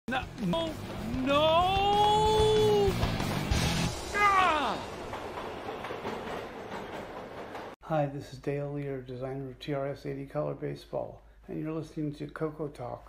No, no, no! Ah! Hi, this is Dale Lear, designer of TRS-80 Color Baseball, and you're listening to CoCoTALK.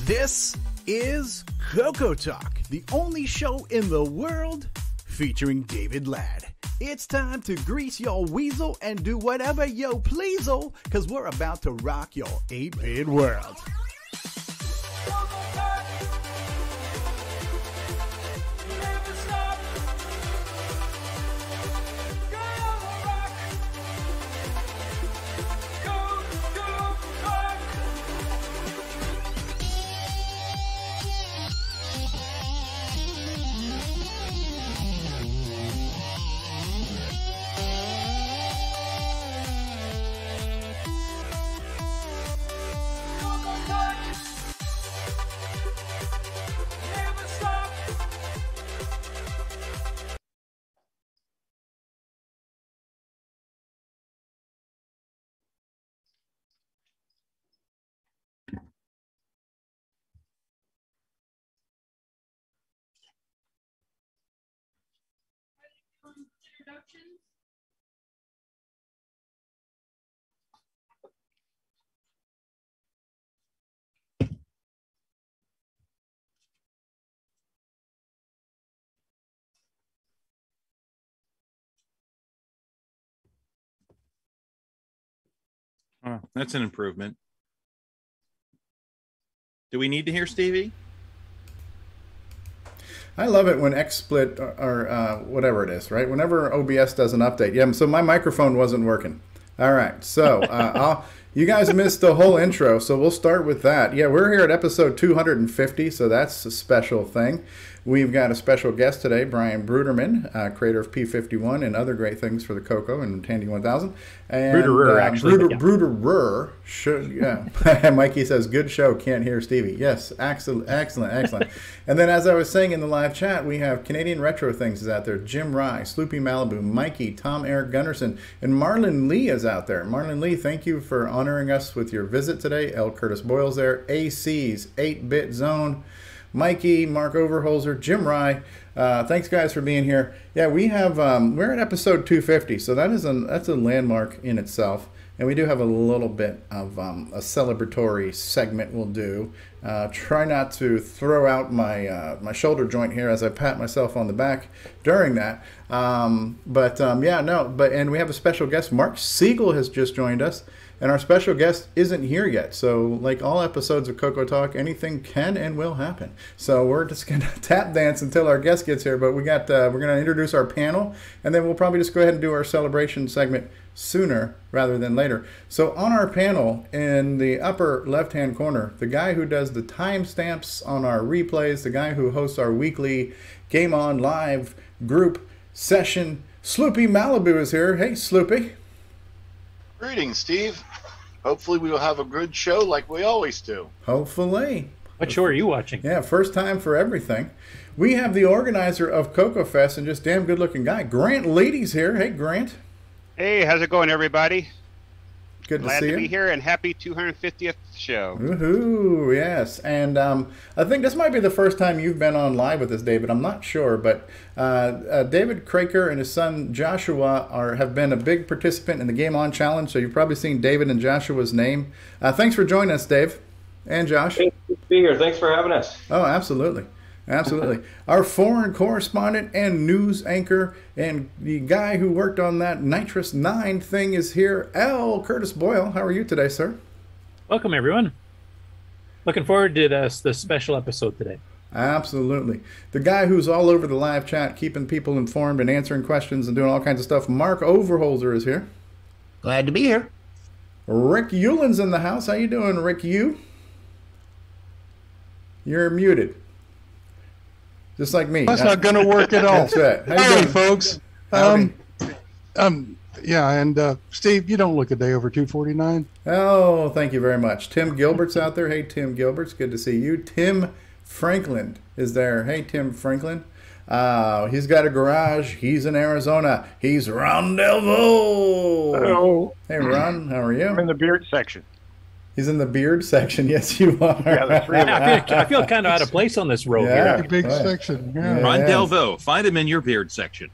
This is CoCoTALK, the only show in the world featuring David Ladd. It's time to grease your weasel and do whatever yo please'll, cause we're about to rock your 8-bit world. Introductions. Oh, that's an improvement. Do we need to hear Stevie? I love it when XSplit or whatever it is, right? Whenever OBS does an update. Yeah, so my microphone wasn't working. All right, so you guys missed the whole intro, so we'll start with that. Yeah, we're here at episode 250, so that's a special thing. We've got a special guest today, Brian Bruderman, creator of P51 and other great things for the CoCo and Tandy 1000. And, Bruderer, actually. Bruderer should, yeah. Mikey says, good show, can't hear Stevie. Yes, excellent. And then as I was saying in the live chat, we have Canadian Retro Things is out there, Jim Rye, Sloopy Malibu, Mikey, Tom Eric Gunnarsson, and Marlon Lee is out there. Marlon Lee, thank you for honoring us with your visit today. L. Curtis Boyle's there, AC's 8-Bit Zone, Mikey, Mark Overholzer, Jim Rye. Thanks guys for being here. Yeah, we have we're at episode 250, so that's a landmark in itself. And we do have a little bit of a celebratory segment we'll do. Try not to throw out my shoulder joint here as I pat myself on the back during that. And we have a special guest. Mark Siegel has just joined us. And our special guest isn't here yet. So like all episodes of CoCoTALK, anything can and will happen. So we're just going to tap dance until our guest gets here. But we're going to introduce our panel. And then we'll probably just go ahead and do our celebration segment sooner rather than later. So on our panel in the upper left-hand corner, the guy who does the timestamps on our replays, the guy who hosts our weekly Game On Live group session, Sloopy Malibu is here. Hey, Sloopy. Greetings, Steve. Hopefully we will have a good show like we always do. Hopefully. What show are you watching? Yeah, first time for everything. We have the organizer of CoCo Fest and just damn good looking guy. Grant Lady's here. Hey, Grant. Hey, how's it going, everybody? Good to Glad see to you. be here, and happy 250th show. Woohoo, yes. And I think this might be the first time you've been on live with us, David. I'm not sure, but David Craker and his son Joshua have been a big participant in the Game On Challenge, so you've probably seen David and Joshua's name. Thanks for joining us, Dave and Josh. Hey, good to be here. Thanks for having us. Oh, absolutely. Absolutely. Our foreign correspondent and news anchor and the guy who worked on that Nitrous 9 thing is here, L. Curtis Boyle. How are you today, sir? Welcome, everyone. Looking forward to this special episode today. Absolutely. The guy who's all over the live chat, keeping people informed and answering questions and doing all kinds of stuff, Mark Overholzer is here. Glad to be here. Rick Eulin's in the house. How you doing, Rick? You? You're muted. Just like me. That's not going to work at all. That's right. How you Howdy, doing? folks. Howdy. Yeah, and Steve, you don't look a day over 249. Oh, thank you very much. Tim Gilbert's out there. Hey, Tim Gilbert's good to see you. Tim Franklin is there. Hey, Tim Franklin. He's got a garage. He's in Arizona. He's Ron Delvo. Hello. Hey, Ron. How are you? I'm in the beard section. He's in the beard section. Yes, you are. Yeah, the three of us. I feel kind of out of place on this row Yeah. here. The big section. Yeah. Ron Delvo, find him in your beard section.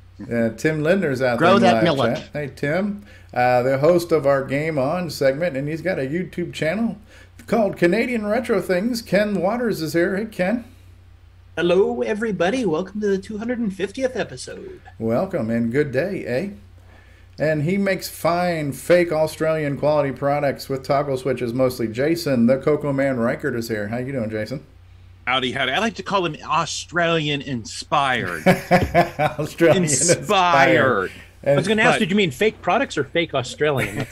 Tim Linder's out Grow there. that in live millet. chat. Hey, Tim. The host of our Game On segment, and he's got a YouTube channel called Canadian Retro Things. Ken Waters is here. Hey, Ken. Hello, everybody. Welcome to the 250th episode. Welcome and good day, eh? And he makes fine, fake Australian quality products with toggle switches mostly. Jason, the Coco Man Reichert is here. How you doing, Jason? Howdy, howdy. I like to call him Australian inspired. Australian inspired. I was going to ask, did you mean fake products or fake Australian?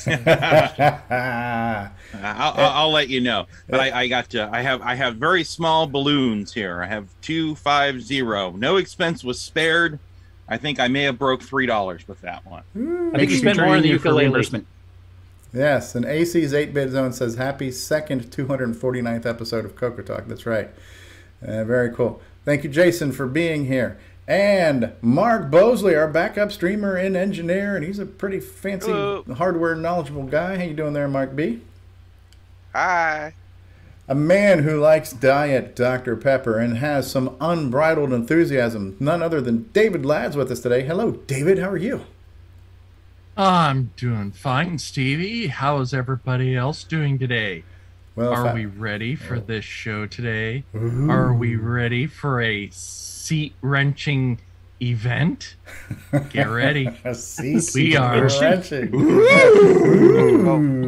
I'll let you know. But I have very small balloons here. I have 250. No expense was spared. I think I may have broke $3 with that one. I think you spent more on the ukulele. Yes, and AC's 8-Bit Zone says happy second 249th episode of CoCoTALK. That's right. Very cool. Thank you, Jason, for being here. And Mark Bosley, our backup streamer and engineer, and he's a pretty fancy hardware knowledgeable guy. How you doing there, Mark B? Hi. A man who likes Diet Dr. Pepper and has some unbridled enthusiasm. None other than David Ladd's with us today. Hello, David. How are you? I'm doing fine, Stevie. How is everybody else doing today? Well, are we ready for this show today? Ooh. Are we ready for a seat-wrenching event? Get ready. We are. Well,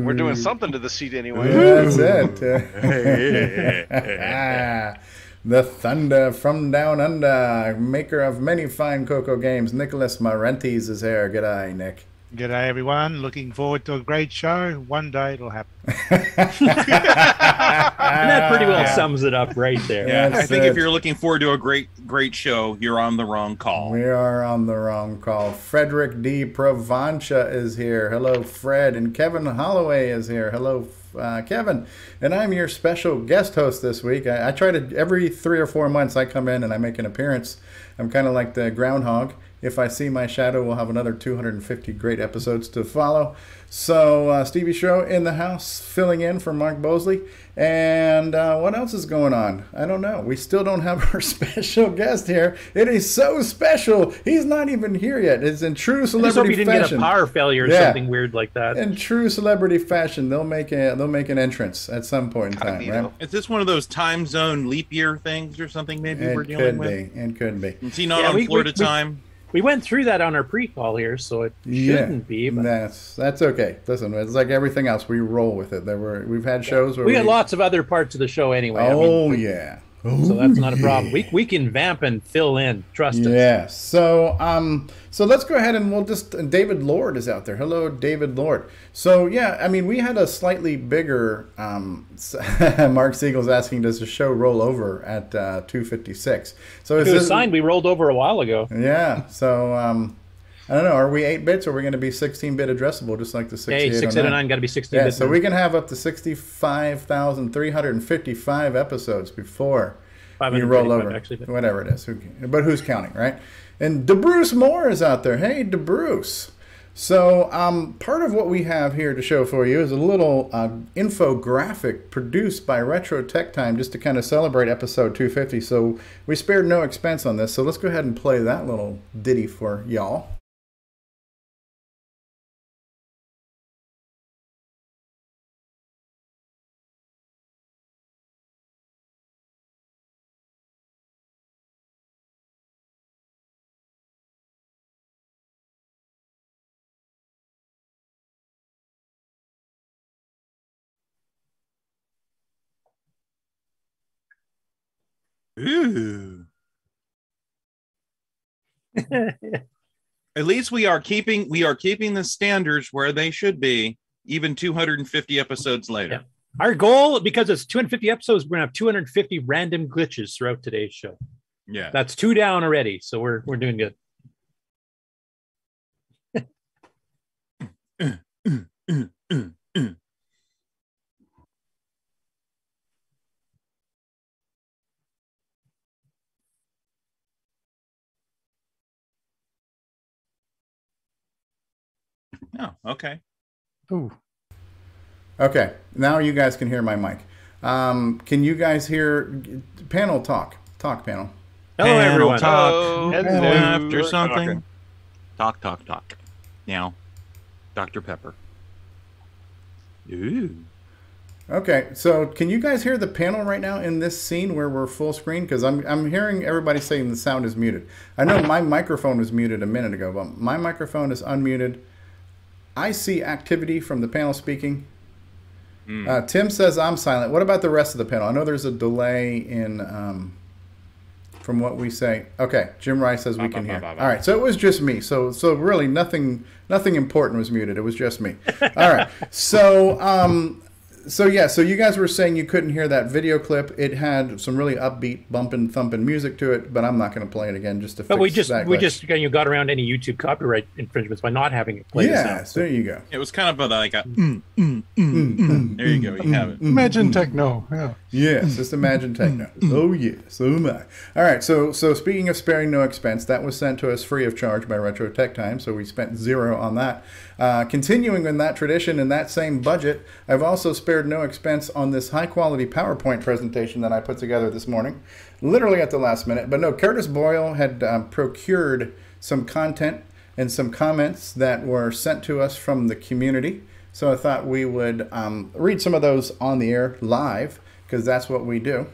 we're doing something to the seat anyway. That's it. The Thunder from Down Under, maker of many fine Coco games, Nicholas Marentes is here. G'day, Nick. G'day, everyone. Looking forward to a great show. One day it'll happen. And that pretty well sums it up right there. Yeah, I think if you're looking forward to a great show, you're on the wrong call. We are on the wrong call. Frederick D. Provancha is here. Hello, Fred. And Kevin Holloway is here. Hello, Kevin. And I'm your special guest host this week. I try to, every 3 or 4 months, I come in and I make an appearance. I'm kind of like the groundhog. If I see my shadow, we'll have another 250 great episodes to follow. So, Stevie Show in the house, filling in for Mark Bosley. And what else is going on? I don't know. We still don't have our special guest here. It is so special. He's not even here yet. It's in true celebrity fashion. I just hope you didn't get a power failure or something weird like that. In true celebrity fashion, they'll make an entrance at some point in time, right? Is this one of those time zone leap year things or something? Maybe we're dealing with. It could be. Is he not on Florida time? We went through that on our pre-call here, so it shouldn't be. But that's okay. Listen, it's like everything else. We roll with it. We've had shows where we got lots of other parts of the show anyway. Yeah. So that's not a problem. We can vamp and fill in. Trust us. Yeah. So let's go ahead and we'll just. David Lord is out there. Hello, David Lord. So yeah, I mean, we had a slightly bigger. Mark Siegel's asking, does the show roll over at 256? So it was signed. We rolled over a while ago. Yeah. So I don't know. Are we 8 bits or are we going to be 16-bit addressable, just like the 6809? Hey, 689 got to be 16-bit. Yeah, so we can have up to 65,355 episodes before we roll over. Actually, whatever it is. But who's counting, right? And DeBruce Moore is out there. Hey, DeBruce. So part of what we have here to show for you is a little infographic produced by Retro Tech Time just to kind of celebrate episode 250. So we spared no expense on this. So let's go ahead and play that little ditty for y'all. Ooh. At least we are keeping the standards where they should be, even 250 episodes later. Our goal, because it's 250 episodes, we're gonna have 250 random glitches throughout today's show. Yeah, that's 2 down already, so we're doing good. Oh, okay. Ooh. Okay, now you guys can hear my mic. Can you guys hear panel talk? Talk panel. Hello, everyone. Talk. Hello. After something. Talk. Now, Dr. Pepper. Ooh. Okay, so can you guys hear the panel right now in this scene where we're full screen? Because I'm hearing everybody saying the sound is muted. I know my microphone was muted a minute ago, but my microphone is unmuted. I see activity from the panel speaking. Tim says I'm silent. What about the rest of the panel? I know there's a delay in from what we say. Okay, Jim Rice says we can hear. All right, so it was just me. So really nothing important was muted. It was just me. All right. So you guys were saying you couldn't hear that video clip. It had some really upbeat, bumping, thumping music to it, but I'm not going to play it again just to fix that glitch. we just got around any YouTube copyright infringements by not having it played. Yes, there you go. It was kind of like a there you go. You have it. Imagine techno. Yeah. Yes, just imagine techno. Oh yes, oh my. All right, so speaking of sparing no expense, that was sent to us free of charge by Retro Tech Time, so we spent 0 on that. Continuing in that tradition and that same budget, I've also spared no expense on this high-quality PowerPoint presentation that I put together this morning, literally at the last minute. But no, Curtis Boyle had procured some content and some comments that were sent to us from the community. So I thought we would read some of those on the air live, because that's what we do.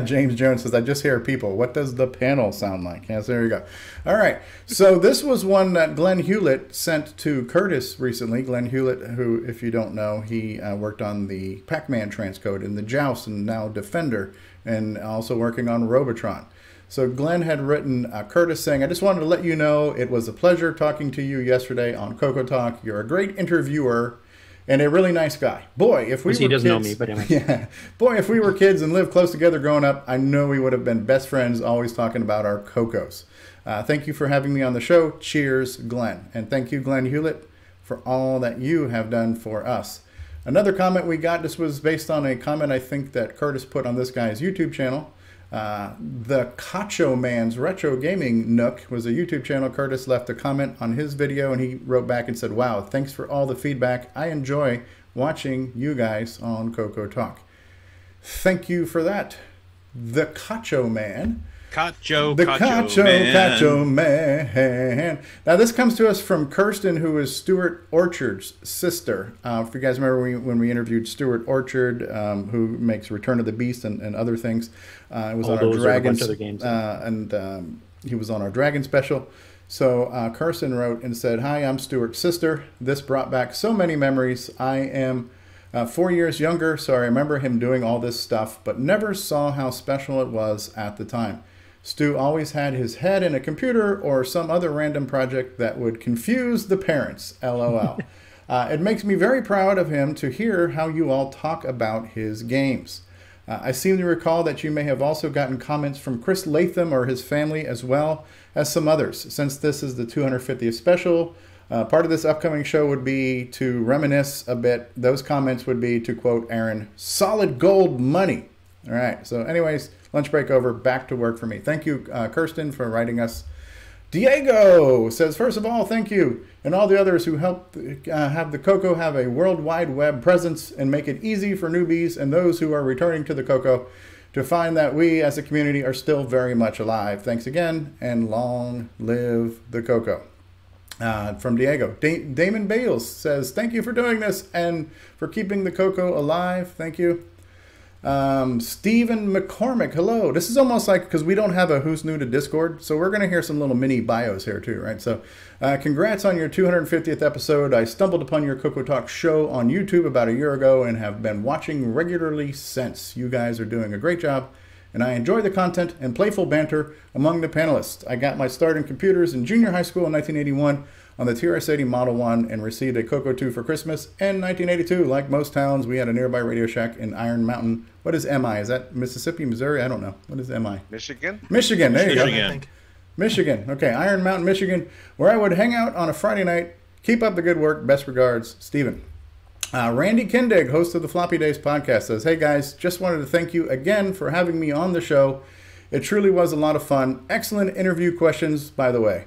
James Jones says, I just hear people. What does the panel sound like? Yes, there you go. All right. So this was one that Glenn Hewlett sent to Curtis recently. Glenn Hewlett, who, if you don't know, he worked on the Pac-Man transcode in the Joust and now Defender, and also working on Robotron. So Glenn had written Curtis saying, I just wanted to let you know it was a pleasure talking to you yesterday on CoCoTALK. You're a great interviewer and a really nice guy. Boy, if we were kids, he doesn't know me, but anyway. Yeah. Boy, if we were kids and lived close together growing up, I know we would have been best friends, always talking about our Cocos. Thank you for having me on the show. Cheers, Glenn. And thank you, Glenn Hewlett, for all that you have done for us. Another comment we got, this was based on a comment I think that Curtis put on this guy's YouTube channel. The Cacho Man's Retro Gaming Nook was a YouTube channel. Curtis left a comment on his video and he wrote back and said, wow, thanks for all the feedback. I enjoy watching you guys on CoCoTALK. Thank you for that. The Cacho Man. Cacho Man. Now this comes to us from Kirsten, who is Stuart Orchard's sister. If you guys remember when we interviewed Stuart Orchard, who makes Return of the Beast and other things. It was on our Dragons, and he was on our Dragon special. So Kirsten wrote and said, hi, I'm Stuart's sister. This brought back so many memories. I am 4 years younger, so I remember him doing all this stuff, but never saw how special it was at the time. Stu always had his head in a computer or some other random project that would confuse the parents, LOL. It makes me very proud of him to hear how you all talk about his games. I seem to recall that you may have also gotten comments from Chris Latham or his family, as well as some others. Since this is the 250th special, part of this upcoming show would be to reminisce a bit. Those comments would be, to quote Aaron, solid gold money. All right, so anyways, lunch break over, back to work for me. Thank you, Kirsten, for writing us. Diego says, first of all, thank you, and all the others who helped have the CoCo have a World Wide Web presence and make it easy for newbies and those who are returning to the CoCo to find that we as a community are still very much alive. Thanks again, and long live the CoCo. From Diego. Damon Bales says, thank you for doing this and for keeping the CoCo alive. Thank you. Stephen McCormick, hello. This is almost like, because we don't have a Who's New to Discord, so we're going to hear some little mini bios here too, right? So congrats on your 250th episode. I stumbled upon your CoCoTALK show on YouTube about a year ago and have been watching regularly since. You guys are doing a great job and I enjoy the content and playful banter among the panelists. I got my start in computers in junior high school in 1981 on the TRS-80 Model 1 and received a CoCo 2 for Christmas in 1982. Like most towns, we had a nearby Radio Shack in Iron Mountain. What is MI? Is that Mississippi, Missouri? I don't know. What is MI? Michigan? Michigan, there you Michigan. go. Michigan. Okay, Iron Mountain, Michigan, where I would hang out on a Friday night. Keep up the good work. Best regards, Steven. Randy Kindig, host of the Floppy Days podcast, says, "Hey guys, just wanted to thank you again for having me on the show. It truly was a lot of fun. Excellent interview questions, by the way.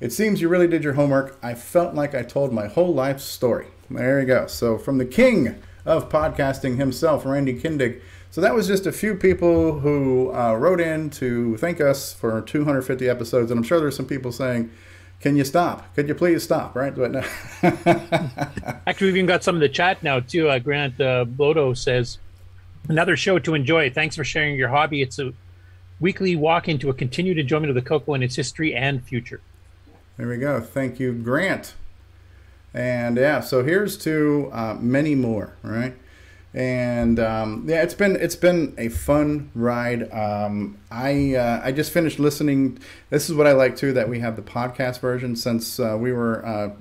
It seems you really did your homework. I felt like I told my whole life story." There you go. So from the king of podcasting himself, Randy Kindig. So that was just a few people who wrote in to thank us for 250 episodes. And I'm sure there's some people saying, can you stop? Could you please stop? Right? But no. Actually, we've even got some in the chat now, too. Grant Bodo says, "Another show to enjoy. Thanks for sharing your hobby. It's a weekly walk into a continued enjoyment of the CoCo and its history and future." There we go. Thank you, Grant. And yeah, so here's to many more, right? And yeah, it's been a fun ride. I just finished listening. This is what I like too, that we have the podcast version, since we were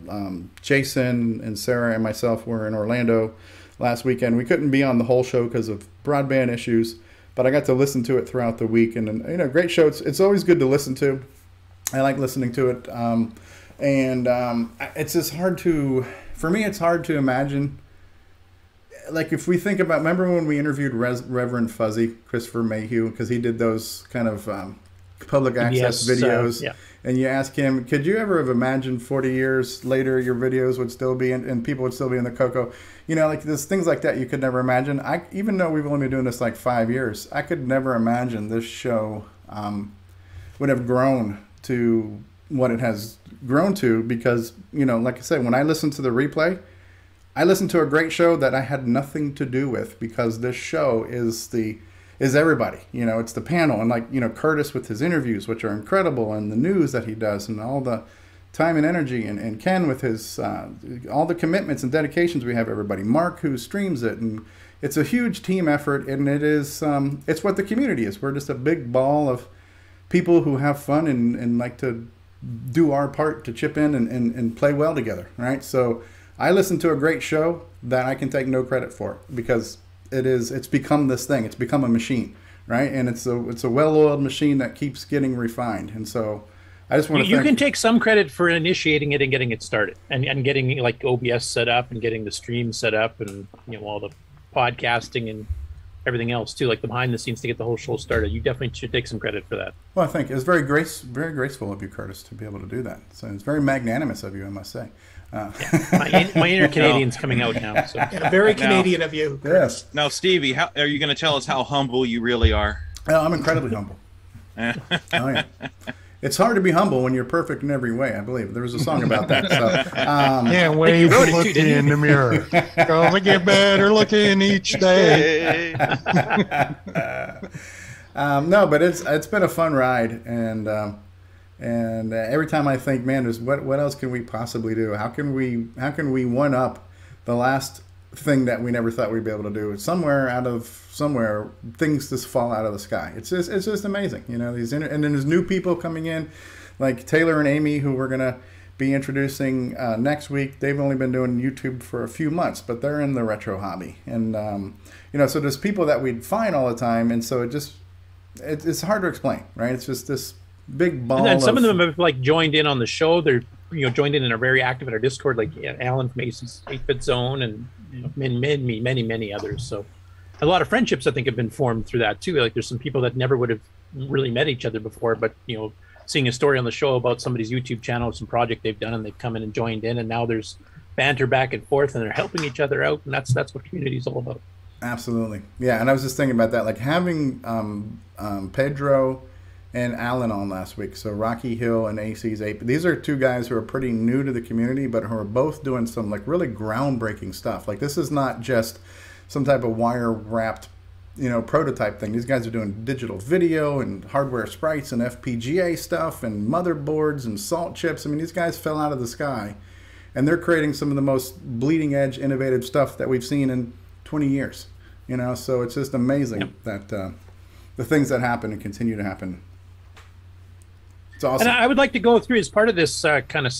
Jason and Sarah and myself were in Orlando last weekend. We couldn't be on the whole show because of broadband issues, but I got to listen to it throughout the week, and you know, great show. It's always good to listen to. I like listening to it, and it's just hard to, for me, it's hard to imagine. Like if we think about, remember when we interviewed Reverend Fuzzy, Christopher Mayhew, because he did those kind of public access videos, yeah. And you ask him, could you ever have imagined 40 years later your videos would still be in, and people would still be in the CoCo? You know, like there's things like that you could never imagine. Even though we've only been doing this like 5 years, I could never imagine this show would have grown to what it has grown to, because, you know, like I said, when I listen to the replay, I listened to a great show that I had nothing to do with, because this show is everybody. You know, it's the panel, and like, you know, Curtis with his interviews, which are incredible, and the news that he does, and all the time and energy, and Ken with his all the commitments and dedications we have. Everybody, Mark who streams it, and it's a huge team effort, and it is it's what the community is. We're just a big ball of people who have fun and like to do our part to chip in and play well together, right? So I listen to a great show that I can take no credit for, because it's become this thing. It's become a machine, right? And it's a well-oiled machine that keeps getting refined. And so I just want to you can take some credit for initiating it and getting it started, and getting like OBS set up and getting the stream set up, and you know, all the podcasting and everything else too, like the behind the scenes to get the whole show started. You definitely should take some credit for that. Well, I think it's very graceful of you, Curtis, to be able to do that. So it's very magnanimous of you, I must say. My inner Canadian's coming out now. So. Yeah, very Canadian of you. Yes. Now, Stevie, how are you going to tell us how humble you really are? Oh, I'm incredibly humble. Oh, yeah. It's hard to be humble when you're perfect in every way, I believe. There was a song about that. So, can't wait to look in the mirror. Gonna get better looking each day. No, but it's been a fun ride, and every time I think, man, what else can we possibly do? How can we one up the last thing that we never thought we'd be able to do? It's somewhere things just fall out of the sky. It's just amazing, you know. And then there's new people coming in, like Taylor and Amy, who we're gonna be introducing next week. They've only been doing YouTube for a few months, but they're in the retro hobby, and you know, so there's people that we'd find all the time, and so it's hard to explain, right? It's just this big ball. And then some of them have like joined in on the show. They're joined in and are very active in our Discord, like Alan from Ace's 8-Bit Zone, and many others. So a lot of friendships I think have been formed through that too. Like there's some people that never would have really met each other before, but you know, seeing a story on the show about somebody's YouTube channel, some project they've done, and they've come in and joined in, and now there's banter back and forth, and they're helping each other out, and that's what community is all about. Absolutely, yeah. And I was just thinking about that, like having Pedro and Alan on last week. So Rocky Hill and AC's 8. These are two guys who are pretty new to the community, but who are both doing some like really groundbreaking stuff. Like this is not just some type of wire wrapped, you know, prototype thing. These guys are doing digital video and hardware sprites and FPGA stuff and motherboards and salt chips. I mean, these guys fell out of the sky, and they're creating some of the most bleeding edge, innovative stuff that we've seen in 20 years. You know, so it's just amazing that the things that happen and continue to happen. It's awesome. And I would like to go through, as part of this kind of,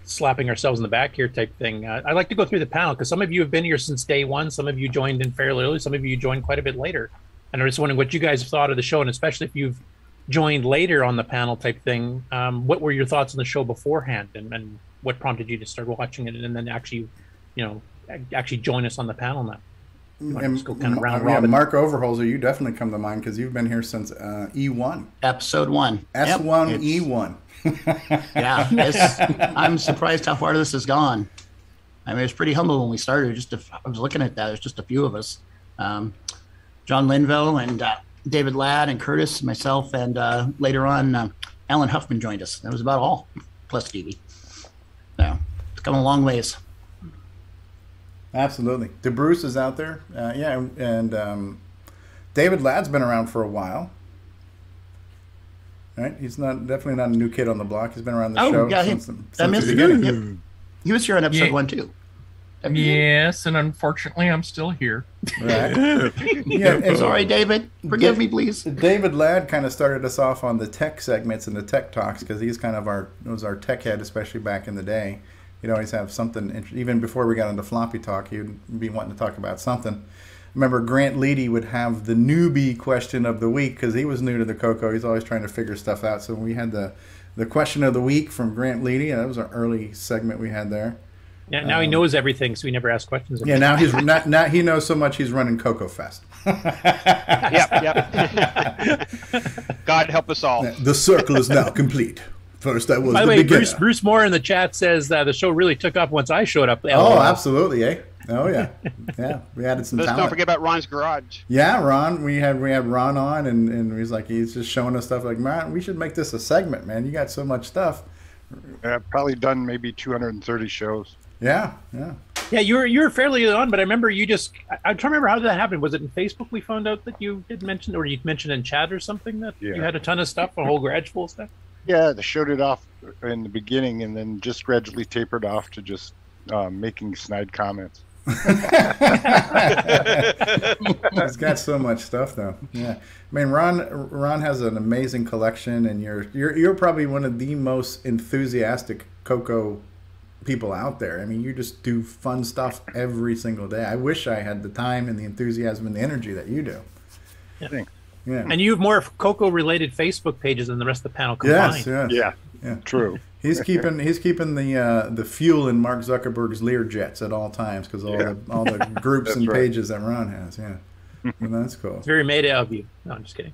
slapping ourselves in the back here type thing. I'd like to go through the panel, because some of you have been here since day one. Some of you joined in fairly early. Some of you joined quite a bit later. And I'm just wondering what you guys thought of the show, and especially if you've joined later on the panel type thing. What were your thoughts on the show beforehand, and what prompted you to start watching it and then actually, actually join us on the panel now? And go kind of round robin. Mark Overholzer, you definitely come to mind because you've been here since E1. Episode 1. S1, E1. Yeah, I'm surprised how far this has gone. I mean, it was pretty humble when we started. I was looking at that. There's just a few of us. John Linville and David Ladd and Curtis, myself, and later on, Alan Huffman joined us. That was about all, plus Stevie. So it's come a long ways. Absolutely. DeBruce is out there. And David Ladd's been around for a while. Right? He's definitely not a new kid on the block. He's been around the show since the beginning. He was here on episode 1 too. Yes, and unfortunately, I'm still here. Right. Sorry, David. Forgive me, please. David Ladd kind of started us off on the tech segments and the tech talks because he's kind of was our tech head, especially back in the day. He'd always have something. Even before we got into floppy talk, he'd be wanting to talk about something. Remember, Grant Leedy would have the newbie question of the week because he was new to the CoCo. He's always trying to figure stuff out. So we had the question of the week from Grant Leedy. That was an early segment we had there. Yeah, now he knows everything, so he never asks questions. Yeah, now he's now he knows so much he's running CoCo Fest. Yep. God help us all. The circle is now complete. First, I was By the way, beginner. Bruce Moore in the chat says the show really took up once I showed up. Oh, absolutely, eh? Oh yeah, yeah. We added some Let's talent. don't forget about Ron's Garage. Yeah, Ron. We had Ron on, and he's just showing us stuff like, man, we should make this a segment, man. You got so much stuff. I've probably done maybe 230 shows. Yeah. Yeah, you were fairly on, but I remember I'm trying to remember how that happened. Was it in Facebook we found out that you did mention, or you mentioned in chat or something that you had a ton of stuff, a whole garage full of stuff? Yeah, they showed it off in the beginning and then just gradually tapered off to just making snide comments. He's got so much stuff though. Yeah, I mean, Ron has an amazing collection, and you're probably one of the most enthusiastic CoCo people out there. I mean, you just do fun stuff every single day. I wish I had the time and the enthusiasm and the energy that you do. Yeah. Yeah. And you have more CoCo related Facebook pages than the rest of the panel combined. Yes. Yeah. True. He's keeping the fuel in Mark Zuckerberg's Learjets at all times because all the groups and pages that Ron has. Yeah. And that's cool. It's very made of you. No, I'm just kidding.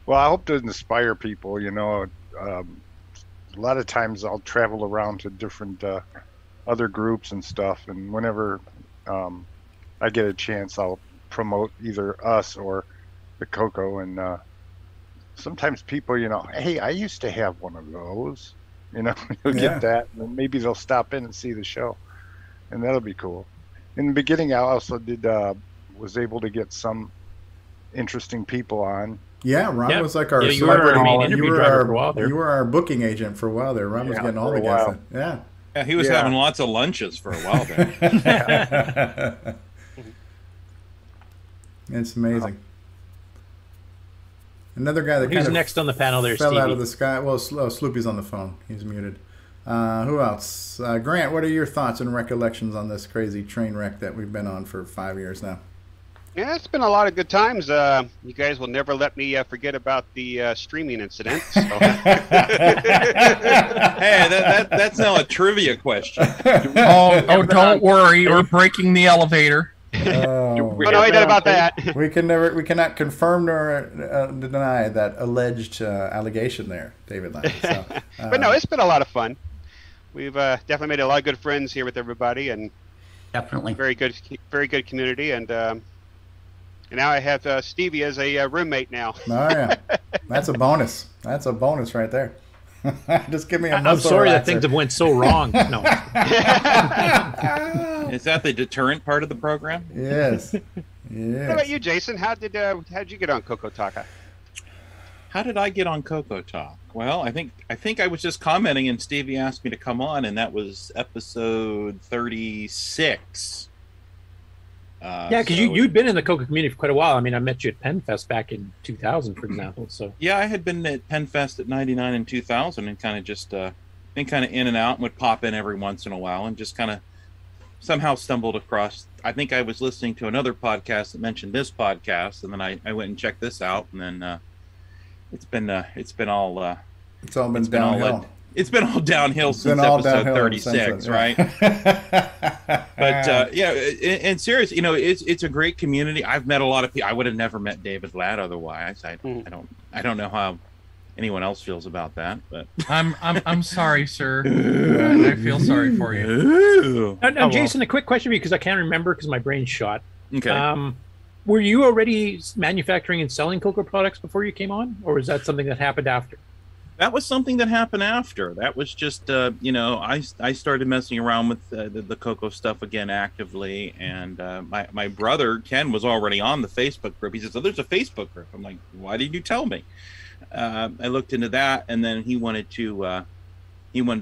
Well, I hope to inspire people. A lot of times I'll travel around to different other groups and stuff, and whenever I get a chance, I'll promote either us or the CoCo, and sometimes people, hey, I used to have one of those, you'll get that, and then maybe they'll stop in and see the show, and that'll be cool. In the beginning, I also was able to get some interesting people on. Yeah, Ron was like our celebrity. You were our booking agent for a while there. Ron was getting all the guests. Yeah, he was having lots of lunches for a while there. It's amazing. Another guy that Who's next on the panel there, fell Stevie? out of the sky. Well, Sloopy's on the phone. He's muted. Who else? Grant, what are your thoughts and recollections on this crazy train wreck that we've been on for 5 years now? Yeah, it's been a lot of good times. You guys will never let me forget about the streaming incident. So. Hey, that's now a trivia question. Oh, don't worry. We're breaking the elevator. No, I did about that. We cannot confirm nor deny that alleged allegation there, David Ladd. So, but no, it's been a lot of fun. We've definitely made a lot of good friends here with everybody, and definitely very good community. And now I have Stevie as a roommate now. Oh yeah, that's a bonus. That's a bonus right there. Just give me a. I'm sorry that things have went so wrong. No. Is that the deterrent part of the program? Yes. Yes. What about you, Jason? How'd you get on CoCoTALK? How did I get on CoCoTALK? Well, I think I was just commenting, and Stevie asked me to come on, and that was episode 36. Yeah, because you'd been in the CoCo community for quite a while. I mean, I met you at PennFest back in 2000, for example. So yeah, I had been at PennFest at 99 and 2000 and kind of just been kind of in and out and would pop in every once in a while and just kind of somehow stumbled across. I think I was listening to another podcast that mentioned this podcast, and then I went and checked this out, and then it's been all downhill. It's been all downhill since episode 36, right? But yeah, and serious, you know, it's a great community. I've met a lot of people. I would have never met David Ladd otherwise. I don't know how anyone else feels about that, but I'm sorry, sir. I feel sorry for you. Now, Jason, a quick question for you, because I can't remember because my brain's shot. Okay. Were you already manufacturing and selling CoCo products before you came on, or was that something that happened after? That was something that happened after. That was just, you know, I started messing around with the CoCo stuff again actively. And my brother, Ken, was already on the Facebook group. He says, oh, there's a Facebook group. I'm like, why did you tell me? I looked into that, and then he wanted to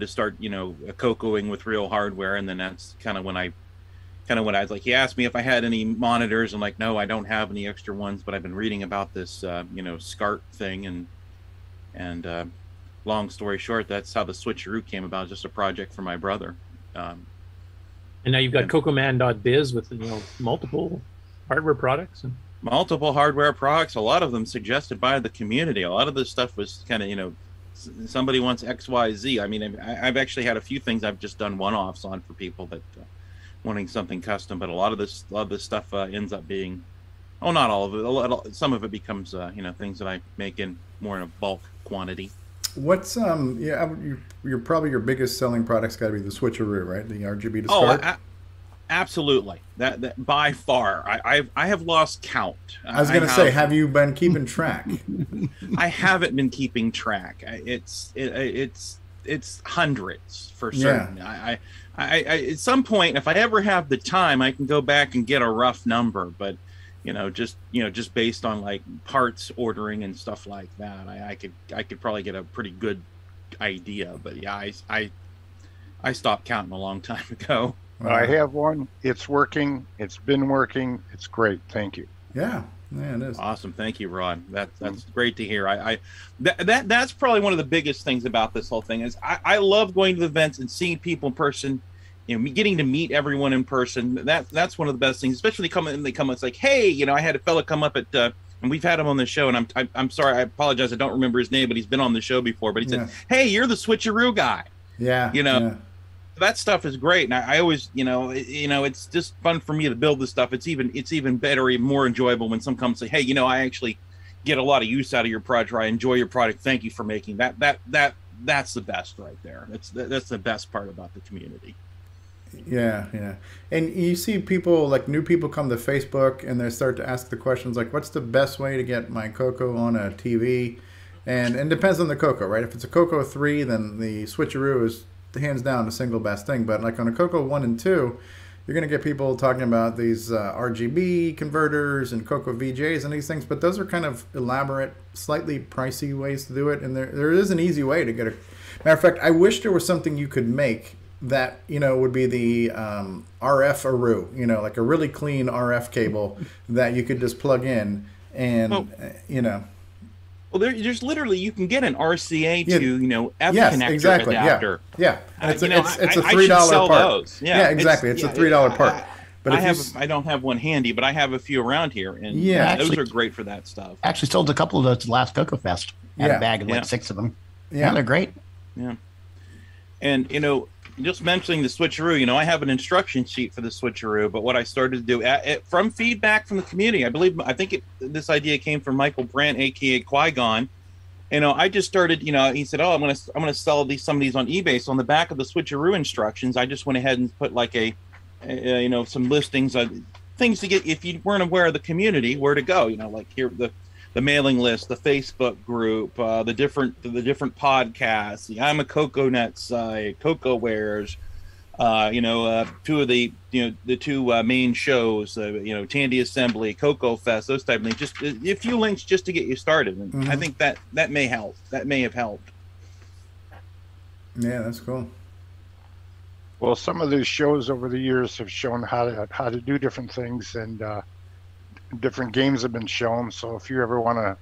start, you know, CoCoing with real hardware. And then that's kind of when I was like, he asked me if I had any monitors. I'm like, no, I don't have any extra ones, but I've been reading about this, you know, SCART thing. And long story short, that's how the switcheroo came about, just a project for my brother. And now you've got CoCoMan.biz with, you know, multiple hardware products. Multiple hardware products, a lot of them suggested by the community. A lot of this stuff was kind of, you know, somebody wants XYZ. I mean, I've actually had a few things I've just done one-offs on for people that wanting something custom, but a lot of this stuff ends up being, oh, not all of it. Some of it becomes, you know, things that I make in more in a bulk quantity. What's you're probably your biggest selling product's got to be the switcheroo, right? The RGB to SCART. Oh, absolutely. That by far. I have lost count. I was going to say, have you been keeping track? I haven't been keeping track. It's hundreds for certain. Yeah. I at some point, if I ever have the time, I can go back and get a rough number, but just based on like parts ordering and stuff like that, I could probably get a pretty good idea. But yeah, I stopped counting a long time ago. I have one. It's working. It's been working. It's great. Thank you. Yeah, it is awesome. Thank you, Rod. That's great to hear. That's probably one of the biggest things about this whole thing is I love going to the events and seeing people in person. Getting to meet everyone in person. That's one of the best things. Especially they come. It's like, hey, I had a fella come up at, and we've had him on the show. And I'm sorry, I apologize, I don't remember his name, but he's been on the show before. But he said, hey, you're the switcheroo guy. Yeah. That stuff is great, and I always, it's just fun for me to build this stuff. It's even better, even more enjoyable when some come say, hey, I actually get a lot of use out of your product. Or I enjoy your product. Thank you for making that. That's the best right there. That's the best part about the community. Yeah. And you see people, like new people come to Facebook and they start to ask the questions like, what's the best way to get my CoCo on a TV? And it depends on the CoCo, right? If it's a CoCo 3, then the switcheroo is hands down the single best thing. But like on a CoCo 1 and 2, you're going to get people talking about these RGB converters and CoCo VJs and these things. But those are kind of elaborate, slightly pricey ways to do it. And there is an easy way to get a... Matter of fact, I wish there was something you could make that would be the RF-aroo, like a really clean RF cable that you could just plug in and Well, there's literally, you can get an RCA to F connector adapter. Yeah. It's a $3 part. Those. Yeah, exactly. It's a $3 part. But I don't have one handy, but I have a few around here, and those are great for that stuff. Actually, sold a couple of those last CoCo Fest. Had a bag of like 6 of them. Yeah, they're great. Yeah, and just mentioning the switcheroo, I have an instruction sheet for the switcheroo, but what I started to do from feedback from the community, I think this idea came from Michael Brandt, aka Qui-Gon. I just started, he said, "Oh, I'm gonna sell some of these on eBay." So on the back of the switcheroo instructions, I just went ahead and put like some listings of things to get if you weren't aware of the community, where to go. Like here the mailing list, the Facebook group, the different podcasts, the I'm a CoCoNet site, CoCo Wares, two of the the two main shows, Tandy Assembly, CoCo Fest, those type of things. Just a few links just to get you started, and I think that may help. That may have helped. Yeah, that's cool. Well, some of these shows over the years have shown how to do different things, and different games have been shown. So if you ever want to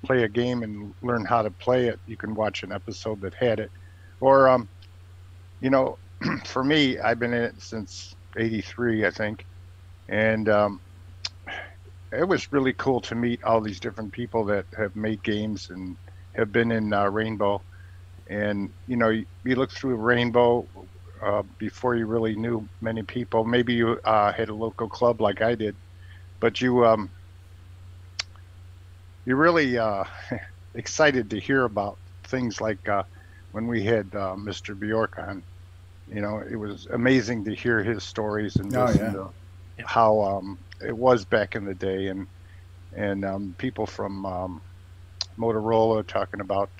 play a game and learn how to play it, you can watch an episode that had it. Or, you know, for me, I've been in it since '83, I think, and it was really cool to meet all these different people that have made games and have been in Rainbow. And you know, you look through Rainbow before you really knew many people. Maybe you had a local club like I did, but you're really excited to hear about things like when we had Mr. Bjork on. You know, it was amazing to hear his stories and listen to how it was back in the day, and people from Motorola talking about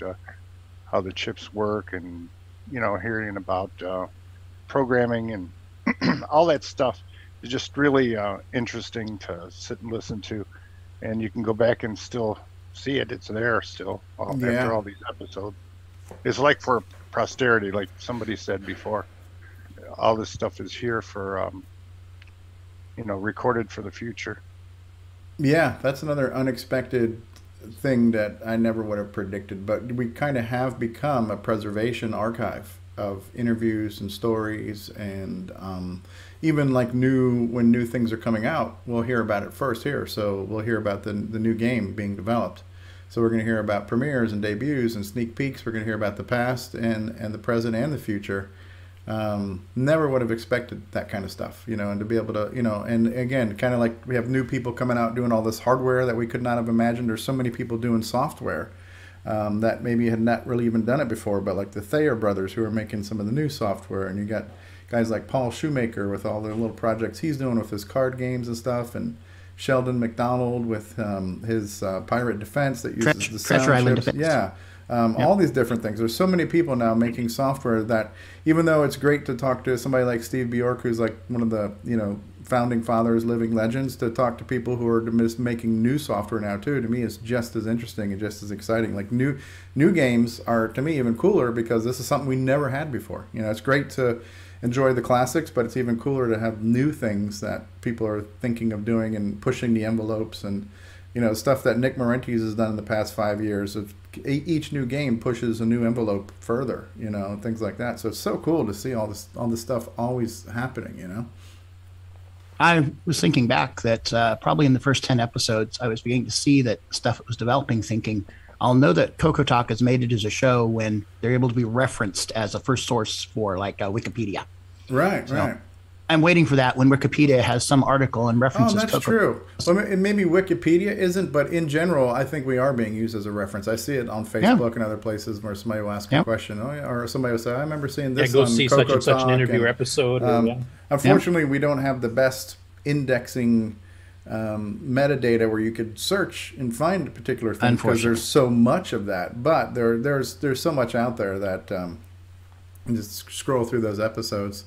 how the chips work, and you know, hearing about programming and all that stuff is just really interesting to sit and listen to. And you can go back and still see it; it's there still after all these episodes. It's like for posterity, like somebody said before. All this stuff is here for you know, recorded for the future. Yeah, that's another unexpected thing that I never would have predicted, but we kind of have become a preservation archive of interviews and stories, and even like when new things are coming out, we'll hear about it first here. So we'll hear about the new game being developed. So we're going to hear about premieres and debuts and sneak peeks. We're going to hear about the past and the present and the future. Never would have expected that kind of stuff, you know, and to be able to, you know, and again, kind of like we have new people coming out doing all this hardware that we could not have imagined. There's so many people doing software that maybe had not really even done it before, but like the Thayer brothers who are making some of the new software, and you got guys like Paul Shoemaker with all the little projects he's doing with his card games and stuff, and Sheldon McDonald with his Pirate Defense that uses the sound Treasure Island chips. Defense. Yeah. All these different things. There's so many people now making software that, even though it's great to talk to somebody like Steve Bjork, who's like one of the, you know, founding fathers, living legends, to talk to people who are just making new software now too, to me is just as interesting and just as exciting. Like new games are, to me, even cooler, because this is something we never had before. You know, it's great to enjoy the classics, but it's even cooler to have new things that people are thinking of doing and pushing the envelopes, and you know, stuff that Nick Marentes has done in the past 5 years. Of each new game pushes a new envelope further, you know, and things like that. So it's so cool to see all this stuff always happening, you know. I was thinking back that probably in the first 10 episodes, I was beginning to see that stuff was developing, thinking, I'll know that CoCoTALK has made it as a show when they're able to be referenced as a first source for like Wikipedia. Right, right. I'm waiting for that when Wikipedia has some article and references. Oh, that's true. Well, maybe Wikipedia isn't, but in general, I think we are being used as a reference. I see it on Facebook and other places where somebody will ask a question, or somebody will say, "I remember seeing this." Go on see such and such an interview episode. Unfortunately, we don't have the best indexing metadata where you could search and find a particular thing, because there's so much of that. But there's so much out there that you just scroll through those episodes.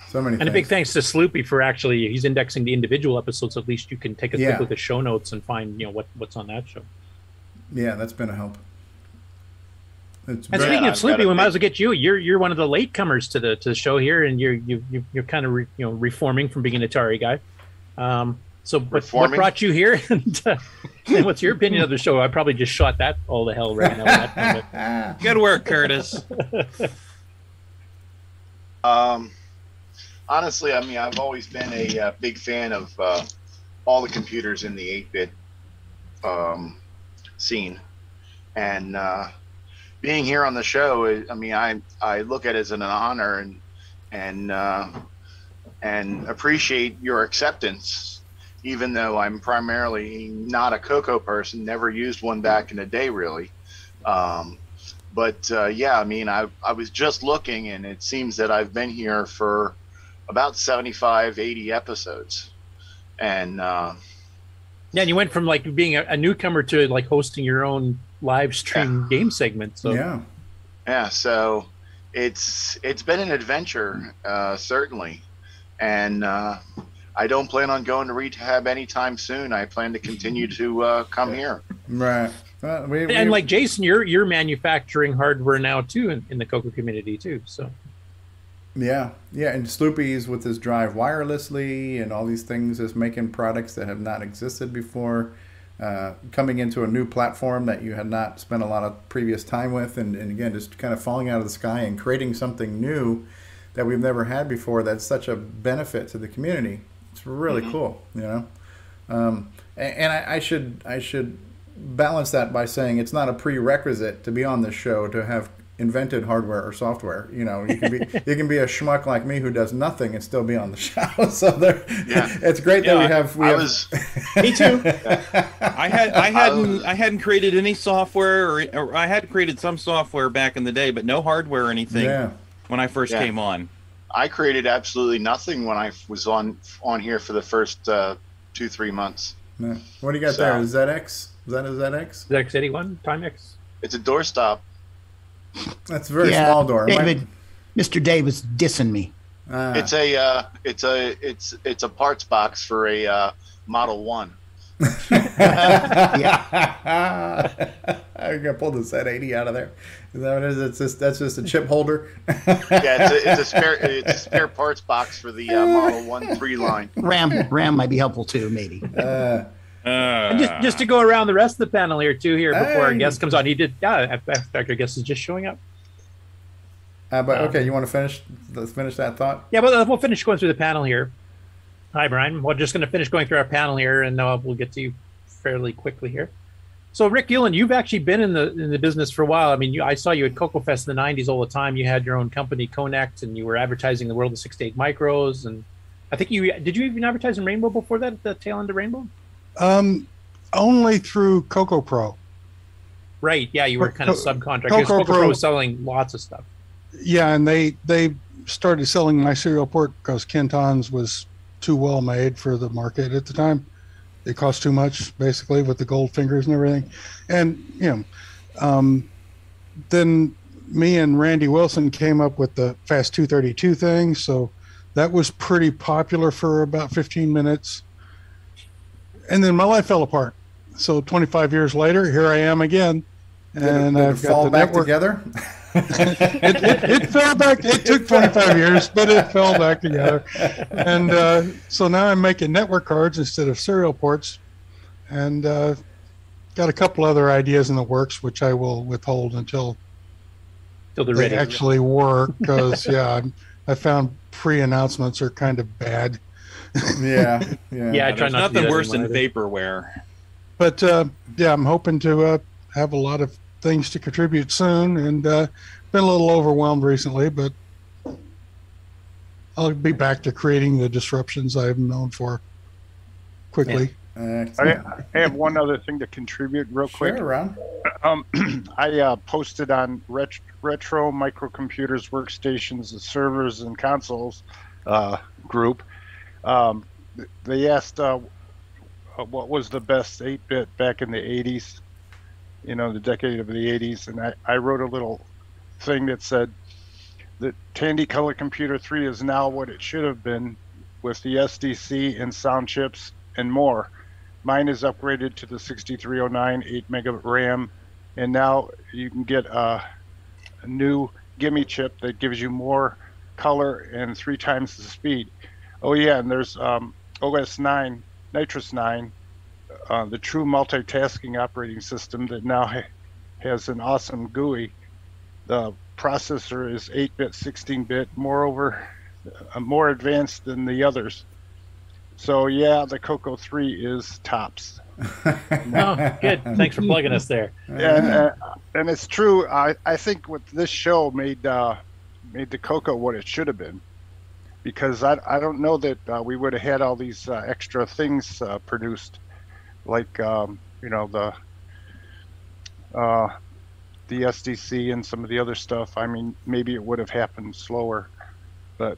So many and a big thanks to Sloopy for he's indexing the individual episodes. At least you can take a quick look at the show notes and find, you know, what's on that show. Yeah, that's been a help. And speaking of Sloopy, we might as well get you. You're one of the latecomers to the show here, and you're kind of reforming from being an Atari guy. So what brought you here, and what's your opinion of the show? I probably just shot that all to hell right now. Good work, Curtis. Honestly, I mean, I've always been a big fan of all the computers in the 8-bit scene, and being here on the show, I mean, I look at it as an honor and appreciate your acceptance, even though I'm primarily not a CoCo person, never used one back in the day, really. But yeah, I mean, I was just looking, and it seems that I've been here for about 75, 80 episodes. And and you went from like being a newcomer to like hosting your own live stream game segment. So yeah, so it's been an adventure, certainly. And I don't plan on going to rehab anytime soon. I plan to continue to come here. Right. And like Jason, you're manufacturing hardware now too in the CoCo community too. So Yeah, and Sloopy's with his drive wirelessly and all these things is making products that have not existed before, coming into a new platform that you had not spent a lot of previous time with, and again, just kind of falling out of the sky and creating something new that we've never had before. That's such a benefit to the community. It's really cool, you know. And I should balance that by saying it's not a prerequisite to be on this show to have invented hardware or software. You know, you can be a schmuck like me who does nothing and still be on the show. So it's great that we have. Me too. I hadn't created any software, or I had created some software back in the day, but no hardware or anything when I first came on. I created absolutely nothing when I was on here for the first 2-3 months. Yeah. What do you got there? Is ZX? Is that a ZX? ZX81 Timex. It's a doorstop. That's a very small door. David, Mr. Dave was dissing me. It's a parts box for a Model 1. I'm gonna pull the Z80 out of there. Is that what it is? That's just a chip holder. It's a spare parts box for the Model 1 3 line. RAM might be helpful too, maybe. And just to go around the rest of the panel here too, before our guest comes on, he did. In fact, our guest is just showing up. But okay, you want to finish? Let's finish that thought. Yeah, but we'll finish going through the panel here. Hi, Brian. We're just going to finish going through our panel here, and we'll get to you fairly quickly here. So, Rick Gillen, you've actually been in the business for a while. I mean, I saw you at CoCo Fest in the '90s all the time. You had your own company, Connect, and you were advertising the world of 6-8 micros. And I think did you even advertise in Rainbow before that, at the tail end of Rainbow? Only through CoCo Pro. Right. Yeah, you were kind of subcontractor. CoCo Pro was selling lots of stuff. Yeah, and they started selling my serial port because Kenton's was too well made for the market at the time. It cost too much, basically, with the gold fingers and everything. And then me and Randy Wilson came up with the Fast 232 thing, so that was pretty popular for about 15 minutes. And then my life fell apart. So 25 years later, here I am again, and I've got the back network together. it fell back. It took 25 years, but it fell back together. And so now I'm making network cards instead of serial ports, and got a couple other ideas in the works, which I will withhold until they're they ready. actually work. Because I found pre-announcements are kind of bad. Yeah. I try There's not to do nothing that worse than anymore. vaporware. But I'm hoping to have a lot of things to contribute soon, and been a little overwhelmed recently, but I'll be back to creating the disruptions I've known for quickly. I have one other thing to contribute real quick. Sure, Ron. I posted on Retro Microcomputers, Workstations, and Servers and Consoles group. They asked what was the best 8-bit back in the 80s, the decade of the 80s, and I wrote a little thing that said that Tandy Color Computer 3 is now what it should have been with the SDC and sound chips and more. Mine is upgraded to the 6309 8 meg RAM, and now you can get a new gimme chip that gives you more color and 3 times the speed. Oh yeah, and there's OS 9, Nitrous 9, the true multitasking operating system that now has an awesome GUI. The processor is 8-bit, 16-bit, moreover, more advanced than the others. So yeah, the CoCo 3 is tops. Oh, good. Thanks for plugging us there. And it's true. I think what this show made the CoCo what it should have been, because I don't know that we would have had all these extra things produced, like the SDC and some of the other stuff. I mean, maybe it would have happened slower, but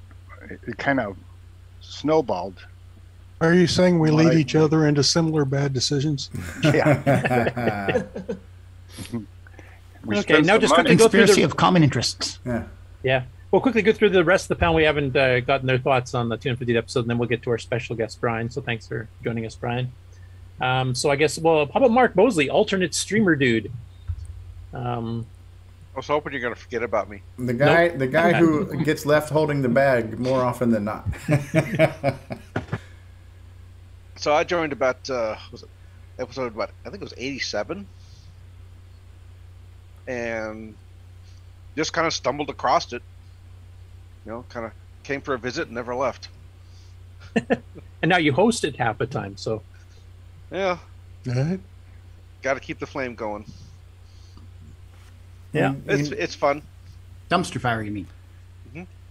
it kind of snowballed. Are you saying we lead each other into similar bad decisions? Yeah. Okay, now just quickly go through Conspiracy of common interests. Yeah. We'll quickly go through the rest of the panel. We haven't gotten their thoughts on the 250th episode, and then we'll get to our special guest, Brian. So thanks for joining us, Brian. So I guess, how about Mark Mosley, alternate streamer dude? I was hoping you're going to forget about me. The guy who gets left holding the bag more often than not. So I joined about was it episode about, I think it was 87, and just kind of stumbled across it. You know, kind of came for a visit and never left. And now you host it half the time, so Yeah, All right. got to keep the flame going. yeah. It's fun. Dumpster fire, you mean?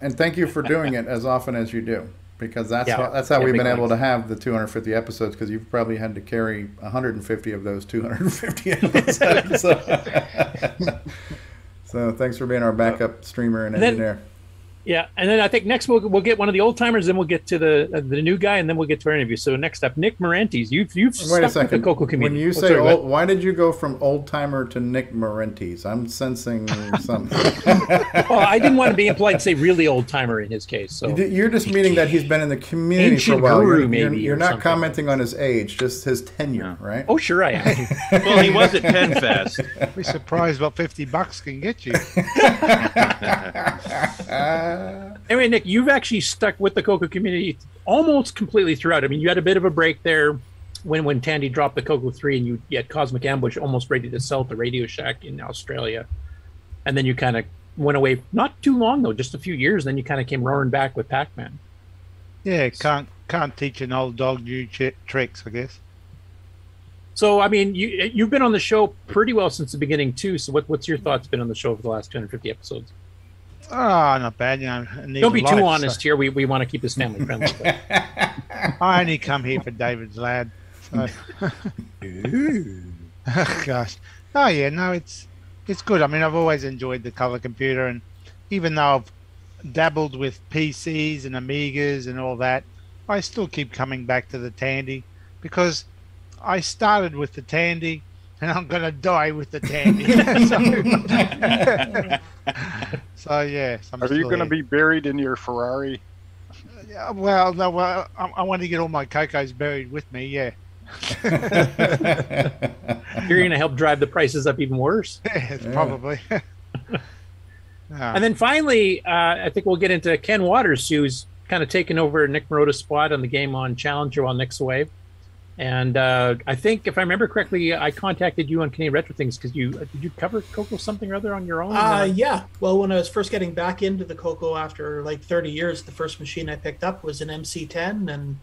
And thank you for doing it as often as you do, because that's how we've big been able thanks. to have the 250 episodes, because you've probably had to carry 150 of those 250 episodes. So thanks for being our backup streamer and engineer. Yeah, and then I think next we'll get one of the old timers, then we'll get to the new guy, and then we'll get to our interview. So next up, Nick Morentis. You've Wait a stuck with second. the CoCo community. When you say old, why did you go from old timer to Nick Morentis? I'm sensing something. Well, I didn't want to be impolite and say really old timer in his case. So You're just meaning that he's been in the community Ancient for a while. guru, maybe, You're or not something. commenting on his age, just his tenure, right? Oh, sure I am. Well, he was at PenFest. Be surprised what $50 can get you. Anyway, Nick, you've actually stuck with the CoCo community almost completely throughout. I mean, you had a bit of a break there when Tandy dropped the CoCo 3 and you had Cosmic Ambush almost ready to sell to Radio Shack in Australia. And then you kind of went away, not too long though, just a few years. Then you kind of came roaring back with Pac-Man. Yeah, can't teach an old dog new tricks, I guess. So, I mean, you've been on the show pretty well since the beginning too. So what's your thoughts been on the show over the last 250 episodes? Oh, not bad. You know, Don't be too honest here. We want to keep this family friendly. But... I only come here for David's lad. So. Gosh. Oh yeah, no, it's good. I mean, I've always enjoyed the color computer, and even though I've dabbled with PCs and Amigas and all that, I still keep coming back to the Tandy because I started with the Tandy, and I'm gonna die with the Tandy. So yes. Are you going to be buried in your Ferrari? Well, no. Well, I want to get all my CoCos buried with me. Yeah. You're going to help drive the prices up even worse. Probably. And then finally, I think we'll get into Ken Waters, who's kind of taken over Nick Marota's spot on the Game On Challenger while Nick's away. And I think, if I remember correctly, I contacted you on Canadian Retro Things because did you cover CoCo something or other on your own? Yeah. Well, when I was first getting back into the CoCo after like 30 years, the first machine I picked up was an MC10, and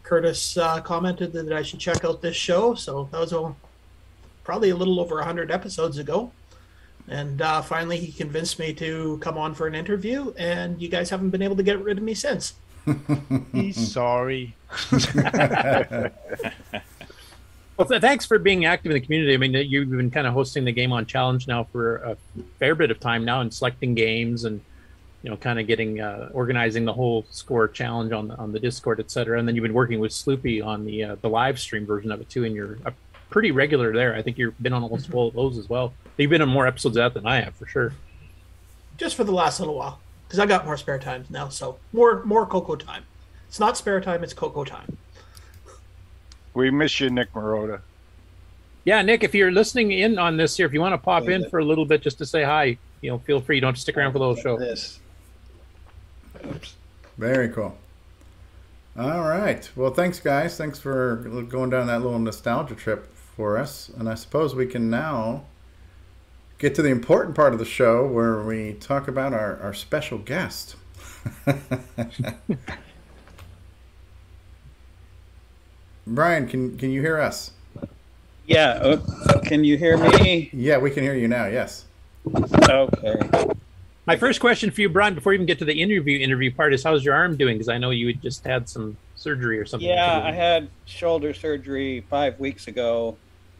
Curtis commented that I should check out this show. So that was probably a little over 100 episodes ago. And finally, he convinced me to come on for an interview, and you guys haven't been able to get rid of me since. He's sorry. Well, thanks for being active in the community. I mean, you've been kind of hosting the Game On Challenge now for a fair bit of time now, and selecting games, and kind of getting organizing the whole score challenge on the Discord, etc. And then you've been working with Sloopy on the live stream version of it too, and you're pretty regular there. I think you've been on almost all of those as well. You've been on more episodes of that than I have, for sure. Just for the last little while, because I got more spare time now, so more CoCo time. It's not spare time; it's CoCo time. We miss you, Nick Marota. Yeah, Nick, if you're listening in on this here, if you want to pop in for a little bit just to say hi, feel free. You don't have to stick around for the whole show. Oops. Very cool. All right. Well, thanks, guys. Thanks for going down that little nostalgia trip for us. And I suppose we can now get to the important part of the show where we talk about our special guest. Brian, can you hear us? Yeah. Can you hear me? Yeah, we can hear you now. Yes. Okay. My first question for you, Brian, before we even get to the interview part, is how's your arm doing? Because I know you had just had some surgery or something. Yeah, I had shoulder surgery 5 weeks ago,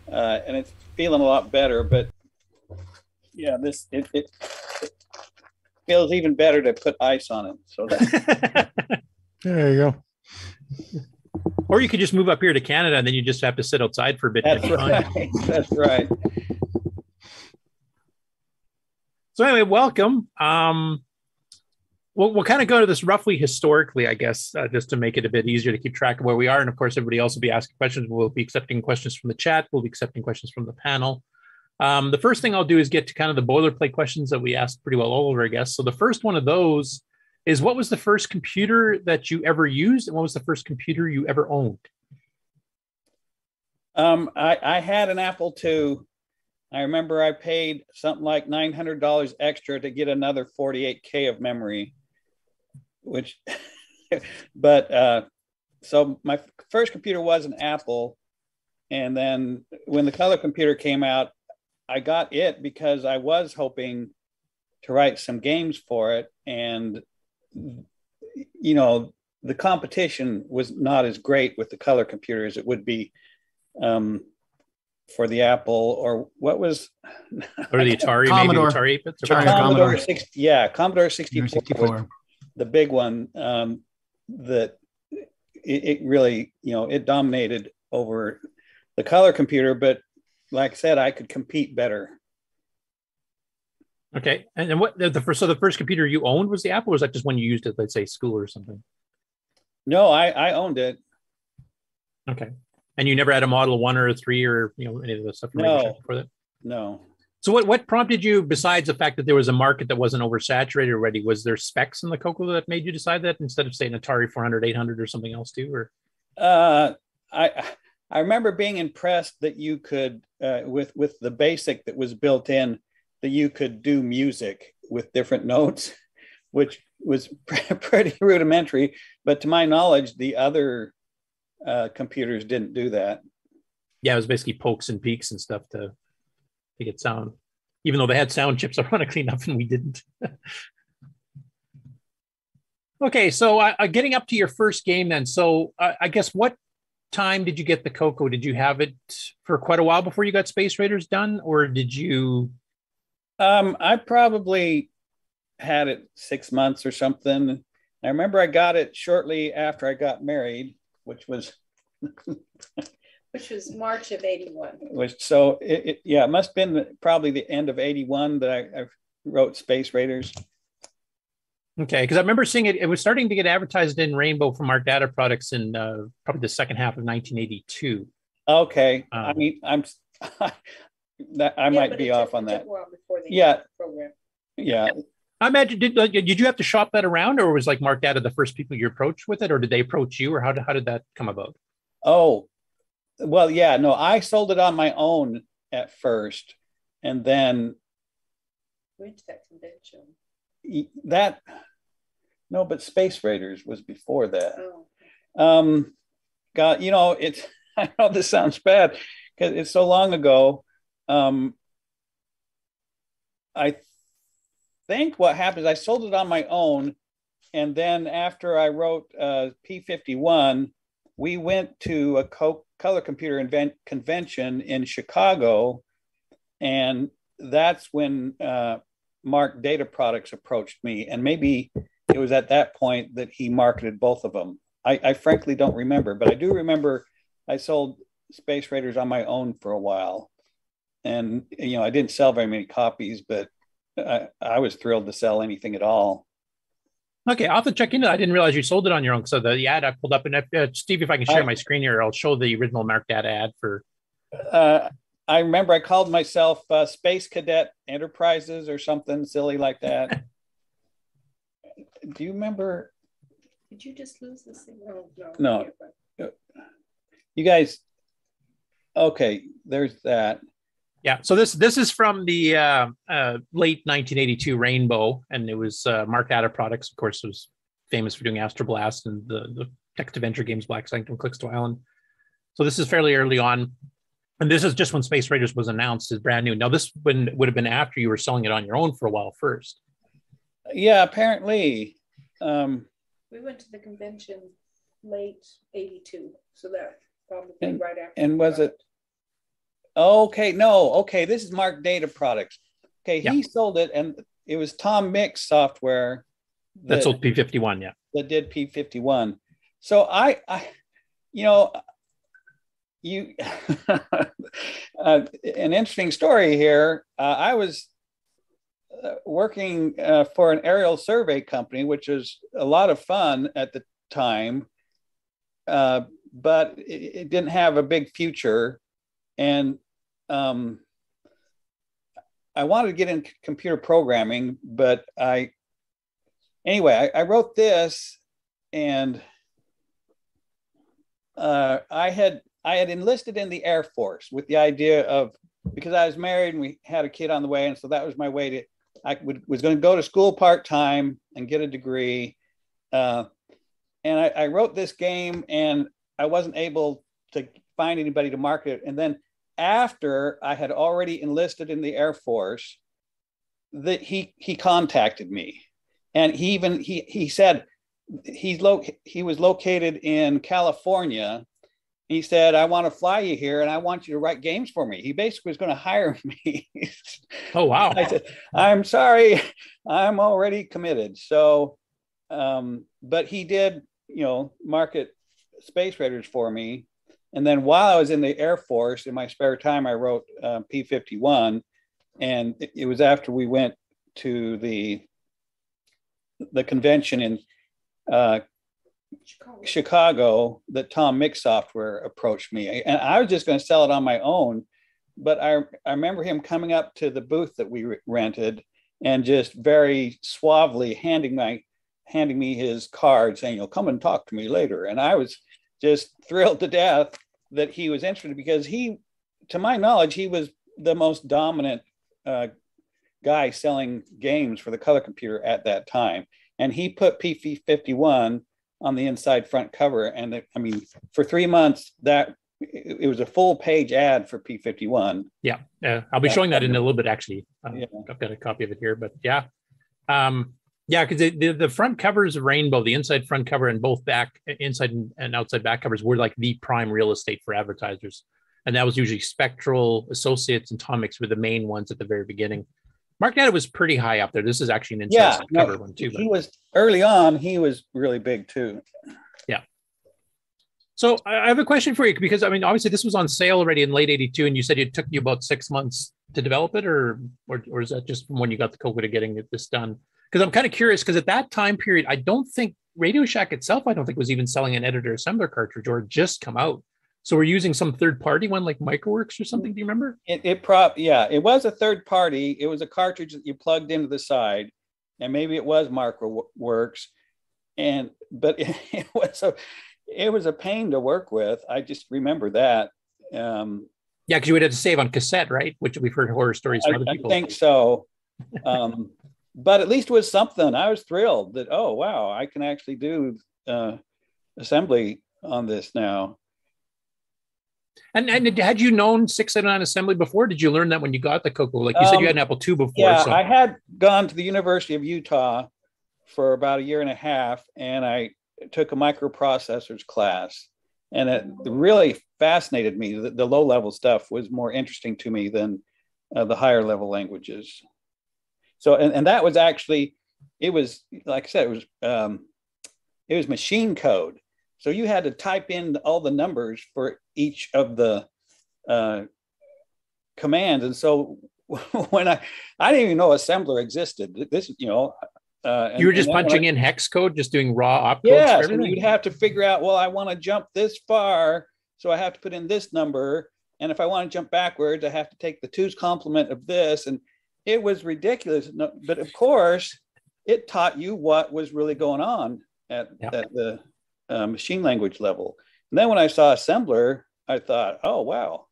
and it's feeling a lot better. But yeah, it feels even better to put ice on it. So there you go. Or you could just move up here to Canada, and then you just have to sit outside for a bit. That's right. That's right. So anyway, welcome. We'll kind of go to this roughly historically, I guess, just to make it a bit easier to keep track of where we are. And of course, everybody else will be asking questions. We'll be accepting questions from the chat. We'll be accepting questions from the panel. The first thing I'll do is get to kind of the boilerplate questions that we asked pretty well all of our guests. So the first one of those is, what was the first computer that you ever used, and what was the first computer you ever owned? I had an Apple II. I remember I paid something like $900 extra to get another 48K of memory, which, but so my first computer was an Apple. And then when the color computer came out, I got it because I was hoping to write some games for it. And, you know, the competition was not as great with the color computer as it would be for the Apple, or what was, or the Atari, Commodore. Maybe the Atari 8-bits? Commodore 60, yeah, Commodore 64 was the big one that it really, you know, it dominated over the color computer. But like I said, I could compete better. Okay, and what the first computer you owned was the Apple, or was that just when you used it, let's say school or something? No, I owned it. Okay. And you never had a Model 1 or a 3 or, you know, any of the stuff? No. For that? No. So what prompted you, besides the fact that there was a market that wasn't oversaturated already, was there specs in the CoCo that made you decide that, instead of, say, an Atari 400, 800 or something else too? Or I remember being impressed that you could, with the BASIC that was built in, that you could do music with different notes, which was pretty rudimentary. But to my knowledge, the other computers didn't do that. Yeah, it was basically pokes and peaks and stuff to get sound, even though they had sound chips ironically enough, and we didn't. Okay, so getting up to your first game then. So I guess, what time did you get the CoCo? Did you have it for quite a while before you got Space Raiders done, or did you? I probably had it 6 months or something. I remember I got it shortly after I got married, which was March of 81. So it must have been probably the end of 81 that I wrote Space Raiders. Okay, because I remember seeing it. It was starting to get advertised in Rainbow from Mark Data Products in probably the second half of 1982. Okay, I mean, I might be off on that. Yeah, program. Yeah. I imagine, did you have to shop that around, or was like Mark Data the first people you approached with it, or did they approach you, or how did that come about? Oh, well, yeah, no, I sold it on my own at first, and then went to that convention. But Space Raiders was before that. Oh. God, you know, I know this sounds bad because it's so long ago. I think what happened is I sold it on my own, and then after I wrote P51, we went to a color computer convention in Chicago, and that's when Mark Data Products approached me, and maybe it was at that point that he marketed both of them. I frankly don't remember, but I do remember I sold Space Raiders on my own for a while, and you know, I didn't sell very many copies, but I was thrilled to sell anything at all. Okay, I'll have to check into that. I didn't realize you sold it on your own. So the ad I pulled up, and Steve, if I can share my screen here, I'll show the original Mark Data ad for. I remember I called myself Space Cadet Enterprises or something silly like that. Do you remember? Did you just lose this thing? Oh, no. You guys. Okay, there's that. Yeah, so this is from the late 1982 Rainbow, and it was Mark Data Products, of course, was famous for doing Astro Blast and the text adventure games Black Sanctum, Callisto Island. So this is fairly early on, and this is just when Space Raiders was announced as brand new. Now this would have been after you were selling it on your own for a while first. Yeah, apparently. We went to the convention late 82, so that probably right after. And was it? Okay, no, okay, this is Mark Data Products. Okay, he sold it, and it was Tom Mix Software that sold P51, yeah. That did P51. So I you know, an interesting story here. I was working for an aerial survey company, which was a lot of fun at the time, but it didn't have a big future. And I wanted to get in computer programming, but I wrote this, and I had enlisted in the Air Force with the idea of, because I was married and we had a kid on the way, and so that was my way to. Was going to go to school part-time and get a degree, and I wrote this game, and I wasn't able to find anybody to market it. And then after I had already enlisted in the Air Force, that he contacted me, and he said he was located in California. He said, I want to fly you here and I want you to write games for me. He basically was going to hire me. Oh, wow. I said, I'm sorry, I'm already committed. So, but he did, market Space Raiders for me. And then while I was in the Air Force, in my spare time, I wrote P-51. And it was after we went to the convention in Chicago that Tom Mix Software approached me, and I was just going to sell it on my own. But I remember him coming up to the booth that we rented and just very suavely handing me his card, saying, come and talk to me later. And I was just thrilled to death that he was interested, because to my knowledge, he was the most dominant guy selling games for the color computer at that time. And he put P-51 on the inside front cover. And for 3 months, that it was a full page ad for P-51. Yeah. I'll be showing that in a little bit, actually. I've got a copy of it here, but yeah. Because the front cover is a rainbow, the inside front cover, and both inside and outside back covers were like the prime real estate for advertisers. And that was usually Spectral, Associates, and Tom Mix were the main ones at the very beginning. Mark Netta was pretty high up there. This is actually an inside cover one too. He was early on. He was really big too. Yeah. So I have a question for you, because obviously this was on sale already in late '82, and you said it took you about 6 months to develop it, or is that just from when you got the CoCo to getting this done? Because I'm kind of curious, because at that time period, I don't think Radio Shack itself, was even selling an editor assembler cartridge, or just come out. So we're using some third party one like Microworks or something. Do you remember? It was a third party. It was a cartridge that you plugged into the side, and maybe it was Microworks, but it was a pain to work with. I just remember that. Because you would have to save on cassette, right? Which we've heard horror stories from other people. I think so. But at least it was something. I was thrilled that, oh wow, I can actually do assembly on this now. And had you known 679 assembly before? Did you learn that when you got the CoCo? Like you said, you had an Apple II before. Yeah, so. I had gone to the University of Utah for about a year and a half, and I took a microprocessors class, and it really fascinated me. The low-level stuff was more interesting to me than the higher-level languages. So, and that was actually, it was, like I said, it was machine code. So you had to type in all the numbers for each of the commands. And so when I didn't even know assembler existed. This, you were just punching in hex code, just doing raw opcodes. Yeah, so you'd have to figure out, well, I want to jump this far, so I have to put in this number. And if I want to jump backwards, I have to take the 2's complement of this. And it was ridiculous. But of course, it taught you what was really going on at the machine language level. And then when I saw assembler, I thought, oh, wow,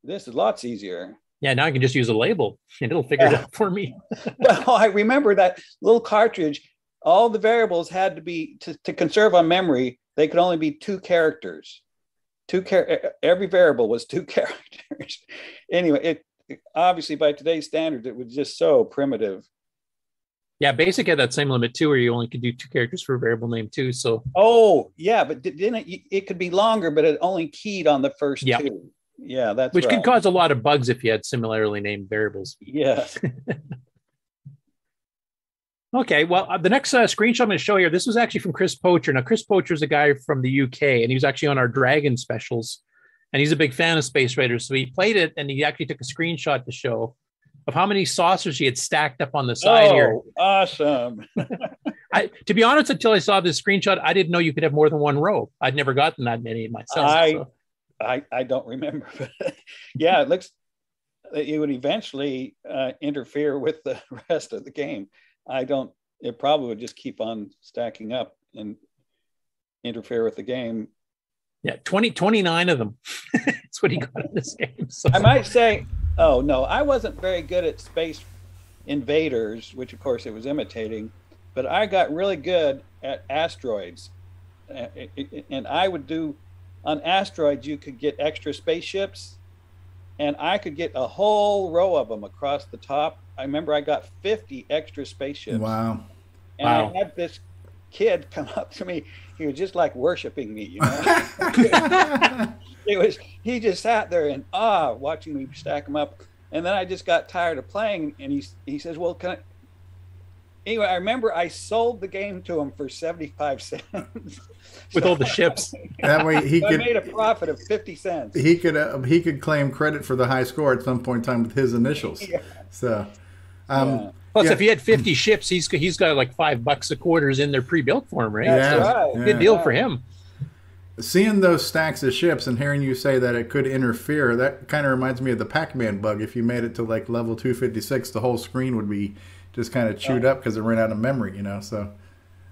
this is lots easier. Yeah, now I can just use a label and it'll figure it out for me. Well, I remember that little cartridge, all the variables had to be, to conserve on memory, they could only be 2 characters. Every variable was 2 characters. Anyway, it obviously by today's standards, it was just so primitive. Yeah, BASIC had that same limit too, where you only could do 2 characters for a variable name too. So. Oh yeah, but didn't it could be longer, but it only keyed on the first 2. Yeah, that's which right. could cause a lot of bugs if you had similarly named variables. Yeah. Okay, well, the next screenshot I'm going to show here, this was actually from Chris Poacher. Now, Chris Poacher is a guy from the UK, and he was actually on our Dragon specials, and he's a big fan of Space Raiders. So he played it, and he actually took a screenshot to show of how many saucers he had stacked up on the side here. Awesome. To be honest, until I saw this screenshot, I didn't know you could have more than 1 row. I'd never gotten that many myself. I don't remember. Yeah, it looks it would eventually interfere with the rest of the game. It probably would just keep on stacking up and interfere with the game. Yeah, 29 of them. That's what he got in this game. So. I might say, oh no, I wasn't very good at Space Invaders, which of course it was imitating, but I got really good at asteroids. And I would do, on asteroids, you could get extra spaceships, and I could get a whole row of them across the top. I remember I got 50 extra spaceships. Wow. And I had this kid come up to me. He was just like worshiping me, you know. He just sat there in awe watching me stack them up. And then I just got tired of playing, and he says, well, can I? Anyway, I remember I sold the game to him for 75 cents. With all the ships. That way he could. I made a profit of 50 cents. He could claim credit for the high score at some point in time with his initials. Yeah. So, plus, if he had 50 ships, he's got like $5 a quarters in there pre-built for him, right? Yeah, so good deal for him. Seeing those stacks of ships and hearing you say that it could interfere, that kind of reminds me of the Pac-Man bug. If you made it to like level 256, the whole screen would be just kind of chewed up because it ran out of memory, you know. So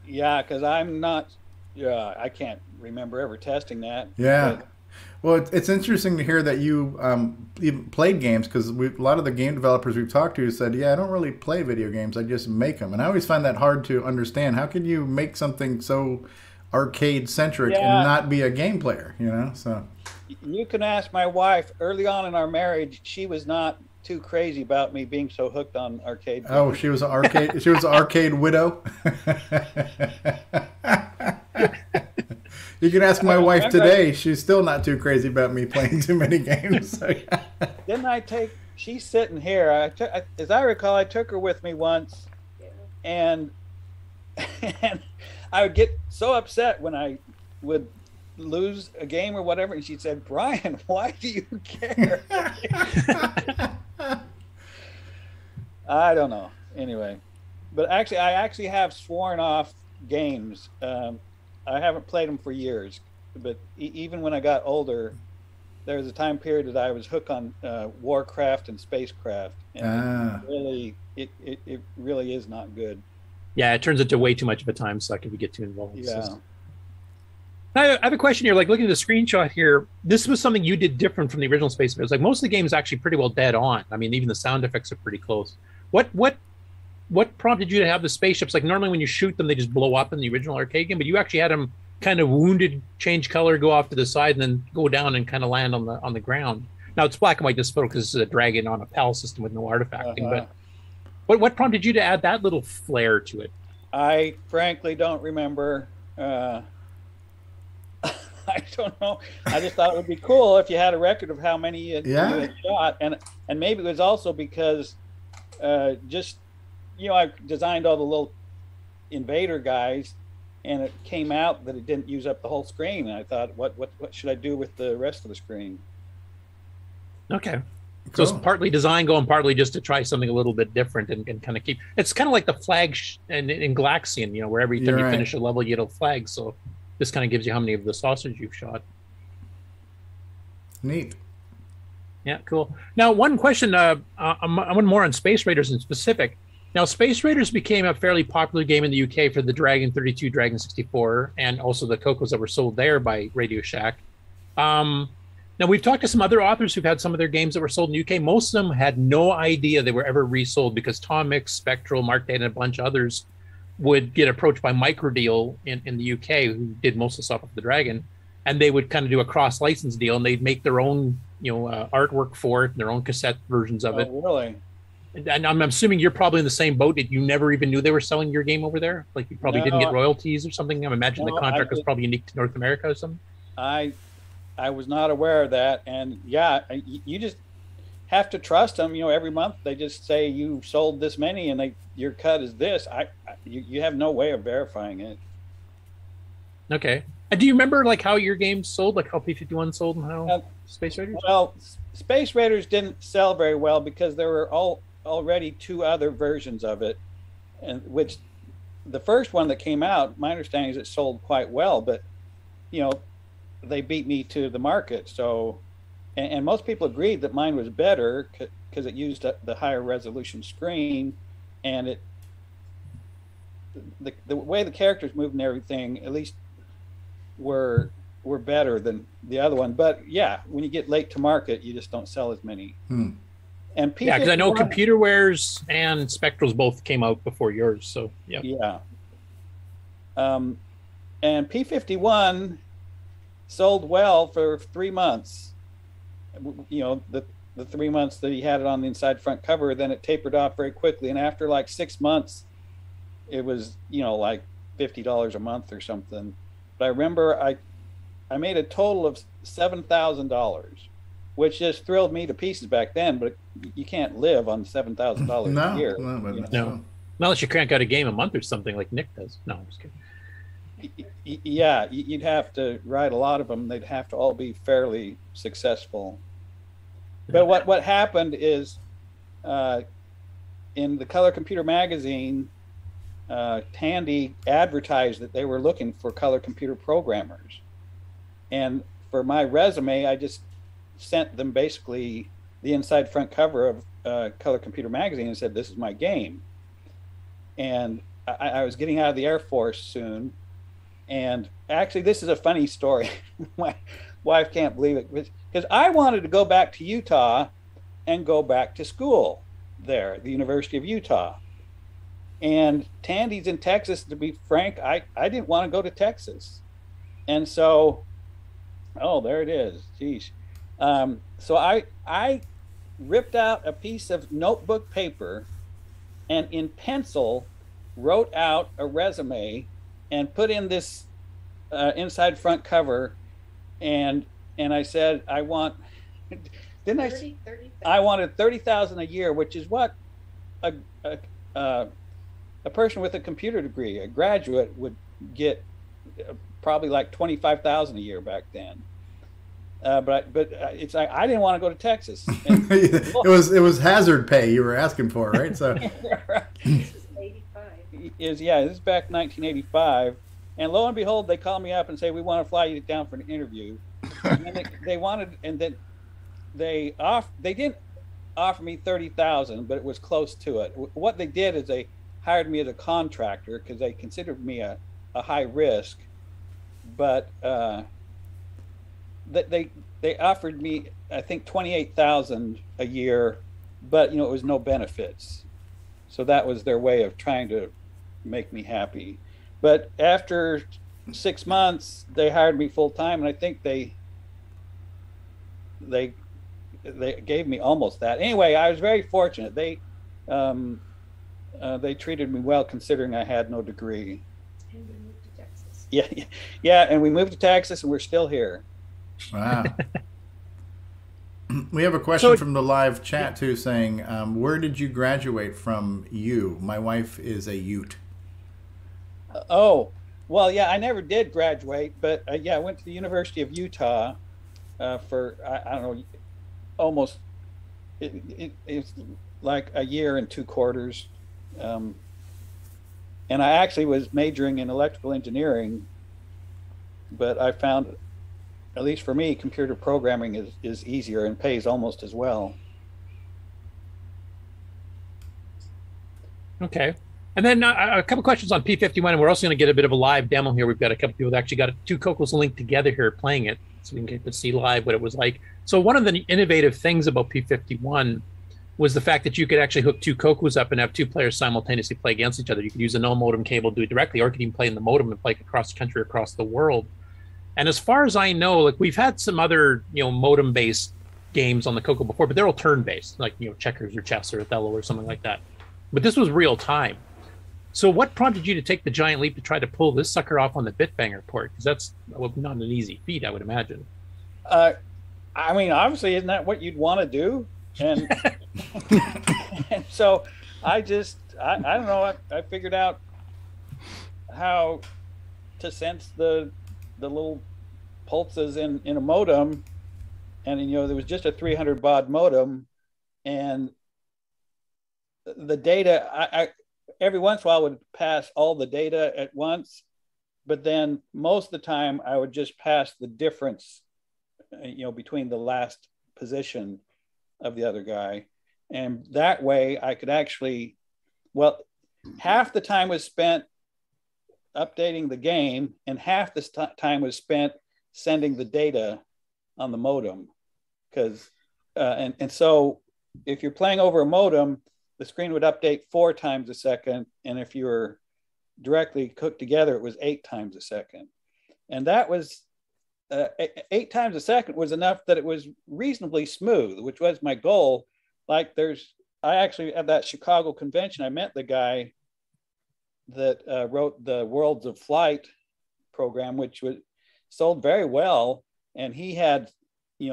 yeah, because I can't remember ever testing that. Yeah. But, well, it's interesting to hear that you even played games, because a lot of the game developers we've talked to said, yeah, I don't really play video games, I just make them. And I always find that hard to understand. How can you make something so arcade-centric and not be a game player, you know? So you can ask my wife. Early on in our marriage, she was not too crazy about me being so hooked on arcade games. Oh, she was an arcade. She was an arcade widow. You can ask my wife today. She's still not too crazy about me playing too many games. Didn't she's sitting here. As I recall, I took her with me once, and I would get so upset when I would lose a game or whatever, and she said, Brian, why do you care? I don't know. Anyway, but I actually have sworn off games. I haven't played them for years, but even when I got older, there was a time period that I was hooked on Warcraft and Spacecraft, and it really is not good. Yeah, it turns into way too much of a time suck if you get too involved. Yeah. I have a question here. Like, looking at the screenshot here, this was something you did different from the original Space Invaders. Like, most of the game is actually pretty well dead on. I mean, even the sound effects are pretty close. What prompted you to have the spaceships? Like, normally when you shoot them, they just blow up in the original arcade game, but you actually had them kind of wounded, change color, go off to the side, and then go down and kind of land on the ground. Now, it's black and white this photo because this is a Dragon on a PAL system with no artifacting, but what prompted you to add that little flair to it? I frankly don't remember. I don't know. I just thought it would be cool if you had a record of how many you had shot, and maybe it was also because I designed all the little invader guys, and it came out that it didn't use up the whole screen, and I thought, what should I do with the rest of the screen? Okay. So it's partly design going, partly just to try something a little bit different and kind of keep. It's kind of like the flag in Galaxian, you know, where every time you finish a level, you get a flag. So this kind of gives you how many of the sausage you've shot. Neat. Yeah, cool. Now, one question. I want more on Space Raiders in specific. Now, Space Raiders became a fairly popular game in the UK for the Dragon 32, Dragon 64, and also the CoCos that were sold there by Radio Shack. Now, we've talked to some other authors who've had some of their games that were sold in the UK. Most of them had no idea they were ever resold because Tom Mix, Spectral, Mark Data, and a bunch of others would get approached by Microdeal in the UK, who did most of the stuff with the Dragon, and they would kind of do a cross-license deal, and they'd make their own, artwork for it, their own cassette versions of it. Oh, really? And I'm assuming you're probably in the same boat. That you never even knew they were selling your game over there? Like, you probably didn't get royalties or something? I'm imagining the contract was probably unique to North America or something. I was not aware of that, and you just have to trust them. You know, every month they just say you sold this many, and your cut is this. You have no way of verifying it. Okay. And do you remember like how your game sold, like how P-51 sold and how Space Raiders? Well, Space Raiders didn't sell very well because there were already two other versions of it, and which the first one that came out, my understanding is it sold quite well, but they beat me to the market. So, and most people agreed that mine was better because it used the higher resolution screen, and the way the characters moved and everything, at least were better than the other one. But yeah, when you get late to market, you just don't sell as many. And yeah, because I know Computer Wares and Spectrals both came out before yours. So yeah. Yeah. And P51 sold well for 3 months. You know, the 3 months that he had it on the inside front cover, then it tapered off very quickly. And after like 6 months, it was, you know, like $50 a month or something. But I remember I made a total of $7,000, which just thrilled me to pieces back then. But you can't live on $7,000 a year. No. Unless you crank out a game a month or something like Nick does. No, I'm just kidding. Yeah, you'd have to write a lot of them. They'd have to all be fairly successful. But what happened is in the Color Computer magazine, Tandy advertised that they were looking for color computer programmers. And for my resume, I just sent them basically the inside front cover of Color Computer magazine and said, this is my game. And I was getting out of the Air Force soon. And actually, this is a funny story. My wife can't believe it. Because I wanted to go back to Utah and go back to school there at the University of Utah. And Tandy's in Texas. To be frank, I didn't want to go to Texas. And so, oh, there it is. Geez. So I ripped out a piece of notebook paper and in pencil wrote out a resume and put in this inside front cover, and I said I want, didn't I? 30, I wanted $30,000 a year, which is what a person with a computer degree, a graduate, would get, probably like $25,000 a year back then. But it's like I didn't want to go to Texas. And, it was hazard pay you were asking for, right? So. This is 85. This is back in 1985, and lo and behold, they call me up and say we want to fly you down for an interview. And then they wanted, and then they didn't offer me $30,000, but it was close to it. What they did is they hired me as a contractor because they considered me a high risk, but they offered me, I think, $28,000 a year, but it was no benefits. So that was their way of trying to make me happy. But after 6 months, they hired me full time, and I think they gave me almost that. Anyway, I was very fortunate. They treated me well, considering I had no degree. And we moved to Texas. Yeah, and we moved to Texas, and we're still here. Wow. We have a question from the live chat too, saying, where did you graduate from? My wife is a Ute. Oh, well, yeah, I never did graduate, but I went to the University of Utah for, I don't know, almost, it's like a year and 2 quarters. And I actually was majoring in electrical engineering, but I found, at least for me, computer programming is easier and pays almost as well. Okay. And then a couple questions on P51, and we're also going to get a bit of a live demo here. We've got a couple people that actually got 2 CoCos linked together here playing it, so we can get to see live what it was like. So one of the innovative things about P51 was the fact that you could actually hook 2 CoCos up and have 2 players simultaneously play against each other. You could use a no modem cable, do it directly, or you could even play in the modem and play across the country, across the world. And as far as I know, like, we've had some other, modem-based games on the CoCo before, but they're all turn-based, like, checkers or chess or Othello or something like that. But this was real time. So what prompted you to take the giant leap to try to pull this sucker off on the Bitbanger port? Because that's not an easy feat, I would imagine. I mean, obviously, isn't that what you'd want to do? And, and so I don't know, I figured out how to sense the little pulses in a modem, and there was just a 300 baud modem, and the data, I every once in a while would pass all the data at once, but then most of the time I would just pass the difference between the last position of the other guy. And that way I could actually, well, half the time was spent updating the game and half the time was spent sending the data on the modem. Because, and so if you're playing over a modem, the screen would update 4 times a second. And if you were directly hooked together, it was 8 times a second. And that was 8 times a second was enough that it was reasonably smooth, which was my goal. Like I actually at that Chicago convention, I met the guy that wrote the Worlds of Flight program, which was sold very well. And he had,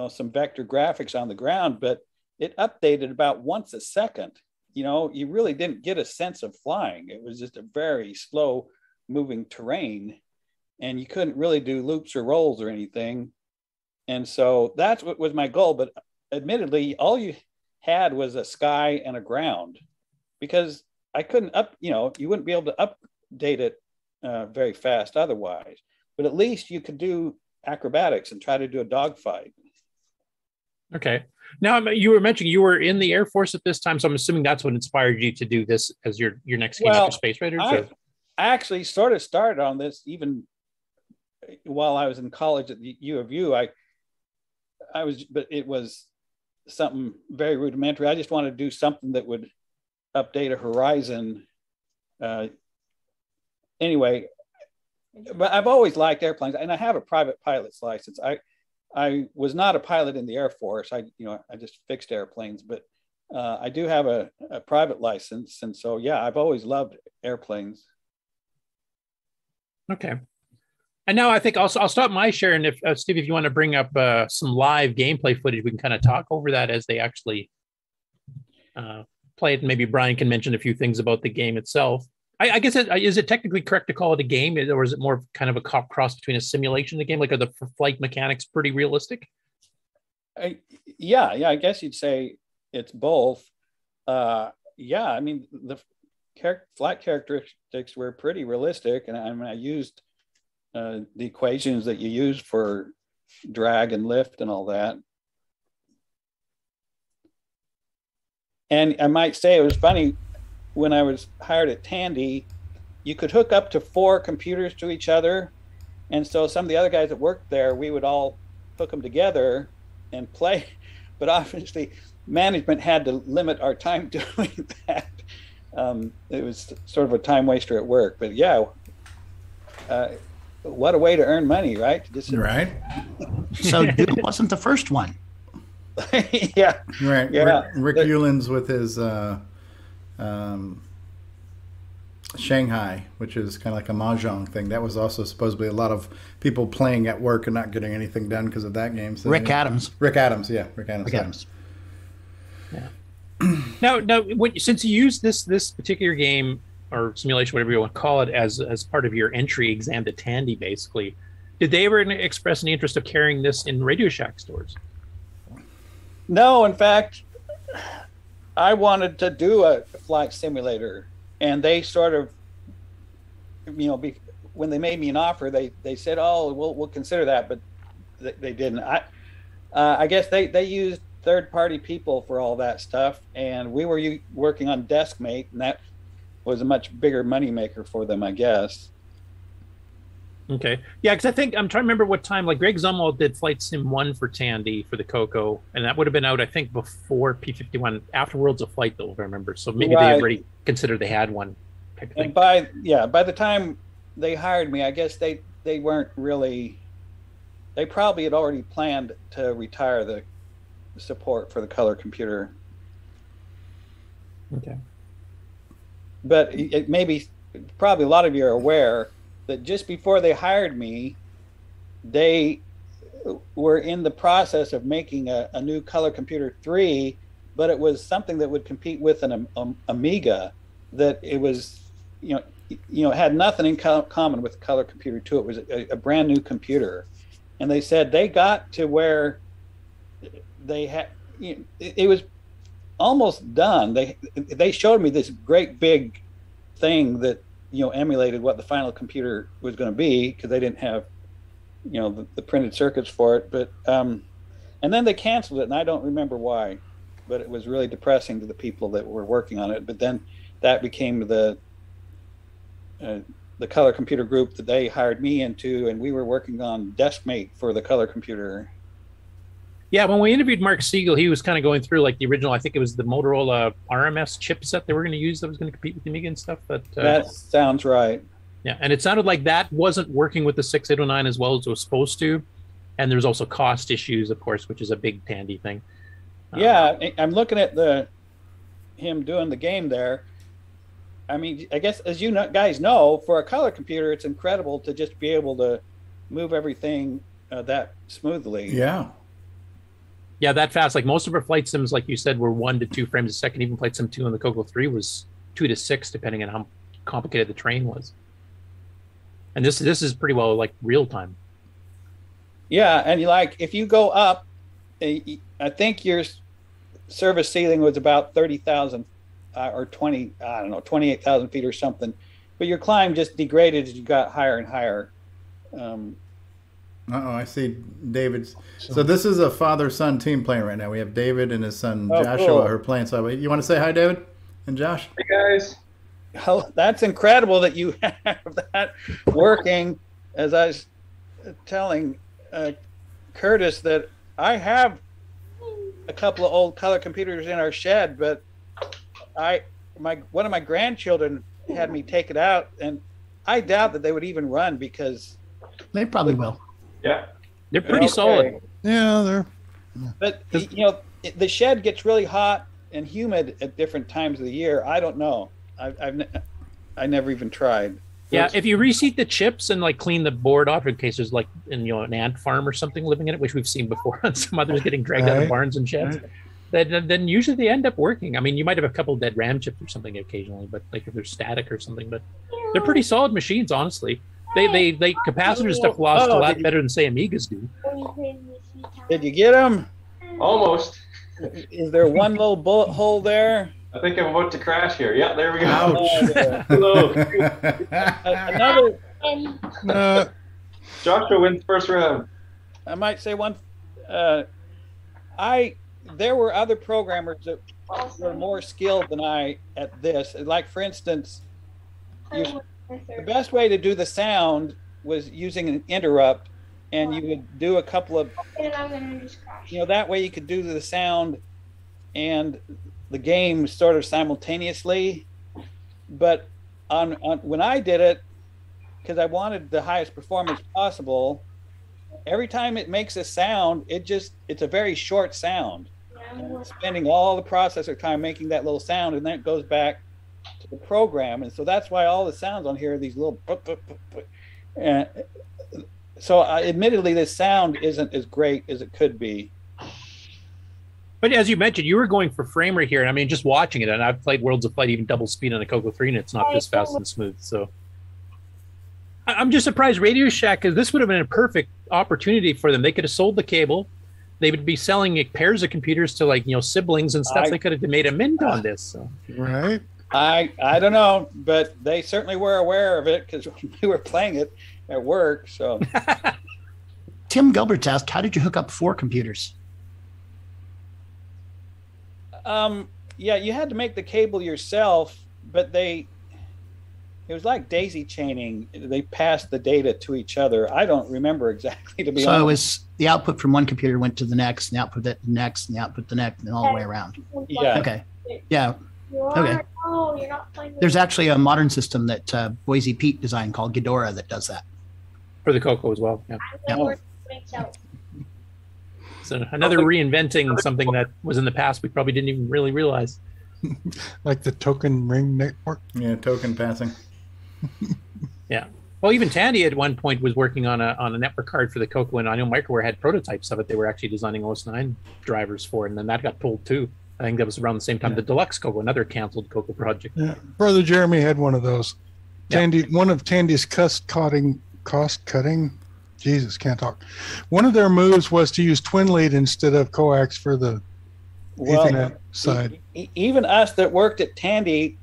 some vector graphics on the ground, but it updated about once a second. You really didn't get a sense of flying. It was just a very slow moving terrain, and you couldn't really do loops or rolls or anything. And so that's what was my goal. But admittedly, all you had was a sky and a ground, because I couldn't you wouldn't be able to update it very fast otherwise. But at least you could do acrobatics and try to do a dogfight. Okay. Now you were mentioning you were in the Air Force at this time, so I'm assuming that's what inspired you to do this as your next game after Space Raiders. I actually sort of started on this even while I was in college at the U of U. But it was something very rudimentary. I just wanted to do something that would update a horizon. Anyway, but I've always liked airplanes, and I have a private pilot's license. I was not a pilot in the Air Force. I just fixed airplanes, but I do have a private license. And so, yeah, I've always loved airplanes. Okay. And now I think I'll stop my share. And if Steve, if you want to bring up some live gameplay footage, we can kind of talk over that as they actually play it. Maybe Brian can mention a few things about the game itself. I guess, is it technically correct to call it a game, or is it more kind of a cross between a simulation and a game? Like, are the flight mechanics pretty realistic? Yeah, I guess you'd say it's both. I mean, the flight characteristics were pretty realistic, and I used the equations that you use for drag and lift and all that. And I might say it was funny, when I was hired at Tandy, you could hook up to 4 computers to each other. And so some of the other guys that worked there, we would all hook them together and play. But obviously management had to limit our time doing that. It was sort of a time waster at work, but yeah, what a way to earn money, right? Right. So Doom wasn't the first one. Yeah. Right. Yeah. Rick Eulens with his Shanghai, which is kind of like a mahjong thing. That was also supposedly a lot of people playing at work and not getting anything done because of that game. So Rick Adams. Rick Adams. Yeah. Yeah. Now, since you used this particular game or simulation, whatever you want to call it, as part of your entry exam to Tandy, basically, did they ever express any interest of carrying this in Radio Shack stores? No, in fact, I wanted to do a flight simulator, and they sort of, when they made me an offer, they said, "Oh, we'll consider that," but they didn't. I guess they used third-party people for all that stuff, and we were working on Deskmate, and that was a much bigger moneymaker for them, I guess. Okay. Yeah, because I think I'm trying to remember what time, like Greg Zumwalt did Flight Sim 1 for Tandy for the CoCo, and that would have been out, I think, before P-51, after Worlds of Flight, though, if I remember. So maybe they already considered they had one. Type of thing. And by the time they hired me, I guess they weren't really, they probably had already planned to retire the support for the color computer. Okay. But probably a lot of you are aware that just before they hired me, they were in the process of making a new Color Computer 3, but it was something that would compete with an Amiga, that it was, had nothing in common with Color Computer 2. It was a brand new computer. And they said they got to where they had, it was almost done. They showed me this great big thing that, emulated what the final computer was going to be, because they didn't have, the printed circuits for it. But and then they canceled it, and I don't remember why. but it was really depressing to the people that were working on it. But then that became the color computer group that they hired me into, and we were working on DeskMate for the color computer. Yeah, when we interviewed Mark Siegel, he was kind of going through like the original, I think it was the Motorola RMS chipset they were going to use that was going to compete with the Amiga and stuff. But that sounds right. Yeah, and it sounded like that wasn't working with the 6809 as well as it was supposed to. And there's also cost issues, of course, which is a big Tandy thing. Yeah, I'm looking at him doing the game there. I mean, I guess as you guys know, for a color computer, it's incredible to just be able to move everything that smoothly. Yeah. Yeah, that fast. Like most of our flight sims, like you said, were 1 to 2 frames a second. Even Flight Sim 2 on the CoCo 3 was 2 to 6, depending on how complicated the terrain was. And this is pretty well like real time. Yeah, and if you go up, I think your service ceiling was about 30,000 or 28,000 feet or something. But your climb just degraded as you got higher and higher. I see David's. So this is a father-son team playing right now. We have David and his son Joshua cool. are playing. So you want to say hi, David and Josh? Hey, guys. Oh, that's incredible that you have that working. As I was telling Curtis that I have a couple of old color computers in our shed, but one of my grandchildren had me take it out, and I doubt that they would even run because they probably will. Yeah, they're pretty solid. Yeah, they're. But the shed gets really hot and humid at different times of the year. I don't know. I never even tried. Yeah, if you reseat the chips and like clean the board off in case there's like an ant farm or something living in it, which we've seen before on some others getting dragged out of barns and sheds, then usually they end up working. I mean, you might have a couple dead RAM chips or something occasionally, but like if they're static or something, but they're pretty solid machines, honestly. They capacitor stuff lost a lot better than say Amigas do. Did you get them? Almost. Is there one little bullet hole there? I think I'm about to crash here. Yeah, there we go. Ouch. Hello. Another. Joshua wins first round. I might say one. There were other programmers that were more skilled than I at this. Like for instance, the best way to do the sound was using an interrupt, and you would do a couple of. That way you could do the sound and the game sort of simultaneously. But on when I did it, because I wanted the highest performance possible, every time it makes a sound, it's a very short sound. Spending all the processor time making that little sound, and then it goes back to the program. And so that's why all the sounds on here are these little. So admittedly, this sound isn't as great as it could be. But as you mentioned, you were going for frame rate here, and I mean, just watching it, and I've played Worlds of Flight even double speed on a CoCo 3, and it's not this fast and smooth. So I'm just surprised Radio Shack, because this would have been a perfect opportunity for them. They could have sold the cable. They would be selling pairs of computers to siblings and stuff. They could have made a mint on this. So. Right. I don't know, but they certainly were aware of it because we were playing it at work. So Tim Gilbert's asked, how did you hook up 4 computers? Yeah, you had to make the cable yourself, but it was like daisy chaining. They passed the data to each other. I don't remember exactly, to be honest. So it was the output from one computer went to the next, and the output the next, and the output the next, and all the way around. Yeah. Okay. Yeah. Okay. There's actually a modern system that Boise Pete designed called Ghidorah that does that. For the CoCo as well. Yeah. Yep. So another reinventing something that was in the past we probably didn't even really realize. Like the token ring network. Yeah, token passing. Yeah. Well, even Tandy at one point was working on a network card for the CoCo, and I know Microware had prototypes of it. They were actually designing OS9 drivers for it, and then that got pulled too. I think that was around the same time the Deluxe CoCo, another canceled CoCo project. Yeah. Brother Jeremy had one of those. Tandy, Yeah. One of Tandy's cost cutting. Jesus, can't talk. One of their moves was to use twin lead instead of coax for the Ethernet side. Even us that worked at Tandy,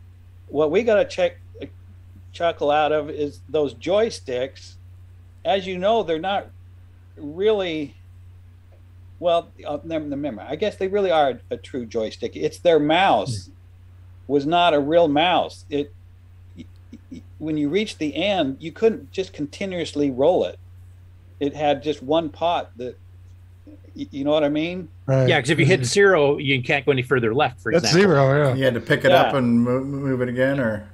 what we got to chuckle out of is those joysticks. As you know, they're not really well, remember, I guess they really are a true joystick. It's their mouse was not a real mouse. When you reached the end, you couldn't just continuously roll it. It had just one pot that, you know what I mean? Right. Yeah, because if you hit 0, you can't go any further left, for example. That's 0, yeah. You had to pick it up and move it again, or?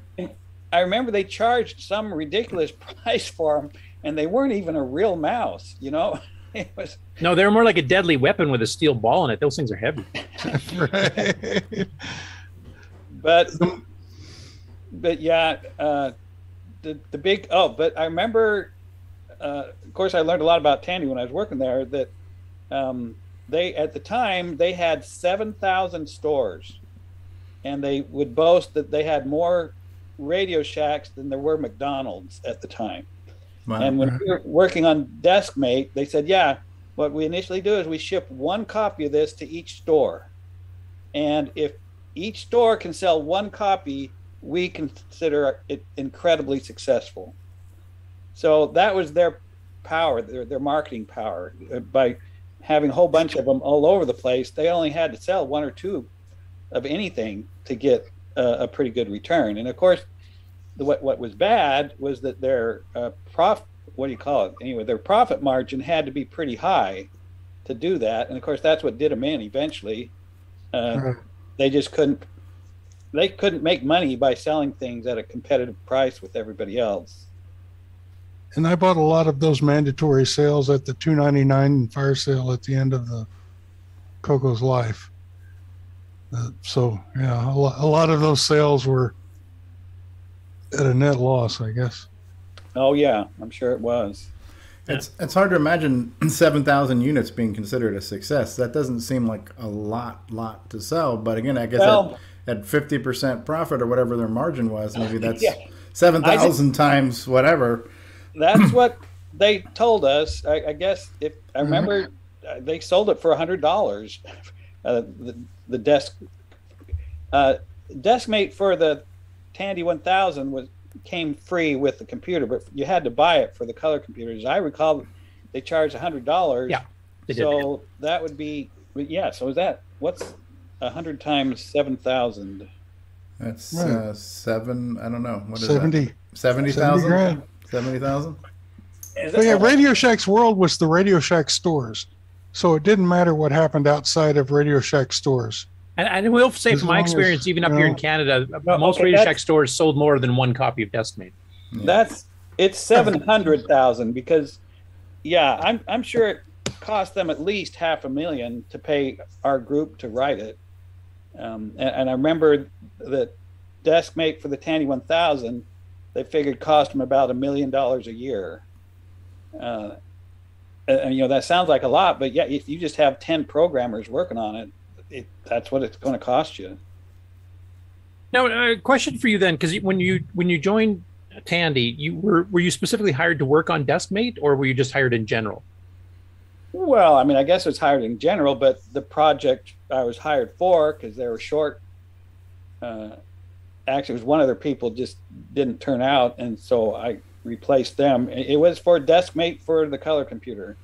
I remember they charged some ridiculous price for them, and they weren't even a real mouse, you know? It was... No, they're more like a deadly weapon with a steel ball in it. Those things are heavy. But yeah, the big, but I remember, of course, I learned a lot about Tandy when I was working there, that they, at the time, they had 7,000 stores, and they would boast that they had more Radio Shacks than there were McDonald's at the time. Wow. And when we were working on DeskMate, they said, yeah, what we initially do is we ship one copy of this to each store. And if each store can sell one copy, we consider it incredibly successful. So that was their power, their marketing power. By having a whole bunch of them all over the place, they only had to sell 1 or 2 of anything to get a pretty good return. And of course, what was bad was that their their profit margin had to be pretty high to do that. And of course, that's what did them in eventually. They just couldn't make money by selling things at a competitive price with everybody else. And I bought a lot of those mandatory sales at the $2.99 fire sale at the end of the CoCo's life. So yeah, a lot of those sales were at a net loss, I guess. Oh yeah, I'm sure it was. It's hard to imagine 7,000 units being considered a success. That doesn't seem like a lot to sell. But again, I guess at 50% profit or whatever their margin was, maybe that's 7,000 times whatever. That's what they told us. I guess if I remember, they sold it for $100. The DeskMate for the Tandy 1000 came free with the computer, but you had to buy it for the color computers. I recall they charged $100. Yeah, they did. So that would be, so is that, what's 100 times 7,000? That's 7, I don't know. What is 70. that? 70,000? 70,000? Well, yeah, Radio Shack's world was the Radio Shack stores. So it didn't matter what happened outside of Radio Shack stores. And I will say, from my experience, even up here in Canada, most Radio Shack stores sold more than one copy of DeskMate. Yeah. It's 700,000 because, I'm sure it cost them at least $500,000 to pay our group to write it. And I remember that DeskMate for the Tandy 1000, they figured cost them about $1 million a year. And that sounds like a lot, but if you just have 10 programmers working on it, that's what it's going to cost you. Now, a question for you then, because when you joined Tandy, were you specifically hired to work on DeskMate, or were you just hired in general? Well, I mean, I guess it was hired in general, but the project I was hired for, because they were short, actually, it was one of their people just didn't turn out, and so I replaced them. It was for DeskMate for the color computer.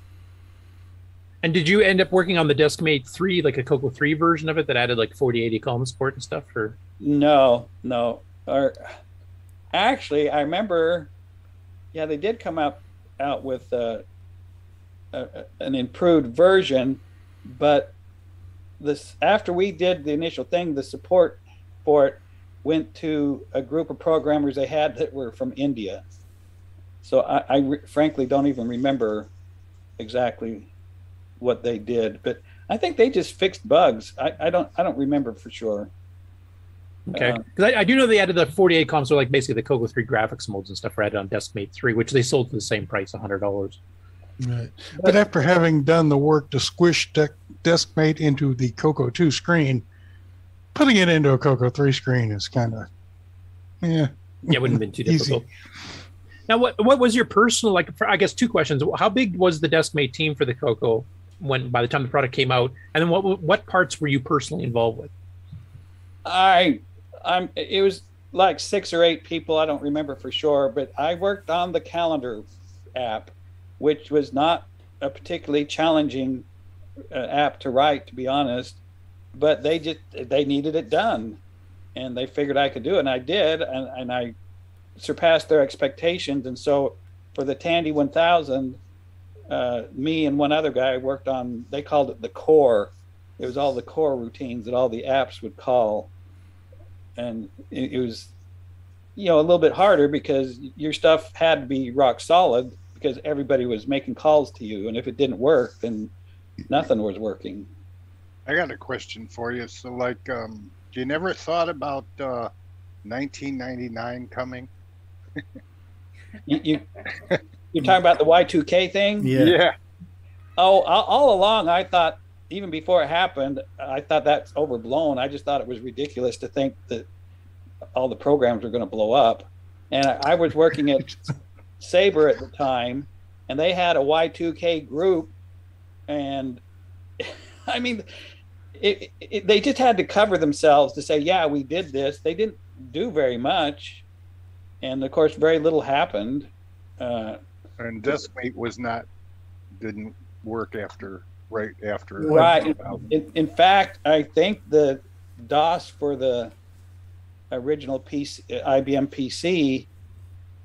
And did you end up working on the DeskMate 3, like a CoCo 3 version of it that added like 4080 column support and stuff? Or no. Actually, I remember, they did come out with an improved version, but after we did the initial thing, the support for it went to a group of programmers they had that were from India. So I frankly don't even remember exactly what they did, but I think they just fixed bugs. I don't remember for sure. Okay, because I do know they added the 48 columns, so like basically the CoCo 3 graphics modes and stuff were added on DeskMate 3, which they sold for the same price, $100. Right. But after having done the work to squish DeskMate into the CoCo 2 screen, putting it into a CoCo 3 screen is kind of, it wouldn't have been too difficult. Now, what was your personal, I guess 2 questions. How big was the DeskMate team for the CoCo by the time the product came out? And then what parts were you personally involved with? It was like 6 or 8 people. I don't remember for sure, but I worked on the calendar app, which was not a particularly challenging apt to write, to be honest, but they needed it done, and they figured I could do it, and I did, and I surpassed their expectations. And so for the Tandy 1000, me and one other guy worked on, they called it the core. It was all the core routines that all the apps would call. And it was, a little bit harder because your stuff had to be rock solid because everybody was making calls to you. And if it didn't work, then nothing was working. I got a question for you. So, like, you never thought about 1999 coming? You're talking about the Y2K thing? Yeah. Oh, all along, I thought, even before it happened, I thought that's overblown. I just thought it was ridiculous to think that all the programs were going to blow up. And I was working at Sabre at the time, and they had a Y2K group. And I mean, they just had to cover themselves to say, yeah, we did this. They didn't do very much. And of course, very little happened. And Deskmate didn't work right after. Right. In fact, I think the DOS for the original PC, IBM PC,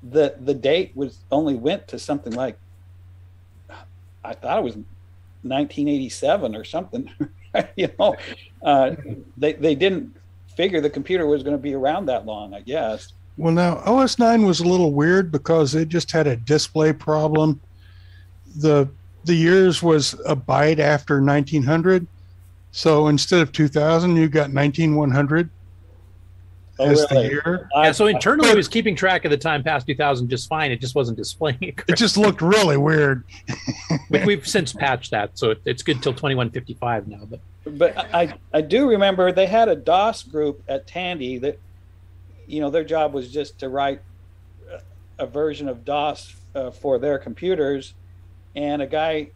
the date only went to something like, I thought it was 1987 or something. They didn't figure the computer was going to be around that long, I guess. Well, now OS 9 was a little weird because it just had a display problem. The years was a byte after 1900, so instead of 2000, you got 19100 as the year. Yeah, so internally, it was keeping track of the time past 2000 just fine. It just wasn't displaying it correctly. It just looked really weird. We've since patched that, so it's good till 2155 now. But I do remember they had a DOS group at Tandy that, their job was just to write a version of DOS for their computers. And a guy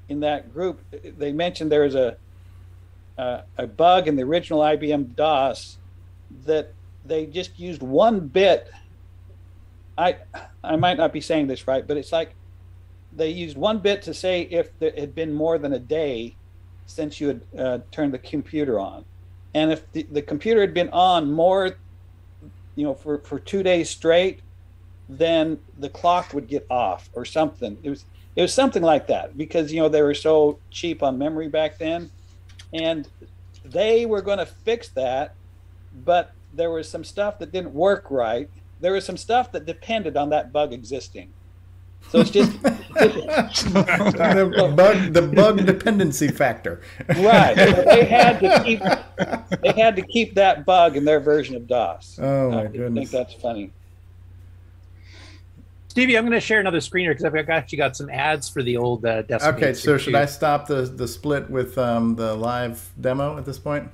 in that group, they mentioned there was a bug in the original IBM DOS that they just used one bit. I might not be saying this right, but it's like they used one bit to say if there had been more than a day since you had turned the computer on. And if the computer had been on more, for 2 days straight, then the clock would get off or something. It was something like that because, they were so cheap on memory back then. And they were going to fix that, but there was some stuff that didn't work right. There was some stuff that depended on that bug existing. So it's just the bug dependency factor. Right. They had to keep that bug in their version of DOS. Oh my goodness. I think that's funny. Stevie, I'm going to share another screen here because I've actually got some ads for the old desk. Okay, so should I stop the split with the live demo at this point?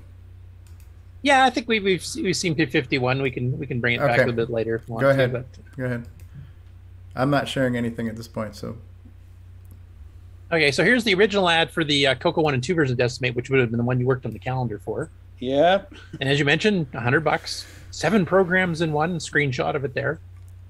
Yeah, I think we've seen 51. We can bring it back a little bit later if you want. Go ahead. To, Go ahead. I'm not sharing anything at this point, so. Okay, so here's the original ad for the CoCo 1 and 2 version of Decimate, which would have been the one you worked on the calendar for. Yeah. And as you mentioned, $100, 7 programs in one, screenshot of it there.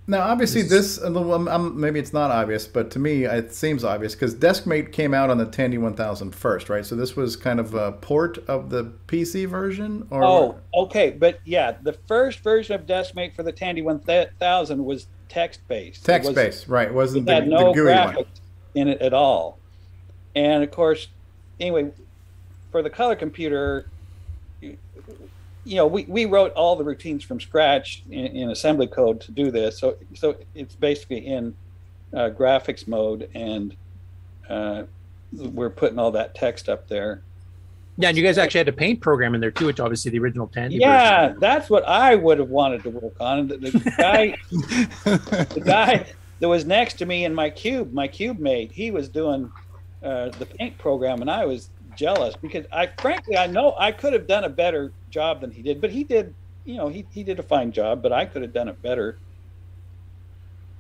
Now, obviously, maybe it's not obvious, but to me, it seems obvious because Deskmate came out on the Tandy 1000 first, right? So this was kind of a port of the PC version? Or... Oh, okay. But yeah, the first version of Deskmate for the Tandy 1000 was text-based. Text-based, right. It wasn't had no GUI graphics one in it at all. And of course, anyway, for the color computer, we wrote all the routines from scratch in assembly code to do this. So it's basically in graphics mode, and we're putting all that text up there. Yeah, and you guys actually had a paint program in there too, which obviously the original Tandy version. That's what I would have wanted to work on. The guy that was next to me in my cube mate, he was doing the paint program, and I was jealous because I know I could have done a better job than he did, but he did, he did a fine job, but I could have done it better.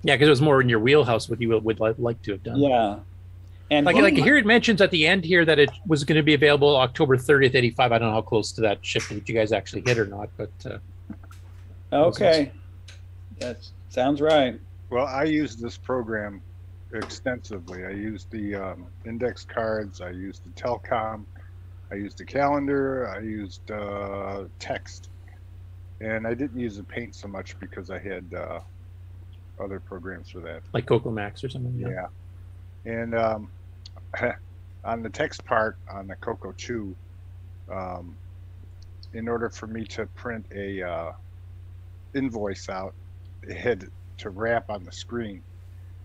Yeah, because it was more in your wheelhouse what you would like to have done. Yeah. And like here it mentions at the end here that it was going to be available October 30th, 85. I don't know how close to that shipment you guys actually hit or not, but okay. That sounds right. Well, I used this program extensively. I used the index cards. I used the telecom. I used the calendar. I used text, and I didn't use the paint so much because I had other programs for that, like Coco Max or something. Yeah, and on the text part on the Coco 2, in order for me to print a invoice out, it had to wrap on the screen.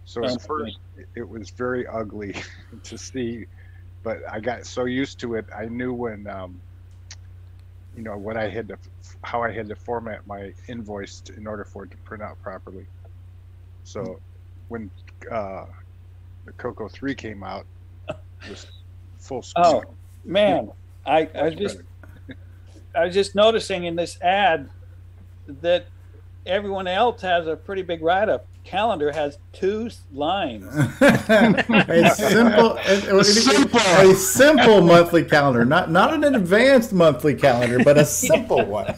So at first it was very ugly to see, but I got so used to it. I knew when, what I had to, how I had to format my invoice in order for it to print out properly. So when the Coco 3 came out, it was full screen. Oh man, I was just noticing in this ad that everyone else has a pretty big write-up. Calendar has 2 lines. a simple monthly calendar, not an advanced monthly calendar, but a simple one.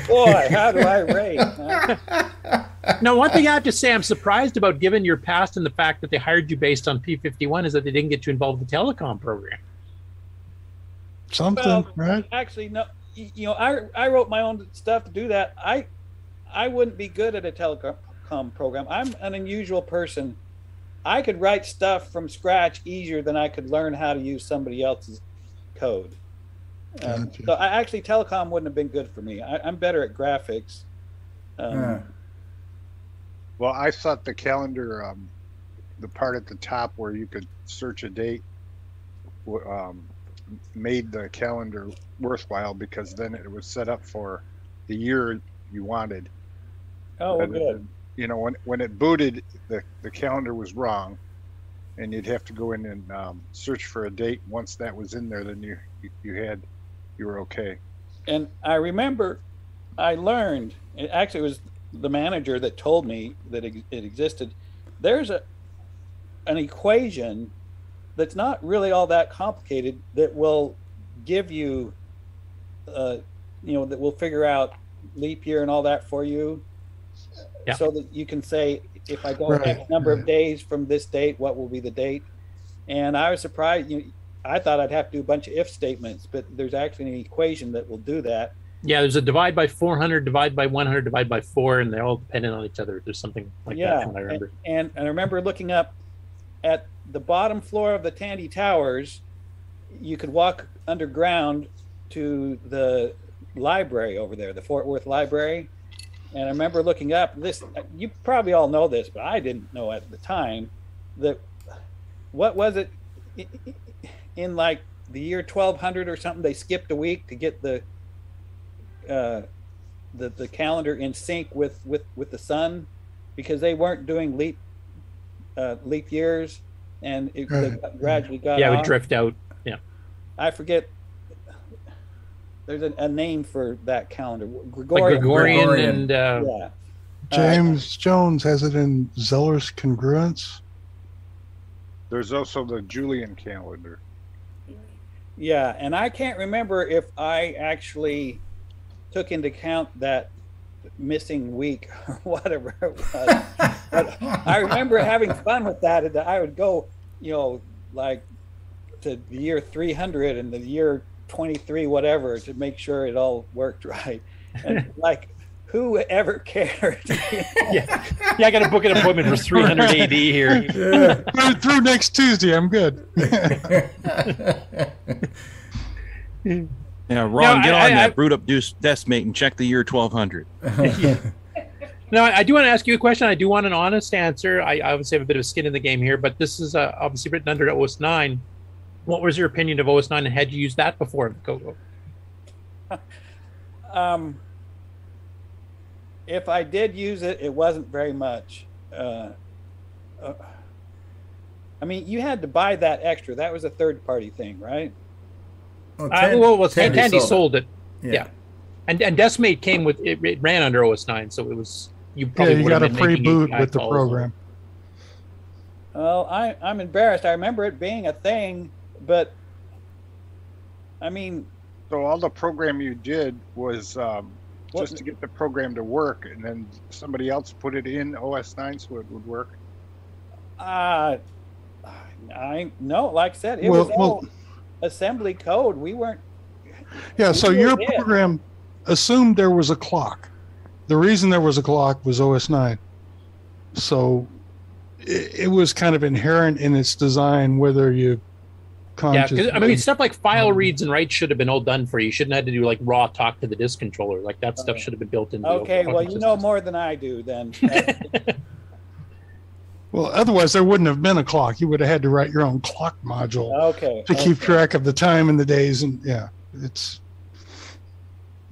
Boy, how do I rate? Huh? Now, one thing I have to say, I'm surprised about, given your past and the fact that they hired you based on P51, is that they didn't get you involved in the telecom program. Something, right? Actually, no. I wrote my own stuff to do that. I wouldn't be good at a telecom program. I'm an unusual person. I could write stuff from scratch easier than I could learn how to use somebody else's code. So telecom wouldn't have been good for me. I'm better at graphics. Well, I thought the calendar, the part at the top where you could search a date, made the calendar worthwhile, because then it was set up for the year you wanted. Oh, good. When it booted, the calendar was wrong, and you'd have to go in and search for a date. Once that was in there, then you were okay. And I remember I learned, it actually was the manager that told me that it existed. There's an equation that's not really all that complicated that will give you, that will figure out leap year and all that for you. Yeah. So that you can say, if I go X number of days from this date, what will be the date? And I was surprised. I thought I'd have to do a bunch of if statements, but there's actually an equation that will do that. Yeah, there's a divide by 400, divide by 100, divide by 4, and they're all dependent on each other. There's something like that from what I remember. And I remember looking up at the bottom floor of the Tandy Towers, you could walk underground to the library over there, the Fort Worth Library. And I remember looking up this, you probably all know this, but I didn't know at the time, that what was it in like the year 1200 or something, they skipped a week to get the calendar in sync with the sun, because they weren't doing leap years, and it gradually got it off. would drift out. Yeah, I forget. There's a name for that calendar. Gregorian. And James Jones has it in Zeller's congruence. There's also the Julian calendar. Yeah, and I can't remember if I actually took into account that missing week or whatever it was. But I remember having fun with that. And I would go, like to the year 300 and the year 23, whatever, to make sure it all worked right. And like, who ever cared? Yeah, I got to book an appointment for 300 AD here. Yeah. Through next Tuesday, I'm good. Yeah, Ron, get on that Brood Up Deuce Decimate and check the year 1200. Now, I do want to ask you a question. I do want an honest answer. I obviously have a bit of skin in the game here, but this is obviously written under OS 9. What was your opinion of OS 9, and had you used that before CoCo? If I did use it, it wasn't very much. I mean, you had to buy that extra. That was a third-party thing, right? Tandy sold it. Yeah. And Decimate came with it. It ran under OS 9, so it was you probably got a free boot with the program. Well, I'm embarrassed. I remember it being a thing, but I mean, so all the program you did was just to get the program to work, and then somebody else put it in OS 9 so it would work. I no, like I said, it was all assembly code. We weren't. Yeah, so your program assumed there was a clock. The reason there was a clock was OS 9. So it was kind of inherent in its design, whether you consciously... Yeah, because I mean, stuff like file reads and writes should have been all done for you. You shouldn't have to do like raw talk to the disk controller. Like that stuff should have been built into Okay, the well, you know more than I do then. Well, otherwise there wouldn't have been a clock. You would have had to write your own clock module to keep track of the time and the days. And yeah, it's...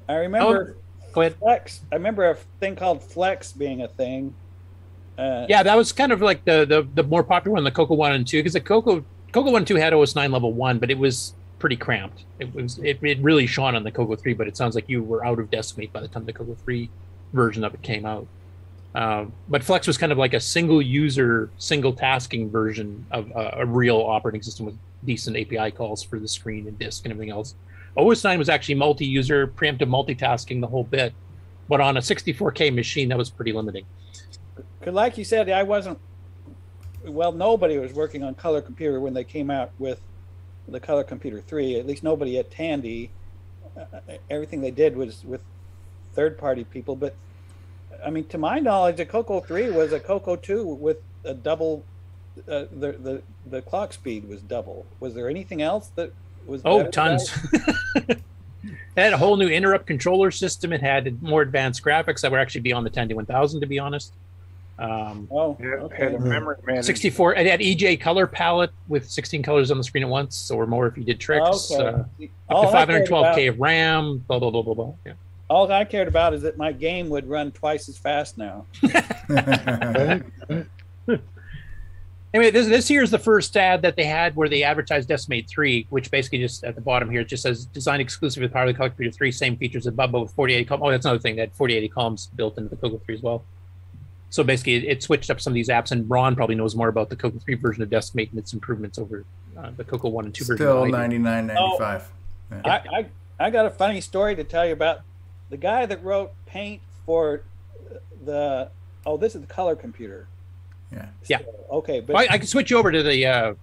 I remember Flex. I remember a thing called Flex being a thing. Yeah, that was kind of like the more popular one, the CoCo 1 and 2, because the CoCo 1 and 2 had OS 9 level 1, but it was pretty cramped. It really shone on the CoCo 3, but it sounds like you were out of Decimate by the time the CoCo 3 version of it came out. But Flex was kind of like a single user, single tasking version of a real operating system with decent API calls for the screen and disk and everything else. OS 9 was actually multi-user, preemptive multitasking, the whole bit. But on a 64K machine, that was pretty limiting. Because like you said, nobody was working on Color Computer when they came out with the Color Computer 3, at least nobody at Tandy. Everything they did was with third-party people. But, I mean, to my knowledge, the CoCo 3 was a CoCo 2 with a double, the clock speed was double. Was there anything else that was better tons. It had a whole new interrupt controller system. It had more advanced graphics that would actually be on the Tandy 1000, to be honest. Had a memory management. 64. It had EJ color palette with 16 colors on the screen at once, or more if you did tricks. Up to 512K of RAM. Blah blah blah blah blah. Yeah. All I cared about is that my game would run twice as fast now. Anyway, this here is the first ad that they had where they advertised Decimate 3, which basically just at the bottom here, it just says design exclusive with power of the Color Computer 3, same features as Bubba with 4080 columns. Oh, that's another thing. They had 4080 columns built into the CoCo 3 as well. So basically, it switched up some of these apps, and Ron probably knows more about the CoCo 3 version of Decimate and its improvements over the CoCo 1 and 2 version. Still $99.95. I got a funny story to tell you about the guy that wrote Paint for the. Oh, this is the Color Computer. Yeah. Okay, but I can switch over to the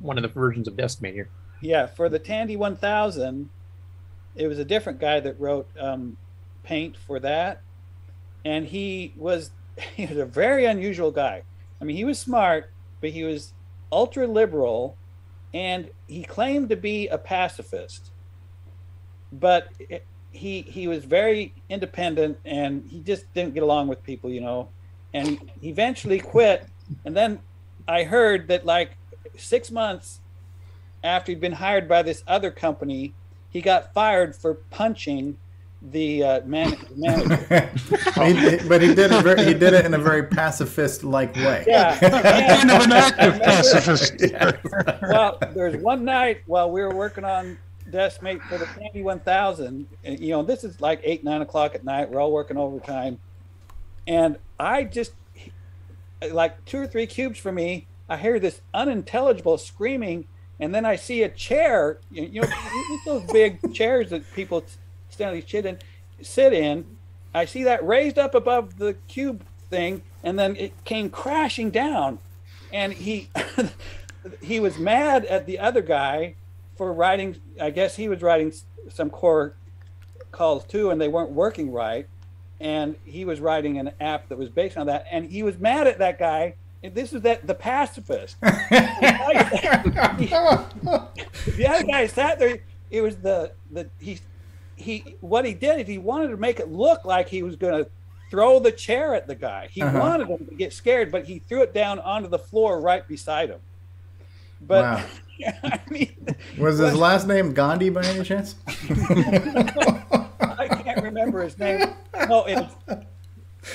one of the versions of Decimate here. Yeah, for the Tandy 1000, it was a different guy that wrote Paint for that, and he was a very unusual guy. I mean, he was smart, but he was ultra liberal, and he claimed to be a pacifist. But he was very independent, and he just didn't get along with people, you know. And he eventually quit. And then I heard that like 6 months after he'd been hired by this other company, he got fired for punching the manager. But he did it in a very pacifist-like way. Yeah, kind of an active pacifist. Well, there's one night while we were working on Decimate for the Tandy 1000, and, you know, this is like 8, 9 o'clock at night. We're all working overtime, and I just, like 2 or 3 cubes from me, I hear this unintelligible screaming, and then I see a chair. You know, those big chairs that people stand sit in. I see that raised up above the cube thing, and then it came crashing down. And he was mad at the other guy for writing. I guess he was writing some core calls too, and they weren't working right. And he was writing an app that was based on that, and he was mad at that guy. And this is the pacifist. The other guy sat there. It was what he did is he wanted to make it look like he was going to throw the chair at the guy. He wanted him to get scared, but he threw it down onto the floor right beside him. But wow. I mean, was his last name Gandhi by any chance? I can't remember his name. No, it's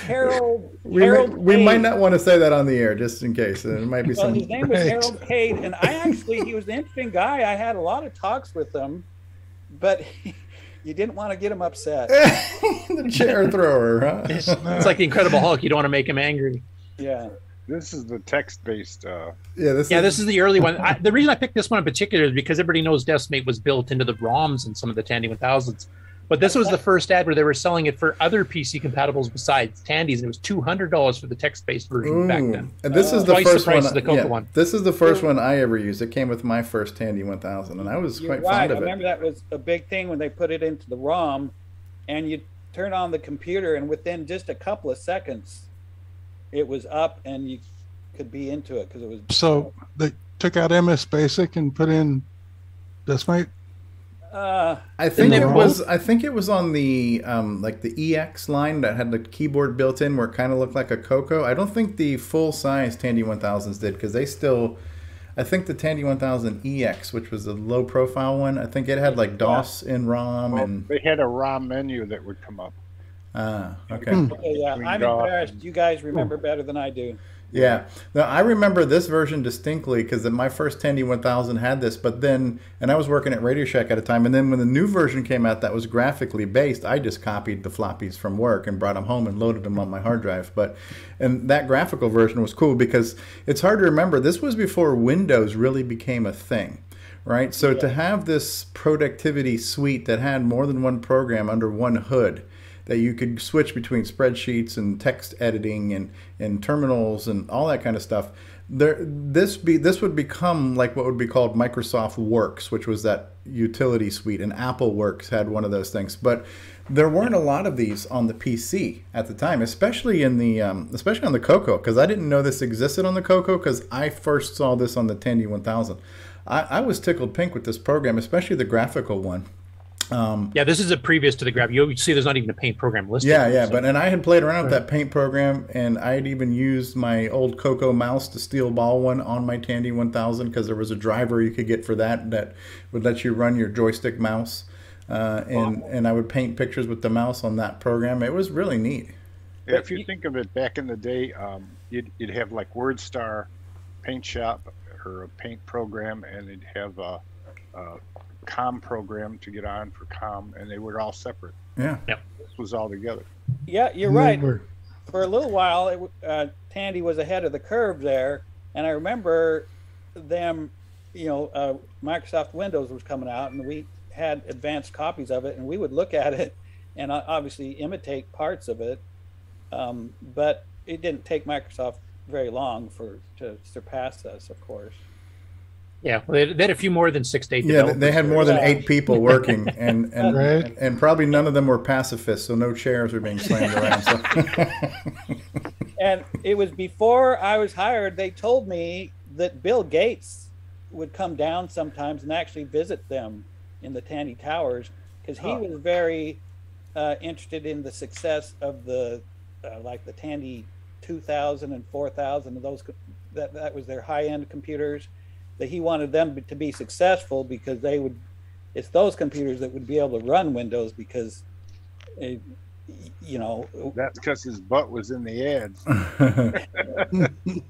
Harold. We might not want to say that on the air, just in case. It might be some. His name was Harold Cade, and he was an interesting guy. I had a lot of talks with him, but you didn't want to get him upset. The chair thrower, huh? It's like the Incredible Hulk. You don't want to make him angry. Yeah. This is the text-based. This is the early one. The reason I picked this one in particular is because everybody knows Decimate was built into the ROMs in some of the Tandy 1000s. But this was the first ad where they were selling it for other PC compatibles besides Tandy's, and it was $200 for the text-based version back then. And this is the Twice first the price one. of the CoCo Yeah, one. this is the first one I ever used. It came with my first Tandy 1000, and I was You're quite right. fond I of it. remember that was a big thing when they put it into the ROM, and you turn on the computer, and within just a couple of seconds, it was up, and you could be into it because it was. So they took out MS Basic and put in Deskmate. I think it was. I think it was on the like the EX line that had the keyboard built in, where it kind of looked like a CoCo. I don't think the full size Tandy 1000s did, because they still. I think the Tandy 1000 EX, which was a low profile one, I think it had like DOS in ROM, and they had a ROM menu that would come up. Okay. Okay, yeah, I'm embarrassed. You guys remember better than I do. Yeah. Now, I remember this version distinctly because my first Tandy 1000 had this, but then, and I was working at Radio Shack at a time, and then when the new version came out that was graphically based, I just copied the floppies from work and brought them home and loaded them on my hard drive. And that graphical version was cool because it's hard to remember, this was before Windows really became a thing. Right? So to have this productivity suite that had more than one program under one hood, that you could switch between spreadsheets and text editing and terminals and all that kind of stuff. This would become like what would be called Microsoft Works, which was that utility suite, and Apple Works had one of those things. But there weren't a lot of these on the PC at the time, especially in the especially on the CoCo, because I didn't know this existed on the CoCo because I first saw this on the Tandy 1000. I was tickled pink with this program, especially the graphical one. Yeah, this is a previous to the graph. You see there's not even a paint program listed. Yeah, so. and I had played around with that paint program, and I had even used my old CoCo mouse, the steel ball one, on my Tandy 1000 because there was a driver you could get for that would let you run your joystick mouse, and I would paint pictures with the mouse on that program. It was really neat. Yeah, if you think of it back in the day, you'd have like WordStar, Paint Shop, or a paint program, and it'd have a COM program to get on for COM, and they were all separate. Yeah. This was all together. Yeah, you're right. For a little while, Tandy was ahead of the curve there, and I remember them, Microsoft Windows was coming out, and we had advanced copies of it, and we would look at it and obviously imitate parts of it, but it didn't take Microsoft very long to surpass us, of course. Yeah, well, they had a few more than 6 to 8 Yeah, they had more than 8 people working, and probably none of them were pacifists, so no chairs were being slammed around. So. And it was before I was hired, they told me that Bill Gates would come down sometimes and actually visit them in the Tandy Towers, because he was very interested in the success of the like the Tandy 2000 and 4000, and those that was their high-end computers. That he wanted them to be successful because it's those computers that would be able to run Windows, because that's because his butt was in the ads.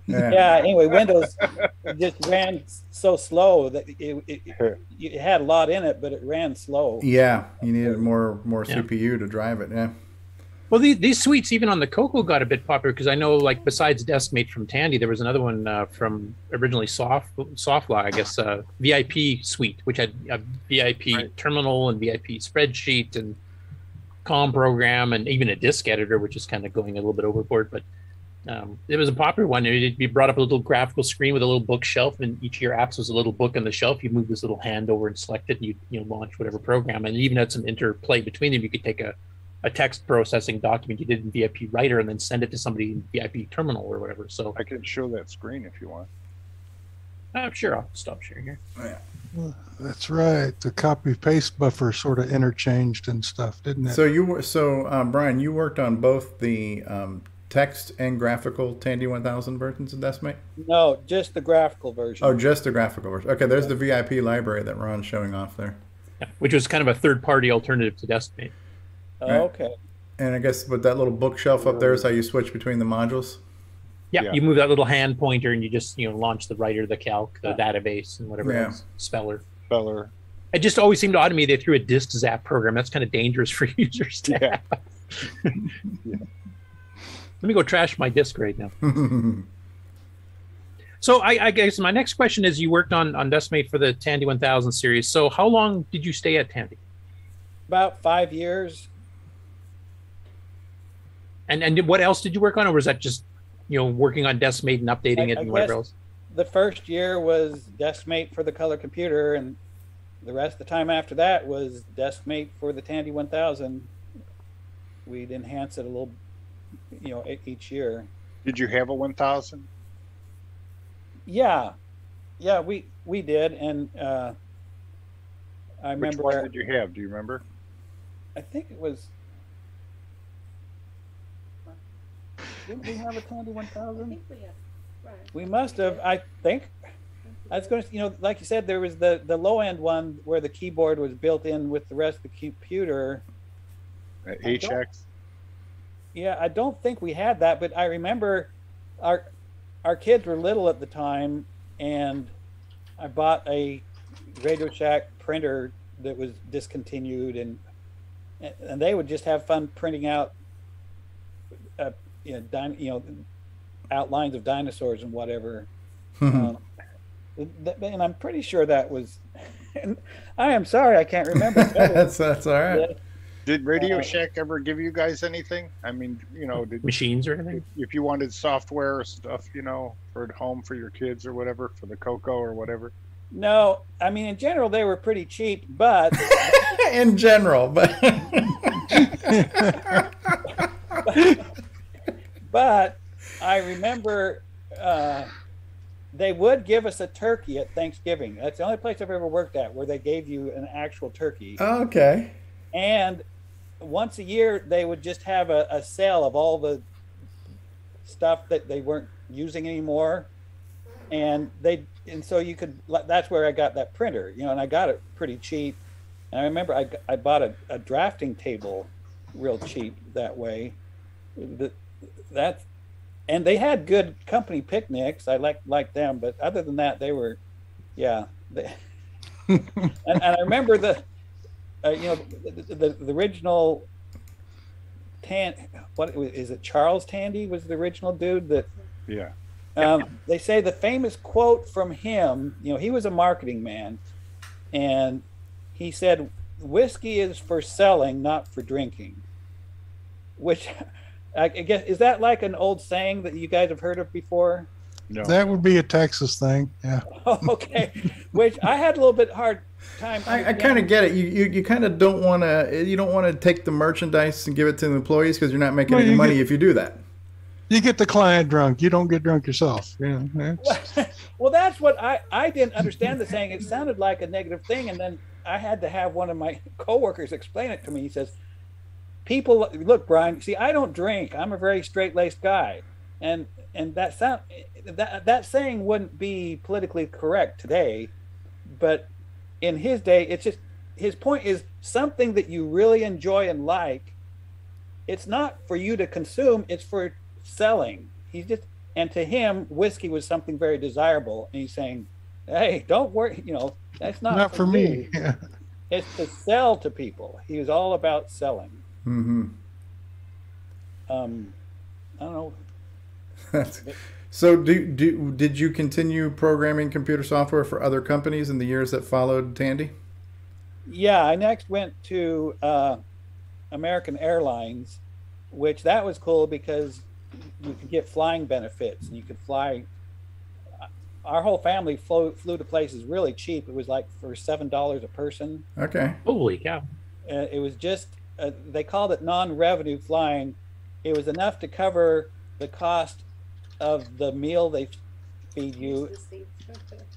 Yeah, anyway, Windows just ran so slow that it had a lot in it, but it ran slow. Yeah, you needed more CPU to drive it. Yeah. Well, these suites, even on the CoCo, got a bit popular because I know, like, besides Deskmate from Tandy, there was another one from originally Softlaw, I guess, VIP suite, which had a VIP terminal and VIP spreadsheet and COM program and even a disk editor, which is kind of going a little bit overboard. But it was a popular one. It'd be brought up a little graphical screen with a little bookshelf, and each of your apps was a little book on the shelf. You move this little hand over and select it, and you launch whatever program. And it even had some interplay between them. You could take a text processing document you did in VIP Writer and then send it to somebody in VIP Terminal or whatever. So I can show that screen if you want. Sure, I'll stop sharing here. Well, that's right. The copy paste buffer sort of interchanged and stuff, didn't it? So Brian, you worked on both the text and graphical Tandy 1000 versions of Deskmate? No, just the graphical version. Oh, just the graphical version. Okay, there's the VIP library that Ron's showing off there. Yeah, which was kind of a third-party alternative to Deskmate. Oh, okay. And I guess with that little bookshelf up there is how you switch between the modules? Yeah, you move that little hand pointer and you just launch the writer, the calc, the database, and whatever else. Speller. It just always seemed odd to me they threw a disk zap program. That's kind of dangerous for users to have. Let me go trash my disk right now. So I guess my next question is, you worked on Deskmate for the Tandy 1000 series. So how long did you stay at Tandy? about 5 years. And what else did you work on, or was that just working on Decimate and updating it and whatever else? The first year was Decimate for the color computer, and the rest of the time after that was Decimate for the Tandy 1000. We'd enhance it a little, each year. Did you have a 1000? Yeah, we did, and I remember. Which one did you have? Do you remember? I think it was. Didn't we have a Tandy 1000? I think we have. Right. We must have. I think. I was going to, like you said, there was the low end one where the keyboard was built in with the rest of the computer. HX. Yeah, I don't think we had that, but I remember our kids were little at the time, and I bought a Radio Shack printer that was discontinued, and they would just have fun printing out, outlines of dinosaurs and whatever. And I'm pretty sure that was. And I am sorry, I can't remember. that's all right. Did Radio Shack ever give you guys anything? I mean, did machines or anything? If you wanted software or stuff, for at home for your kids or whatever, for the CoCo or whatever. No, I mean in general they were pretty cheap, but in general, but but I remember they would give us a turkey at Thanksgiving. That's the only place I've ever worked at where they gave you an actual turkey. Oh, okay. And once a year, they would just have a sale of all the stuff that they weren't using anymore. And so you could, that's where I got that printer, and I got it pretty cheap. And I remember I bought a drafting table real cheap that way. And they had good company picnics. I liked them, but other than that, they were, and I remember the original what is it? Charles Tandy was the original dude that. Yeah. They say the famous quote from him. He was a marketing man, and he said, "Whiskey is for selling, not for drinking." Which, I guess, is that like an old saying that you guys have heard of before? No. That would be a Texas thing. Yeah. Okay. Which I had a little bit hard time. I kind of get it. You kind of don't want to. You don't want to take the merchandise and give it to the employees because you're not making any money if you do that. You get the client drunk. You don't get drunk yourself. Yeah. Well, that's what I didn't understand the saying. It sounded like a negative thing, and then I had to have one of my coworkers explain it to me. He says, "People, look, Brian. See, I don't drink. I'm a very straight-laced guy, and that saying wouldn't be politically correct today, but in his day, it's just his point is something that you really enjoy and like. It's not for you to consume. It's for selling. And to him, whiskey was something very desirable. And he's saying, hey, don't worry, that's not for me. Yeah. It's to sell to people. He was all about selling. Mm-hmm. I don't know. So did you continue programming computer software for other companies in the years that followed Tandy? Yeah, I next went to American Airlines, which that was cool because you could get flying benefits and you could fly. Our whole family flew to places really cheap. It was like for $7 a person. Okay. Holy cow. It was just, they called it non-revenue flying. It was enough to cover the cost of the meal they feed you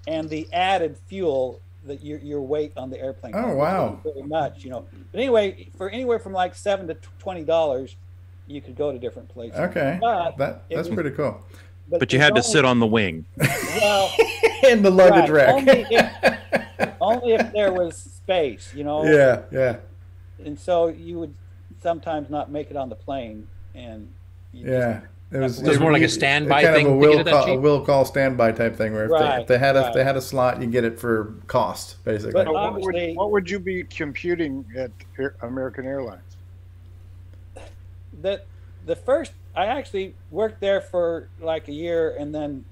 and the added fuel that your weight on the airplane. Oh, wow. Very much, But anyway, for anywhere from like $7 to $20, you could go to different places. Okay. But that's pretty cool. But you had to sit on the wing. Well, in the luggage rack. Only if there was space, Yeah. And so you would sometimes not make it on the plane, and it was more like a standby kind thing. Of a will call standby type thing, where if they had a slot, you get it for cost, basically. But what would you be computing at American Airlines? The first, I actually worked there for like a year and then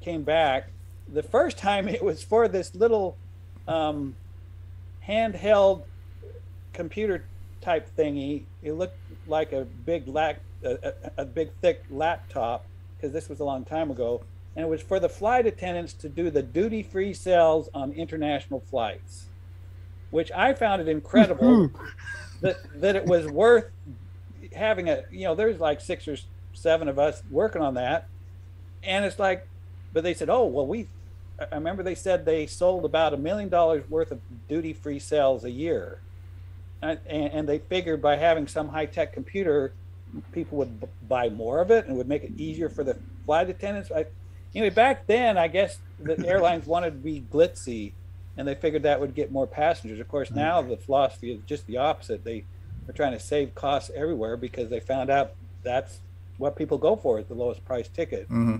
came back. The first time it was for this little handheld computer type thingy. It looked like a big a big thick laptop, because this was a long time ago, and it was for the flight attendants to do the duty-free sales on international flights, which I found it incredible that it was worth having there's like 6 or 7 of us working on that, and it's like, but they said, oh well, I remember they said they sold about $1 million worth of duty-free sales a year, and they figured by having some high-tech computer, people would buy more of it and would make it easier for the flight attendants. Anyway, back then, I guess the airlines wanted to be glitzy, and they figured that would get more passengers. Of course, now the philosophy is just the opposite. They are trying to save costs everywhere because they found out that's what people go for, is the lowest price ticket. Mm-hmm.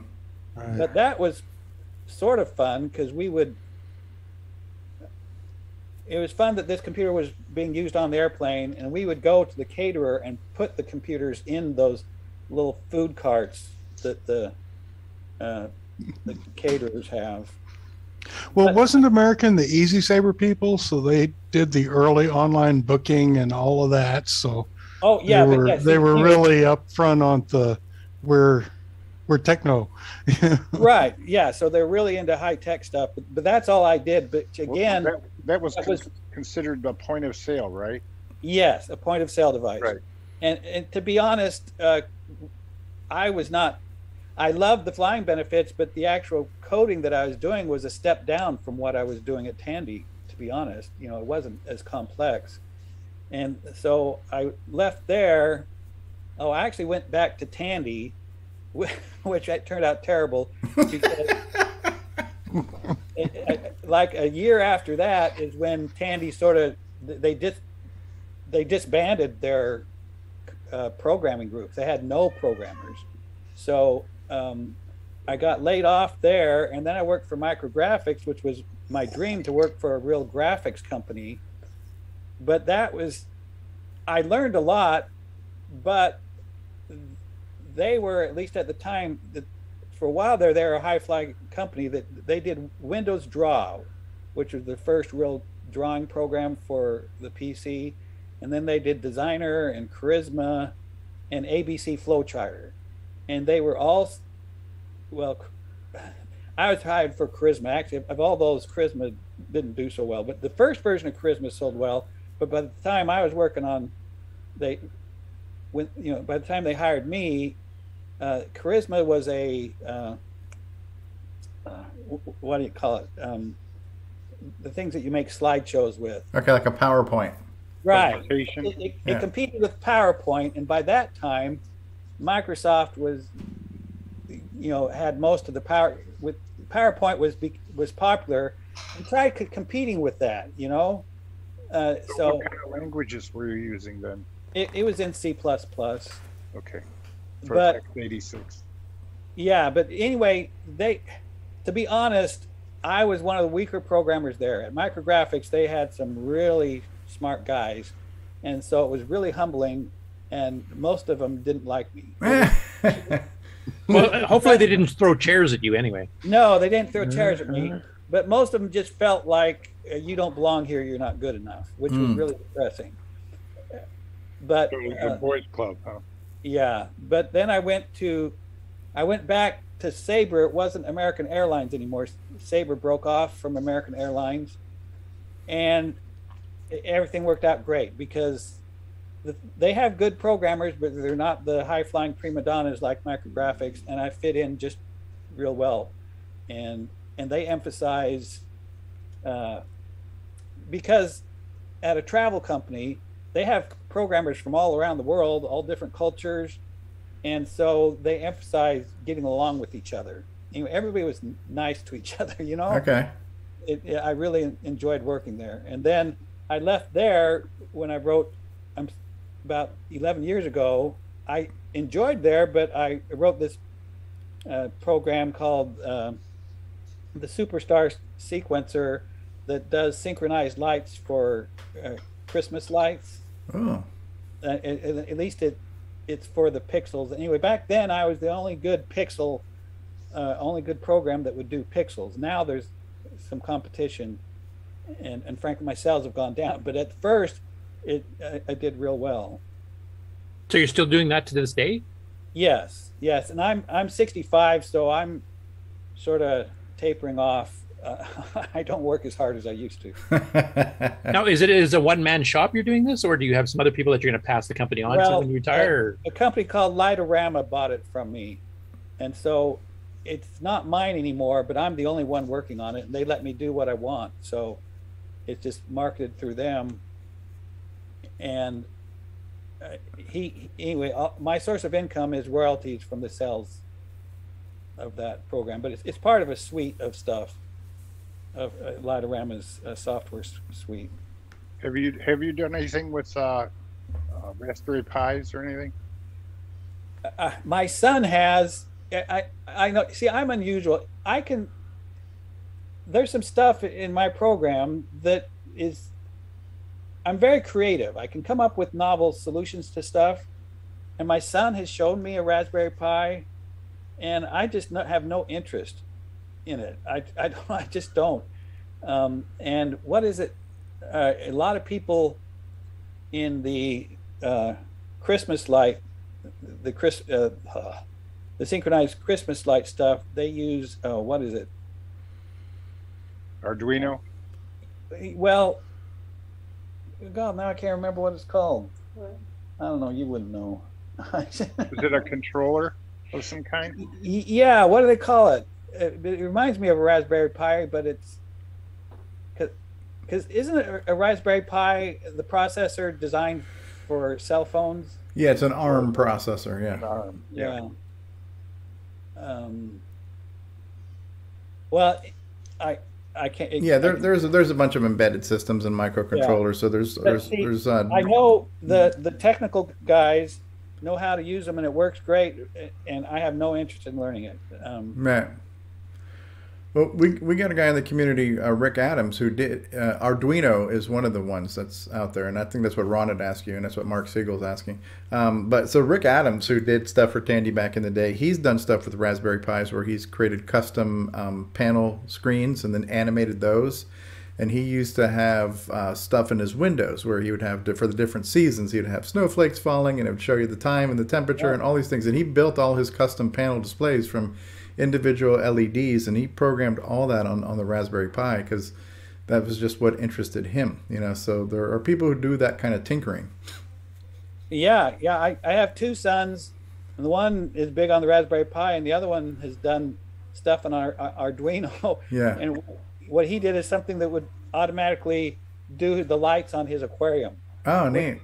Right. But that was sort of fun, because it was fun that this computer was being used on the airplane, and we would go to the caterer and put the computers in those little food carts that the caterers have. Well, wasn't American the Easy Saver people? So they did the early online booking and all of that. So oh yeah, they were really up front on we're techno. Right. Yeah. So they're really into high tech stuff, but that's all I did. But again, that was considered a point of sale, right? Yes, a point of sale device. Right. And to be honest, I loved the flying benefits, but the actual coding that I was doing was a step down from what I was doing at Tandy, to be honest. It wasn't as complex. And so I left there. Oh, I actually went back to Tandy, which turned out terrible, because like a year after that is when Tandy they disbanded their programming group. They had no programmers. So I got laid off there, and then I worked for Micrographics, which was my dream, to work for a real graphics company. But I learned a lot, but they were, at least at the time, for a while there, they're a high-fly company that they did Windows Draw, which was the first real drawing program for the PC. And then they did Designer and Charisma and ABC Flowcharter. And they were all, well, I was hired for Charisma. Actually, of all those, Charisma didn't do so well. But the first version of Charisma sold well. But by the time I was working on, by the time they hired me, Charisma was what do you call it? The things that you make slideshows with. Okay, like a PowerPoint. Right. It competed with PowerPoint, and by that time, Microsoft had most of the power. With PowerPoint was popular, and tried competing with that. So what kind of languages were you using then? It was in C++. Okay. For But x86. yeah, but anyway, to be honest, I was one of the weaker programmers there. At Micrographics, they had some really smart guys, and so it was really humbling, and most of them didn't like me. Well, hopefully they didn't throw chairs at you anyway. No, they didn't throw chairs at me, but most of them just felt like you don't belong here, you're not good enough, which was really depressing. But it was a boys club, huh? Yeah, but then I went back to Sabre. It wasn't American Airlines anymore. Sabre broke off from American Airlines, and everything worked out great because they have good programmers, but they're not the high-flying prima donnas like Micrographics, and I fit in just real well. And they emphasize, because at a travel company, they have programmers from all around the world, all different cultures, and so they emphasize getting along with each other. Everybody was nice to each other, Okay. I really enjoyed working there. And then I left there when I wrote, about 11 years ago. I enjoyed there, but I wrote this program called the Superstar Sequencer that does synchronized lights for Christmas lights. Oh. At least it's for the pixels. Anyway, back then I was the only good program that would do pixels. Now there's some competition, and frankly my sales have gone down. But at first I did real well. So you're still doing that to this day? Yes, and I'm 65, so I'm sort of tapering off. I don't work as hard as I used to. Now, is it a one-man shop you're doing this, or do you have some other people that you're going to pass the company on to when you retire? A company called Lightorama bought it from me, and so it's not mine anymore, but I'm the only one working on it, and they let me do what I want. So it's just marketed through them. And anyway, my source of income is royalties from the sales of that program, but it's part of a suite of stuff, of Lightorama's software suite. Have you done anything with Raspberry Pis or anything? My son has. I know. See, I'm unusual. There's some stuff in my program that is. I'm very creative. I can come up with novel solutions to stuff, and my son has shown me a Raspberry Pi, and I just have no interest in it. I just don't. And what is it? A lot of people in the Christmas light, the synchronized Christmas light stuff, they use what is it? Arduino. Well, God, now I can't remember what it's called. I don't know. You wouldn't know. Is it a controller of some kind? Yeah. What do they call it? It reminds me of a Raspberry Pi, but it's because isn't it a Raspberry Pi the processor designed for cell phones? Yeah, it's an ARM processor. Yeah. ARM. Yeah. Well, I can't. There's a bunch of embedded systems and microcontrollers. Yeah. So I know the technical guys know how to use them, and it works great. And I have no interest in learning it. Right. Well, we got a guy in the community, Rick Adams, who did Arduino is one of the ones that's out there, and I think that's what Ron had asked you, and that's what Mark Siegel's asking. But so Rick Adams, who did stuff for Tandy back in the day, he's done stuff with Raspberry Pis where he's created custom panel screens and then animated those. And he used to have stuff in his windows where he would have, for the different seasons, he would have snowflakes falling, and it would show you the time and the temperature and all these things. And he built all his custom panel displays from individual LEDs, and he programmed all that on the Raspberry Pi because that was just what interested him, so there are people who do that kind of tinkering. I have two sons, and the one is big on the Raspberry Pi, and the other one has done stuff on our Arduino. Yeah. And what he did is something that would automatically do the lights on his aquarium. Oh, neat.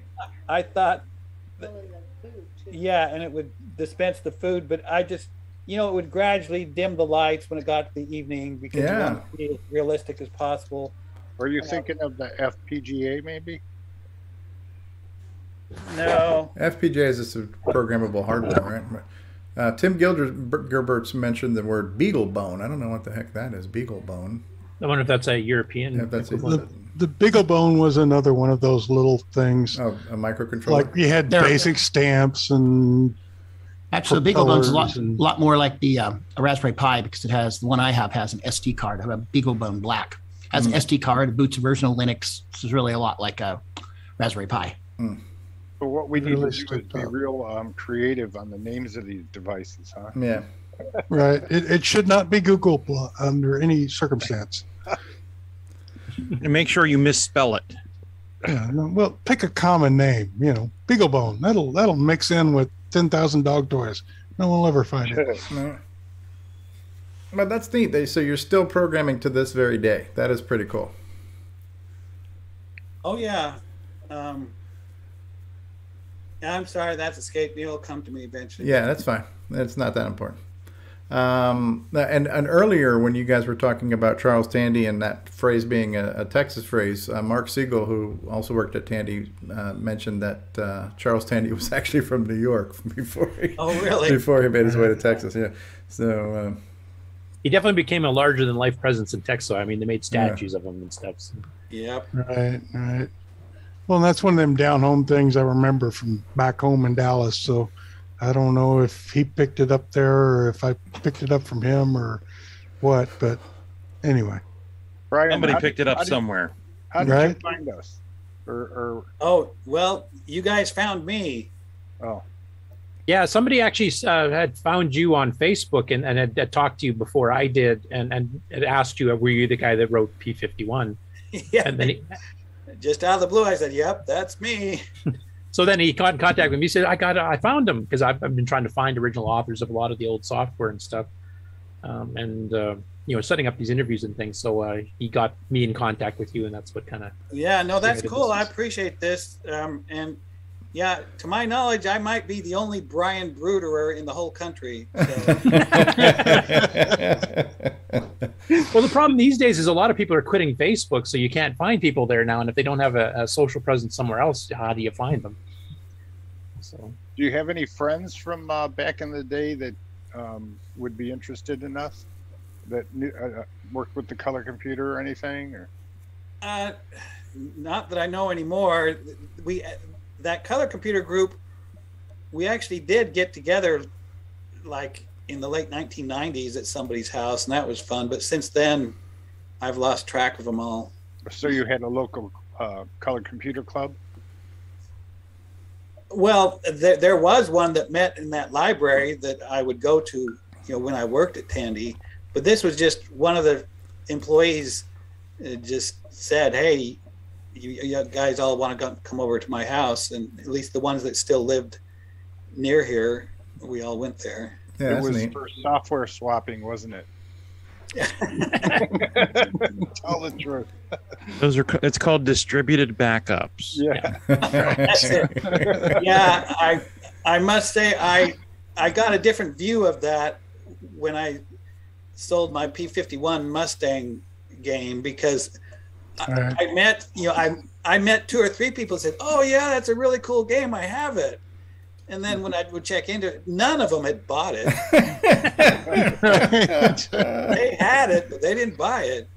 I thought and it would dispense the food, but I just it would gradually dim the lights when it got to the evening because you want to be as realistic as possible. Were you thinking of the FPGA maybe? No. FPGA is just a programmable hardware, right? Tim Gerberts mentioned the word BeagleBone. I don't know what the heck that is, BeagleBone. I wonder if that's a European. If that's the BeagleBone was another one of those little things. Oh, a microcontroller? Like you had basic stamps and... Actually, the BeagleBone's a lot more like the a Raspberry Pi because it has, the one I have has an SD card. I have a BeagleBone Black. It has an SD card, it boots a version of Linux. This is really a lot like a Raspberry Pi. But what we need to do is be real creative on the names of these devices, huh? Yeah. Right. It should not be Google under any circumstance. And make sure you misspell it. Yeah. Well, pick a common name. BeagleBone. That'll mix in with 10,000 dog toys. No one will ever find it. No. But that's neat. So you're still programming to this very day. That is pretty cool. Oh yeah. I'm sorry, that's escaped me. It'll come to me eventually. Yeah, that's fine. It's not that important. And earlier when you guys were talking about Charles Tandy and that phrase being a Texas phrase, Mark Siegel, who also worked at Tandy, mentioned that Charles Tandy was actually from New York before he made his way to Texas. Yeah, so he definitely became a larger than life presence in Texas. I mean, they made statues of him and stuff. So. Yep. Right. Well, that's one of them down home things I remember from back home in Dallas. So I don't know if he picked it up there or if I picked it up from him or what, but anyway. Brian, somebody picked it up somewhere. How did you find us? Oh, well, you guys found me. Oh. Yeah, somebody actually had found you on Facebook and had talked to you before I did, and had asked you, were you the guy that wrote P51? Yeah. And then Just out of the blue, I said, "Yep, that's me." so then he got in contact with me. He said, I found him, because I've been trying to find original authors of a lot of the old software and stuff, setting up these interviews and things. So he got me in contact with you, and that's what kind of. Yeah, no, that's cool. I appreciate this. And yeah, to my knowledge, I might be the only Brian Bruderer in the whole country. So. Well, the problem these days is a lot of people are quitting Facebook, so you can't find people there now. And if they don't have a social presence somewhere else, how do you find them? So, do you have any friends from back in the day that would be interested in us, that worked with the color computer or anything? Or not that I know anymore. That color computer group, we actually did get together like in the late 1990s at somebody's house, and that was fun. But since then, I've lost track of them all. So you had a local color computer club? Well, there was one that met in that library that I would go to, when I worked at Tandy. But this was just one of the employees just said, "Hey, you guys all want to come over to my house," and at least the ones that still lived near here, we all went there. Yeah, it was for software swapping, wasn't it? Tell the truth. It's called distributed backups. Yeah. Yeah, I must say I got a different view of that when I sold my P51 Mustang game, because I met, I met 2 or 3 people who said, "Oh yeah, that's a really cool game. I have it." And then when I would check into it, none of them had bought it. They had it, but they didn't buy it.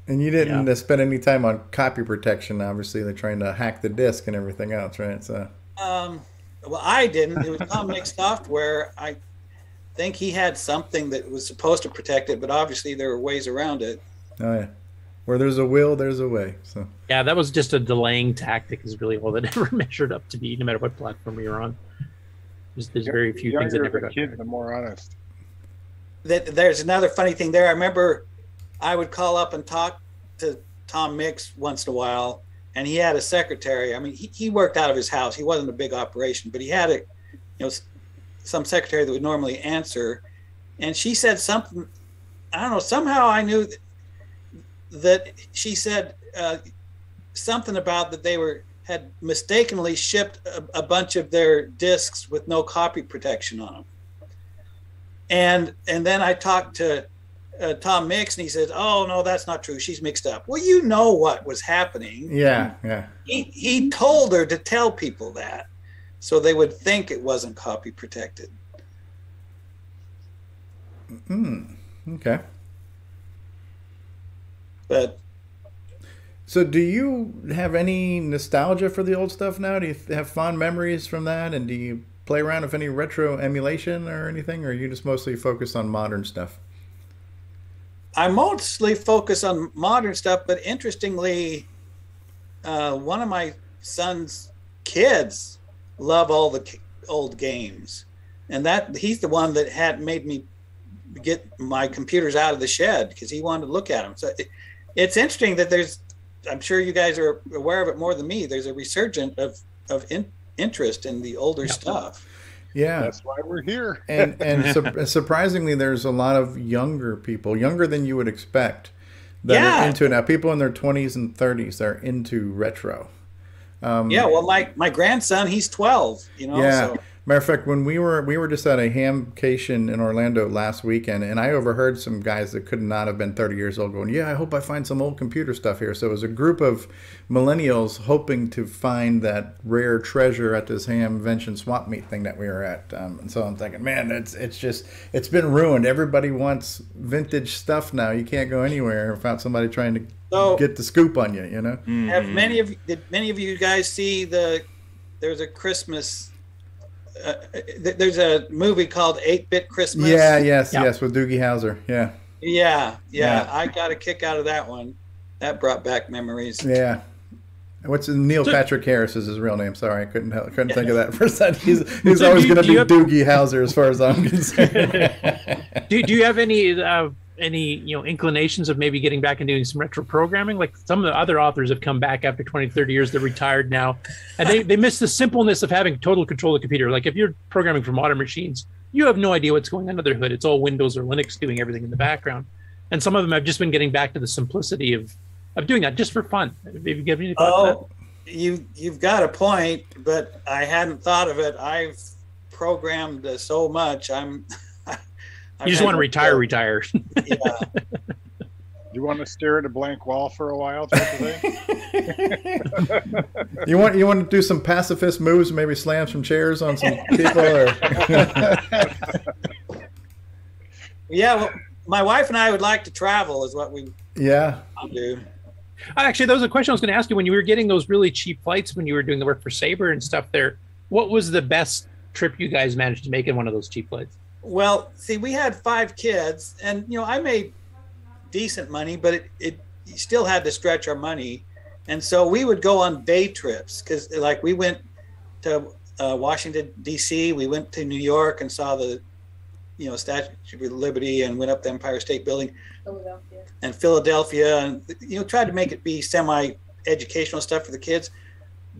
And you didn't spend any time on copy protection. Obviously, they're trying to hack the disk and everything else, right? So. Well, I didn't. It was Tom Mick's software. I think he had something that was supposed to protect it, but obviously there were ways around it. Oh yeah, where there's a will, there's a way. So yeah, that was just a delaying tactic, is really all that ever measured up to be, no matter what platform you're on. There's very few things that never got. The more honest. There's another funny thing there. I remember I would call up and talk to Tom Mix once in a while, and he had a secretary. I mean, he worked out of his house. He wasn't a big operation, but he had some secretary that would normally answer, and she said something. I don't know. Somehow I knew that she said something about that they had mistakenly shipped a bunch of their discs with no copy protection on them. And then I talked to Tom Mix, and he says, "Oh no, that's not true. She's mixed up." Well, you know what was happening. Yeah. He told her to tell people that, so they would think it wasn't copy protected. Okay. But so, do you have any nostalgia for the old stuff now? Do you have fond memories from that? And do you play around with any retro emulation or anything, or are you just mostly focused on modern stuff? I mostly focus on modern stuff, but interestingly, one of my son's kids love all the old games, and that he's the one that had made me get my computers out of the shed because he wanted to look at them. So it's interesting that I'm sure you guys are aware of it more than me. There's a resurgence of interest in the older stuff. Yeah, that's why we're here. and surprisingly, there's a lot of younger people, younger than you would expect, that are into it now. People in their 20s and 30s are into retro. Well, my grandson, he's 12. Yeah. So. Matter of fact, when we were just at a hamcation in Orlando last weekend, and I overheard some guys that could not have been 30 years old going, "Yeah, I hope I find some old computer stuff here." So it was a group of millennials hoping to find that rare treasure at this Hamvention swap meet thing that we were at. And so I'm thinking, man, it's been ruined. Everybody wants vintage stuff now. You can't go anywhere without somebody trying to get the scoop on you. You know. Mm-hmm. Did many of you guys see there's a Christmas? There's a movie called 8-Bit Christmas. Yes, with Doogie Howser. Yeah. I got a kick out of that one. that brought back memories. Yeah. What's Neil Patrick Harris is his real name? Sorry, I couldn't think of that for a second. He's always going to be Doogie Howser as far as I'm concerned. do you have any inclinations of maybe getting back and doing some retro programming? Like some of the other authors have come back after 20, 30 years, they're retired now, and they miss the simpleness of having total control of the computer. Like if you're programming for modern machines, you have no idea what's going on under the hood. It's all Windows or Linux doing everything in the background. And some of them have just been getting back to the simplicity of doing that just for fun. Maybe give me any thoughts on that? You've got a point, but I hadn't thought of it. I've programmed so much. You just want to retire. Yeah. You want to stare at a blank wall for a while, type of thing? You want to do some pacifist moves, maybe slam some chairs on some people? Or... Yeah, well, my wife and I would like to travel is what we do. Actually, that was a question I was going to ask you. When you were getting those really cheap flights, when you were doing the work for Sabre and stuff there, what was the best trip you guys managed to make in one of those cheap flights? Well, see, we had 5 kids, and I made decent money, but it still had to stretch our money, and so we would go on day trips because, like, we went to Washington D.C., we went to New York and saw the Statue of Liberty, and went up the Empire State Building, Philadelphia, and tried to make it be semi-educational stuff for the kids.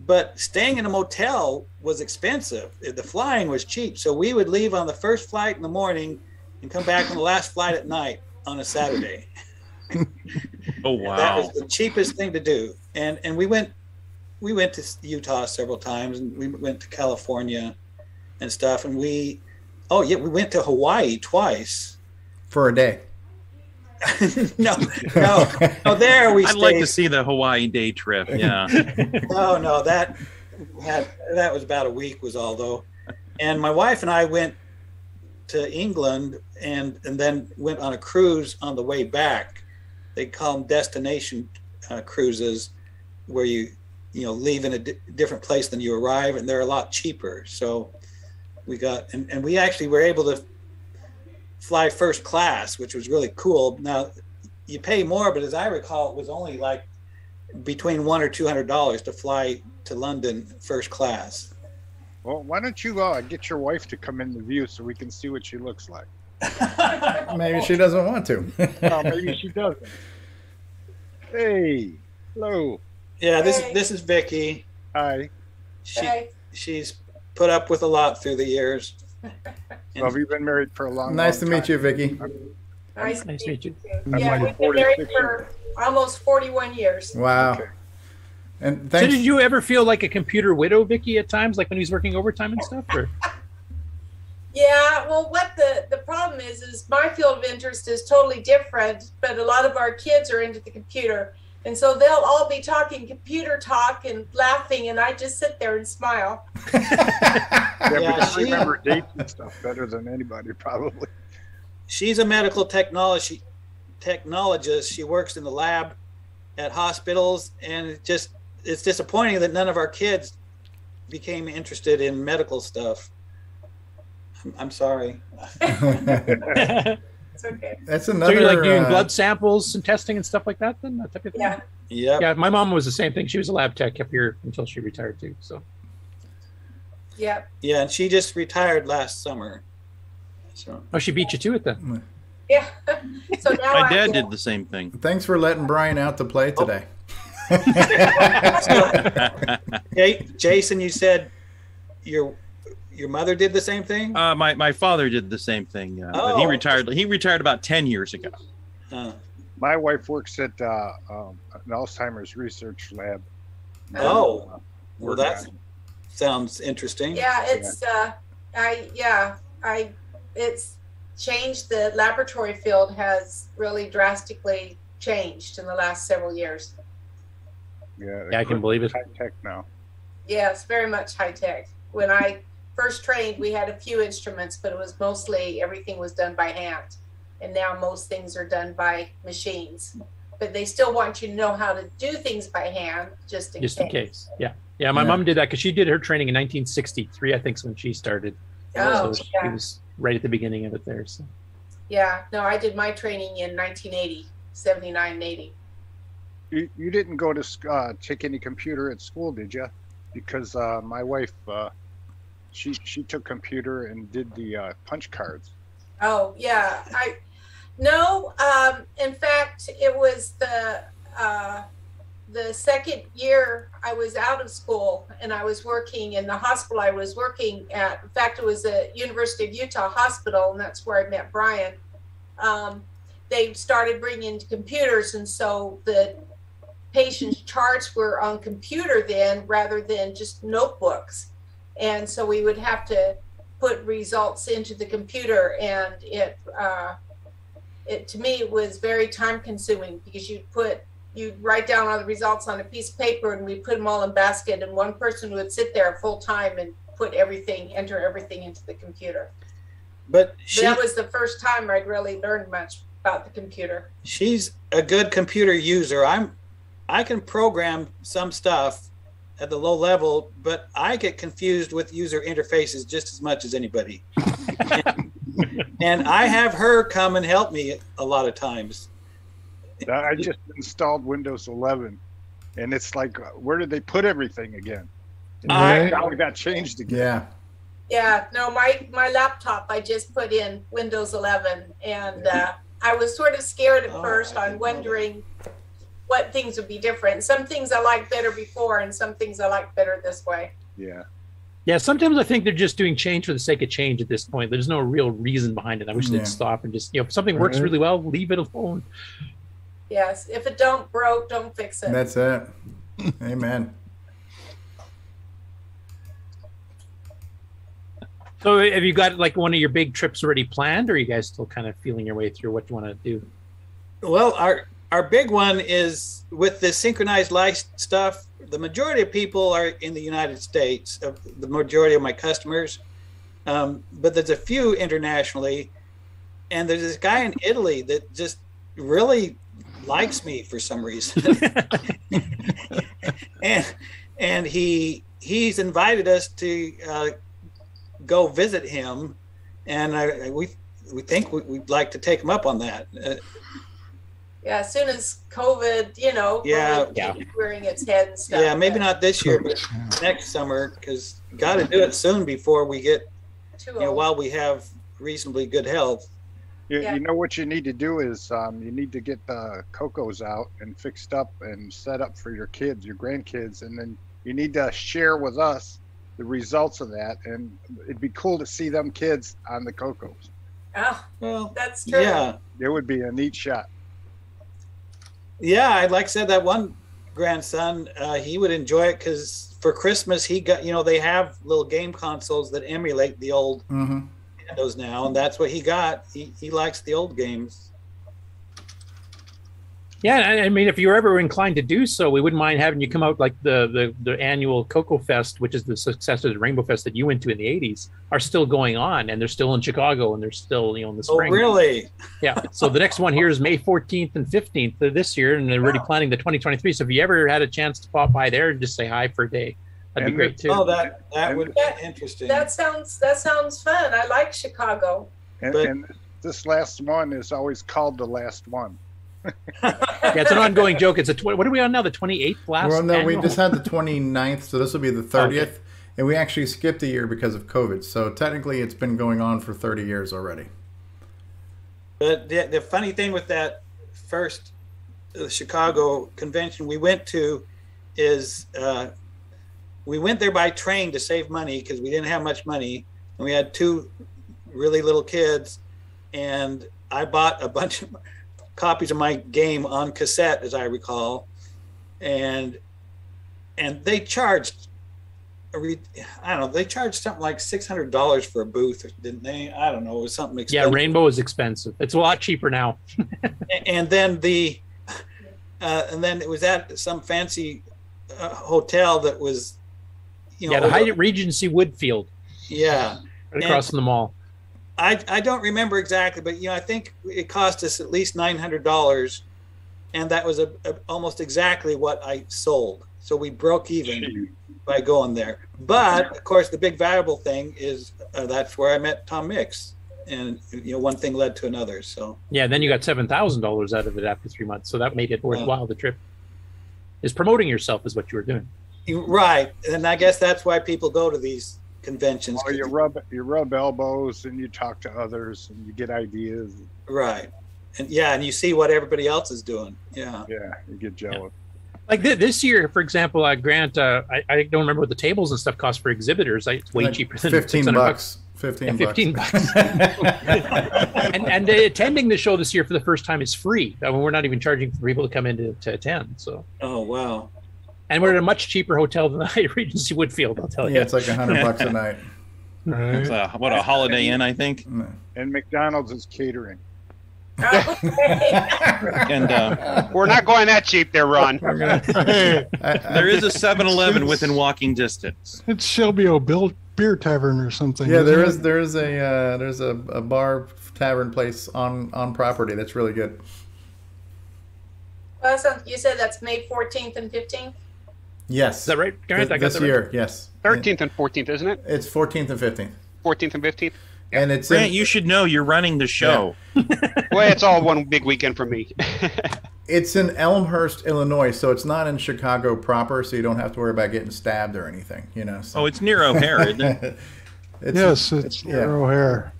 But staying in a motel was expensive. The flying was cheap, so we would leave on the first flight in the morning and come back on the last flight at night on a Saturday. Oh wow! That was the cheapest thing to do. And we went to Utah several times, and we went to California and stuff. And we went to Hawaii twice for a day. No. There we. I'd like to see the Hawaii day trip. Yeah. No, that was about a week was all though, and my wife and I went to England and then went on a cruise on the way back. They call them destination cruises, where you leave in a different place than you arrive, and they're a lot cheaper. So we got and we actually were able to fly first class, which was really cool. Now you pay more, but as I recall, it was only like between $100 or $200 to fly to London first class. Well, why don't you get your wife to come in the view so we can see what she looks like? Maybe she doesn't want to. No, maybe she doesn't. Hey, hello. Yeah, this is Vicky. Hi. She's put up with a lot through the years. So have you been married for a long time? Nice to meet you, Vicky. Nice to meet you. I'm Yeah, like we've been married 46 for almost 41 years. Wow. Okay. And So thanks. did you ever feel like a computer widow, Vicky, at times, like when he was working overtime and stuff? Or? Yeah, well, what the problem is my field of interest is totally different, but a lot of our kids are into the computer. And so they'll all be talking computer talk and laughing, and I just sit there and smile. Yeah, but you remember dates and stuff better than anybody, probably. She's a medical technologist. She works in the lab at hospitals, and it's disappointing that none of our kids became interested in medical stuff. I'm sorry. It's okay. That's another. So you're like doing blood samples and testing and stuff like that, then? That type of thing? Yeah. Yeah. My mom was the same thing. She was a lab tech up here until she retired too. So. Yeah. Yeah, and she just retired last summer. So. Oh, she beat you to it then. Yeah. So now My dad did the same thing. Thanks for letting Brian out to play today. Hey, Jason, you said your mother did the same thing? My father did the same thing. But he retired. He retired about 10 years ago. My wife works at an Alzheimer's research lab. Well, that sounds interesting. Yeah, it's it's changed. The laboratory field has really drastically changed in the last several years. Yeah, I can believe it. High tech now. Yeah, it's very much high tech. When I first trained, we had a few instruments, but it was mostly everything was done by hand. And now most things are done by machines. But they still want you to know how to do things by hand, just in case. Yeah. Yeah, my mom did that because she did her training in 1963, I think, is when she started. Oh, so yeah. She was right at the beginning of it there. So. Yeah, no, I did my training in 1980, 79 and 80. You didn't go to take any computer at school, did you? Because my wife, she took computer and did the punch cards. Oh yeah, no. In fact, it was the second year I was out of school and I was working in the hospital I was working at. In fact, it was the University of Utah Hospital, and that's where I met Brian. They started bringing in computers, and so the patients' charts were on computer then rather than just notebooks. And so we would have to put results into the computer, and it to me it was very time consuming, because you'd write down all the results on a piece of paper and we put them all in a basket, and one person would sit there full time and enter everything into the computer. But that was the first time I'd really learned much about the computer. She's a good computer user. I can program some stuff at the low level, but I get confused with user interfaces just as much as anybody. and I have her come and help me a lot of times. I just installed Windows 11, and it's like, where did they put everything again? Now we got changed again. Yeah. Yeah, no, my laptop, I just put in Windows 11, and I was sort of scared at first on wondering what things would be different. Some things I liked better before, and some things I like better this way. Yeah. Yeah, sometimes I think they're just doing change for the sake of change at this point. There's no real reason behind it. I wish they'd stop and just, if something works really well, leave it alone. Yes, if it don't broke, don't fix it. That's it. Amen. So have you got like one of your big trips already planned, or are you guys still kind of feeling your way through what you want to do? Well, our big one is with the synchronized light stuff. The majority of people are in the United States, the majority of my customers, but there's a few internationally, and there's this guy in Italy that just really likes me for some reason. and he's invited us to go visit him, and we think we'd like to take him up on that. Yeah, as soon as COVID, rearing its head and stuff. Yeah, maybe not this year, but next summer, because got to do it soon before we get, while we have reasonably good health. You know what you need to do is you need to get the CoCos out and fixed up and set up for your kids, your grandkids, and then you need to share with us the results of that, and it'd be cool to see them kids on the CoCos. Oh, well, that's true. Yeah, it would be a neat shot. Yeah, like I said, that one grandson, he would enjoy it because for Christmas he got, they have little game consoles that emulate the old Nintendos now, and that's what he got. He likes the old games. Yeah, I mean, if you're ever inclined to do so, we wouldn't mind having you come out. Like the annual CoCo Fest, which is the successor to the Rainbow Fest that you went to in the 80s, are still going on, and they're still in Chicago, and they're still in the spring. Oh, really? Yeah. So the next one here is May 14th and 15th this year, and they're already planning the 2023. So if you ever had a chance to pop by there and just say hi for a day, that'd be great too. Oh, that would be interesting. That sounds fun. I like Chicago. And this last one is always called the last one. Yeah, it's an ongoing joke. It's what are we on now? The 28th last? Well, no, we annual? just had the 29th, so this will be the 30th. Okay. And we actually skipped a year because of COVID. So technically it's been going on for 30 years already. But the funny thing with that first Chicago convention we went to is we went there by train to save money because we didn't have much money. And we had two really little kids. And I bought a bunch of copies of my game on cassette, as I recall, and they charged, they charged something like $600 for a booth, didn't they? I don't know, it was something expensive. Yeah, Rainbow is expensive. It's a lot cheaper now. and then and then it was at some fancy hotel that was, the Hyatt Regency Woodfield. Yeah, right across from the mall. I don't remember exactly, but I think it cost us at least $900, and that was almost exactly what I sold. So we broke even by going there. But of course, the big valuable thing is that's where I met Tom Mix, and one thing led to another. So yeah, then you got $7,000 out of it after 3 months, so that made it worthwhile the trip. is promoting yourself is what you were doing. Right, and I guess that's why people go to these conventions. Oh, you rub elbows and you talk to others and you get ideas. Right, and and you see what everybody else is doing. Yeah, you get jealous. Like this year, for example, Grant, I don't remember what the tables and stuff cost for exhibitors. It's way cheaper than $15. $15 and attending the show this year for the first time is free. I mean, we're not even charging for people to come in to attend. So. Oh wow. And we're at a much cheaper hotel than the Regency Woodfield, I'll tell you. Yeah, it's like $100 a night. It's a Holiday Inn, I think. And McDonald's is catering. And we're not going that cheap there, Ron. there is a 7-Eleven within walking distance. It's Shelbyville Beer Tavern or something. Yeah, there's a bar tavern place on property that's really good. Well, so you said that's May 14th and 15th? Yes. Is that right, Garrett? This year, yes. 13th and 14th, isn't it? It's 14th and 15th. 14th and 15th. And it's Grant, you should know you're running the show. Well, it's all one big weekend for me. It's in Elmhurst, Illinois, so it's not in Chicago proper, so you don't have to worry about getting stabbed or anything, you know. So. Oh, it's near O'Hare, isn't it? It's near O'Hare.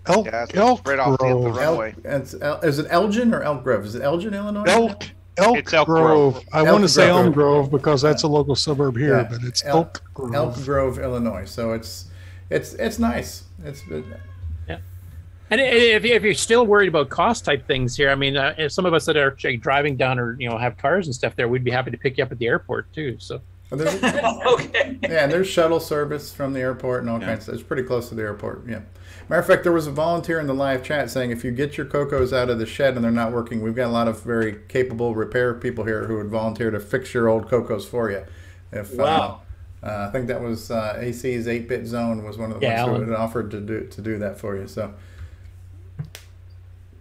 Elk right off the runway. Is it Elgin or Elk Grove? Is it Elgin, Illinois? Elk Grove. I want to say Elm Grove because that's a local suburb here, but it's Elk Grove. Elk Grove, Illinois. So it's nice. It's yeah. And if you're still worried about cost type things here, I mean, if some of us that are driving down or have cars and stuff there, we'd be happy to pick you up at the airport too. So. Okay. Yeah, and there's shuttle service from the airport and all kinds of stuff. It's pretty close to the airport. Yeah. Matter of fact, there was a volunteer in the live chat saying if you get your CoCos out of the shed and they're not working, we've got a lot of very capable repair people here who would volunteer to fix your old CoCos for you. Wow. I think that was AC's 8-Bit Zone was one of the ones who had offered to do that for you. So.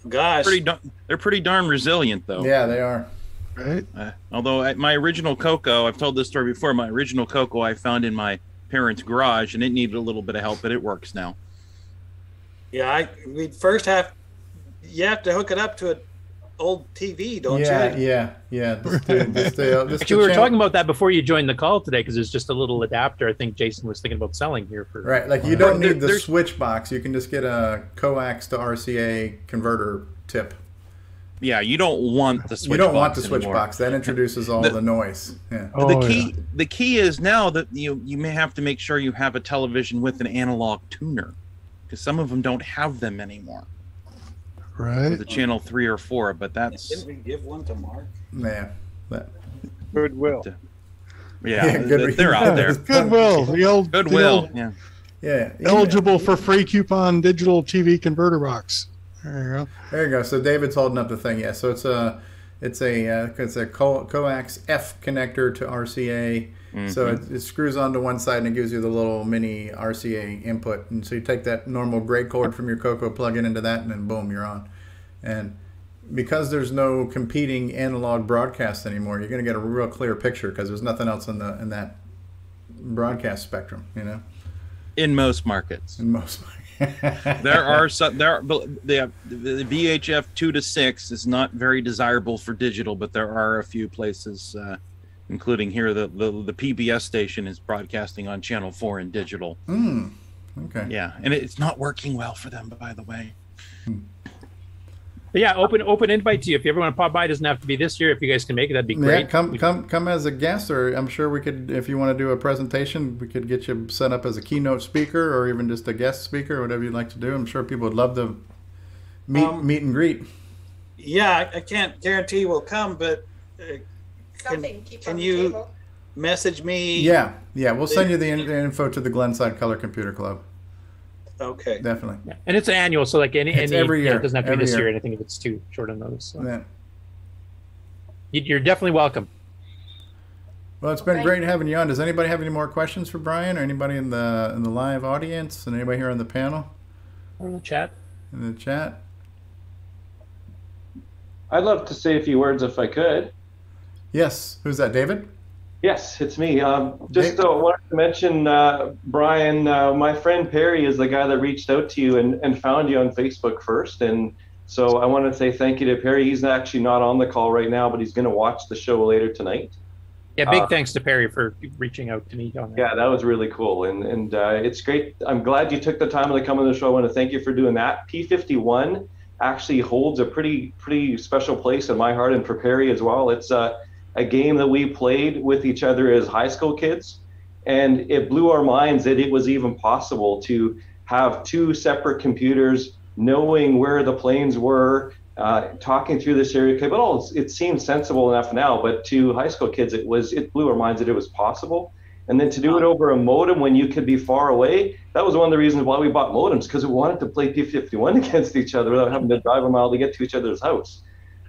Gosh. They're pretty darn resilient, though. Yeah, they are. Right. Although my original CoCo, I've told this story before, my original CoCo I found in my parents' garage, and it needed a little bit of help, but it works now. Yeah, we'd first you have to hook it up to an old TV, don't you? Yeah. Actually, we were talking about that before you joined the call today because there's just a little adapter I think Jason was thinking about selling here for. Right, like you don't need the switch box. You can just get a coax to RCA converter tip. Yeah, you don't want the switch box. You don't want the switch box. That introduces all the noise. Yeah. The key is now that you may have to make sure you have a television with an analog tuner, because some of them don't have them anymore. Right. For the channel 3 or 4, but that's. Didn't we give one to Mark? Yeah. Goodwill. Yeah, they're out there. Goodwill. The old Goodwill. Yeah. Eligible for free coupon digital TV converter box. There you go. There you go. So David's holding up the thing. Yeah. So it's a coax F connector to RCA. Mm-hmm. So it screws onto one side and it gives you the little mini RCA input. And so you take that normal gray cord from your CoCo, plug it into that, and then boom, you're on. And because there's no competing analog broadcast anymore, you're going to get a real clear picture because there's nothing else in that broadcast spectrum. In most markets. There are some. The VHF 2 to 6 is not very desirable for digital, but there are a few places, including here, the PBS station is broadcasting on channel 4 in digital. Okay. Yeah, and it's not working well for them, by the way. But yeah, open invite to you. If you ever want to pop by, it doesn't have to be this year. If you guys can make it, that'd be great. Yeah, come as a guest, or I'm sure we could, if you want to do a presentation, we could get you set up as a keynote speaker, or even just a guest speaker, whatever you'd like to do. I'm sure people would love to meet and greet. Yeah, I can't guarantee we'll come, but can you message me? Yeah, we'll send you the info to the Glenside Color Computer Club. Okay. Definitely. Yeah. And it's annual, so like any every year. It doesn't have to be this year. And I think if it's too short on notice. So. Yeah. You're definitely welcome. Well, it's been great having you on. Does anybody have any more questions for Brian, or anybody in the live audience, and anybody here on the panel? Or in the chat. In the chat. I'd love to say a few words if I could. Yes. Who's that, David? Yes, it's me. Just wanted to mention, Brian, my friend Perry is the guy that reached out to you and found you on Facebook first. And So I want to say thank you to Perry. He's actually not on the call right now, but he's going to watch the show later tonight. Yeah, big thanks to Perry for reaching out to me on that. Yeah, that was really cool, and it's great. I'm glad you took the time to come on the show. I want to thank you for doing that. P51 actually holds a pretty special place in my heart, and for Perry as well. It's a game that we played with each other as high school kids, and it blew our minds that it was even possible to have two separate computers, knowing where the planes were, talking through this area code. It seems sensible enough now, but to high school kids, it blew our minds that it was possible. And then to do it over a modem when you could be far away, that was one of the reasons why we bought modems, because we wanted to play P51 against each other without having to drive a mile to get to each other's house.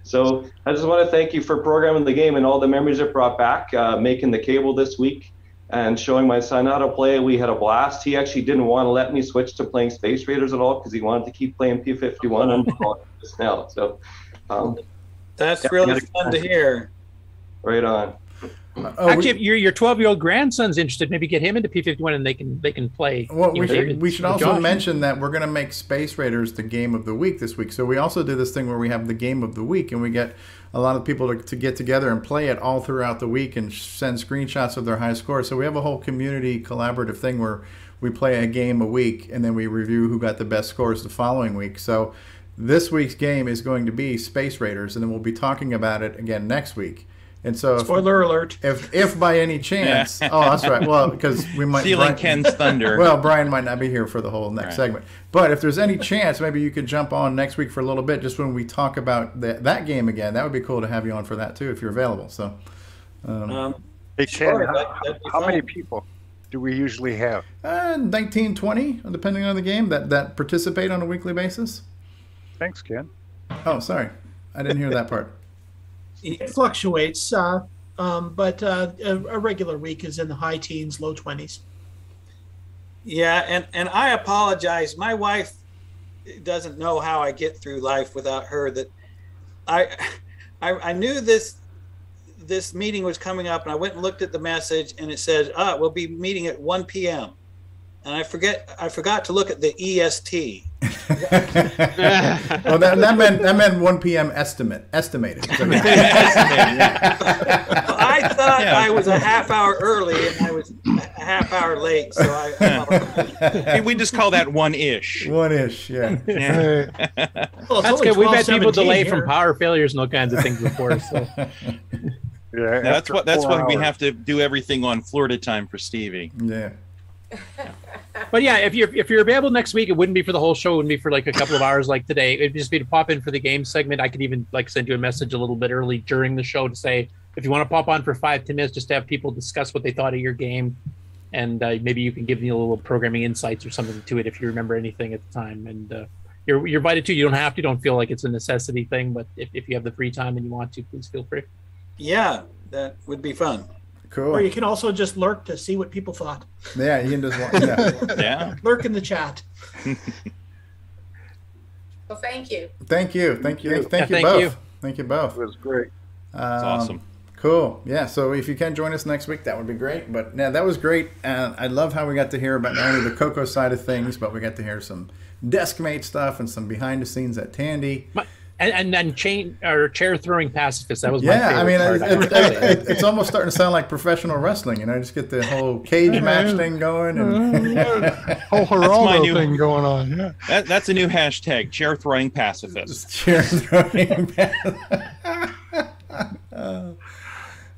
So I just want to thank you for programming the game and all the memories it brought back, making the cable this week and showing my son how to play. We had a blast. He actually didn't want to let me switch to playing Space Raiders at all because he wanted to keep playing P51 and just now. So that's really fun to hear. Right on. Actually, if your 12-year-old grandson's interested, maybe get him into P51 and they can play. Well, we should also mention that we're going to make Space Raiders the game of the week this week. So we also do this thing where we have the game of the week, and we get a lot of people to get together and play it all throughout the week and send screenshots of their high scores. So we have a whole community collaborative thing where we play a game a week, and then we review who got the best scores the following week. So this week's game is going to be Space Raiders, and then we'll be talking about it again next week. And so, spoiler alert! If by any chance, oh, that's right. Well, because we might stealing Ken's thunder. Well, Brian might not be here for the whole next segment. But if there's any chance, maybe you could jump on next week for a little bit, just when we talk about that game again. That would be cool to have you on for that too, if you're available. So, hey Ken, how many people do we usually have? 19, 20, depending on the game that participate on a weekly basis. Thanks, Ken. Oh, sorry, I didn't hear that part. It fluctuates, but a regular week is in the high teens, low 20s. Yeah, and I apologize. My wife doesn't know how I get through life without her. That I knew this meeting was coming up, and I went and looked at the message, and it said, we'll be meeting at 1 p.m. And I forgot to look at the EST. Well, that meant 1 p.m. estimated. I thought I was a half hour early, and I was a half hour late. So we just call that one-ish. One-ish, yeah. Well, that's good. We've had people delay from power failures and all kinds of things before. So. Yeah, that's why we have to do everything on Florida time for Stevie. Yeah. But yeah, if you're available next week, it wouldn't be for the whole show. It wouldn't be for like a couple of hours like today. It'd just be to pop in for the game segment. I could even send you a message a little bit early during the show to say, if you want to pop on for 5-10 minutes, just to have people discuss what they thought of your game. And maybe you can give me a little programming insights or something to it if you remember anything at the time. And you're invited to. You don't have to. Don't feel like it's a necessity thing. But if you have the free time and you want to, please feel free. Yeah, that would be fun. Cool. Or you can also just lurk to see what people thought. Yeah, you can just yeah. Lurk in the chat. Well, thank you. Thank you both. Thank you both. It was great. That's awesome. Cool. Yeah. So if you can join us next week, that would be great. But yeah, that was great. I love how we got to hear about not only the CoCo side of things, but we got to hear some desk-mate stuff and some behind the scenes at Tandy. And then chair throwing pacifist. That was my favorite. I mean, part. it's almost starting to sound like professional wrestling. Just get the whole cage match thing going and whole Geraldo thing going on. Yeah, that's a new hashtag: chair throwing pacifist. Chair throwing pacifist.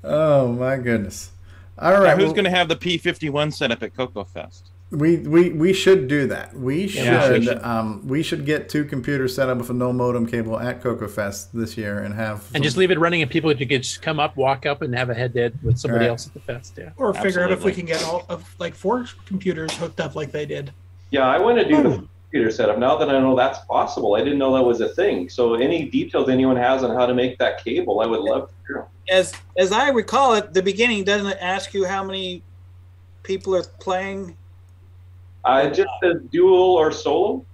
Oh my goodness! All right, now, who's going to have the P51 set up at CoCo Fest? We should do that. We should. Yeah, we should get 2 computers set up with a no modem cable at CoCo Fest this year and have. And just leave it running, and people could just come up, walk up, and have a head-to-head with somebody else at the fest. Yeah. Or figure out if we can get all of 4 computers hooked up like they did. Yeah, I want to do the computer setup now that I know that's possible. I didn't know that was a thing. So any details anyone has on how to make that cable, I would love to hear. As I recall, at the beginning, doesn't it ask you how many people are playing? Just a dual or solo.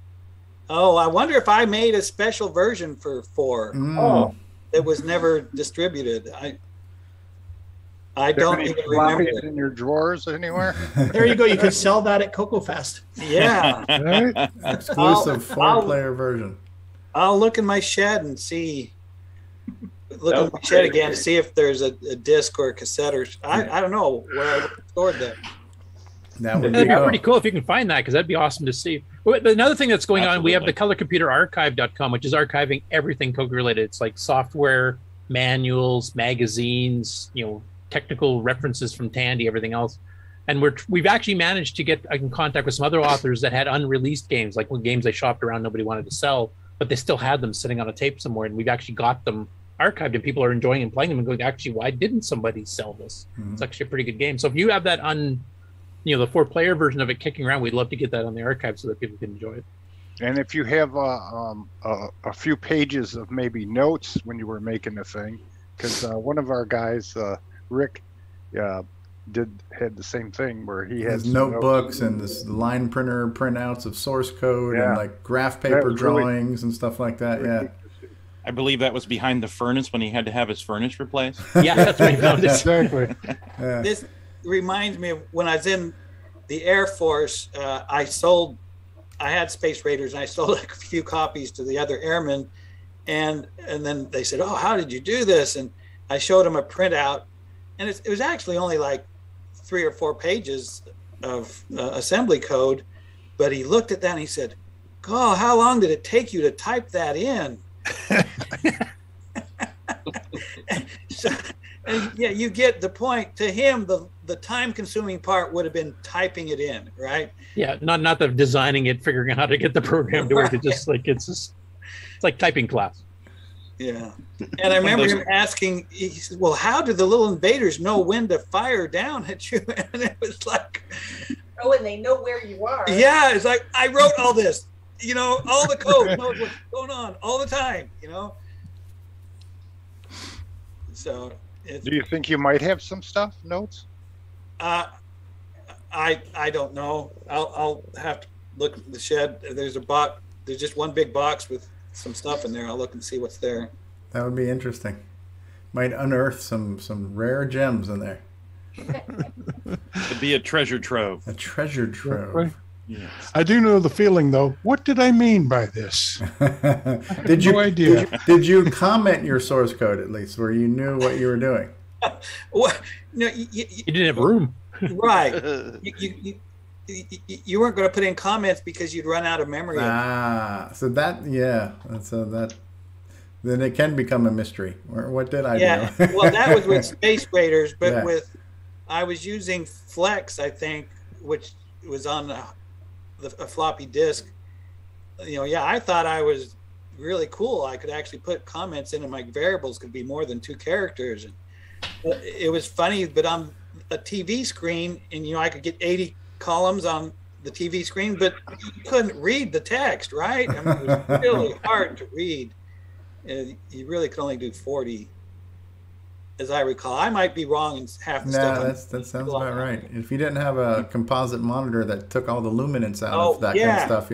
Oh, I wonder if I made a special version for 4. Oh, that was never distributed. I don't even remember it. In your drawers anywhere? There you go. You could sell that at CoCo Fest. Yeah. Exclusive 4-player version. I'll look in my shed and see. Look in my shed again to see if there's a disc or a cassette or I don't know where I stored that. That'd be pretty cool if you can find that, because that'd be awesome to see. But another thing that's going on, we have the colorcomputerarchive.com, which is archiving everything CoCo related. It's like software, manuals, magazines, technical references from Tandy, everything else. And we've actually managed to get in contact with some other authors that had unreleased games, like games they shopped around nobody wanted to sell, but they still had them sitting on a tape somewhere, and we've actually got them archived, and people are enjoying and playing them and going, actually, why didn't somebody sell this? It's actually a pretty good game. So if you have that on the 4-player version of it kicking around, we'd love to get that on the archive so that people can enjoy it. And if you have a few pages of maybe notes when you were making the thing, because one of our guys, Rick, had the same thing where he has notebooks and this line printer printouts of source code and like graph paper drawings and stuff like that. Yeah. I believe that was behind the furnace when he had to have his furnace replaced. Yeah, that's what he found. Exactly. This reminds me of when I was in the Air Force. I had Space Raiders, and I sold like a few copies to the other airmen, and then they said, "Oh, how did you do this?" And I showed them a printout, and it was actually only like 3 or 4 pages of assembly code, but he looked at that and he said, "God, how long did it take you to type that in?" So, and yeah, you get the point. To him, the time-consuming part would have been typing it in, right? Yeah, not the designing it, figuring out how to get the program to work. It's just like it's like typing class. Yeah, and I remember him asking. He said, "Well, how do the little invaders know when to fire down at you?" And it was like, "Oh, and they know where you are." Yeah, it's like I wrote all this. All the code knows what's going on all the time. So. Do you think you might have some notes? I don't know. I'll have to look at the shed. There's a box. There's just one big box with some stuff in there. I'll look and see what's there. That would be interesting. Might unearth some rare gems in there. It'd be a treasure trove. A treasure trove. Yes. I do know the feeling, though. What did I mean by this? Did you? No idea. Did you comment your source code at least, where you knew what you were doing? What? No, you didn't have room. Right. You weren't going to put in comments because you'd run out of memory. So that then it can become a mystery. What did I do? Well, that was with Space Raiders, but I was using Flex, I think, which was on a floppy disk. I thought I was really cool. I could actually put comments in, and my variables could be more than 2 characters. And it was funny, but on a TV screen, and I could get 80 columns on the TV screen, but you couldn't read the text, right? I mean, it was really hard to read. You really could only do 40, as I recall. I might be wrong in half the stuff. That sounds about right. If you didn't have a composite monitor that took all the luminance out of that kind of stuff,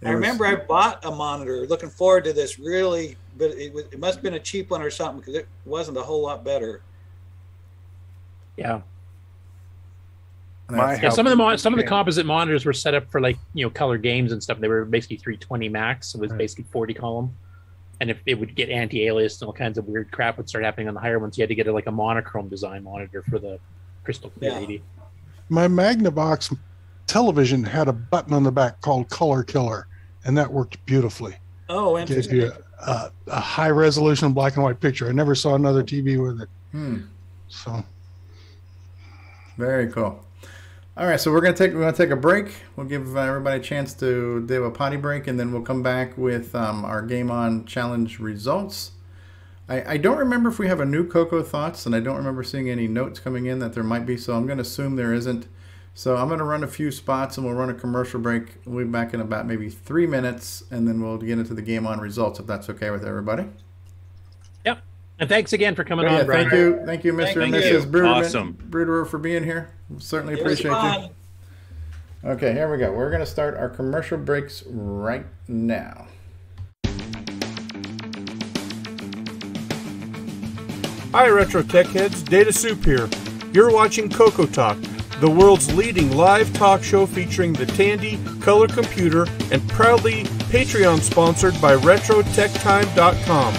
I remember I bought a monitor looking forward to this really, but it must have been a cheap one or something, because it wasn't a whole lot better. Yeah. Some of the composite monitors were set up for color games and stuff. They were basically 320 max. So it was basically 40 column. And if it would get anti-aliased and all kinds of weird crap would start happening on the higher ones, you had to get a monochrome design monitor for the crystal clear 80. My Magnavox television had a button on the back called Color Killer, and that worked beautifully. Oh, interesting. Gave you a high resolution black and white picture. I never saw another TV with it. So very cool. All right, so we're gonna take a break. We'll give everybody a chance to do a potty break, and then we'll come back with our Game On Challenge results. I don't remember if we have a new CoCo Thoughts, and I don't remember seeing any notes coming in that there might be, so I'm going to assume there isn't. So I'm going to run a few spots, and we'll run a commercial break. We'll be back in about maybe 3 minutes, and then we'll get into the Game On results, if that's okay with everybody. Yep. And thanks again for coming on, Brian. Thank you, Mr. and Mrs. Bruderer, for being here. Certainly appreciate you. Okay, here we go. We're going to start our commercial breaks right now. Hi, Retro Tech Heads. Data Soup here. You're watching CoCoTALK, the world's leading live talk show featuring the Tandy color computer and proudly Patreon sponsored by RetroTechTime.com.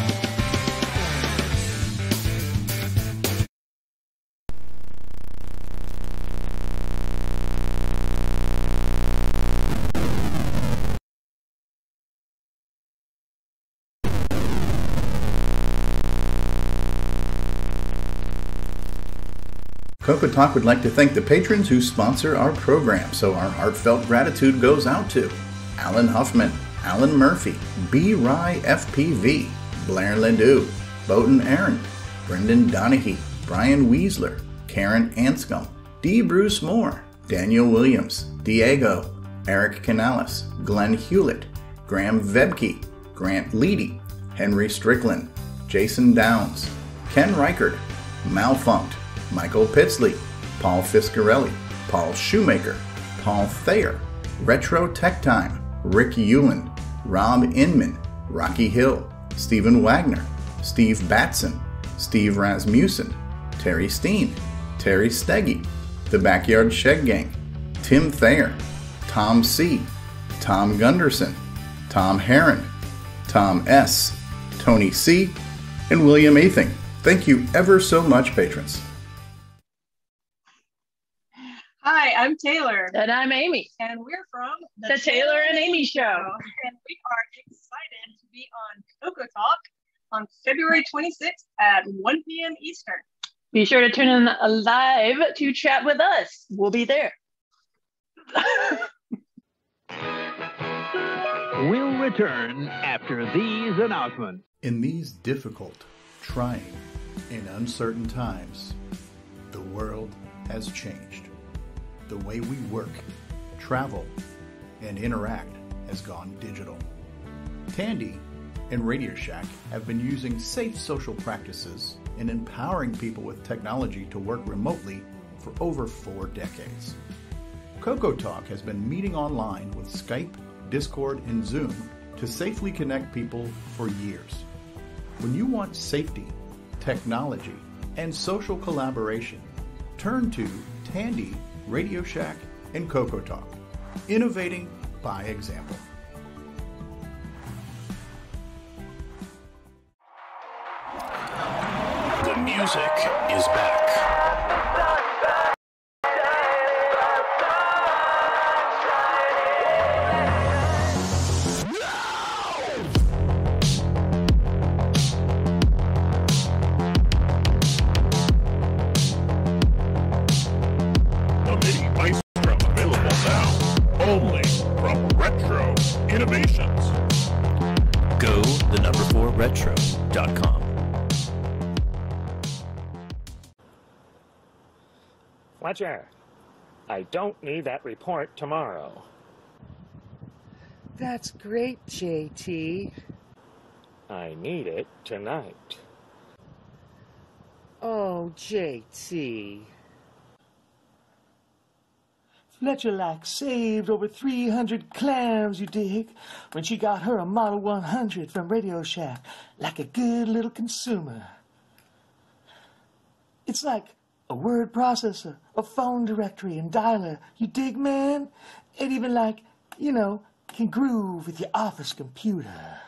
CoCoTALK would like to thank the patrons who sponsor our program, so our heartfelt gratitude goes out to Alan Huffman, Alan Murphy, B. Rye FPV, Blair Ledoux, Bowden Aaron, Brendan Donahue, Brian Weasler, Karen Anscombe, D. Bruce Moore, Daniel Williams, Diego, Eric Canales, Glenn Hewlett, Graham Vebke, Grant Leedy, Henry Strickland, Jason Downs, Ken Reichard, Malfunct, Michael Pitsley, Paul Fiscarelli, Paul Shoemaker, Paul Thayer, Retro Tech Time, Rick Euland, Rob Inman, Rocky Hill, Stephen Wagner, Steve Batson, Steve Rasmussen, Terry Steen, Terry Steggy, The Backyard Shed Gang, Tim Thayer, Tom C., Tom Gunderson, Tom Heron, Tom S., Tony C., and William Athing. Thank you ever so much, patrons. Hi, I'm Taylor. And I'm Amy. And we're from The Taylor and Amy Show. And we are excited to be on CoCoTALK on February 26th at 1 p.m. Eastern. Be sure to tune in live to chat with us. We'll be there. We'll return after these announcements. In these difficult, trying, and uncertain times, the world has changed. The way we work, travel, and interact has gone digital. Tandy and Radio Shack have been using safe social practices and empowering people with technology to work remotely for over 4 decades. CoCoTALK has been meeting online with Skype, Discord, and Zoom to safely connect people for years. When you want safety, technology, and social collaboration, turn to Tandy, Radio Shack, and CoCoTALK, innovating by example. The music is back. Retro.com. Fletcher, I don't need that report tomorrow. That's great, JT. I need it tonight. Oh, JT. Fletcher like saved over 300 clams, you dig, when she got her a Model 100 from Radio Shack, like a good little consumer. It's like a word processor, a phone directory, and dialer, you dig, man? It even like, you know, can groove with your office computer.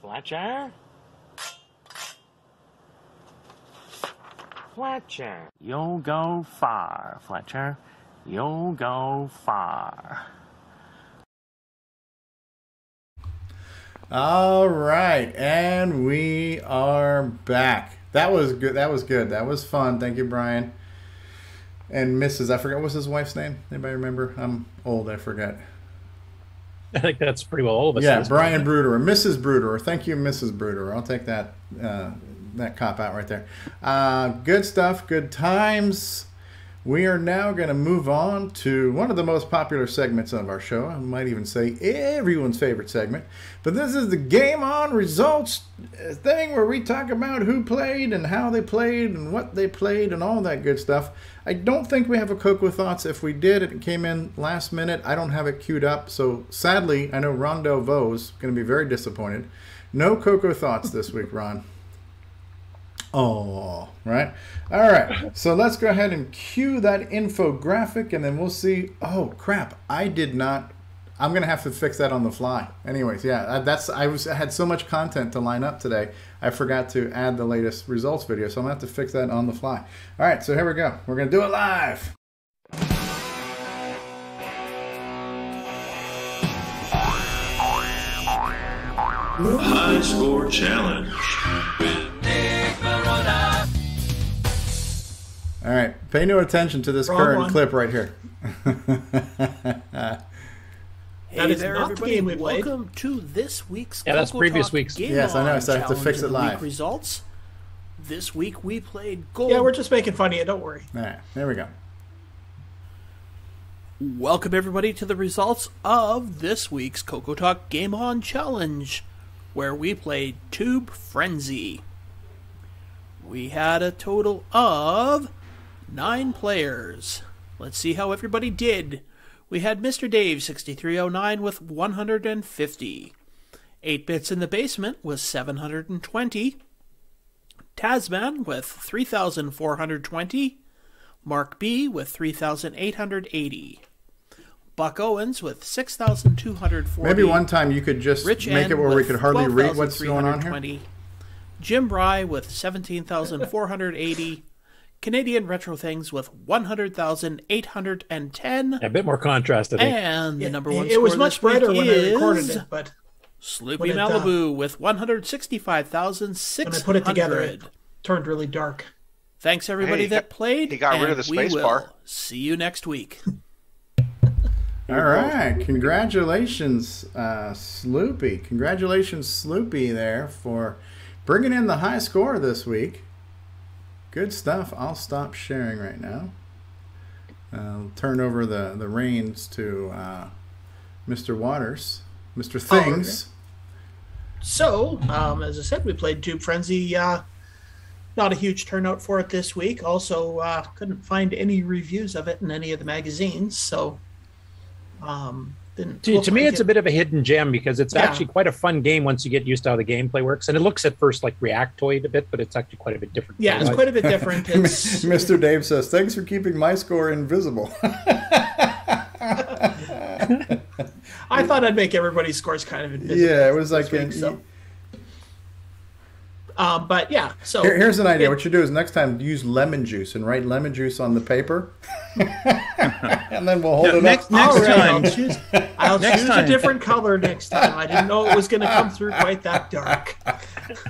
Fletcher? Fletcher. You'll go far, Fletcher. You'll go far. All right, and we are back. That was good. That was good. That was fun. Thank you, Brian. And Mrs. I forgot, what's his wife's name? Anybody remember? I'm old. I forget. I think that's pretty well all of us. Yeah, Brian Bruderer. Mrs. Bruderer. Thank you, Mrs. Bruderer. I'll take that that cop out right there. Good stuff. Good times. We are now going to move on to one of the most popular segments of our show. I might even say everyone's favorite segment. But this is the Game On Results thing where we talk about who played and how they played and what they played and all that good stuff. I don't think we have a Coco Thoughts. If we did, it came in last minute. I don't have it queued up. So sadly, I know Ron Delvaux is going to be very disappointed. No Coco Thoughts this week, Ron. Oh, right. All right. So let's go ahead and cue that infographic and then we'll see. Oh, crap. I did not I'm gonna have to fix that on the fly. Anyways, yeah, I had so much content to line up today, I forgot to add the latest results video, so I'm gonna have to fix that on the fly. All right, so here we go. We're gonna do it live. High Score Challenge. All right, pay no attention to this current clip right here. That is there, not everybody. the game we played. Welcome to this week's Yeah, that's CoCoTALK previous week's. Game Yes, I know, so I have to Challenge fix of it the live. week results. This week we played Gold. Yeah, we're just making fun of you. Don't worry. All right, there we go. Welcome everybody to the results of this week's CoCoTALK Game On Challenge, where we played Tube Frenzy. We had a total of 9 players. Let's see how everybody did. We had Mr. Dave 6309 with 150. 8-Bits in the Basement was 720. Tasman with 3,420. Mark B with 3,880. Buck Owens with 6,240. Maybe one time you could just Rich make it N where we with could hardly read what's going on here. 12,320. Jim Bry with 17,480. Canadian Retro Things with 100,810. A bit more contrast, I think. And the number one It was score much this brighter week when I is recorded it, but Sloopy when it, Malibu with 165,600. when I put it together, it turned really dark. Thanks everybody Hey, that played. he got rid of and the we space will bar. see you next week. All right, congratulations, Sloopy. Congratulations, Sloopy, there for bringing in the high score this week. Good stuff. I'll stop sharing right now. I'll turn over the reins to Mr. Waters, Mr. Things. So, as I said, we played Tube Frenzy. Not a huge turnout for it this week. Also, couldn't find any reviews of it in any of the magazines. So, didn't. To me, it's a bit of a hidden gem because it's Yeah. actually quite a fun game once you get used to how the gameplay works. And it looks at first like Reactoid a bit, but it's actually quite a bit different. Yeah, it's quite a bit different. It's, Mr. Dave says, "Thanks for keeping my score invisible." I thought I'd make everybody's scores kind of invisible. Yeah, it was like week, so. But yeah, so here's an idea. What you do is next time use lemon juice and write lemon juice on the paper, and then we'll hold it next up. time. I'll choose a different color next time. I didn't know it was going to come through quite that dark.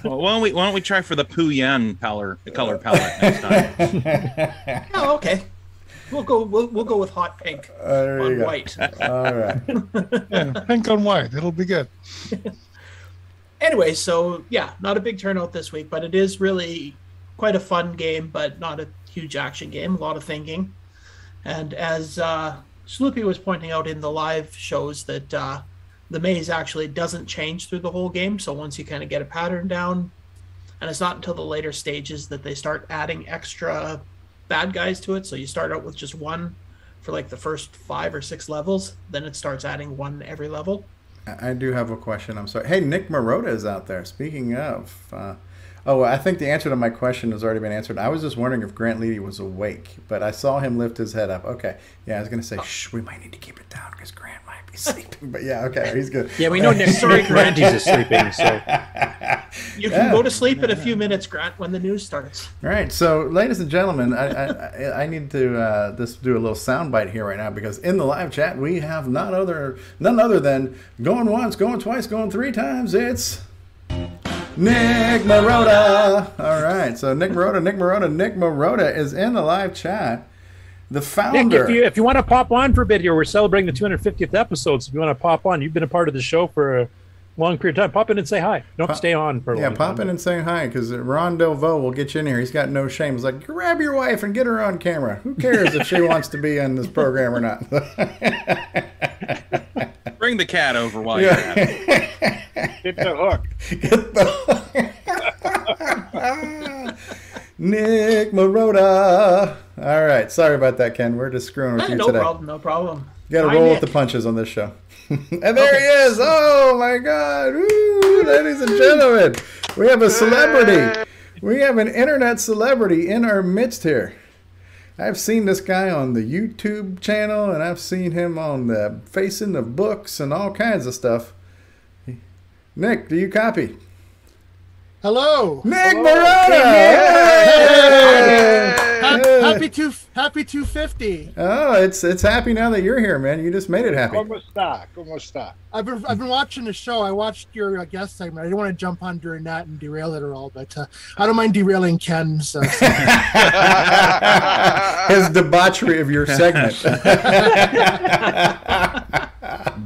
Well, why don't we try for the Poo Yan color palette next time? Oh, okay. We'll go with hot pink There you on go. white. All right. Yeah, pink on white. It'll be good. Anyway, so yeah, not a big turnout this week, but it is really quite a fun game, but not a huge action game. A lot of thinking. And as Sloopy was pointing out in the live shows, that the maze actually doesn't change through the whole game. So once you kind of get a pattern down, and it's not until the later stages that they start adding extra bad guys to it. So you start out with just one for like the first 5 or 6 levels. Then it starts adding one every level. I do have a question. I'm sorry. Hey, Nick Marotta is out there. Speaking of, I think the answer to my question has already been answered. I was just wondering if Grant Leedy was awake, but I saw him lift his head up. Okay. Yeah, I was going to say, shh, we might need to keep it down because Grant might be sleeping. But yeah, okay, he's good. Yeah, we know Nick Randy's is sleeping, so. You can go to sleep in a few minutes, Grant, when the news starts. All right, so ladies and gentlemen, I need to just do a little soundbite here right now because in the live chat we have none other than going once, going twice, going 3 times. It's Nick Marotta. All right, so Nick Marotta is in the live chat. The founder. Nick, if you want to pop on for a bit here, we're celebrating the 250th episode. So if you want to pop on, you've been a part of the show for a long period of time. Pop in and say hi. Don't stay on for a long time. Yeah, pop in and say hi because Ron Delvaux will get you in here. He's got no shame. He's like, grab your wife and get her on camera. Who cares if she wants to be on this program or not? Bring the cat over while you're at it. Get the hook. Nick Marotta. All right, sorry about that, Ken. We're just screwing with you No today. problem, no problem. You got to Hi, roll Nick. with the punches on this show. And there he is. Oh, my God. Woo, ladies and gentlemen, we have a celebrity. We have an internet celebrity in our midst here. I've seen this guy on the YouTube channel, and I've seen him on the Facing the Books and all kinds of stuff. Nick, do you copy? Hello, Nick Marotta! Happy 250. Oh, it's happy now that you're here, man. You just made it happy. ¿Cómo está? I've been watching the show. I watched your guest segment. I didn't want to jump on during that and derail it at all, but I don't mind derailing Ken's. His debauchery of your segment.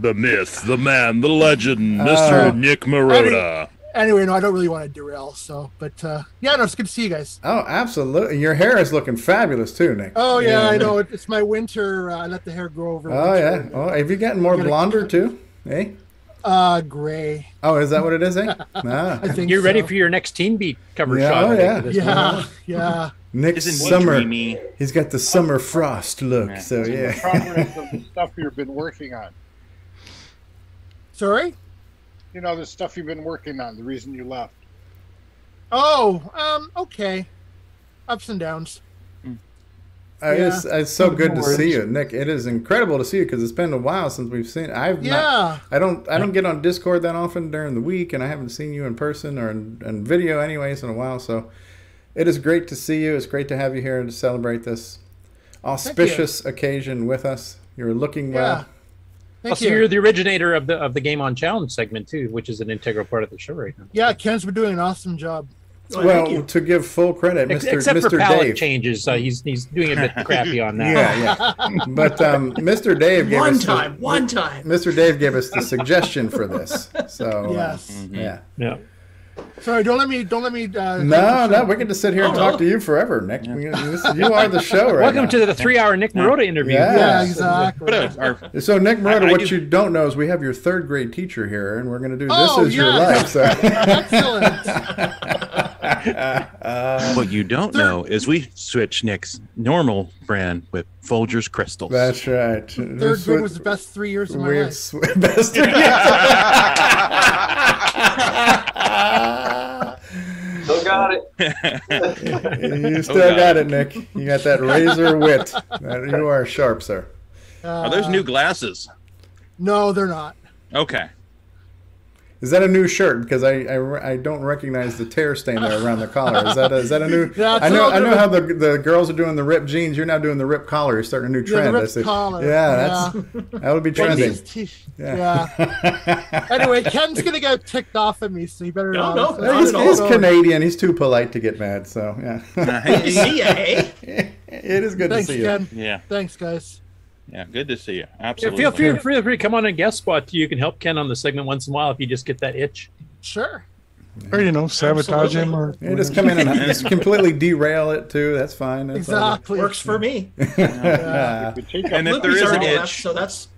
The myth, the man, the legend, Mr. Nick Marotta. Anyway, no, I don't really want to derail. So, but yeah, no, it's good to see you guys. Oh, absolutely. Your hair is looking fabulous too, Nick. Oh yeah, I know. It's my winter. I let the hair grow over. Oh winter. yeah. Oh, have you gotten more blonder too? Eh? Gray. Oh, is that what it is? Eh? Ah. I think You're ready so. for your next Teen Beat cover Yeah, shot. oh, I think, yeah. of this Yeah, one. yeah. Nick's Isn't he summer. dreamy? He's got the summer frost look. Yeah. So yeah. Progress of the stuff you've been working on. Sorry. You know, the stuff you've been working on. The reason you left. Oh, okay. Ups and downs. It's so good to see you, Nick. It is incredible to see you because it's been a while since we've seen. I don't get on Discord that often during the week, and I haven't seen you in person or in video, anyways, in a while. So it is great to see you. It's great to have you here to celebrate this auspicious occasion with us. You're looking well. Also, you're the originator of the Game On Challenge segment too, which is an integral part of the show right now. Yeah, Ken's been doing an awesome job. Well, to give full credit, Except Mr. for palette Dave. changes, he's doing a bit crappy on that. Yeah. But Mr. Dave gave One us time. Mr. Dave gave us the suggestion for this. So Yes. yeah. Sorry, don't let me. No, we can just sit here and talk to you forever, Nick. You are the show right Welcome now. to the 3-hour Nick Marotta interview. Yeah, exactly. So Nick Marotta, what you don't know is we have your third grade teacher here, and we're going to do This Is Your Life. So. What you don't know is we switched Nick's normal brand with Folgers Crystals. That's right. Third grade was the best 3 years of my life. Best 3 Still got it. You still got it, Nick. You got that razor wit. You are sharp, sir. Are those new glasses? No, they're not. Okay. Is that a new shirt? Because I don't recognize the tear stain there around the collar. Is that a new? Yeah, I know how the girls are doing the ripped jeans. You're now doing the ripped collar. You're starting a new trend. The ripped collar. Yeah, that'll be trending. Yeah. Anyway, Ken's gonna get ticked off at me, so you better not. He's Canadian. He's too polite to get mad. So yeah. See ya, hey? It is good Thanks, to see you. Ken. Yeah. Thanks, guys. Yeah, good to see you. Yeah, Absolutely. feel free to come on and guest spot. You can help Ken on the segment once in a while if you just get that itch. Sure. Or sabotage him, or just come in and just completely derail it too. That's fine. That's Exactly. Works for me. And if there is an itch, so that's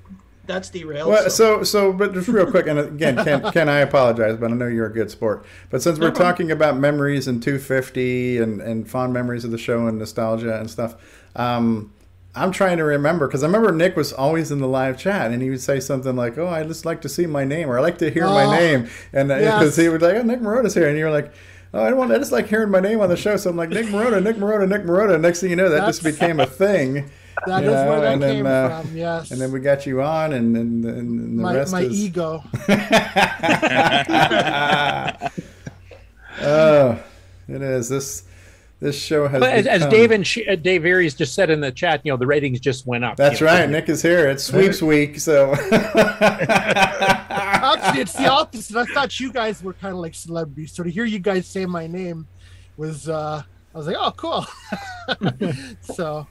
derailed. Well, so, but just real quick, and again, Ken, I apologize, but I know you're a good sport. But since we're talking about memories and 250 and fond memories of the show and nostalgia and stuff, I'm trying to remember, because I remember Nick was always in the live chat, and he would say something like, "Oh, I just like to see my name," or "I like to hear my name," and because he would like, "Oh, Nick Marotta's here," and you're like, "Oh, I just like hearing my name on the show." So I'm like, Nick Marotta, Nick Marotta, Nick Marotta. Next thing you know, that just became a thing. That is where that came from. Yes. And then we got you on, and the rest my is ego. Oh, it is this show has. But as become... Dave Aries just said in the chat, the ratings just went up. That's right. Nick is here. It's sweeps week, so. Actually, it's the opposite. I thought you guys were kind of like celebrities, so to hear you guys say my name was, I was like, oh, cool. So.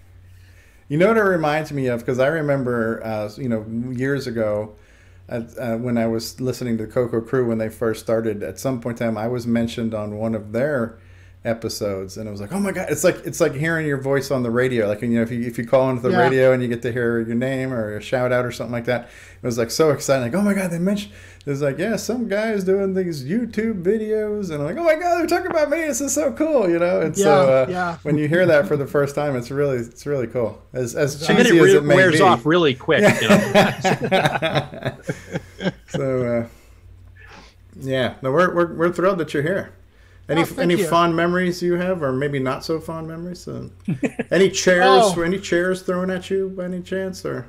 You know what it reminds me of? Because I remember, years ago, when I was listening to CoCo Crew when they first started, at some point in time, I was mentioned on one of their episodes, and it was like, oh my god, it's like hearing your voice on the radio. Like, if you call into the radio and you get to hear your name or a shout out or something like that, it was like so exciting. Like, oh my god, they mentioned. It was like, yeah, some guy's doing these YouTube videos, and I'm like, oh my god, they're talking about me. This is so cool, And so when you hear that for the first time, it's really cool. As cheesy as it may wears be. off really quick. So no, we're thrilled that you're here. Any you. fond memories you have, or maybe not so fond memories? Any chairs? Any chairs thrown at you by any chance, or?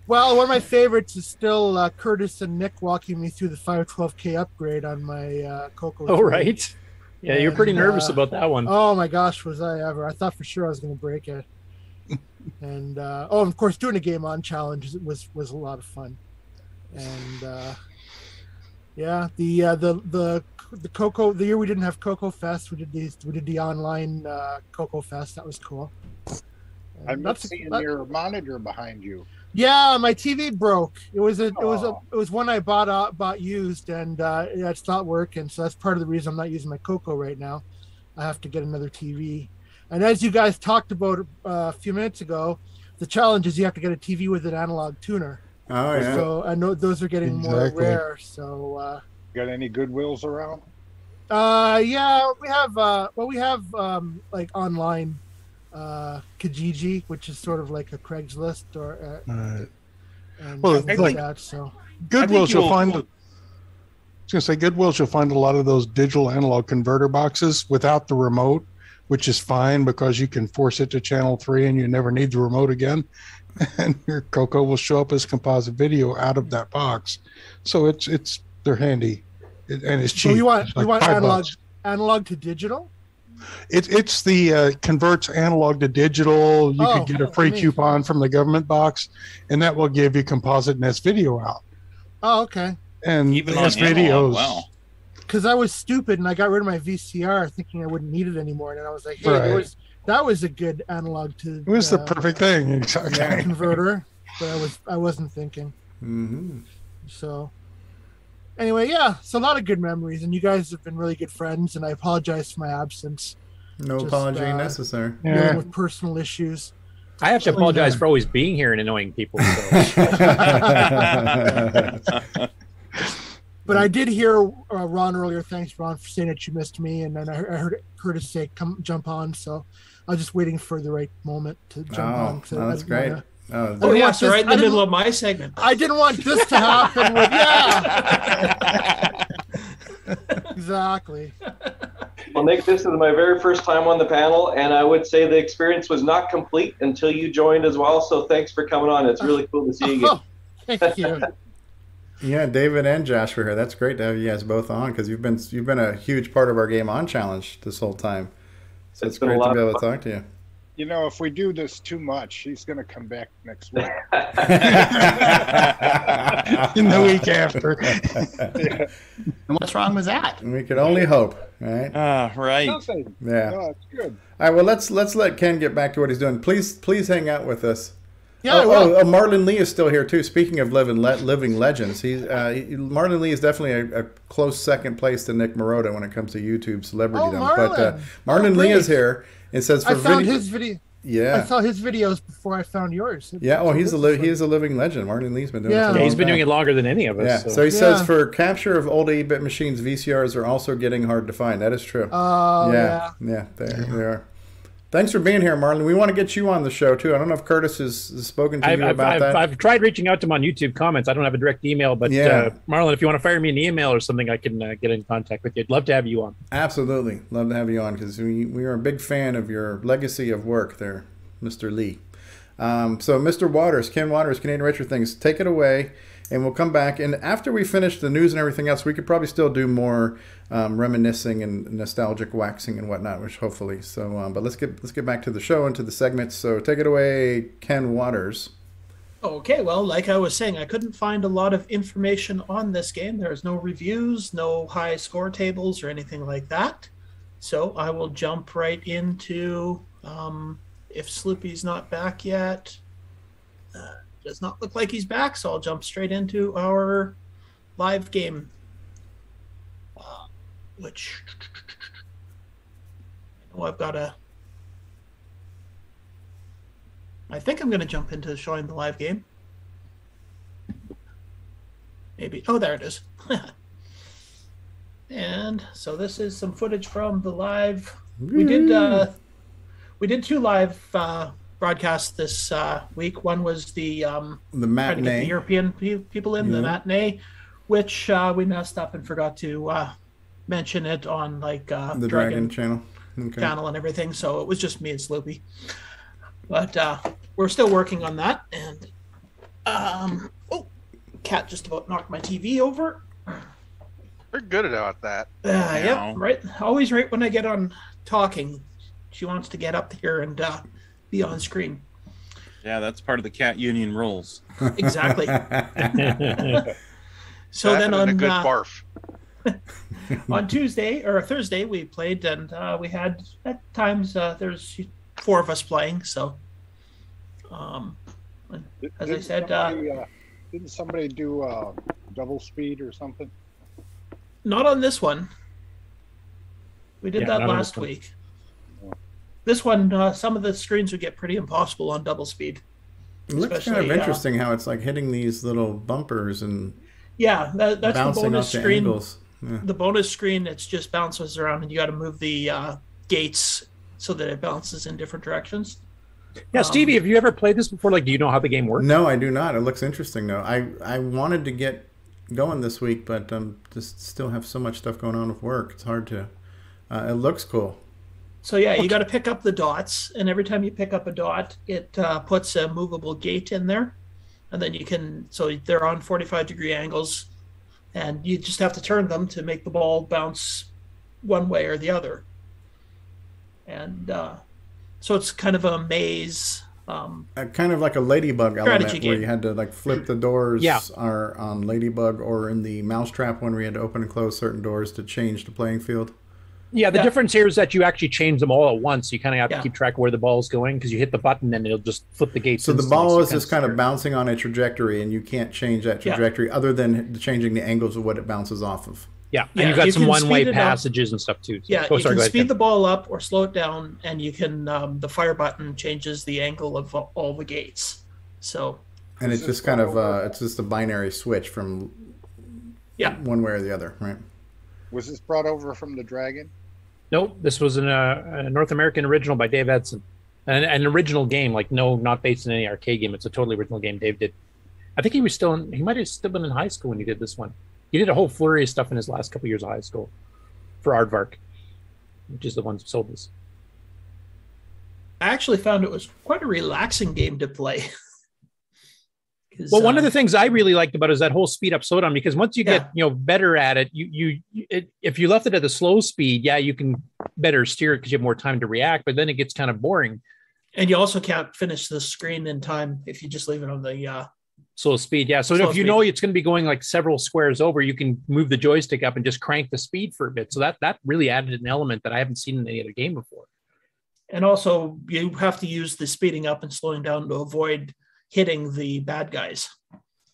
Well, one of my favorites is still Curtis and Nick walking me through the 512K upgrade on my CoCo. Oh, right. Yeah, you're pretty nervous about that one. Oh my gosh, was I ever? I thought for sure I was going to break it. And of course, doing a game on challenge was a lot of fun. And yeah, the CoCo, the year we didn't have CoCo Fest, we did the online CoCo Fest. That was cool. I'm not seeing your monitor behind you. Yeah, my TV broke. It was one I bought used, and it's not working. So that's part of the reason I'm not using my CoCo right now. I have to get another TV. And as you guys talked about a few minutes ago, the challenge is you have to get a TV with an analog tuner. Oh yeah. So I know those are getting more rare. So got any Goodwills around? Yeah, we have like online Kijiji, which is sort of like a Craigslist or well, things like that. So Goodwills, you'll find. I was gonna say Goodwills, you'll find a lot of those digital analog converter boxes without the remote, which is fine because you can force it to channel 3 and you never need the remote again. And your CoCo will show up as composite video out of that box. So they're handy and it's cheap. So you want $5. analog to digital? It's the converts analog to digital. You could get a free coupon from the government box, and that will give you composite NES video out. Oh, okay. And even NES on analog, videos. wow. Because I was stupid and I got rid of my VCR thinking I wouldn't need it anymore, and I was like, hey, Right. that was a good analog to. It was the perfect thing, exactly. Converter, but I wasn't thinking. Mm-hmm. So anyway, yeah, so a lot of good memories, and you guys have been really good friends, and I apologize for my absence. No apology necessary. Dealing with personal issues. I have to apologize for always being here and annoying people. So. But I did hear Ron earlier. Thanks, Ron, for saying that you missed me, and then I heard Curtis say, "Come, jump on." So I was just waiting for the right moment to jump on. Oh, that's great. Oh yeah, so right in the middle of my segment. I didn't want this to happen. Exactly. Well, Nick, this is my very first time on the panel, and I would say the experience was not complete until you joined as well. So thanks for coming on. It's really cool to see you again. Thank you. Yeah, David and Josh were here. That's great to have you guys both on because you've been a huge part of our Game On challenge this whole time. So it's great to be able to talk to you. You know, if we do this too much, he's going to come back next week. In the week after. Yeah. And what's wrong with that? We could only hope, right? Right. Nothing. Yeah. No, it's good. All right. Well, let's let Ken get back to what he's doing. Please hang out with us. Yeah. Marlon Lee is still here too. Speaking of living legends, Marlon Lee is definitely a close second place to Nick Marotta when it comes to YouTube celebrity. But Marlon Lee is here. It says I found his video. Yeah, I saw his videos before I found yours. Yeah, he is a living legend. Martin Lee's been doing it for a long he's been time. doing it longer than any of us. Yeah, so he says for capture of old 8-bit machines, VCRs are also getting hard to find. That is true. Oh, yeah, they are. Thanks for being here, Marlon. We want to get you on the show too. I don't know if Curtis has spoken to you about that. I've tried reaching out to him on YouTube comments. I don't have a direct email, but Marlon, if you want to fire me an email or something, I can get in contact with you. I'd love to have you on. Absolutely, love to have you on because we are a big fan of your legacy of work there, Mr. Lee. So Mr. Waters, Ken Waters, Canadian Retro Things, take it away, and we'll come back. And after we finish the news and everything else, we could probably still do more reminiscing and nostalgic waxing and whatnot, which hopefully. So, but let's get back to the show and to the segments. So take it away, Ken Waters. Okay, well, like I was saying, I couldn't find a lot of information on this game. There's no reviews, no high score tables or anything like that. So I will jump right into, if Sloopy's not back yet, does not look like he's back, so I'll jump straight into our live game, which I think I'm going to jump into showing the live game. Maybe. Oh, there it is. And so this is some footage from the live. We did 2 live broadcasts this week. One was the matinee. The European people in the matinee. which we messed up and forgot to mention it on like The Dragon channel. Okay. channel and everything. So it was just me and Sloopy. But we're still working on that. And oh, cat just about knocked my TV over. We're good about that. Yep, right. Always right when I get on talking, she wants to get up here and be on screen. Yeah, that's part of the cat union rules. Exactly. So That then and on a good barf. on Tuesday or Thursday we played, and we had at times there's 4 of us playing. So, as I said, didn't somebody do double speed or something? not on this one. We did that last week. This one, some of the screens would get pretty impossible on double speed. It looks kind of interesting how it's like hitting these little bumpers and that's the bonus off the screen. angles. Yeah. The bonus screen, it's just bounces around, and you got to move the gates so that it bounces in different directions. Yeah, Stevie, have you ever played this before? Like, do you know how the game works? No, I do not. It looks interesting though. I wanted to get going this week, but just still have so much stuff going on with work. It's hard to. It looks cool. So yeah, you got to pick up the dots, and every time you pick up a dot, it puts a movable gate in there, and then you can. So they're on 45-degree angles, and you just have to turn them to make the ball bounce one way or the other. And so it's kind of a maze. Kind of like a Ladybug element where game. you had to like flip the doors Yeah. or on Ladybug, or in the Mousetrap one where you had to open and close certain doors to change the playing field. Yeah, the difference here is that you actually change them all at once. You kind of have to keep track of where the ball's going because you hit the button and it'll just flip the gates. So the instantly, ball so is just kind of bouncing on a trajectory, and you can't change that trajectory other than changing the angles of what it bounces off of. Yeah, and you've got some one-way passages and stuff too. Yeah, you can speed the ball up or slow it down, and you can the fire button changes the angle of all the gates. So, and it's just kind of it's just a binary switch from one way or the other, right? Was this brought over from the Dragon? Nope, this was a North American original by Dave Edson, an original game. Like, no, not based in any arcade game. It's a totally original game Dave did. I think he might have still been in high school when he did this one. He did a whole flurry of stuff in his last couple of years of high school for Aardvark, which is the ones who sold this. I actually found it was quite a relaxing game to play. Well, one of the things I really liked about it is that whole speed up slow down, because once you get better at it, if you left it at the slow speed, you can better steer it because you have more time to react, but then it gets kind of boring. And you also can't finish the screen in time if you just leave it on the slow speed. Yeah. So if you know it's going to be going like several squares over, you can move the joystick up and just crank the speed for a bit. So that really added an element that I haven't seen in any other game before. And also you have to use the speeding up and slowing down to avoid hitting the bad guys.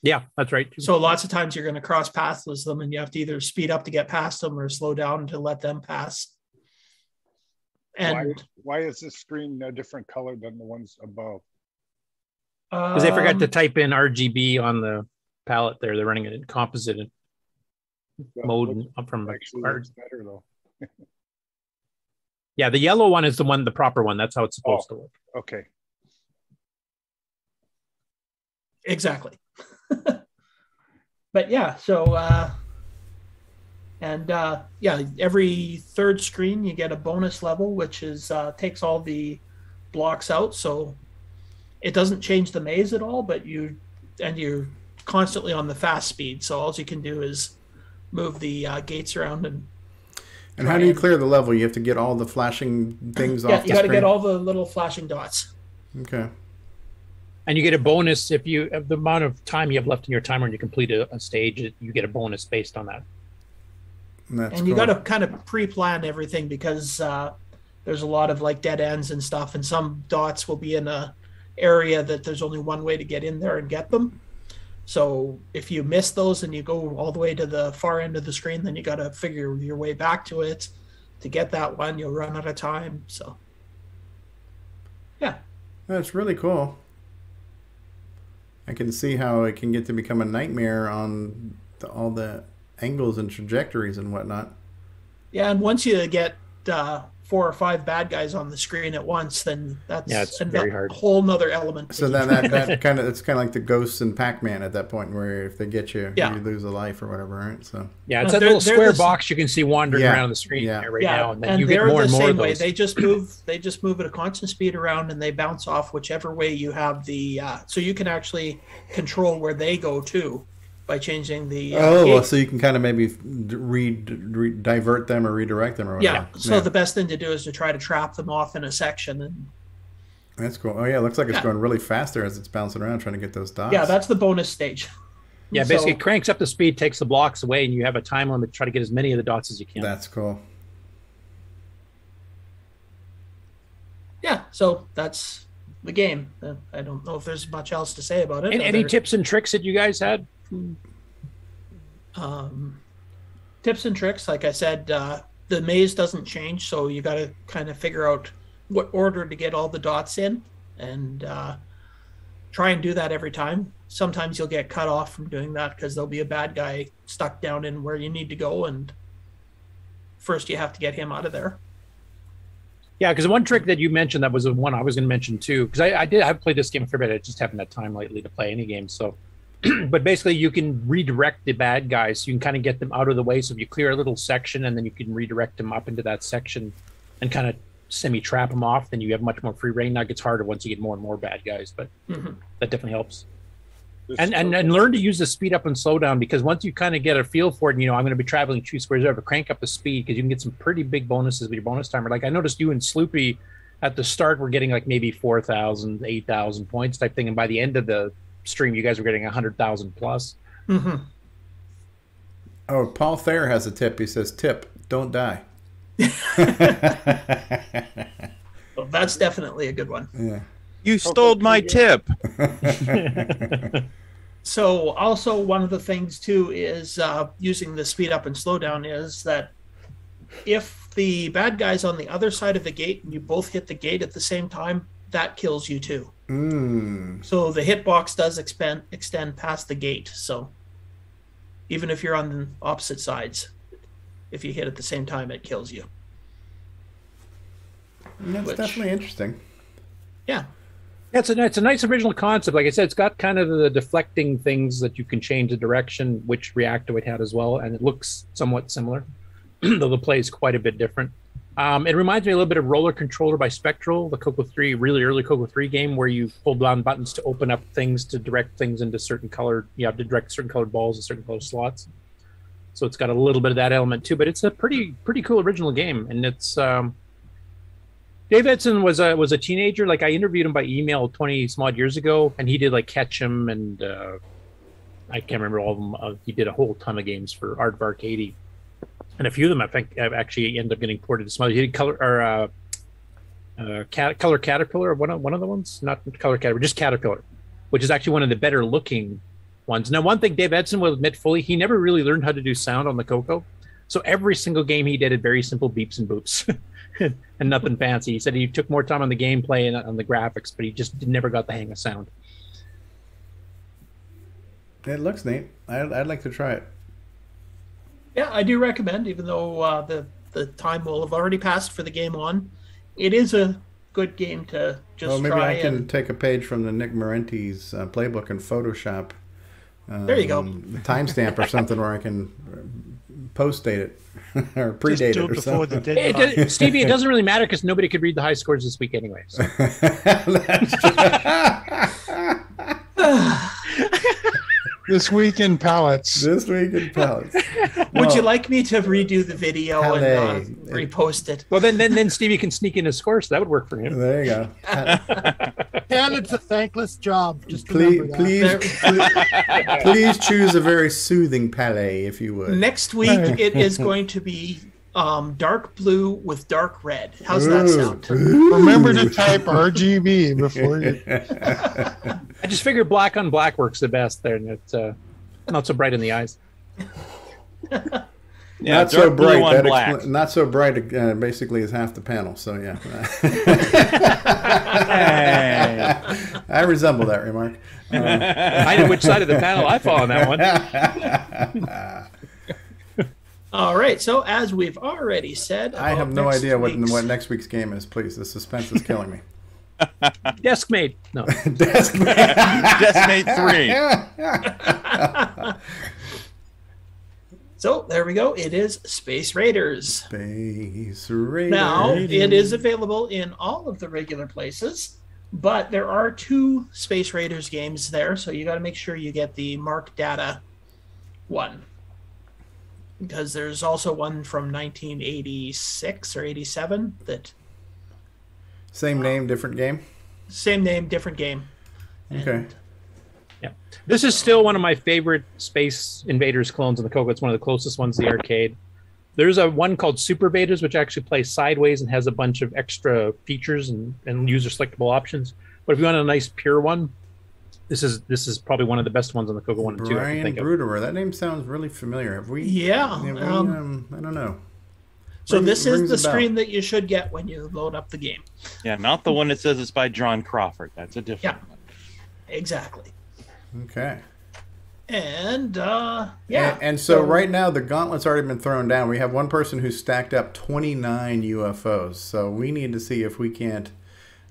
Yeah, that's right. So lots of times you're going to cross paths with them, and you have to either speed up to get past them or slow down to let them pass. And why is this screen a different color than the ones above? Because they forgot to type in RGB on the palette there. They're running it in composite mode from better though. Yeah, the yellow one is the proper one. That's how it's supposed to look. Okay. Exactly. But yeah, so every third screen you get a bonus level, which is takes all the blocks out, so it doesn't change the maze at all, but you're constantly on the fast speed, so all you can do is move the gates around. And how do you clear the level? You have to get all the flashing things off the screen? You got to get all the little flashing dots. Okay. And you get a bonus if the amount of time you have left in your timer when you complete a stage, you get a bonus based on that. And you got to kind of pre-plan everything, because there's a lot of like dead ends and stuff, and some dots will be in a area that there's only one way to get in there and get them. So if you miss those and you go all the way to the far end of the screen, then you got to figure your way back to it to get that one. You'll run out of time. So yeah, that's really cool. I can see how it can get to become a nightmare on all the angles and trajectories and whatnot. Yeah, and once you get 4 or 5 bad guys on the screen at once, then that's it's very hard. Whole nother element. So then that kind of, it's kind of like the ghosts in Pac-Man at that point, where if they get you, you lose a life or whatever, right? So it's that little square box you can see wandering around the screen right now, and then you get more and more of those. They just move at a constant speed around, and they bounce off whichever way you have the. So you can actually control where they go to by changing the. Well, so you can kind of maybe divert them or redirect them or whatever. Yeah. So the best thing to do is to try to trap them off in a section. And that's cool. Oh yeah, it looks like it's going really fast there as it's bouncing around trying to get those dots. Yeah, that's the bonus stage. Yeah, basically it cranks up the speed, takes the blocks away, and you have a time limit to try to get as many of the dots as you can. That's cool. Yeah, so that's the game. I don't know if there's much else to say about it. And any tips and tricks that you guys had? Tips and tricks, like I said, the maze doesn't change, so you got to kind of figure out what order to get all the dots in, and try and do that every time. Sometimes you'll get cut off from doing that because there'll be a bad guy stuck down in where you need to go, and first you have to get him out of there. Yeah, because one trick that you mentioned, that was the one I was going to mention too, because I've played this game a fair bit. I just haven't had time lately to play any games, so. But basically, you can redirect the bad guys. So you can kind of get them out of the way. So if you clear a little section, and then you can redirect them up into that section and kind of semi-trap them off, then you have much more free reign. That gets harder once you get more and more bad guys, but that definitely helps. And learn to use the speed up and slow down, because once you kind of get a feel for it, and, I'm going to be traveling 2 squares over, crank up the speed, because you can get some pretty big bonuses with your bonus timer. Like I noticed you and Sloopy at the start were getting like maybe 4,000, 8,000 points type thing, and by the end of the stream you guys were getting 100,000 plus. Oh, Paul Thayer has a tip. He says, "Tip: don't die." Well, that's definitely a good one. Yeah. You stole my tip. So also one of the things too is using the speed up and slow down is that if the bad guy's on the other side of the gate and you both hit the gate at the same time, that kills you too. So the hitbox does extend past the gate. So even if you're on the opposite sides, if you hit at the same time, it kills you. That's definitely interesting. Yeah. It's a nice original concept. Like I said, it's got kind of the deflecting things that you can change the direction, which Reactoid had as well, and it looks somewhat similar, though the play is quite a bit different. It reminds me a little bit of Roller Controller by Spectral, the CoCo 3, really early CoCo 3 game, where you pull down buttons to open up things, to direct things into certain colored, you have to direct certain colored balls and certain colored slots. So it's got a little bit of that element too, but it's a pretty cool original game. And it's Dave Edson was a teenager. Like I interviewed him by email 20 some odd years ago, and he did like Ketchum and I can't remember all of them. He did a whole ton of games for Art of Arcade. And a few of them, I think, I've actually ended up getting ported to some other. He did Color Caterpillar, one of the ones, not Color Caterpillar, just Caterpillar, which is actually one of the better looking ones. Now, one thing Dave Edson will admit fully, he never really learned how to do sound on the CoCo. So every single game he did had very simple beeps and boops and nothing fancy. He said he took more time on the gameplay and on the graphics, but he just never got the hang of sound. It looks neat. I'd like to try it. Yeah, I do recommend, even though the time will have already passed for the game on. It is a good game to just well, maybe try. I can take a page from the Nick Marenti's playbook and Photoshop. There you go. Timestamp or something where I can post date it or predate it or something. Stevie, it doesn't really matter because nobody could read the high scores this week anyway. So. This week in palettes. This week in palettes. Would you like me to redo the video and repost it? Well, then Stevie can sneak in his score, so that would work for him. There you go. And it's a thankless job. Just please choose a very soothing palette, if you would. Next week it is going to be dark blue with dark red. How's that sound? Remember to type RGB before you. I just figure black on black works the best there, and it's not so bright in the eyes. Yeah, not so bright. Black. Not so bright. Basically, is half the panel. So yeah, I resemble that remark. I know which side of the panel I fall on that one. All right. So as we've already said, I have no idea what next week's game is. Please, the suspense is killing me. Deskmate. No. Deskmate. Deskmate 3. So there we go. It is Space Raiders. Space Raiders. Now, it is available in all of the regular places, but there are 2 Space Raiders games there, so you got to make sure you get the Mark Data one. Because there's also one from 1986 or 87 that... Same name, different game? Same name, different game. Okay. Yeah. This is still one of my favorite Space Invaders clones in the CoCo. It's one of the closest ones to the arcade. There's a one called Super Invaders, which actually plays sideways and has a bunch of extra features and user selectable options. But if you want a nice pure one, this is probably one of the best ones on the CoCo 1 and 2. Brian Bruderer. That name sounds really familiar. Have we? Yeah. I don't know. So this is the screen that you should get when you load up the game. Yeah, not the one that says it's by John Crawford. That's a different one. Exactly. Okay. And And so right now the gauntlet's already been thrown down. We have one person who's stacked up 29 UFOs. So we need to see if we can't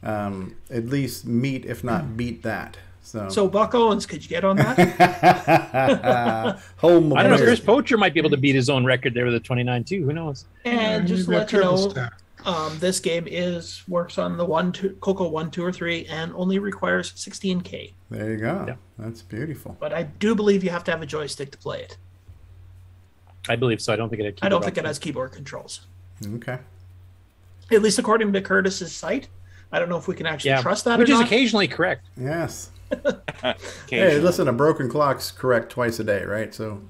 at least meet, if not beat that. So Buck Owens, could you get on that? I don't know. Chris Poacher might be able to beat his own record there with a 29 too. Who knows? And just to let you know, this game works on the CoCo 1, 2, or 3, and only requires 16K. There you go. Yeah. That's beautiful. But I do believe you have to have a joystick to play it. I believe so. I don't think it. I don't think it has keyboard controls. Okay. At least according to Curtis's site. I don't know if we can actually trust that. Which or is not. Occasionally correct. Yes. Hey, listen, a broken clock's correct twice a day, right? So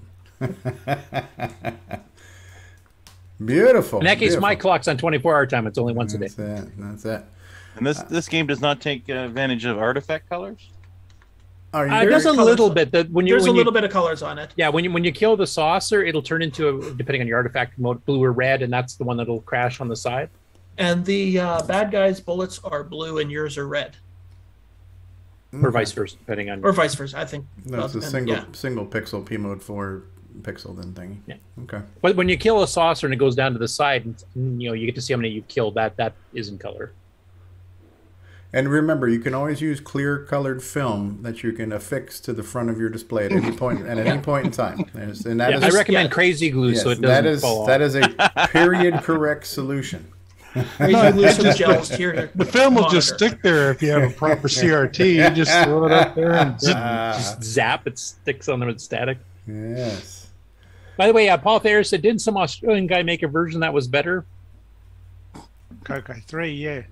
beautiful. In that case, my clock's on 24-hour time. It's only once a day. That's it. And this game does not take advantage of artifact colors. There's a little bit. There's a little bit of colors on it. Yeah, when you kill the saucer, it'll turn into depending on your artifact mode, blue or red, and that's the one that'll crash on the side. And the bad guys' bullets are blue and yours are red. Or vice versa, depending on... Or vice versa, I think. That's a single pixel P mode 4 pixel then thingy. Yeah. Okay. But when you kill a saucer and it goes down to the side, and, you get to see how many you've killed. That is in color. And remember, you can always use clear colored film that you can affix to the front of your display at any point any point in time. I recommend crazy glue so it doesn't fall off. That is a period correct solution. The film will just stick there if you have a proper CRT. You just throw it up there and just zap. It sticks on there with static. Yes. By the way, Paul Thayer said, didn't some Australian guy make a version that was better? CoCo 3, yeah.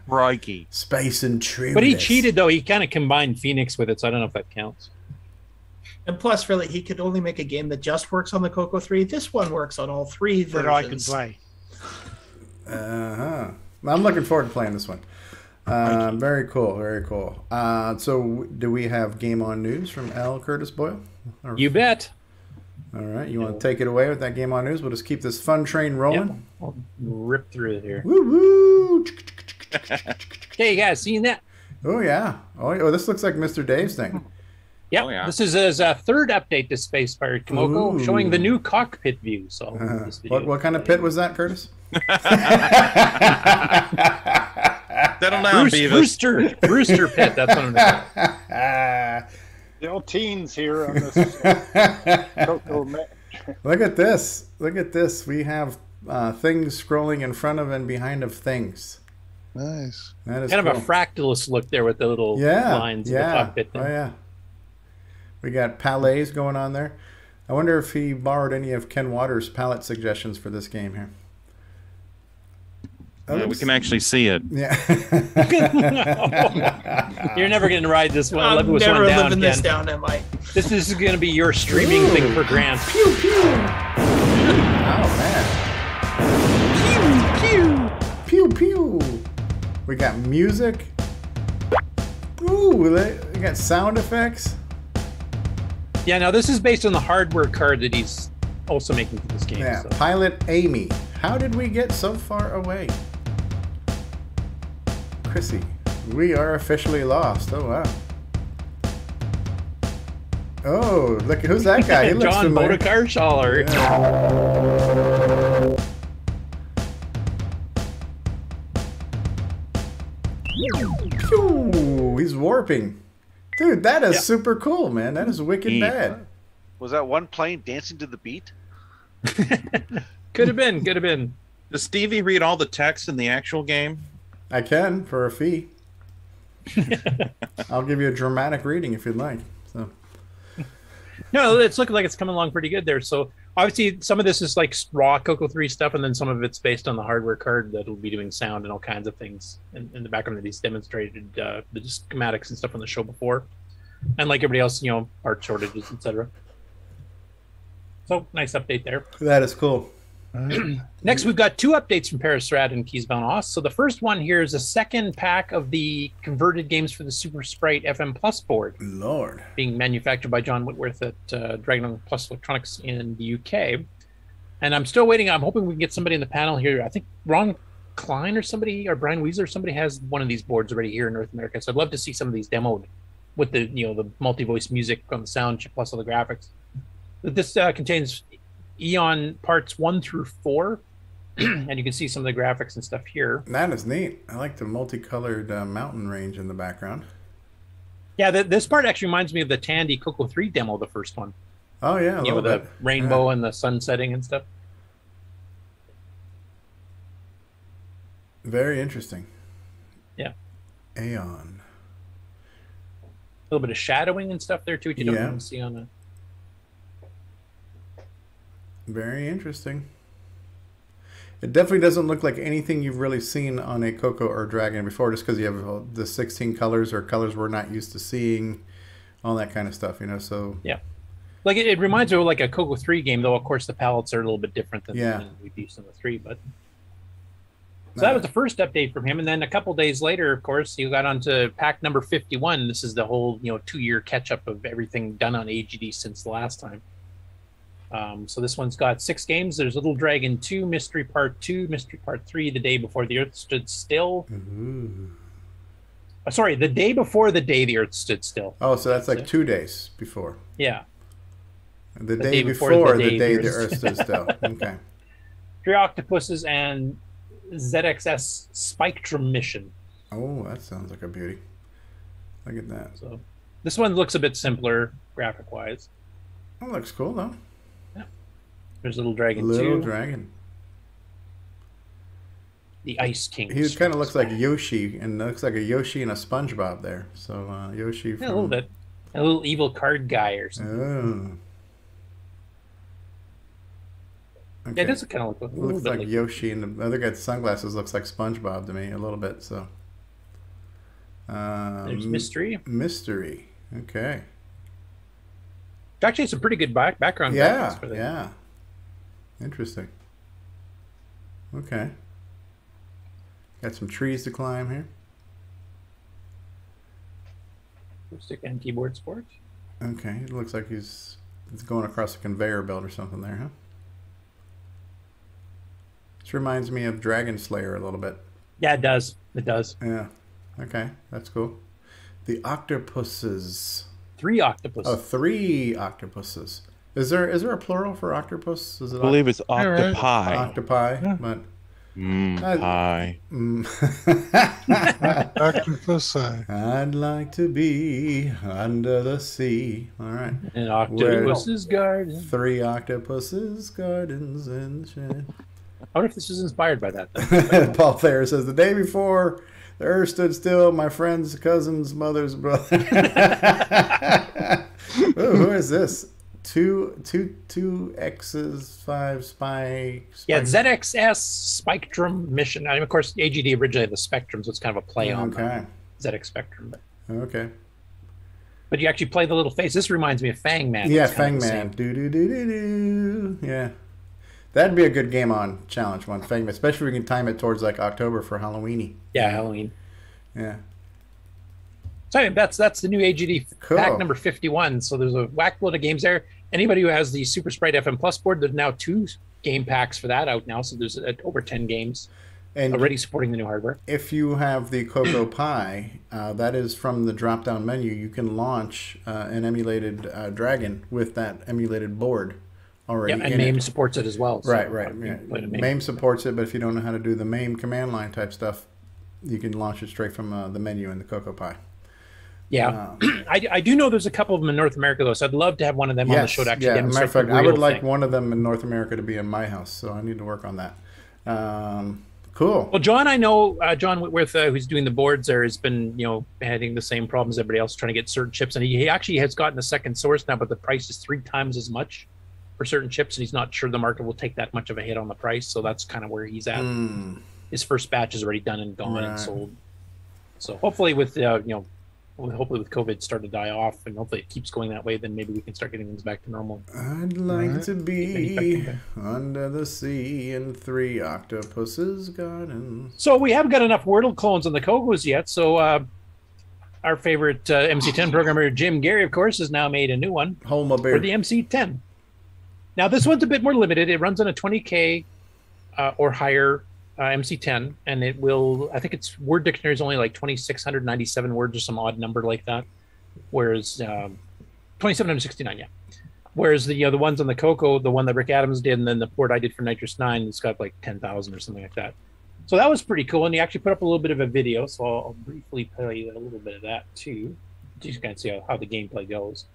Crikey. Space Intruders. But he cheated, though. He kind of combined Phoenix with it, so I don't know if that counts. And plus, really, he could only make a game that just works on the CoCo 3. This one works on all 3 versions. That I can play. I'm looking forward to playing this one. Very cool, very cool. So, do we have Game On News from L. Curtis Boyle? You bet. All right, you want to take it away with that Game On News? We'll just keep this fun train rolling. Yep. I'll rip through it here. Woo woo! Hey, you guys seen that? Oh, yeah. Oh, this looks like Mr. Dave's thing. Yep. Oh, yeah. This is his third update to Space Pirate CoCo, showing the new cockpit view. So, what kind of pit was that, Curtis? Settle down, Beavis. Rooster pit. That's what I'm doing. Still teens here on this CoCo match. Look at this. Look at this. We have things scrolling in front of and behind of things. Nice. That is kind of a fractalist look there with the little lines in the cockpit thing. Oh, yeah. We got palettes going on there. I wonder if he borrowed any of Ken Waters' palette suggestions for this game here. We can actually see it. Yeah. You're never going to ride this one. I'm never living this down, am I? This is going to be your streaming thing for Grant. Pew, pew. Oh, man. Pew, pew. Pew, pew. We got music. Ooh, we got sound effects. Yeah, now this is based on the hardware card that he's also making for this game. Yeah, so. Pilot Amy. How did we get so far away? Chrissy, we are officially lost. Oh, wow. Oh, look, who's that guy? He looks John familiar. Bodekar-Schaller. Phew, he's warping. Dude, that is super cool, man. That is wicked bad. Was that one plane dancing to the beat? Could have been. Does Stevie read all the text in the actual game? I can for a fee. I'll give you a dramatic reading if you'd like. So. No, it's looking like it's coming along pretty good there. So obviously some of this is like raw Coco 3 stuff, and then some of it's based on the hardware card that'll be doing sound and all kinds of things in the background that he's demonstrated the schematics and stuff on the show before. And like everybody else, part shortages, etc. So nice update there. That is cool. Next, we've got 2 updates from Paris Rad and Keys Van Oss. So the first one here is a second pack of the converted games for the Super Sprite FM Plus board. Lord. Being manufactured by John Whitworth at Dragon Plus Electronics in the UK. And I'm still waiting. I'm hoping we can get somebody in the panel here. I think Ron Klein or somebody, or Brian Weezer, somebody has one of these boards already here in North America. So I'd love to see some of these demoed with the, the multi-voice music on the sound chip plus all the graphics. This contains Eon parts 1 through 4, and you can see some of the graphics and stuff here. That is neat. I like the multicolored mountain range in the background. Yeah, this part actually reminds me of the Tandy Coco 3 demo, the first one. Oh yeah, with the rainbow and the sun setting and stuff. Very interesting. Yeah. Aeon. A little bit of shadowing and stuff there too, which you don't even see on it. Very interesting. It definitely doesn't look like anything you've really seen on a Coco or Dragon before, just because you have the 16 colors or colors we're not used to seeing, all that kind of stuff, so... Yeah. Like, it reminds me of like a Coco 3 game, though, of course, the palettes are a little bit different than we've used in the 3, but... So that was the first update from him, and then a couple days later, of course, you got onto pack number 51. This is the whole, 2-year catch-up of everything done on AGD since the last time. So this one's got 6 games. There's Little Dragon 2, Mystery Part 2, Mystery Part 3, The Day Before the Earth Stood Still. Sorry, The Day Before the Day the Earth Stood Still. Oh, so that's like 2 days before. Yeah. The day before the day the Earth stood still. Okay. 3 Octopuses and ZXS Spectrum Mission. Oh, that sounds like a beauty. Look at that. So this one looks a bit simpler graphic-wise. That looks cool, though. There's Little Dragon 2. Little Dragon. The Ice King. He kind of looks like Yoshi, and looks like a Yoshi and a SpongeBob there. So Yoshi from... Yeah, a little bit. A little evil card guy or something. Oh. Okay. Yeah, it does kind of look a little looks bit like Yoshi, and the other guy's sunglasses looks like SpongeBob to me, a little bit, so... There's Mystery. Mystery. Okay. Actually, it's a pretty good background. Yeah, yeah. Interesting. Okay. Got some trees to climb here. Stick and keyboard sport. Okay, it looks like he's going across a conveyor belt or something there, huh? This reminds me of Dragon Slayer a little bit. Yeah, it does. It does. Yeah. Okay, that's cool. The octopuses. 3 octopuses. Oh, 3 octopuses. Is there a plural for octopus? Is it I believe it's octopi. Octopi, but pie. Octopus. I'd like to be under the sea. All right. An octopus's garden. 3 octopuses gardens and shit. I wonder if this is inspired by that. Paul Thayer says, the day before the earth stood still, my friend's cousin's mother's brother. Ooh, who is this? Two X's, 5 spy. Yeah, ZXS Spectrum Mission. I mean, of course, AGD originally had the Spectrum, so it's kind of a play on ZX Spectrum. But, okay. But you actually play the little face. This reminds me of Fang Man. Yeah, Fang Man. Do. Yeah. That'd be a good game on challenge one, Fang Man. Especially if we can time it towards like October for Halloweeny. Yeah, Halloween. Yeah. So I mean, that's the new AGD pack number 51. So there's a whack load of games there. Anybody who has the Super Sprite FM Plus board, there's now 2 game packs for that out now. So there's over 10 games. And already supporting the new hardware. If you have the Coco Pi, that is from the drop-down menu. You can launch an emulated Dragon with that emulated board already. Yeah, and MAME supports it as well. So right. Yeah. MAME supports it, but if you don't know how to do the MAME command line type stuff, you can launch it straight from the menu in the Coco Pi. Yeah, I do know there's a couple of them in North America though, so I'd love to have one of them on the show to actually demonstrate. Matter of fact, the I would real like thing. one of them in North America to be in my house, so I need to work on that. Cool. Well, John, I know John Whitworth, who's doing the boards there, has been having the same problems as everybody else trying to get certain chips, and he actually has gotten a second source now, but the price is 3 times as much for certain chips, and he's not sure the market will take that much of a hit on the price, so that's kind of where he's at. His first batch is already done and gone and sold. So hopefully with hopefully with COVID start to die off, and hopefully it keeps going that way, then maybe we can start getting things back to normal. I'd like to be under the sea in 3 octopus's garden. So we haven't got enough Wordle clones on the CoCos yet, so our favorite MC10 programmer, Jim Gary, of course, has now made a new one for the MC10. Now this one's a bit more limited. It runs on a 20K or higher MC10, and it will, I think its word dictionary is only like 2,697 words or some odd number like that, whereas 2,769, yeah. Whereas the ones on the CoCo, the one that Rick Adams did, and then the port I did for Nitrous 9, it's got like 10,000 or something like that. So that was pretty cool, and he actually put up a little bit of a video, so I'll briefly play you a little bit of that too, just to kind of see how the gameplay goes.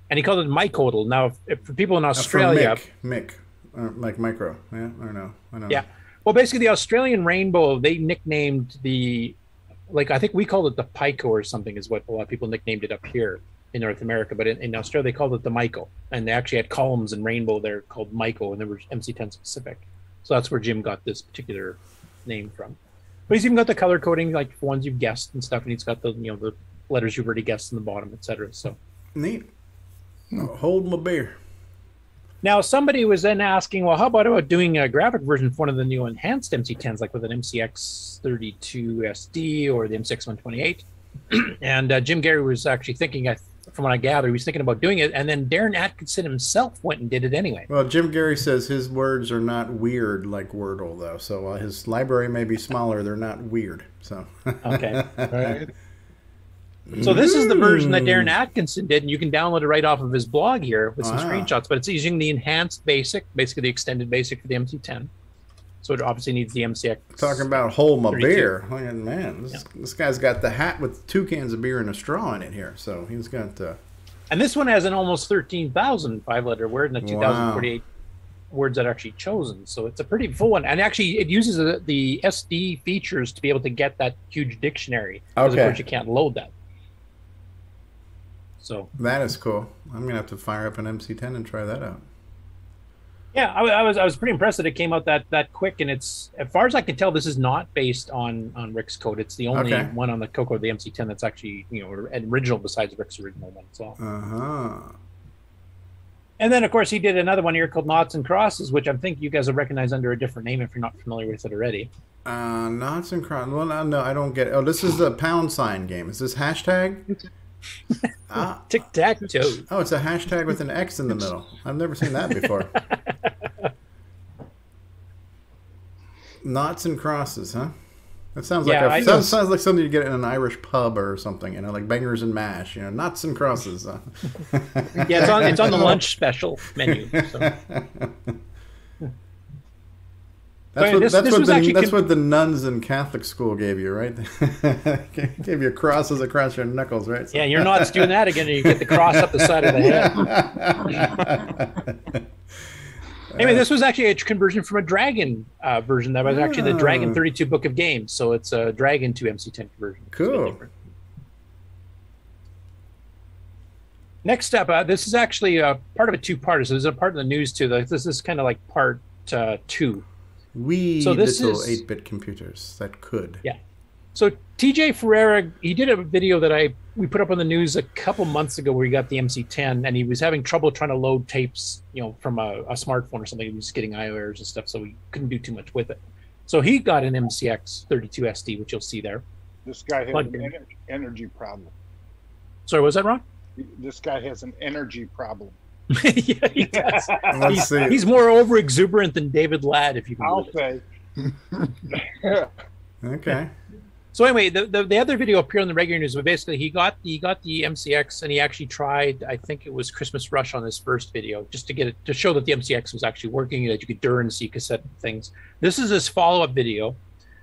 And he called it MyCodal. Now, if for people in Australia, Mick, like micro, yeah, or no, I don't know. Yeah. Well, basically, the Australian rainbow, they nicknamed I think we called it the Pico or something, is what a lot of people nicknamed it up here in North America. But in Australia, they called it the Myco. And they actually had columns in rainbow there called Myco, and they were MC10 specific. So that's where Jim got this particular name from. But he's even got the color coding, like the ones you've guessed and stuff, and he's got the the letters you've already guessed in the bottom, etc. So neat. Hold my beer. Now, somebody was then asking, well, how about doing a graphic version for one of the new enhanced MC10s, like with an MCX32 SD or the MCX128? And Jim Gary was actually thinking, from what I gather, he was thinking about doing it, and then Darren Atkinson himself went and did it anyway. Well, Jim Gary says his words are not weird like Wordle, though. So while his library may be smaller, they're not weird. So okay. Right. So this is the version that Darren Atkinson did, and you can download it right off of his blog here with some screenshots, but it's using the enhanced basic, basically the extended basic for the MC10. So it obviously needs the MCX. Talking about hold my beer. Man, this guy's got the hat with 2 cans of beer and a straw in it here. So he's got... And this one has an almost 13,000 5-letter word and a 2,048 words that are actually chosen. So it's a pretty full one. And actually, it uses the SD features to be able to get that huge dictionary. Because, of course, you can't load that. So that is cool. I'm gonna have to fire up an MC10 and try that out. Yeah, I was pretty impressed that it came out that quick, and it's, as far as I can tell, this is not based on Rick's code. It's the only one on the CoCo, the MC10, that's actually original besides Rick's original one as well. And then of course he did another one here called Knots and Crosses, which I think you guys will recognize under a different name if you're not familiar with it already. Knots and Crosses. Well, no, I don't get it. Oh, this is the # game. Is this hashtag? Tic-tac-toe. Oh, it's a hashtag with an X in the middle. I've never seen that before. Knots and Crosses, huh? That sounds like sounds like something you get in an Irish pub or something, like bangers and mash, knots and crosses. Yeah, it's on the lunch special menu. So. That's what the nuns in Catholic school gave you, right? Gave you crosses across your knuckles, right? Yeah, you're not doing that again, and you get the cross up the side of the head. Anyway, this was actually a conversion from a Dragon version. That was actually the Dragon 32 book of games. So it's a Dragon to MC10 conversion. Cool. Next up, this is actually part of a two-parter. So there's a part of the news too. This is kind of like part 2. Little 8-bit computers that could. Yeah. So TJ Ferreira, he did a video that we put up on the news a couple months ago where he got the MC10 and he was having trouble trying to load tapes, from a smartphone or something. He was getting IO errors and stuff, so he couldn't do too much with it. So he got an MCX 32 SD, which you'll see there. This guy has an energy problem. Sorry, was that wrong? This guy has an energy problem. Yeah, he does. He's more over exuberant than David Ladd, if you can. I'll say. Okay. So anyway, the other video appeared on the regular news, but basically he got the MCX and he actually tried, I think it was Christmas Rush on his first video, just to get it to show that the MCX was actually working, that you could and see cassette things. This is his follow-up video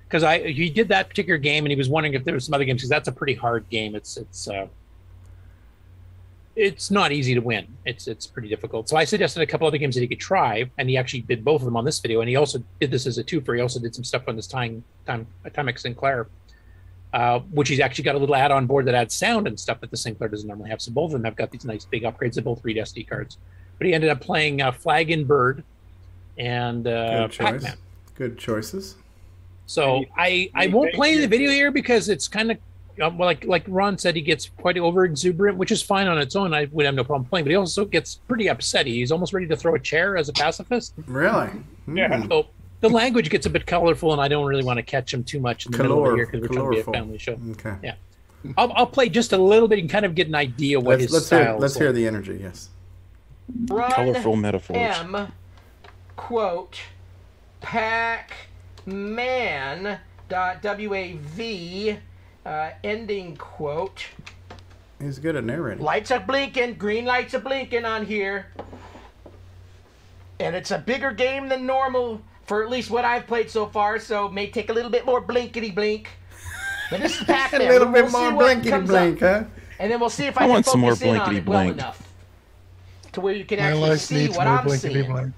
because he did that particular game and he was wondering if there was some other games because that's a pretty hard game. It's not easy to win. It's pretty difficult. So I suggested a couple other games that he could try, and he actually did both of them on this video. And he also did this as a twofer. He also did some stuff on this Atomic Sinclair. Which he's actually got a little add-on board that adds sound and stuff that the Sinclair doesn't normally have. So both of them have got these nice big upgrades. They both read SD cards. But he ended up playing Flag and Bird and Pac-Man. Good choices. So I won't play the video here because it's kind of like Ron said, he gets quite over exuberant, which is fine on its own. I would have no problem playing. But he also gets pretty upset. He's almost ready to throw a chair as a pacifist. Really? Yeah. So the language gets a bit colorful, and I don't really want to catch him too much in the middle of the year because we're trying to be a family show. Okay. Yeah. I'll play just a little bit and kind of get an idea what his style is. Let's hear the energy, yes. Colorful metaphors. M, quote, Pac-Man, WAV, ending quote. He's good at narrating. Lights are blinking, green lights are blinking on here. And it's a bigger game than normal for at least what I've played so far, so it may take a little bit more blinkety blink. But this is Pac-Man. A little bit more blinkety blink, huh? And then we'll see if I can some more focus in on blinkety it well blink. enough to where you can actually see what I'm seeing.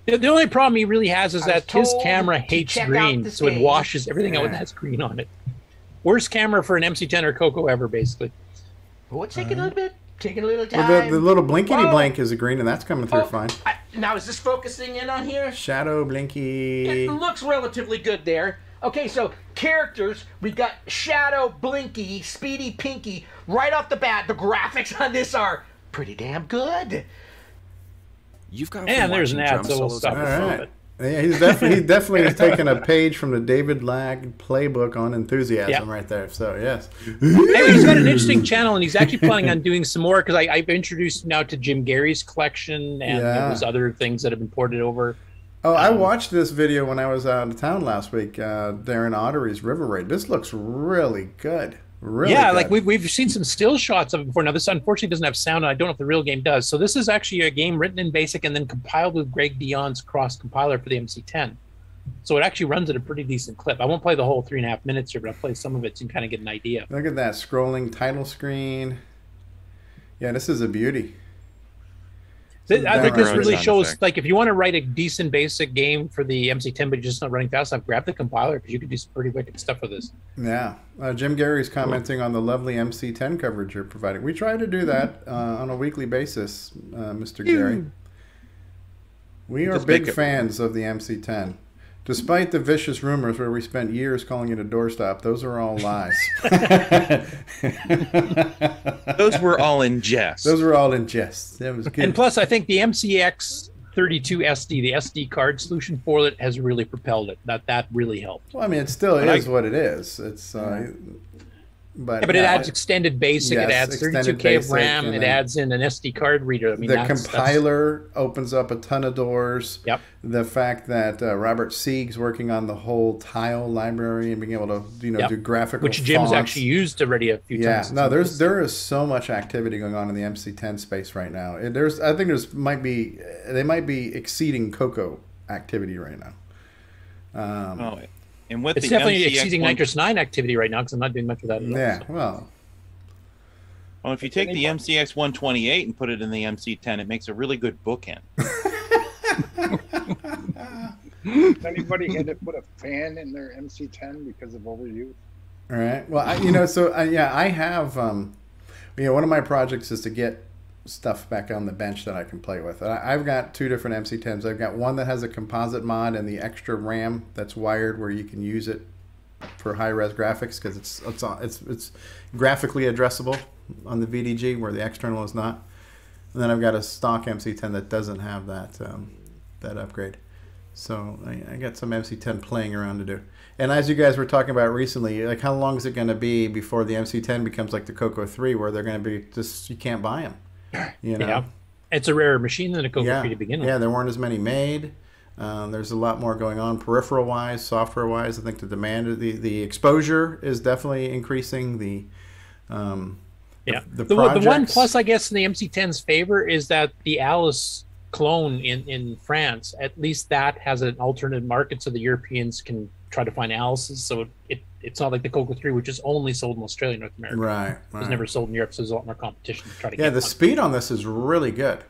The only problem he really has is that his told camera to hates check out green, this so it game. washes everything out that has green on it. Worst camera for an MC10 or CoCo ever, basically. Oh, it's taking a little bit, taking a little time. Well, the little blinkety blink is a green, and that's coming through fine. Now, is this focusing in on here? Shadow blinky. It looks relatively good there. Okay, so characters, we got Shadow, Blinky, Speedy, Pinky. Right off the bat, the graphics on this are pretty damn good. You've got and there's an ad, so we'll stop All right. Yeah, he's definitely taken a page from the David Lag playbook on enthusiasm right there. So yes, Anyway, he's got an interesting channel, and he's actually planning on doing some more because I've introduced now to Jim Gary's collection, and there's other things that have been ported over. Oh, I watched this video when I was out of town last week. Darren Ottery's River Raid. This looks really good. Really good. Like we've seen some still shots of it before. Now this unfortunately doesn't have sound, and I don't know if the real game does. So this is actually a game written in BASIC and then compiled with Greg Dion's cross compiler for the MC10. So it actually runs at a pretty decent clip. I won't play the whole 3.5 minutes here, but I'll play some of it so you can kind of get an idea. Look at that scrolling title screen. Yeah, this is a beauty. I think this really shows, like, if you want to write a decent basic game for the MC10, but you're just not running fast enough, grab the compiler because you can do some pretty wicked stuff with this. Yeah. Jim Gary's commenting on the lovely MC10 coverage you're providing. We try to do that on a weekly basis, Mr. Gary. We are big fans of the MC10. Despite the vicious rumors where we spent years calling it a doorstop, those are all lies. Those were all in jest. Those were all in jest. That was good. And plus, I think the MCX 32 SD, the SD card solution for it, has really propelled it. That really helped. Well, I mean, it still is what it is. It's but it adds extended BASIC. It adds 32K of RAM. It adds in an SD card reader. I mean, the compiler opens up a ton of doors. Yep. The fact that Robert Sieg's working on the whole tile library and being able to do graphical which Jim's fonts. actually used already a few times. Yeah, no, there is so much activity going on in the MC10 space right now. I think they might be exceeding CoCo activity right now. And with it's the definitely MCX exceeding Nitrous 9 activity right now because I'm not doing much of that at all. Yeah, so. Well, if you take the MCX 128 and put it in the MC10, it makes a really good bookend. Anybody had to put a fan in their MC10 because of overuse? All right. Well, I have. One of my projects is to get stuff back on the bench that I can play with. I've got two different MC10s. I've got one that has a composite mod and the extra RAM that's wired where you can use it for high-res graphics because it's graphically addressable on the VDG where the external is not. And then I've got a stock MC10 that doesn't have that that upgrade. So I got some MC10 playing around to do. And as you guys were talking about recently, like how long is it going to be before the MC10 becomes like the CoCo 3 where they're going to be just, you can't buy them? You know? Yeah. It's a rarer machine than a CoCo 3 to begin with. Yeah, there weren't as many made. There's a lot more going on peripheral-wise, software-wise. I think the demand, the exposure is definitely increasing. The one plus, I guess, in the MC10's favor is that the Alice clone in France, at least that has an alternate market, so the Europeans can try to find Alice's. So it's not like the CoCo 3, which is only sold in Australia and North America. Right. It was never sold in Europe, so there's a lot more competition to try to get. Yeah, the speed on this is really good.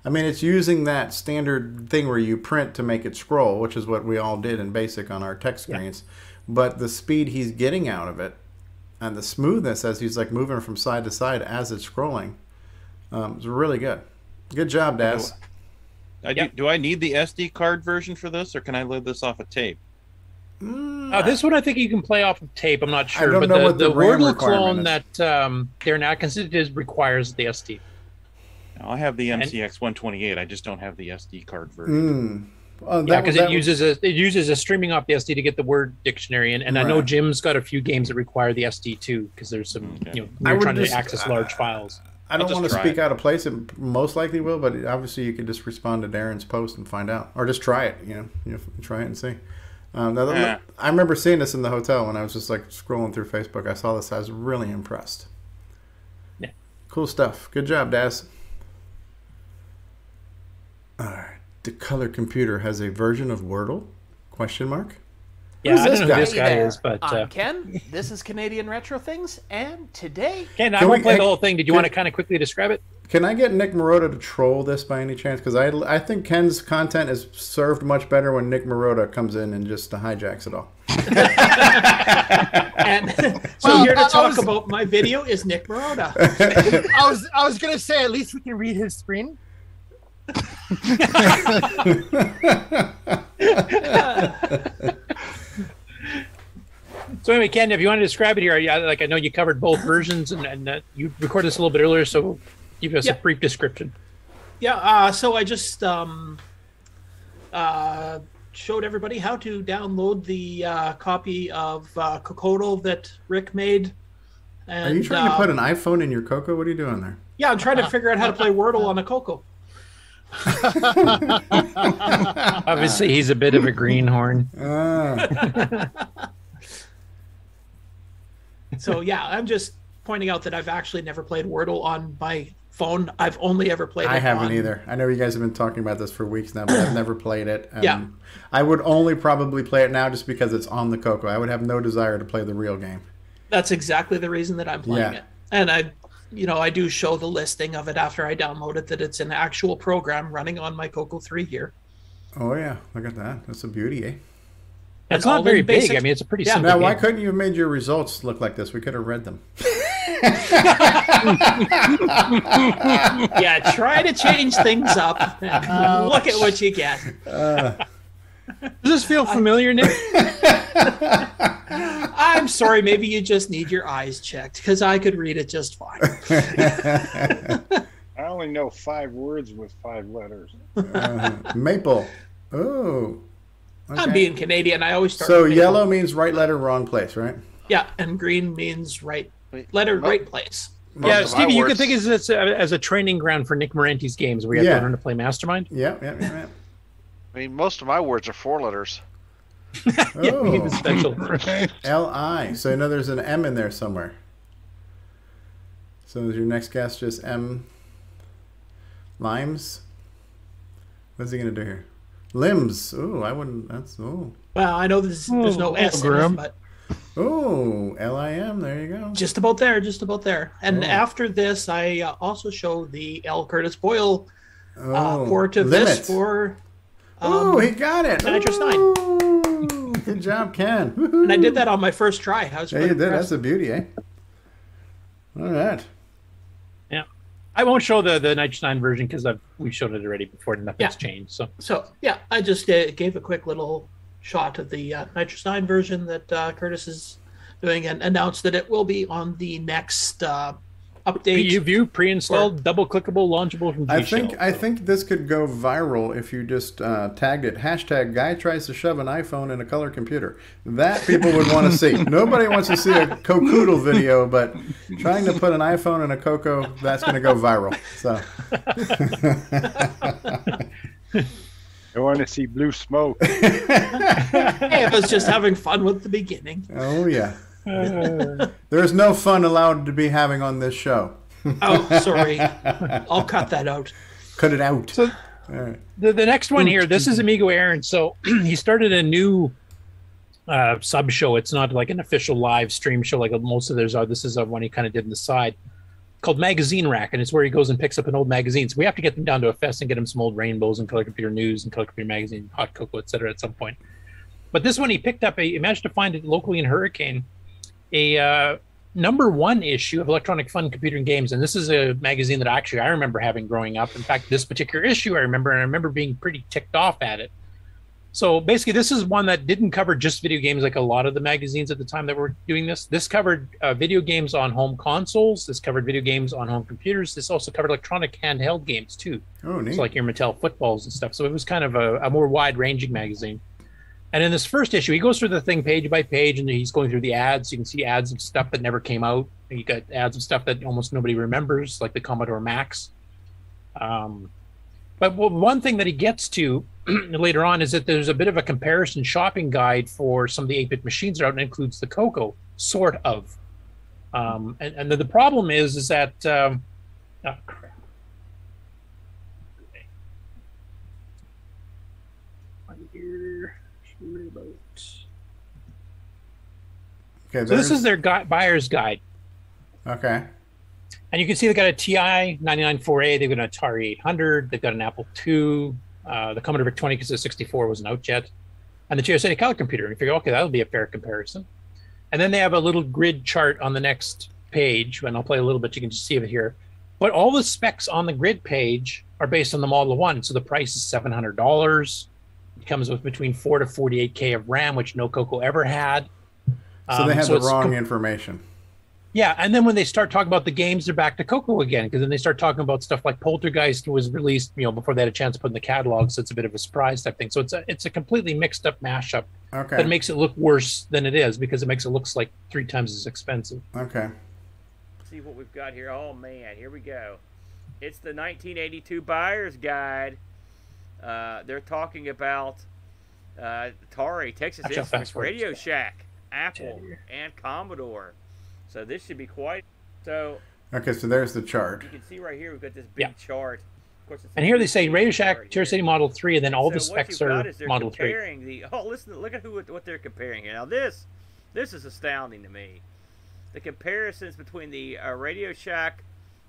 I mean, it's using that standard thing where you print to make it scroll, which is what we all did in BASIC on our text screens. Yeah. But the speed he's getting out of it and the smoothness as he's like moving from side to side as it's scrolling is really good. Good job, Daz. Do I need the SD card version for this, or can I load this off a tape? This one I think you can play off of tape. I'm not sure, I don't know what the Wordle clone that Darren Atkinson did requires the SD. I have the MCX 128. I just don't have the SD card version. Because it uses a streaming off the SD to get the word dictionary in, and Right. I know Jim's got a few games that require the SD too, because there's some we're trying to access large files. I don't want to speak out of place. It most likely will, but obviously you can just respond to Darren's post and find out, or just try it. Try it and see. I remember seeing this in the hotel when I was just like scrolling through Facebook. I saw this. I was really impressed. Yeah, cool stuff. Good job, Daz. All right. The color computer has a version of Wordle? Question mark. Yeah, I don't know who this guy is, but I'm Ken. This is Canadian Retro Things, and today. Ken, I won't play the whole thing. Did you want to kind of quickly describe it? Can I get Nick Marotta to troll this by any chance? Because I think Ken's content is served much better when Nick Marotta comes in and just hijacks it all. And so here to talk about my video is Nick Marotta. I was gonna say at least we can read his screen. So anyway, Ken, if you want to describe it here, I know you covered both versions, and you recorded this a little bit earlier, so give us a brief description. Yeah, so I just showed everybody how to download the copy of CoCoTALK that Rick made. And, are you trying to put an iPhone in your CoCo? What are you doing there? Yeah, I'm trying to figure out how to play Wordle on a CoCo. Obviously, he's a bit of a greenhorn. So yeah, I'm just pointing out that I've actually never played Wordle on my phone. I've only ever played it I haven't either. I know you guys have been talking about this for weeks now, but I've never played it. Yeah. I would only probably play it now just because it's on the CoCo. I would have no desire to play the real game. That's exactly the reason that I'm playing it. And I do show the listing of it after I download it, that it's an actual program running on my CoCo 3 here. Oh yeah, look at that. That's a beauty, eh? It's not very big. I mean, it's a pretty simple Now, why game. couldn't you have made your results look like this? We could have read them. Yeah, try to change things up. Look at what you get. Does this feel familiar, Nick? I'm sorry, maybe you just need your eyes checked, because I could read it just fine. I only know 5 words with 5 letters. Maple. Oh. Okay. I'm being Canadian. I always start So with maple. yellow means right letter, wrong place, right? Yeah, and green means right letter, right place. Yeah, Stevie, you can think of this as a training ground for Nick Moranti's games where you have to learn to play Mastermind. Yeah. I mean, most of my words are 4 letters. Oh. Special. L-I. So I know there's an M in there somewhere. So is your next guess just M? Limes? What's he going to do here? Limbs. Oh, I wouldn't. That's, oh. Well, I know there's no S in it, but... Oh, L-I-M. There you go. Just about there, just about there. And after this, I also show the L. Curtis Boyle port of this for... Oh, he got it. Nitrous 9. Good job, Ken. And I did that on my first try. I was Yeah, you did. That's a beauty, eh? All right. Yeah. I won't show the Nitrous 9 version because we've shown it already before and nothing's changed. So, yeah, I just gave a quick little shot of the Nitrous 9 version that Curtis is doing and announced that it will be on the next update. Preview, pre-installed, double-clickable, launchable from G-Shell. I think this could go viral if you just tagged it. Hashtag guy tries to shove an iPhone in a color computer. That people would want to see. Nobody wants to see a CoCoTALK video, but trying to put an iPhone in a CoCo, that's going to go viral. So. I want to see blue smoke. Hey, I was just having fun with the beginning. Oh, yeah. There's no fun allowed to be having on this show. Oh, sorry. I'll cut that out. Cut it out. So the next one here, this is Amigo Aaron. So he started a new sub show. It's not like an official live stream show like most of theirs are. This is one he kind of did on the side called Magazine Rack, and it's where he goes and picks up an old magazine. So we have to get them down to a fest and get him some old Rainbows and Color Computer News and Color Computer Magazine, Hot Cocoa, etc. at some point. But this one he picked up, he managed to find it locally in Hurricane, a #1 issue of Electronic Fun Computer and Games. And this is a magazine that I remember having growing up. In fact, this particular issue I remember being pretty ticked off at it. So basically, this is one that didn't cover just video games like a lot of the magazines at the time that were doing this. This covered video games on home consoles. This covered video games on home computers. This also covered electronic handheld games, too. Oh, neat. So like your Mattel footballs and stuff. So it was kind of a more wide-ranging magazine. And in this first issue, he goes through the thing page by page, and he's going through the ads. You can see ads of stuff that never came out. You got ads of stuff that almost nobody remembers, like the Commodore Max. But one thing that he gets to later on is that there's a bit of a comparison shopping guide for some of the 8-bit machines that are out, and includes the CoCo, sort of. And the problem is that... oh, crap. Okay, so this is their buyer's guide. Okay. And you can see they got a TI 994A, they've got an Atari 800, they've got an Apple II, the Commodore VIC-20 because the 64 wasn't out yet, and the TRS-80 color computer. And you figure, okay, that'll be a fair comparison. And then they have a little grid chart on the next page, and I'll play a little bit, you can just see it here. But all the specs on the grid page are based on the Model 1, so the price is $700. It comes with between 4 to 48K of RAM, which no CoCo ever had. So they have the wrong information. Yeah, and then when they start talking about the games, they're back to CoCo again, because then they start talking about stuff like Poltergeist was released, before they had a chance to put in the catalog, so it's a bit of a surprise type thing. So it's a completely mixed up mashup that makes it look worse than it is, because it makes it look like 3 times as expensive. Okay. Let's see what we've got here. Oh man, here we go. It's the 1982 Buyer's Guide. They're talking about Atari, Texas Instruments, Radio Shack, Apple, and Commodore. So this should be quite so. Okay, so there's the chart. You can see right here we've got this big chart. Of course, And here they say Radio Shack, TRS-80 Model 3, and then all the specs are Model 3. Look at what they're comparing here. Now this is astounding to me. The comparisons between the Radio Shack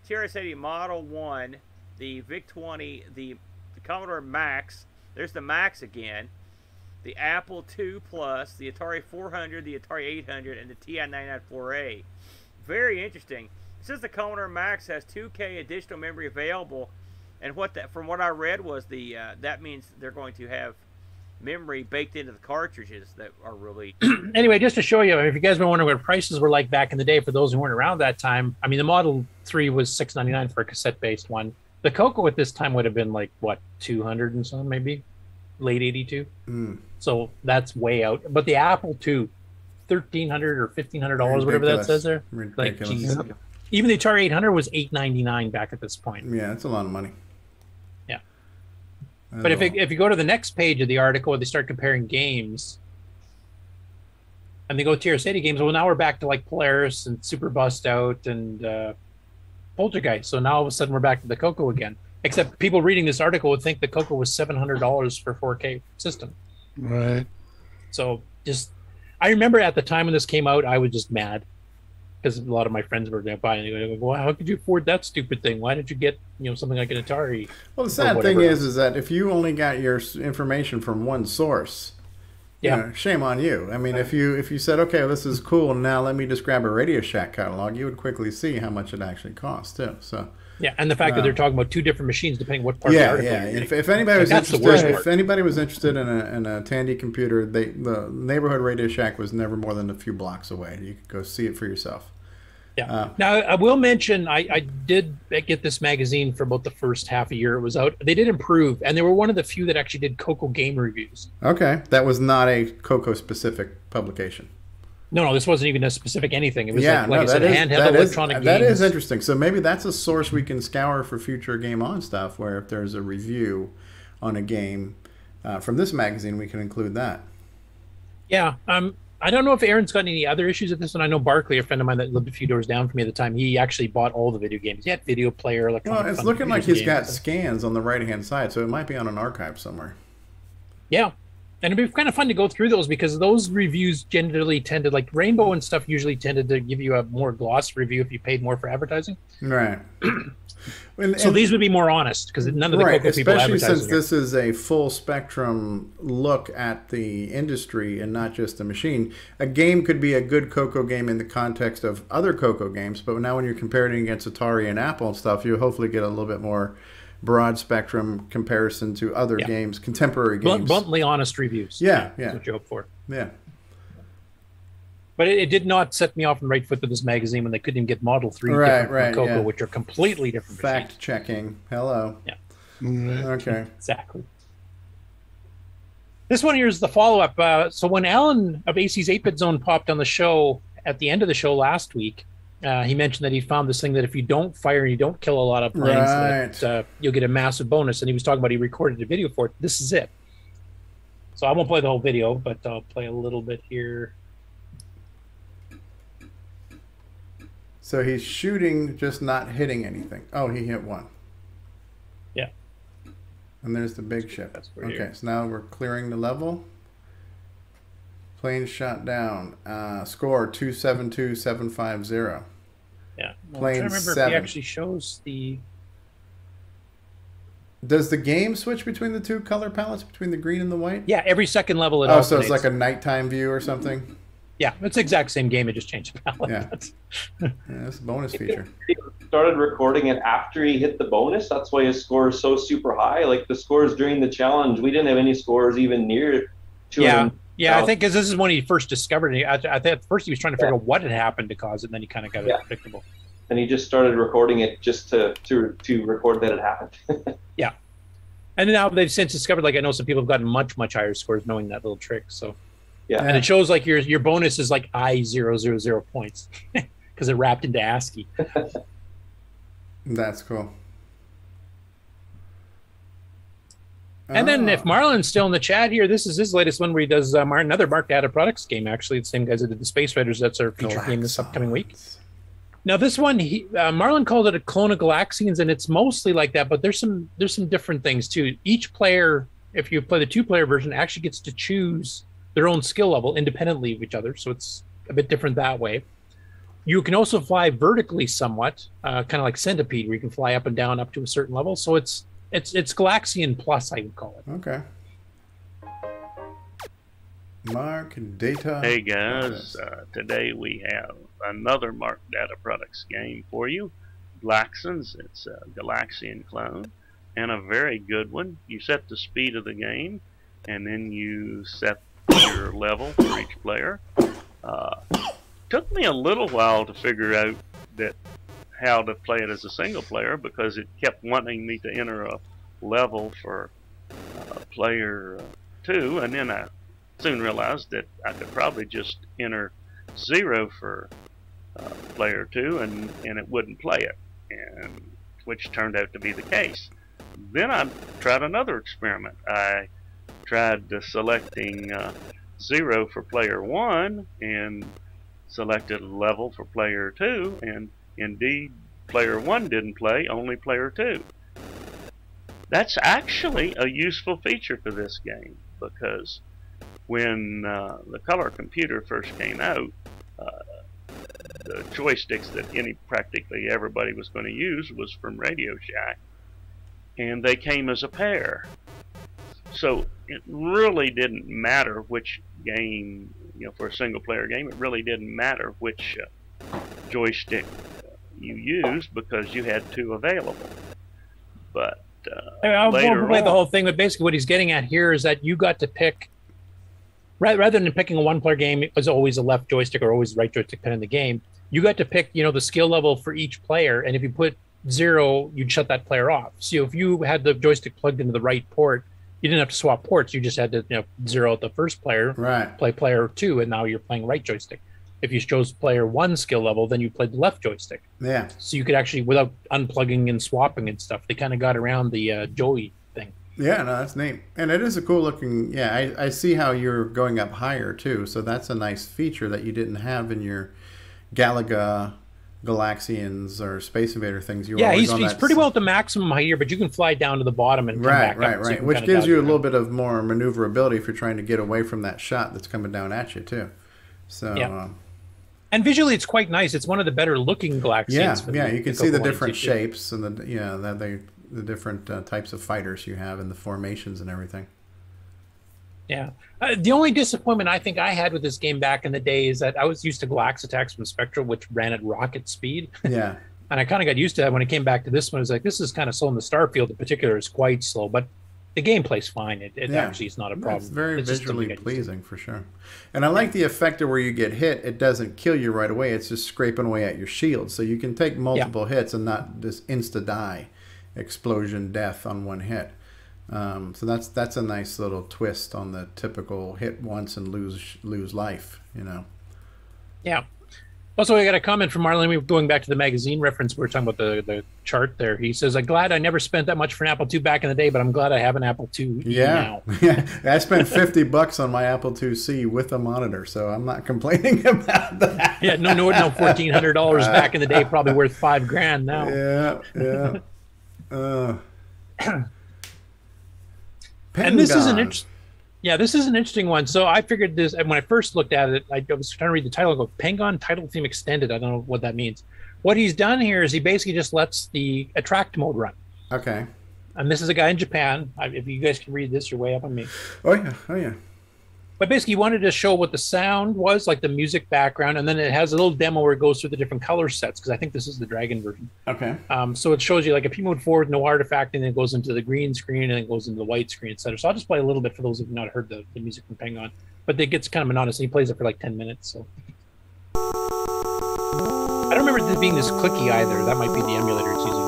TRS-80 Model 1, the VIC-20, the Commodore Max. There's the Max again. The Apple II Plus, the Atari 400, the Atari 800, and the TI 994A. Very interesting. It says the Commodore Max has 2K additional memory available, and from what I read was that means they're going to have memory baked into the cartridges that are really. Anyway, just to show you, if you guys were wondering what prices were like back in the day, for those who weren't around that time, I mean, the Model 3 was $699 for a cassette-based one. The CoCo at this time would have been like what, 200 and some, maybe late 82. So that's way out. But the Apple II, $1,300 or $1,500, whatever that says there. Like, geez. Even the Atari 800 was $899 back at this point. Yeah, that's a lot of money. Yeah. But if you go to the next page of the article where they start comparing games, and they go TRS-80 games, well, now we're back to like Polaris and Super Bust Out and Poltergeist. So now all of a sudden we're back to the CoCo again. Except people reading this article would think the CoCo was $700 for 4K system. Right. So I remember at the time when this came out, I was just mad because a lot of my friends were buying it. Well, how could you afford that stupid thing? Why didn't you get something like an Atari? Well, the sad thing is that if you only got your information from one source, shame on you. I mean, if you said, okay, well, this is cool, now let me just grab a Radio Shack catalog, you would quickly see how much it actually costs too. So. Yeah, and the fact that they're talking about 2 different machines depending what part of the article. Yeah. If anybody was interested in a Tandy computer, the neighborhood Radio Shack was never more than a few blocks away. You could go see it for yourself. Yeah. Now I will mention I did get this magazine for about the first half a year it was out. They did improve, and they were one of the few that actually did CoCo game reviews. Okay, that was not a CoCo specific publication. No, this wasn't even a specific anything. It was handheld electronic games. That is interesting. So maybe that's a source we can scour for future Game On stuff, where if there's a review on a game, from this magazine, we can include that. Yeah. I don't know if Aaron's got any other issues with this one. I know Barkley, a friend of mine that lived a few doors down from me at the time, he actually bought all the video games. He had video player, electronic. Well, it's looking like he's got scans on the right-hand side, so it might be on an archive somewhere. Yeah. And it'd be kind of fun to go through those because those reviews generally tended, like Rainbow and stuff usually tended to give you a more gloss review if you paid more for advertising. Right. So these would be more honest because none of the CoCo people advertise. Especially since this is a full spectrum look at the industry and not just the machine. A game could be a good CoCo game in the context of other CoCo games, but now when you're comparing it against Atari and Apple and stuff, you hopefully get a little bit more broad spectrum comparison to other games, contemporary games. Bluntly honest reviews. Yeah. That's what you hope for. Yeah. But it did not set me off on the right foot with this magazine when they couldn't even get Model 3 right, from CoCo, which are completely different Fact machines. checking. Hello. Yeah. Okay. Exactly. This one here is the follow-up. So when Alan of AC's 8-Bit Zone popped on the show at the end of the show last week, he mentioned that he found this thing that if you don't fire and you don't kill a lot of planes, that, you'll get a massive bonus. And he was talking about he recorded a video for it. This is it. So I won't play the whole video, but I'll play a little bit here. So he's shooting, just not hitting anything. Oh, he hit one. Yeah. And there's the big ship. Okay, so now we're clearing the level. Plane shot down. Score 272750. Yeah. Well, Plane I'm trying to remember 7. if he actually shows the... Does the game switch between the two color palettes, between the green and the white? Yeah, every second level it Oh, so it's alternates. like a nighttime view or something? Yeah, it's the exact same game. It just changed the palette. Yeah. Yeah, that's a bonus feature. He started recording it after he hit the bonus. That's why his score is so super high. Like the scores during the challenge, we didn't have any scores even near 200. Yeah, I think because this is when he first discovered it. I think at first he was trying to figure out what had happened to cause it, and then he kind of got it predictable. And he just started recording it just to record that it happened. Yeah. And now they've since discovered, like I know some people have gotten much higher scores knowing that little trick. So yeah, and it shows like your bonus is like I000 points because it wrapped into ASCII. That's cool. And then if Marlon's still in the chat here, this is his latest one where he does another Mark Data Products game. Actually, the same guys that did the Space Raiders. That's our feature game this upcoming week. Now this one, Marlon called it a clone of Galaxians, and it's mostly like that. But there's some different things too. Each player, if you play the 2-player version, actually gets to choose their own skill level independently of each other. So it's a bit different that way. You can also fly vertically somewhat, kind of like Centipede, where you can fly up and down up to a certain level. So it's Galaxian Plus, I would call it. Okay. Mark Data. Hey guys, today we have another Mark Data Products game for you. Galaxians, it's a Galaxian clone, and a very good one. You set the speed of the game, and then you set your level for each player. Took me a little while to figure out how to play it as a single player because it kept wanting me to enter a level for player 2, and then I soon realized that I could probably just enter 0 for player 2 and it wouldn't play it, and which turned out to be the case. Then I tried another experiment. I tried selecting 0 for player 1 and selected a level for player 2, and indeed player 1 didn't play, only player 2. That's actually a useful feature for this game because when the color computer first came out, the joysticks that practically everybody was going to use was from Radio Shack, and they came as a pair. So it really didn't matter which game, for a single player game, it really didn't matter which joystick you used because you had 2 available. But I later won't play on, the whole thing, but basically what he's getting at here is that you got to pick, rather than picking a 1-player game, it was always a left joystick or always right joystick depending on the game. You got to pick, the skill level for each player, and if you put 0, you'd shut that player off. So if you had the joystick plugged into the right port, you didn't have to swap ports. You just had to 0 out the first player, play player 2, and now you're playing right joystick. If you chose player 1 skill level, then you played the left joystick. Yeah. So you could actually, without unplugging and swapping and stuff, they kind of got around the joy thing. Yeah, no, that's neat. And it is a cool looking, yeah, I see how you're going up higher too. So that's a nice feature that you didn't have in your Galaga, Galaxians, or Space Invader things. You were Yeah, always he's pretty well at the maximum height here, but you can fly down to the bottom and come back up. So you can Which kinda gives dodge you a around. little bit of more maneuverability if you're trying to get away from that shot that's coming down at you too. So Yeah. And visually, it's quite nice. It's one of the better looking Galaxians. yeah, you can see the different shapes and the different types of fighters you have and the formations and everything. Yeah. The only disappointment I think I had with this game back in the day is that I was used to Galax attacks from Spectral, which ran at rocket speed. Yeah. And I kind of got used to that when it came back to this one. I was like, this is kind of slow, in the Starfield in particular is quite slow, but the gameplay's fine. It actually is not a problem. It's very just visually something I used to. pleasing for sure. And I like the effect of where you get hit, it doesn't kill you right away. It's just scraping away at your shield. So you can take multiple hits and not just insta-die, explosion, death on one hit. So that's a nice little twist on the typical hit once and lose life, you know. Yeah. Also, I got a comment from Marlon. We were going back to the magazine reference. We were talking about the chart there. He says, "I'm glad I never spent that much for an Apple II back in the day, but I'm glad I have an Apple II now." Yeah, I spent $50 on my Apple IIc with a monitor, so I'm not complaining about that. Yeah, no, $1,400 back in the day, probably worth $5,000 now. Yeah. And this is this is an interesting one. So I figured this, and when I first looked at it, I was trying to read the title and go, Pengon Title Theme Extended. I don't know what that means. What he's done here is he basically just lets the attract mode run. Okay. And this is a guy in Japan. If you guys can read this, you're way up on me. Oh yeah. But basically, he wanted to show what the sound was, like the music background, and then it has a little demo where it goes through the different color sets, because I think this is the Dragon version. Okay. So it shows you, like, if you move forward, no artifact, and then it goes into the green screen, and then it goes into the white screen, etc. So I'll just play a little bit for those who've not heard the music from Pengon. But it gets kind of monotonous, and he plays it for like 10 minutes. So I don't remember this being this clicky either. That might be the emulator it's using.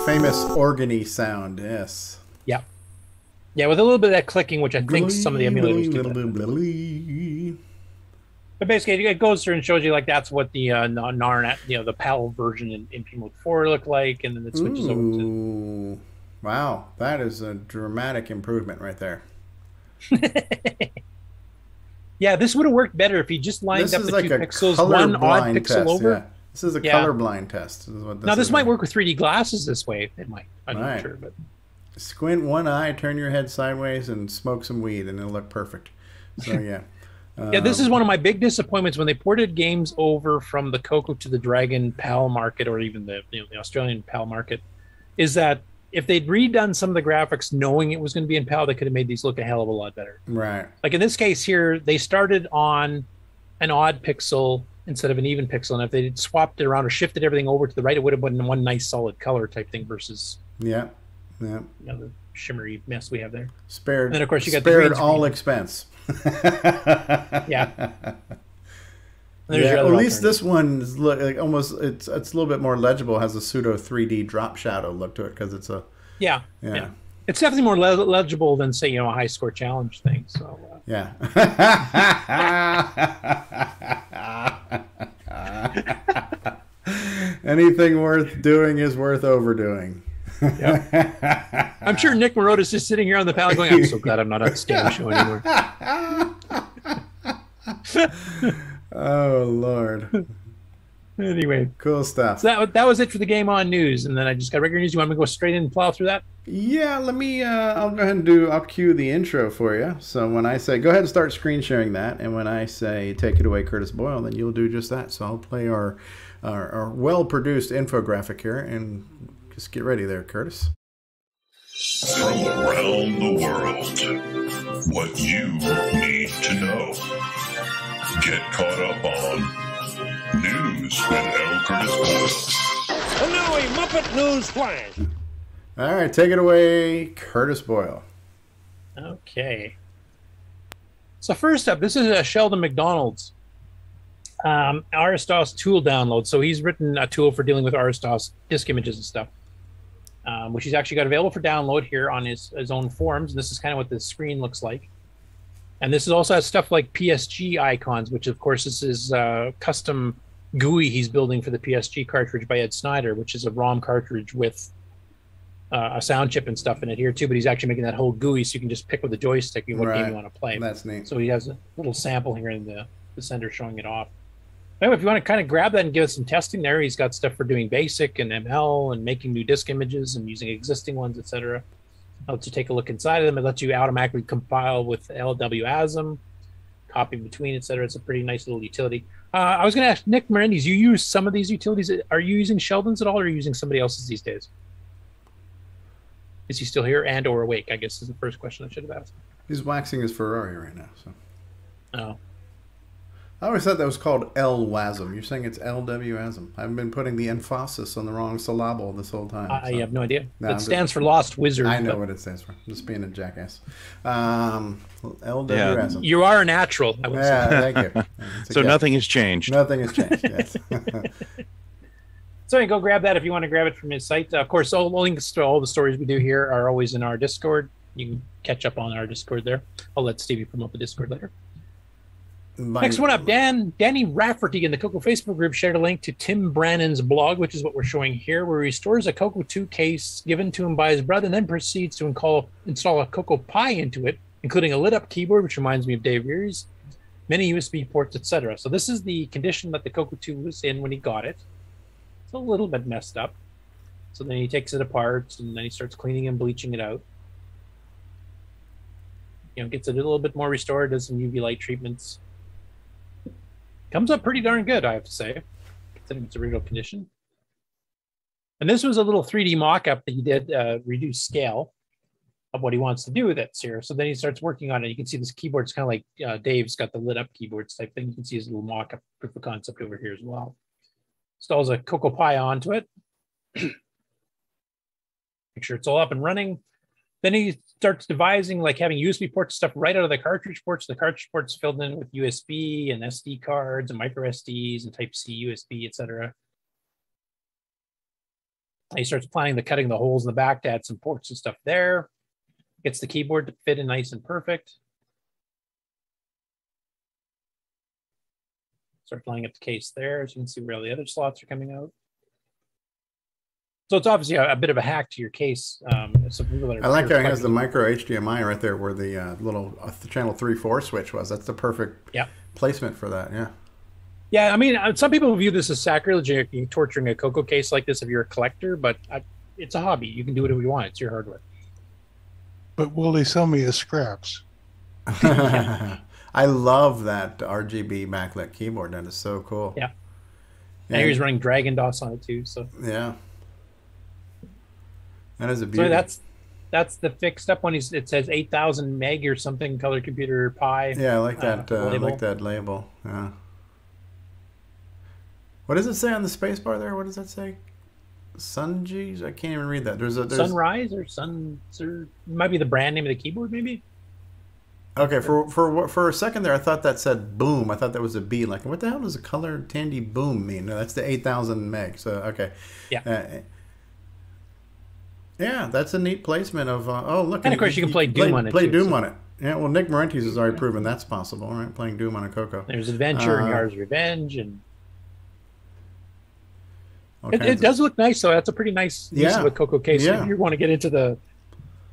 Famous organy sound, yes. Yeah, with a little bit of that clicking, which I think some of the emulators do. But basically, it goes through and shows you, like, that's what the Narn, the PAL version in P Mode 4 looked like, and then it switches over to. Wow, that is a dramatic improvement right there. Yeah, this would have worked better if he just lined up the two pixels, one odd pixel over. Yeah. This is a colorblind test. Is what this might work with 3D glasses this way. It might. I'm not sure, but squint one eye, turn your head sideways, and smoke some weed, and it'll look perfect. So yeah. Yeah, this is one of my big disappointments when they ported games over from the CoCo to the Dragon PAL market, or even the Australian PAL market, is that if they'd redone some of the graphics knowing it was going to be in PAL, they could have made these look a hell of a lot better. Right. Like in this case here, they started on an odd pixel instead of an even pixel, and if they swapped it around or shifted everything over to the right, it would have been one nice solid color type thing versus the shimmery mess we have there. Spared. And then of course you got spared all expense. Yeah. At least this one is like almost it's a little bit more legible. Has a pseudo 3D drop shadow look to it because it's a yeah. It's definitely more legible than, say, a high score challenge thing. So yeah. Anything worth doing is worth overdoing. Yep. I'm sure Nick Morota's just sitting here on the panel going, I'm so glad I'm not at the game show anymore. Oh, Lord. Anyway. Cool stuff. So that was it for the Game On news. And then I just got regular news. You want me to go straight in and plow through that? Yeah, let me, I'll go ahead and I'll cue the intro for you. So when I say, go ahead and start screen sharing that. And when I say, take it away, Curtis Boyle, then you'll do just that. So I'll play our well-produced infographic here and just get ready there, Curtis. From around the world, what you need to know. Get caught up on News with L. Curtis Boyle. And now a Muppet News Flash. All right, take it away, Curtis Boyle. Okay. So first up, this is Sheldon McDonald's RSDOS tool download. So he's written a tool for dealing with RSDOS disk images and stuff, which he's actually got available for download here on his own forums. And this is kind of what the screen looks like. And this is also has stuff like PSG icons, which of course is his custom GUI he's building for the PSG cartridge by Ed Snyder, which is a ROM cartridge with a sound chip and stuff in it here too. But he's actually making that whole GUI so you can just pick with the joystick what game you want to play. That's neat. So he has a little sample here in the center showing it off. Anyway, if you want to kind of grab that and give us some testing there, he's got stuff for doing BASIC and ML and making new disk images and using existing ones, etc. Lets you take a look inside of them. It lets you automatically compile with LWASM, copy between, etc. It's a pretty nice little utility. I was going to ask Nick Menendez, you use some of these utilities. Are you using Sheldon's at all, or are you using somebody else's these days? Is he still here and or awake, I guess is the first question I should have asked. He's waxing his Ferrari right now. So. Oh. I always thought that was called LWASM. You're saying it's LWASM. I've been putting the emphasis on the wrong syllable this whole time. I have no idea. No, it stands for Lost Wizard. I know what it stands for. I'm just being a jackass. LWASM. You are a natural. I would say. Thank you. So nothing has changed. Nothing has changed, yes. So you can go grab that if you want to grab it from his site. Of course, all links to all the stories we do here are always in our Discord. You can catch up on our Discord there. I'll let Stevie promote the Discord later. Next one up, Danny Rafferty in the CoCo Facebook group shared a link to Tim Brannan's blog, which is what we're showing here, where he stores a CoCo 2 case given to him by his brother and then proceeds to install a CoCo Pi into it, including a lit-up keyboard, which reminds me of Dave Rears, many USB ports, etc. So this is the condition that the CoCo 2 was in when he got it. It's a little bit messed up. So then he takes it apart, and then he starts cleaning and bleaching it out. Gets it a little bit more restored, does some UV light treatments. Comes up pretty darn good, I have to say, considering its original condition. And this was a little 3D mock-up that he did, reduced scale of what he wants to do with it here. So then he starts working on it. You can see this keyboard's kind of like Dave's got the lit-up keyboards type thing. You can see his little mock-up proof of concept over here as well. Installs a CoCo Pi onto it. Make sure it's all up and running. Then he starts devising, like having USB ports stuff right out of the cartridge ports. The cartridge ports filled in with USB and SD cards and micro SDs and Type-C USB, etc. He starts planning the cutting the holes in the back to add some ports and stuff there. Gets the keyboard to fit in nice and perfect. Start lining up the case there, so you can see where all the other slots are coming out. So it's obviously a bit of a hack to your case. I like how it has the micro HDMI right there where the little channel 3/4 switch was. That's the perfect placement for that, yeah. Yeah, I mean, some people view this as sacrilege, torturing a CoCo case like this if you're a collector, but it's a hobby. You can do whatever you want. It's your hardware. But will they sell me as scraps? I love that RGB backlit keyboard. That is so cool. Yeah. And he's running Dragon DOS on it too. So yeah. That is a beauty. So that's the fixed up one. It says 8,000 meg or something. Color Computer Pi. Yeah, I like that. I like that label. Yeah. What does it say on the space bar there? What does that say? Sungees? I can't even read that. There's Sunrise or might be the brand name of the keyboard, maybe. Okay, for a second there, I thought that said boom. I thought that was a B. Like, what the hell does a color Tandy boom mean? No, that's the 8,000 meg. So okay. Yeah. Yeah, that's a neat placement of. Oh, look. And of course, you can play Doom on it. Play Doom on it. Yeah, well, Nick Marentes has already proven that's possible, right? Playing Doom on a CoCo. There's Adventure and Yars' Revenge, and it does look nice. So that's a pretty nice use of a CoCo case. Yeah. If you want to get into the,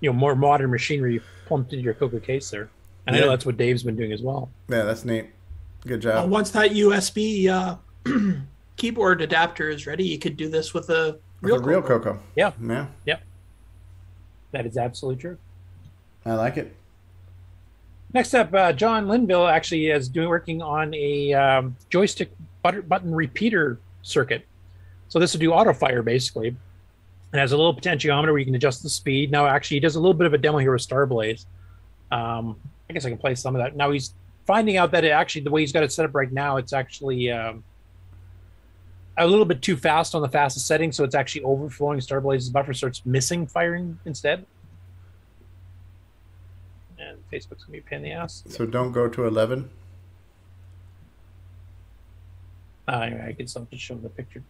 more modern machinery, pumped into your CoCo case there. And I know that's what Dave's been doing as well. Yeah, that's neat. Good job. Once that USB keyboard adapter is ready, you could do this with a real CoCo. Yeah. Yeah. Yep. That is absolutely true. I like it. Next up, John Linville actually is working on a joystick button repeater circuit. So this will do auto fire basically. It has a little potentiometer where you can adjust the speed. Now, actually, he does a little bit of a demo here with Starblaze. I guess I can play some of that. Now he's finding out that the way he's got it set up right now, it's actually a little bit too fast on the fastest setting, so it's actually overflowing Starblaze's buffer, so it's missing firing instead. And Facebook's gonna be a pain in the ass. So don't go to 11. I can still just show the picture.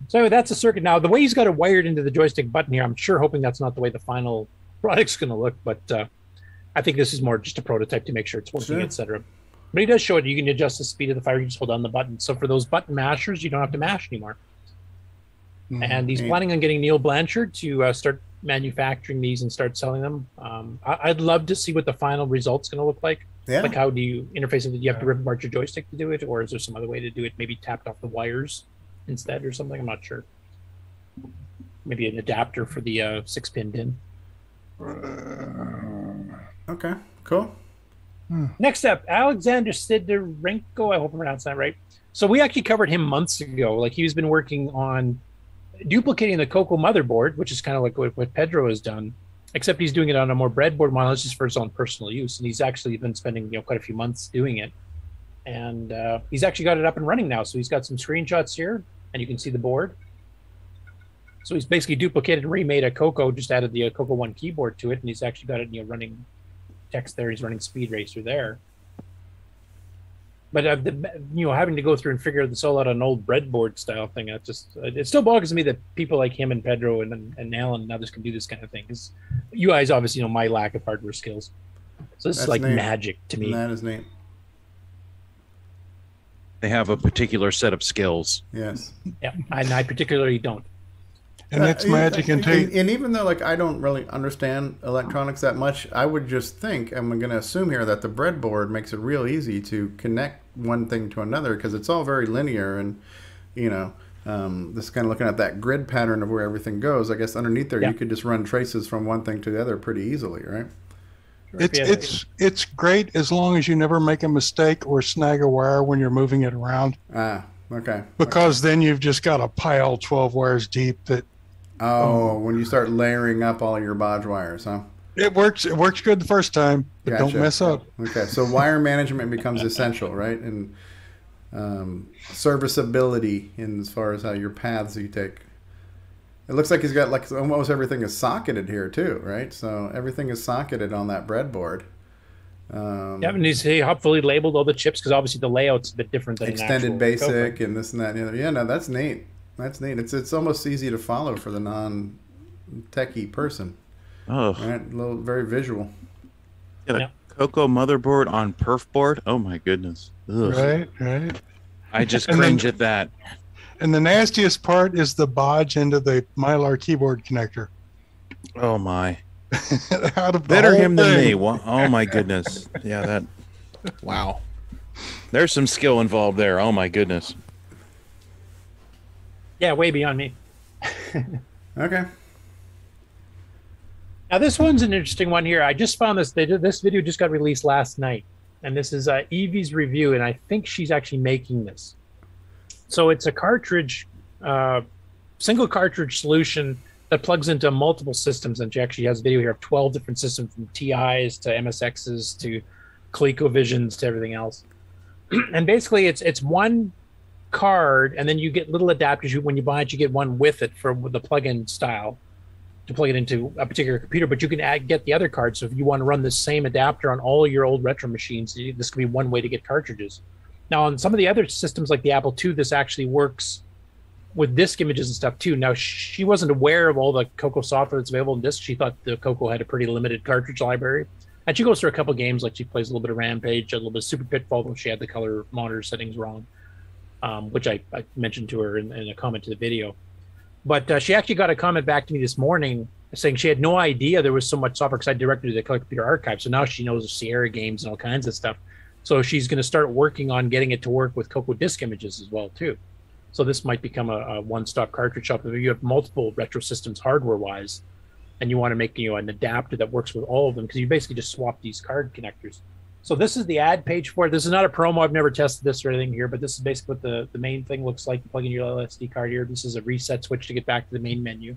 So that's a circuit. Now the way he's got it wired into the joystick button here, I'm sure hoping that's not the way the final product's going to look, but I think this is more just a prototype to make sure it's working, Sure. etc. But he does show it. You can adjust the speed of the fire. You just hold down the button. So for those button mashers, you don't have to mash anymore. And he's Neat. planning on getting Neil Blanchard to start manufacturing these and start selling them. I'd love to see what the final result's going to look like. Yeah. Like, how do you interface it? Do you have to rip apart your joystick to do it, or is there some other way to do it? Maybe tapped off the wires instead, or something. I'm not sure. Maybe an adapter for the 6-pin DIN. Okay, cool. Next up, Alexander Sidorenko. I hope I'm pronouncing that right. So we actually covered him months ago. Like, he's been working on duplicating the CoCo motherboard, which is kind of like what Pedro has done, except he's doing it on a more breadboard model. It's just for his own personal use, and he's actually been spending quite a few months doing it. And he's actually got it up and running now. So he's got some screenshots here, and you can see the board. So he's basically duplicated and remade a CoCo, just added the CoCo 1 keyboard to it, and he's actually got it running text there. He's running Speed Racer there. But having to go through and figure this all out on an old breadboard style thing, it still boggles me that people like him and Pedro and Alan and others can do this kind of thing. Because you guys obviously know my lack of hardware skills, so this is like magic to me. That is neat. They have a particular set of skills. Yes. Yeah, and I particularly don't. And it's magic and tape. And even though I don't really understand electronics that much, I would just think, I'm going to assume here, that the breadboard makes it real easy to connect one thing to another, because it's all very linear, and this kind of looking at that grid pattern of where everything goes. I guess underneath there, you could just run traces from one thing to the other pretty easily, right? It's great as long as you never make a mistake or snag a wire when you're moving it around. Okay. Because then you've just got a pile 12 wires deep that. When you start layering up all your bodge wires, huh? It works good the first time, but don't mess up. Okay, so wire management becomes essential, right? And serviceability in as far as how your paths you take. It looks like he's got almost everything is socketed here too, right? So everything is socketed on that breadboard. And he hopefully labeled all the chips, because obviously the layout's a bit different than extended basic and this and that and the other. Yeah, no, that's neat. That's neat. It's almost easy to follow for the non-techie person. Oh, right? Very visual. Yeah, CoCo motherboard on perf board. Oh my goodness. Ugh. Right. I just cringe at that. And the nastiest part is the bodge into the Mylar keyboard connector. Oh my. Out of Better him than thing. me. Oh my goodness. Yeah, that. Wow. There's some skill involved there. Oh my goodness. Yeah, way beyond me. Okay. Now this one's an interesting one here. I just found this. This video just got released last night, and this is Evie's review, and I think she's actually making this. So it's a cartridge, single cartridge solution that plugs into multiple systems, and she actually has a video here of 12 different systems, from TIs to MSXs to ColecoVisions to everything else. And basically, it's one card, and then you get little adapters. When you buy it, you get one with it for the plug-in style to plug it into a particular computer, but you can get the other card. So if you want to run the same adapter on all your old retro machines, this could be one way to get cartridges. Now, on some of the other systems like the Apple II, this actually works with disk images and stuff too. Now, she wasn't aware of all the CoCo software that's available in disk. She thought the CoCo had a pretty limited cartridge library. And she goes through a couple games, like she plays a little bit of Rampage, a little bit of Super Pitfall, when she had the color monitor settings wrong, which I mentioned to her in a comment to the video. But she actually got a comment back to me this morning saying she had no idea there was so much software, because I directed her to the Computer Archive. So now she knows the Sierra games and all kinds of stuff. So she's going to start working on getting it to work with CoCo disk images as well too. So this might become a one-stop cartridge shop. If you have multiple retro systems hardware-wise, and you want to make an adapter that works with all of them, because you basically just swap these card connectors. So this is the ad page for it. This is not a promo. I've never tested this or anything here, but this is basically what the main thing looks like. You plug in your LSD card here. This is a reset switch to get back to the main menu.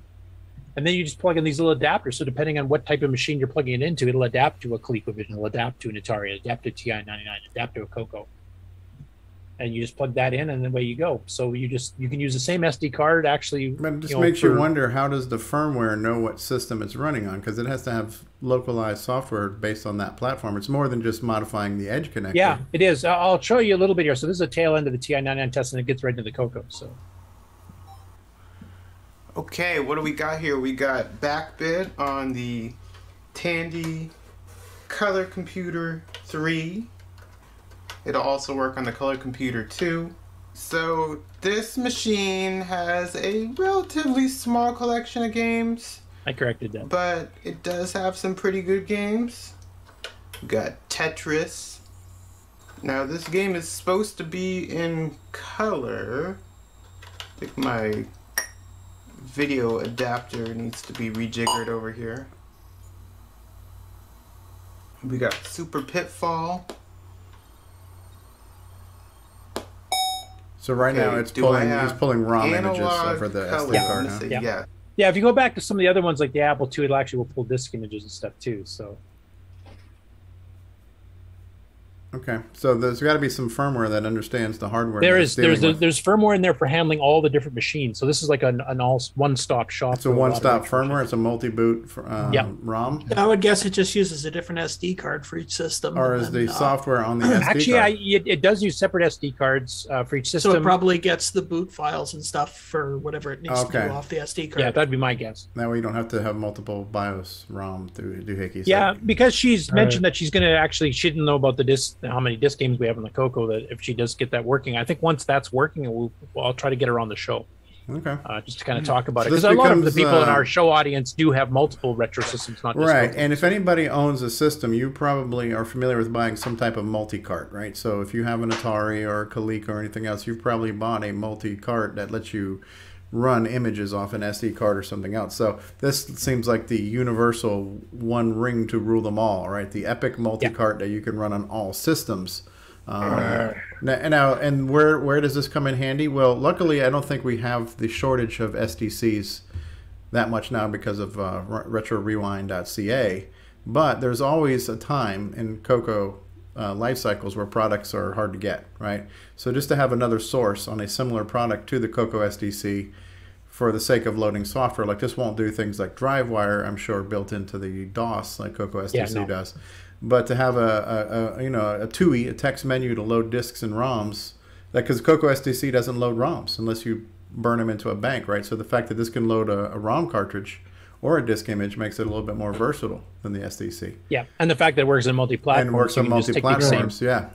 And then you just plug in these little adapters. So depending on what type of machine you're plugging it into, it'll adapt to a ColecoVision, it'll adapt to an Atari, adapt to a TI-99, adapt to a CoCo. And you just plug that in, and then away you go. So you can use the same SD card actually. But it just makes you wonder, how does the firmware know what system it's running on? Because it has to have localized software based on that platform. It's more than just modifying the edge connector. Yeah, it is. I'll show you a little bit here. So this is a tail end of the TI-99 test, and it gets right into the CoCo. So. Okay, what do we got here? We got back bid on the Tandy Color Computer 3. It'll also work on the Color Computer 2. So this machine has a relatively small collection of games. I corrected that. But it does have some pretty good games. We've got Tetris. Now this game is supposed to be in color. I think my video adapter needs to be rejiggered over here. We got Super Pitfall. So right now it's pulling. He's pulling ROM images over the SD card. Huh? Yeah. Yeah, if you go back to some of the other ones like the Apple II, it actually will pull disk images and stuff too. So. Okay, so there's got to be some firmware that understands the hardware. There's firmware in there for handling all the different machines. So this is like an all one-stop shop. It's a one-stop firmware. It's a multi-boot ROM. I would guess it just uses a different SD card for each system. Or is the software on the SD actually, card? it does use separate SD cards for each system. So it probably gets the boot files and stuff for whatever it needs to do off the SD card. Yeah, that'd be my guess. That way you don't have to have multiple BIOS ROM doohickeys. Yeah, because she's mentioned that she's going to actually, she didn't know about the disc, how many disc games we have on the CoCo, that if she does get that working, I think once that's working, I'll try to get her on the show. Okay. Just to kind of talk about it. Because a lot of the people in our show audience do have multiple retro systems, not just right. CoCo. And if anybody owns a system, you probably are familiar with buying some type of multi-cart, right? So if you have an Atari or a Coleco or anything else, you've probably bought a multi-cart that lets you run images off an SD card or something else. So this seems like the universal one ring to rule them all, right? The epic multi-cart that you can run on all systems. Now, and where does this come in handy? Well, luckily, I don't think we have the shortage of SDCs that much now because of RetroRewind.ca. But there's always a time in CoCo life cycles where products are hard to get, right? So just to have another source on a similar product to the CoCo SDC for the sake of loading software, like this won't do things like DriveWire, I'm sure, built into the DOS like CoCo SDC does. But to have a TUI, a text menu to load disks and ROMs, because CoCo SDC doesn't load ROMs unless you burn them into a bank, right? So the fact that this can load a ROM cartridge or a disk image makes it a little bit more versatile than the SDC. Yeah, and the fact that it works on multi-platforms. And works on multi-platforms, yeah.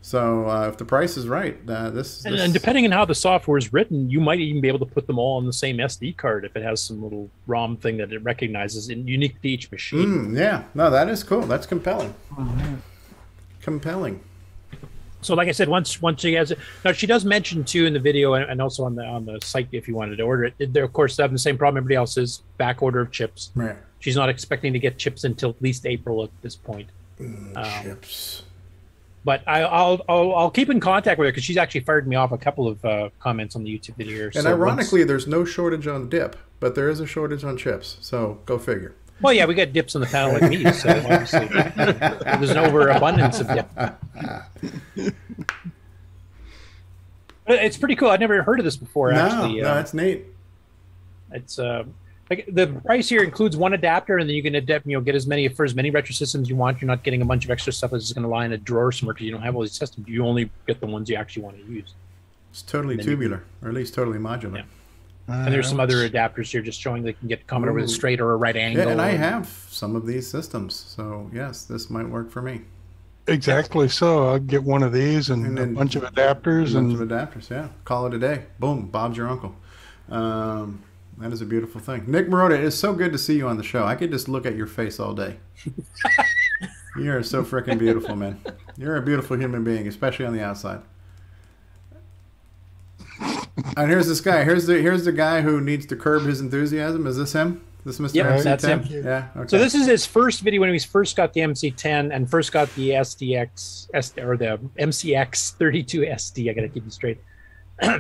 So if the price is right, and depending on how the software is written, you might even be able to put them all on the same SD card if it has some little ROM thing that it recognizes and unique to each machine. Yeah, no, that is cool. That's compelling. Compelling. So, like I said, once she has it, now she does mention too in the video and also on the site if you wanted to order it. They're of course having the same problem everybody else is, back order of chips. Right. She's not expecting to get chips until at least April at this point. Chips. But I'll keep in contact with her because she's actually fired me off a couple of comments on the YouTube video. And ironically, there's no shortage on dip, but there is a shortage on chips. So go figure. Well, yeah, we got dips on the panel like me, so obviously there's an overabundance of dip. It's pretty cool. I've never heard of this before. Actually, no, it's neat. It's like the price here includes one adapter, and then you can adapt. Get as many retro systems you want. You're not getting a bunch of extra stuff that's just going to lie in a drawer somewhere because you don't have all these systems. You only get the ones you actually want to use. It's totally tubular, or at least totally modular. Yeah. And there's some other adapters here just showing they can get Commodore with a straight or a right angle. Yeah, and I have some of these systems, so yes, this might work for me. Exactly. So I'll get one of these and a bunch of adapters. Yeah. Call it a day. Boom. Bob's your uncle. That is a beautiful thing. Nick Marotta, it is so good to see you on the show. I could just look at your face all day. You are so freaking beautiful, man. You're a beautiful human being, especially on the outside. And here's this guy. Here's the guy who needs to curb his enthusiasm. Is this him? This Mr. Yep, MC10? that's him. Yeah. Okay. So this is his first video when he first got the MC10 and first got the or the MCX 32 SD. I got to keep it straight.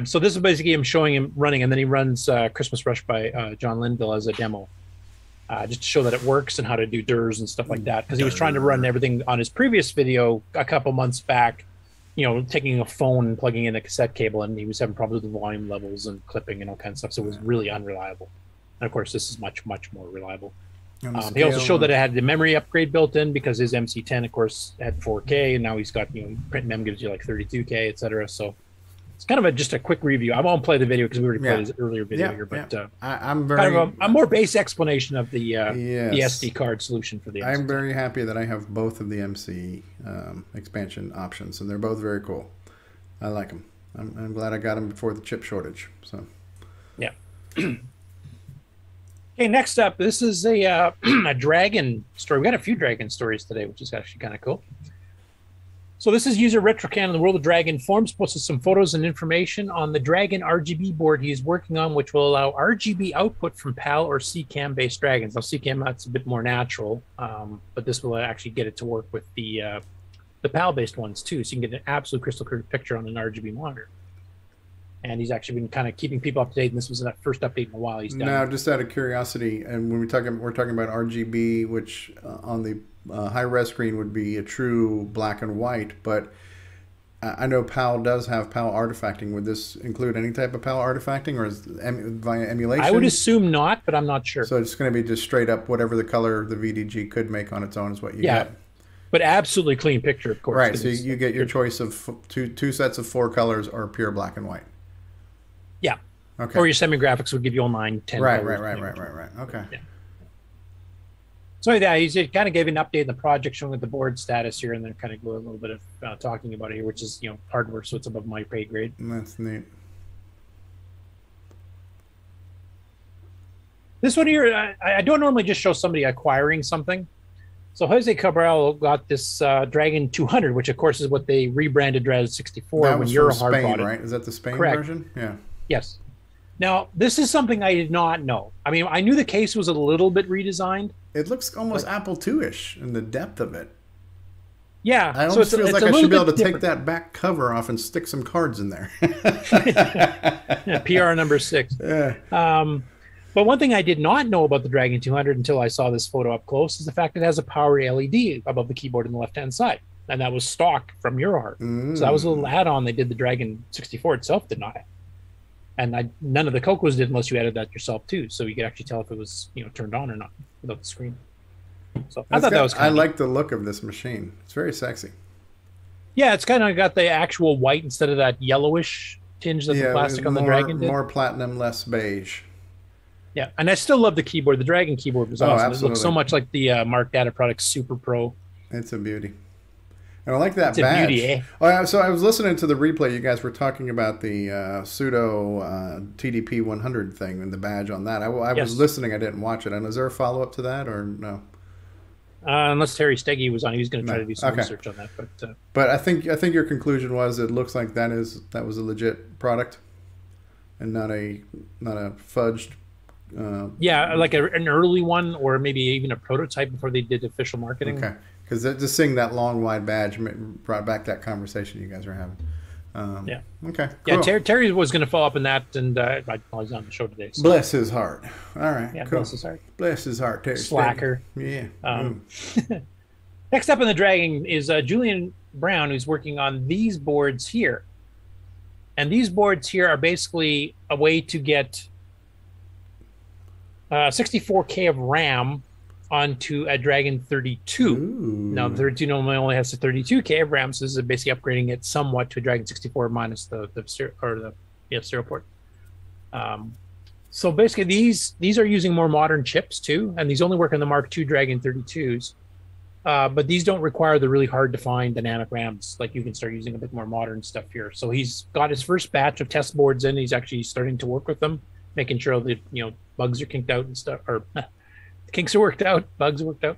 So this is basically him showing him running, and then he runs Christmas Rush by John Linville as a demo, just to show that it works and how to do DIRs and stuff like that. Because he was trying to run everything on his previous video a couple months back, taking a phone and plugging in a cassette cable, and he was having problems with the volume levels and clipping and all kinds of stuff. So it was really unreliable. And of course, this is much, much more reliable. He also showed that it had the memory upgrade built in because his MC10, of course, had 4K, and now he's got print mem gives you like 32K, etc. So It's kind of just a quick review. I won't play the video because we already played his earlier video here, but I'm very kind of a more base explanation of the SD card solution for the MC10. I'm very happy that I have both of the MC expansion options, and they're both very cool. I like them. I'm glad I got them before the chip shortage. So, yeah. Okay, next up, this is a dragon story. We got a few dragon stories today, which is actually kind of cool. So this is user RetroCan in the World of Dragon forums, posted some photos and information on the Dragon RGB board he's working on, which will allow RGB output from PAL or CCAM based dragons. Now CCAM, that's a bit more natural, but this will actually get it to work with the PAL based ones too, so you can get an absolute crystal clear picture on an RGB monitor. And he's actually been kind of keeping people up to date, and this was that first update in a while he's done. Now, just out of curiosity, and when we're talking about RGB, which on the high-res screen would be a true black and white, but I know PAL does have PAL artifacting. Would this include any type of PAL artifacting, or is via emulation? I would assume not, but I'm not sure. So it's going to be just straight up whatever the color the VDG could make on its own is what you get. But absolutely clean picture, of course. Right, so you get your choice of two sets of 4 colors or pure black and white. Yeah. Okay. Or your semi-graphics would give you all 9, 10 right, colors. Right. Okay. Yeah. So yeah, he kind of gave an update on the project, showing the board status here, and then kind of go a little bit of talking about it here, which is hardware, so it's above my pay grade. That's neat. This one here, I don't normally just show somebody acquiring something. So Jose Cabral got this Dragon 200, which of course is what they rebranded Dragon 64 that when was Eurohard from Spain, bought it. right? Is that the Spain Correct. version? Yeah. Yes. Now, this is something I did not know. I mean, I knew the case was a little bit redesigned. It looks almost Apple II-ish in the depth of it. Yeah. I almost feels like I should be able to take that back cover off and stick some cards in there. Yeah, PR number 6. Yeah. But one thing I did not know about the Dragon 200 until I saw this photo up close is the fact it has a power LED above the keyboard on the left-hand side. And that was stock from Eurohard. So that was a little add-on they did. The Dragon 64 itself did not. And none of the CoCos did unless you added that yourself too. So you could actually tell if it was turned on or not without the screen. So I thought that was kind I of like the look of this machine. It's very sexy. Yeah, it's kind of got the actual white instead of that yellowish tinge that the plastic on the Dragon did. More platinum, less beige. Yeah, and I still love the keyboard. The Dragon keyboard was awesome. Absolutely. It looks so much like the Mark Data Products Super Pro. It's a beauty. And I like that It's a badge. beauty, eh? Oh, yeah, so I was listening to the replay. You guys were talking about the pseudo TDP 100 thing and the badge on that. I was listening. I didn't watch it. And is there a follow-up to that or no? Unless Terry Steggy was on, he was going to try to do some research on that. But I think your conclusion was it looks like that was a legit product, and not a fudged. Yeah, like an early one, or maybe even a prototype before they did official marketing. Okay, because just seeing that long wide badge brought back that conversation you guys were having. Yeah. Okay. Yeah, cool. Terry was going to follow up on that, and he's on the show today. So. Bless his heart. All right. Yeah, cool. bless his heart. Bless his heart, Terry. Slacker. Yeah. Next up in the Dragon is Julian Brown, who's working on these boards here. And these boards here are basically a way to get 64K of RAM onto a Dragon 32. Ooh. Now, the 32 normally only has the 32K of RAM, so this is basically upgrading it somewhat to a Dragon 64 minus the stereo port. So basically, these are using more modern chips too, and these only work on the Mark II Dragon 32s. But these don't require the really hard to find dynamic RAMs. Like you can start using a bit more modern stuff here. So he's got his first batch of test boards in. He's actually starting to work with them, making sure that bugs are kinked out and stuff, or kinks are worked out, bugs are worked out.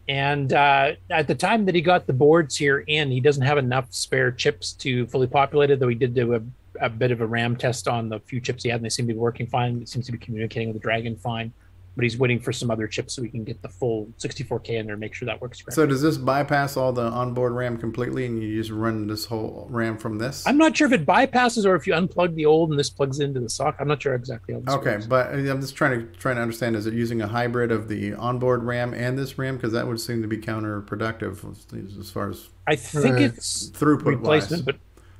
And at the time that he got the boards here in, he doesn't have enough spare chips to fully populate it, though he did do a bit of a RAM test on the few chips he had, and they seem to be working fine. It seems to be communicating with the Dragon fine. But he's waiting for some other chips so we can get the full 64K in there and make sure that works correctly. So does this bypass all the onboard RAM completely, and you just run this whole RAM from this? I'm not sure if it bypasses or if you unplug the old and this plugs into the socket. I'm not sure exactly how this works. But I'm just trying to understand, is it using a hybrid of the onboard RAM and this RAM? Because that would seem to be counterproductive as far as I think it's throughput replacement, wise. but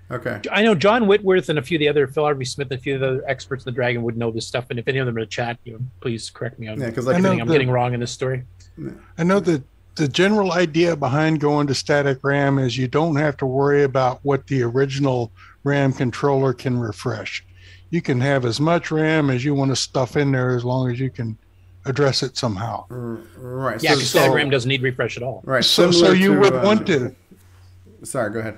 okay. I know John Whitworth and a few of the other, Phil Harvey Smith and a few of the other experts in the Dragon would know this stuff. And if any of them are in the chat, please correct me on anything I'm getting wrong in this story. I know that the general idea behind going to static RAM is you don't have to worry about what the original RAM controller can refresh. You can have as much RAM as you want to stuff in there as long as you can address it somehow. Right. Yeah, because static RAM doesn't need refresh at all. Right. So you would want to. Sorry, go ahead.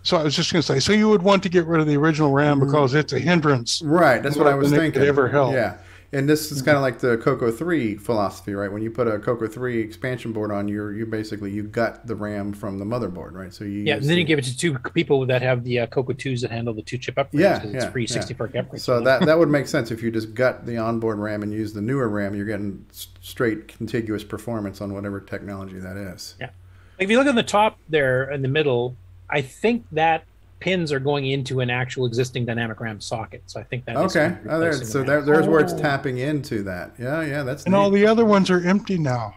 So I was just going to say, so you would want to get rid of the original RAM because it's a hindrance. Right. That's what I was thinking. It ever help. Yeah. And this is kind of like the CoCo 3 philosophy, right? When you put a CoCo 3 expansion board on, you basically you gut the RAM from the motherboard, right? So you and then you give it to two people that have the CoCo 2s that handle the 2-chip upgrades. Yeah, It's free 64 upgrades. So that would make sense if you just gut the onboard RAM and use the newer RAM. You're getting straight contiguous performance on whatever technology that is. Yeah. If you look on the top there in the middle, I think that pins are going into an actual existing dynamic RAM socket. So I think that is okay. There's where it's tapping into that. Yeah, that's and neat. all the other ones are empty now.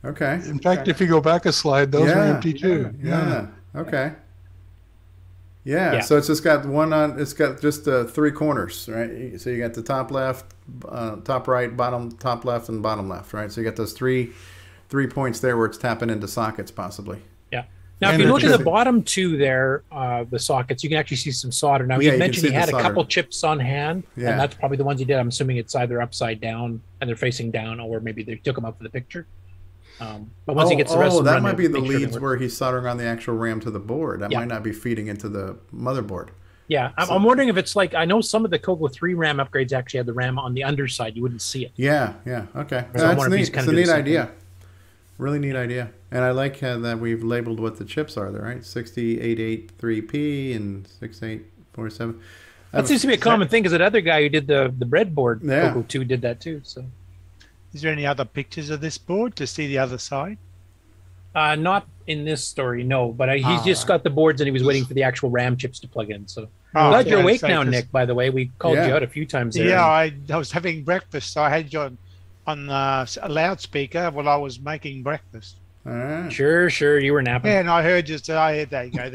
Okay. In fact, if you go back a slide, those are empty too. Yeah. Okay. Yeah. So it's just got it's got just 3 corners, right? So you got the top left, top right, bottom, top left, and bottom left, right? So you got those three points there where it's tapping into sockets possibly. Yeah. Now, if you look at the bottom 2 there, the sockets, you can actually see some solder. Now, you mentioned he had a couple chips on hand, and that's probably the ones he did. I'm assuming it's either upside down and they're facing down, or maybe they took them up for the picture. But once he gets the rest of them, that might be the leads where he's soldering on the actual RAM to the board. That might not be feeding into the motherboard. Yeah, I'm wondering if it's like, I know some of the CoCo 3 RAM upgrades actually had the RAM on the underside. You wouldn't see it. Yeah, okay. That's neat. It's a neat idea. Really neat idea. And I like that we've labeled what the chips are there, right? 6883P and 6847. That seems to be a common thing, because that other guy who did the breadboard, CoCo 2, did that too. So, is there any other pictures of this board to see the other side? Not in this story, no. But he's just got the boards, and he was waiting for the actual RAM chips to plug in. So glad you're awake now, Nick. By the way, we called you out a few times there. Yeah, I was having breakfast, so I had you on a loudspeaker while I was making breakfast. Sure, you were napping. Yeah, and I heard you say, there you go,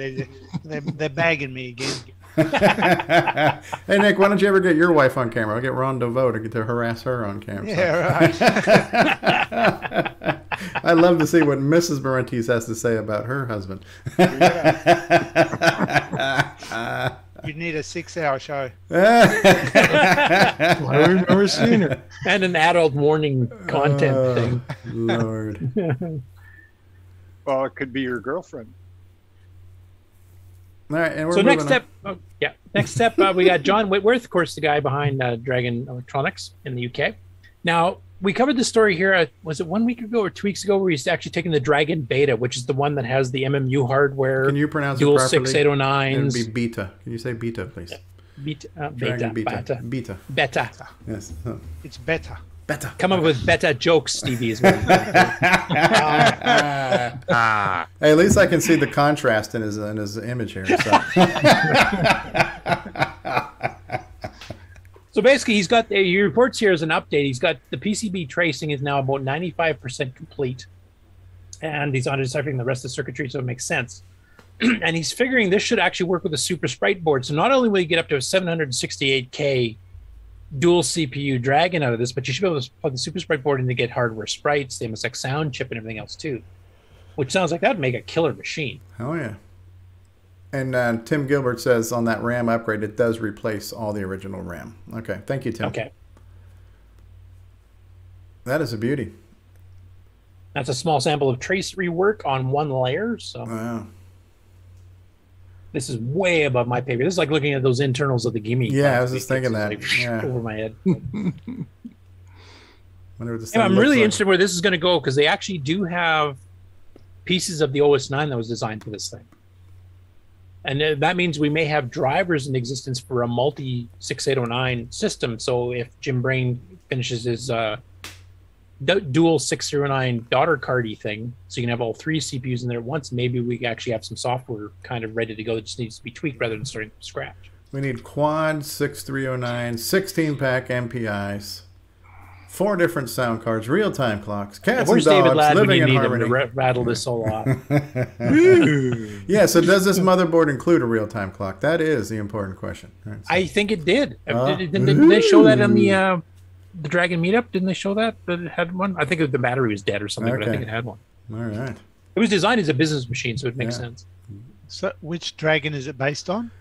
they're bagging me again. Hey, Nick, why don't you ever get your wife on camera? I'll get Ron DeVoe to harass her on camera. Yeah, right. I'd love to see what Mrs. Marentes has to say about her husband. You need a 6-hour show. I've never seen her. And an adult warning content thing. Lord. Well, it could be your girlfriend. All right, and we're so next step, we got John Whitworth, of course, the guy behind Dragon Electronics in the UK. Now, we covered the story here, was it 1 week ago or 2 weeks ago, where he's actually taking the Dragon Beta, which is the one that has the MMU hardware. Can you pronounce dual it properly? 6809s. It would be Beta. Can you say Beta, please? Beta. Beta. Yes. It's better. Better. Come up with better jokes, Stevie. Is what Hey, at least I can see the contrast in his image here. So, so basically, he's got he reports here as an update. He's got the PCB tracing is now about 95% complete, and he's deciphering the rest of the circuitry, so it makes sense. And he's figuring this should actually work with a Super Sprite board. So not only will you get up to a 768K dual CPU Dragon out of this, but you should be able to plug the Super Sprite board in to get hardware sprites, the MSX sound chip, and everything else too. Which sounds like that would make a killer machine. Oh yeah. And Tim Gilbert says on that RAM upgrade, it does replace all the original RAM. Okay, thank you, Tim. Okay. That is a beauty. That's a small sample of trace rework on one layer. So. Wow. This is way above my pay grade. This is like looking at those internals of the gimme. Yeah, I was just thinking that. Like, over my head. I'm really interested where this is going to go, because they actually do have pieces of the OS9 that was designed for this thing. And that means we may have drivers in existence for a multi-6809 system. So if Jim Brain finishes his dual 609 daughter cardy thing, so you can have all 3 CPUs in there at once, maybe we actually have some software kind of ready to go that just needs to be tweaked rather than starting from scratch. We need quad 6309 16-pack MPIs, 4 different sound cards, real-time clocks, cats and dogs Ladd living when you in need harmony. him to rattle this all off. Yeah, so does this motherboard include a real-time clock? That is the important question. Right, so. I think it did. Didn't they show that on the the Dragon meetup? Didn't they show that it had one? I think the battery was dead or something, but I think it had one. All right. It was designed as a business machine, so it makes sense. So, which Dragon is it based on?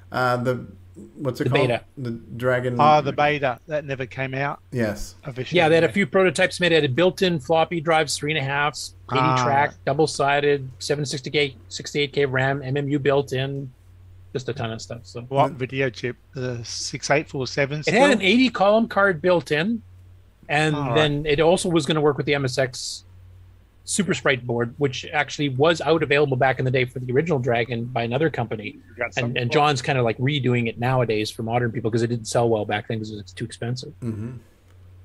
What's it The called? beta. The Dragon. Oh, the beta that never came out. Yes. Officially. Yeah, they had a few prototypes made. It had built-in floppy drives, 3.5s, 80 track, double-sided, 768K 68K RAM, MMU built-in, just a ton of stuff. So what video chip? The 6847. it had an 80 column card built in, and All then it also was going to work with the MSX Super Sprite board, which actually was out available back in the day for the original Dragon by another company. And John's kind of like redoing it nowadays for modern people because it didn't sell well back then because it's too expensive. Mm-hmm.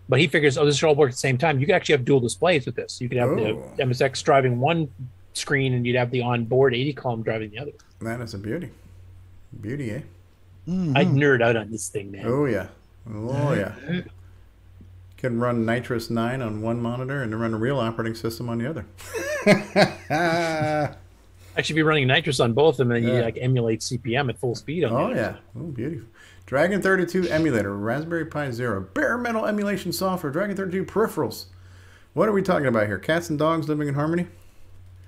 But he figures, this should all work at the same time. You could actually have dual displays with this. You could have the MSX driving one screen, and you'd have the onboard 80 column driving the other. That is a beauty. Beauty, eh? I'd nerd out on this thing, man. Oh, yeah. Oh, yeah. Can run Nitrous 9 on one monitor and run a real operating system on the other. I should be running Nitrous on both of them, and then you like emulate CPM at full speed on Oh, the yeah. Oh, beautiful. Dragon 32 emulator, Raspberry Pi Zero, bare metal emulation software, Dragon 32 peripherals. What are we talking about here? Cats and dogs living in harmony?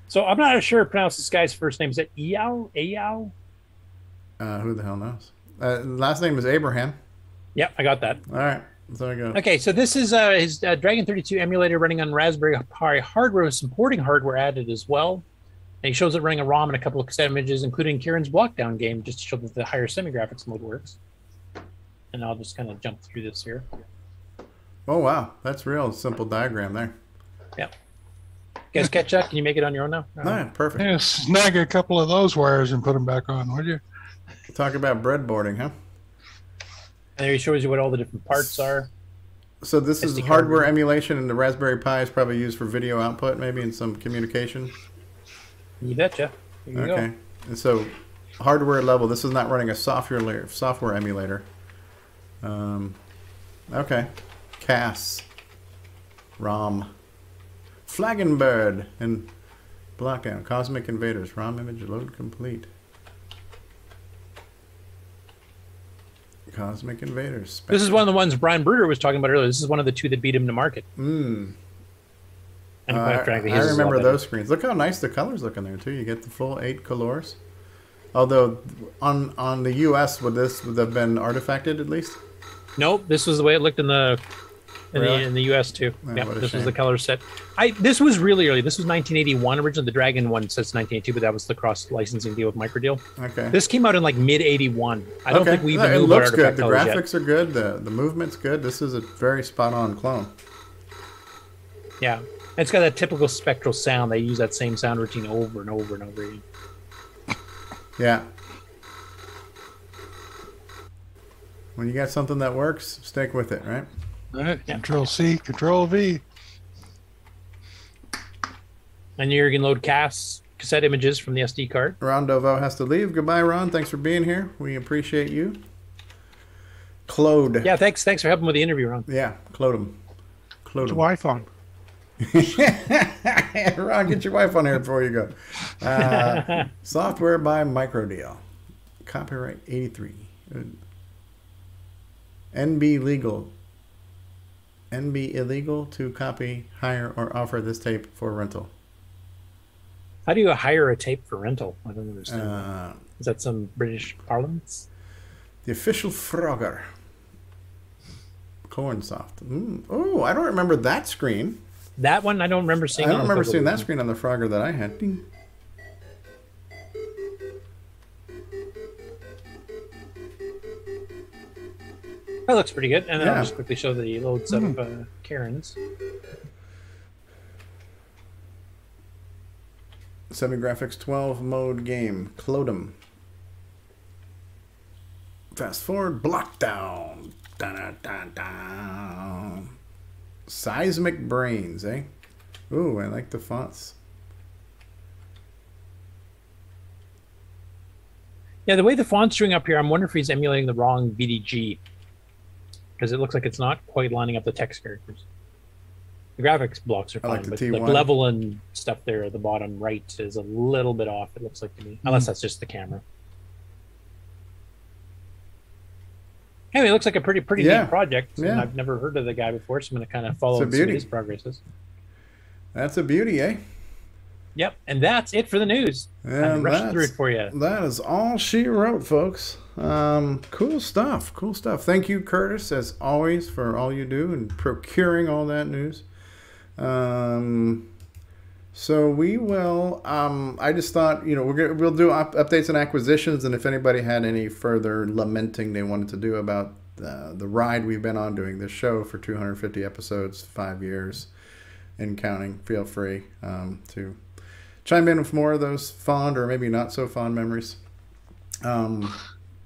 So I'm not sure how to pronounce this guy's first name. Is it Eyal? Eyal? Who the hell knows? Last name is Abraham. Yep, I got that. All right. So I go. Okay, so this is his Dragon 32 emulator running on Raspberry Pi hardware with supporting hardware added as well. And he shows it running a ROM and a couple of cassette images, including Kieran's Blockdown game, just to show that the higher semi-graphics mode works. And I'll just kind of jump through this here. Oh, wow. That's real simple diagram there. Yeah. You guys catch up? Can you make it on your own now? No, perfect. Yeah, snag a couple of those wires and put them back on, would you? Talk about breadboarding, huh? And there he shows you what all the different parts are. So this is SD card hardware reader. emulation, and the Raspberry Pi is probably used for video output, maybe, and some communication. You betcha. Here you Okay. And so hardware level, this is not running a software emulator. Okay. CAS. ROM. Flagenbird and Blockout. Cosmic Invaders. ROM image load complete. Cosmic Invaders. This is one of the ones Brian Bruder was talking about earlier. This is one of the two that beat him to market. Mm. And quite frankly, I his is a lot remember better. those screens. Look how nice the colors look in there too. You get the full 8 colors. Although on the US, would have been artifacted at least? Nope, this was the way it looked in the Really? in the US too. Oh, Yeah, what a this was shame. the color set. This was really early. This was 1981. Originally, the Dragon one says 1982, but that was the cross licensing deal with Microdeal. Okay. This came out in like mid 81. I don't think we even it knew looks about good. artifact The colors yet. graphics are good. The movement's good. This is a very spot on clone. Yeah, it's got that typical spectral sound. They use that same sound routine over and over and over again. Yeah. When you got something that works, stick with it, right? All right. Control C, Control V. And you can load cassette images from the SD card. Ron Dovo has to leave. Goodbye, Ron. Thanks for being here. We appreciate you. Claude. Yeah, thanks for helping with the interview, Ron. Yeah, Claude him. Put your wife on. Ron, get your wife on here before you go. Software by Microdeal. Copyright 83. NB legal. NB illegal to copy, hire, or offer this tape for rental. How do you hire a tape for rental? I don't understand. Is that some British parliaments? The official Frogger. Cornsoft. Oh, I don't remember that screen. That one I don't remember seeing. I don't remember seeing that screen on the Frogger that I had. Ding. That looks pretty good. And then Yeah. I'll just quickly show the loads of Karen's. Semi-graphics 12 mode game. Clodum. Fast forward. Blockdown. Dun-dun-dun-dun. Seismic Brains, eh? Ooh, I like the fonts. Yeah, the way the font's showing up here, I'm wondering if he's emulating the wrong VDG. Because it looks like it's not quite lining up the text characters. The graphics blocks are I like fine, the but like T1. level and stuff there at the bottom right is a little bit off, it looks like to me. Unless that's just the camera. Anyway, it looks like a pretty Yeah. neat project. And Yeah. I've never heard of the guy before, so I'm going to kind of follow It's a and see what beauty. his progress is. That's a beauty, eh? Yep, and that's it for the news. I And rushed through it for you. That is all she wrote, folks. Cool stuff. Cool stuff. Thank you, Curtis, as always, for all you do and procuring all that news. So we will. I just thought, we'll do updates and acquisitions, and if anybody had any further lamenting they wanted to do about the ride we've been on doing this show for 250 episodes, 5 years, and counting, feel free to chime in with more of those fond or maybe not so fond memories.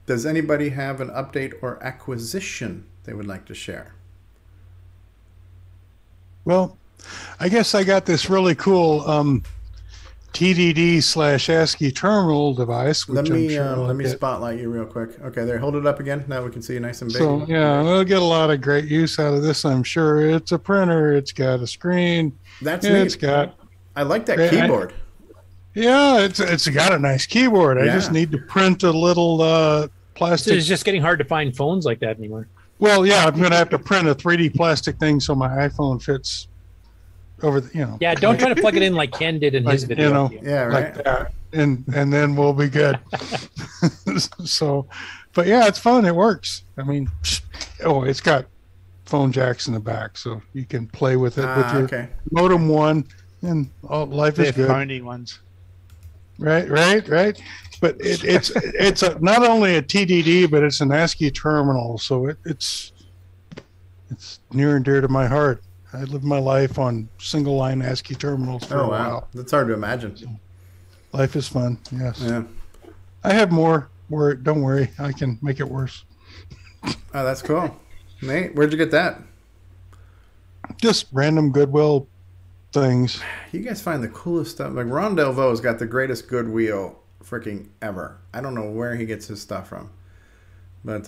Does anybody have an update or acquisition they would like to share? Well, I guess I got this really cool TDD/ASCII terminal device. Which Let me spotlight you real quick. Okay, there, hold it up again. Now we can see you nice and big. So yeah, we'll get a lot of great use out of this, I'm sure. It's a printer. It's got a screen. That's yeah, neat. it's got. I like that keyboard. Yeah, it's got a nice keyboard. I just need to print a little plastic. It's just getting hard to find phones like that anymore. Well, yeah, I'm going to have to print a 3D plastic thing so my iPhone fits over the, Yeah, don't try to plug it in like Ken did in his video. Yeah, right. Like that. And then we'll be good. So, but yeah, it's fun. It works. I mean, it's got phone jacks in the back, so you can play with it with your modem one, and life is good. Phony ones. Right. But it's not only a TDD, but it's an ASCII terminal, so it's near and dear to my heart. I lived my life on single line ASCII terminals for a while. That's hard to imagine. Life is fun. Yes. Yeah. I have more. Don't worry, I can make it worse. Oh, that's cool. Nate, where'd you get that? Just random Goodwill things. You guys find the coolest stuff. Like Ron Delvaux's got the greatest Goodwill freaking ever. I don't know where he gets his stuff from, but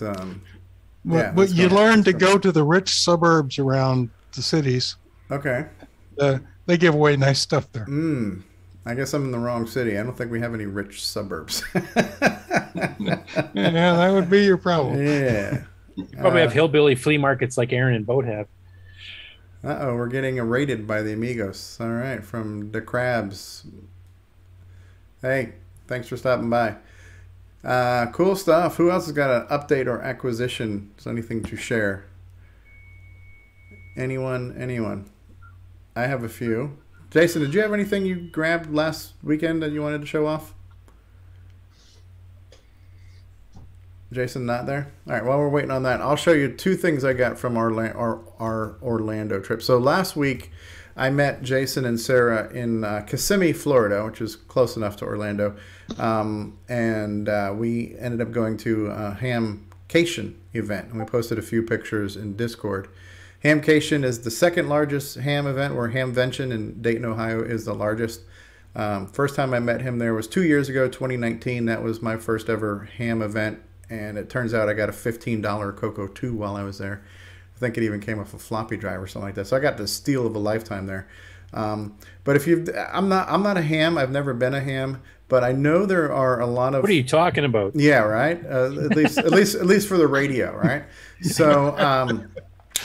but you learn to go to the rich suburbs around the cities. Okay. They give away nice stuff there. I guess I'm in the wrong city. I don't think we have any rich suburbs. Yeah, that would be your problem. Yeah. You probably have hillbilly flea markets like Aaron and Boat have. We're getting raided by the amigos. All right, from the Crabs. Hey, thanks for stopping by. Cool stuff. Who else has got an update or acquisition? Is anything to share? Anyone? I have a few. Jason, did you have anything you grabbed last weekend that you wanted to show off? Jason, not there? All right, while we're waiting on that, I'll show you two things I got from our Orlando trip. So last week, I met Jason and Sarah in Kissimmee, Florida, which is close enough to Orlando. And we ended up going to a Hamcation event, and we posted a few pictures in Discord. Hamcation is the second largest ham event, where Hamvention in Dayton, Ohio is the largest. First time I met him there was 2 years ago, 2019. That was my first ever ham event. And it turns out I got a $15 CoCo 2 while I was there. I think it even came off a floppy drive or something like that. So I got the steal of a lifetime there. But if I'm not a ham. I've never been a ham. But I know there are a lot of. What are you talking about? Yeah, right. At least for the radio, right? So.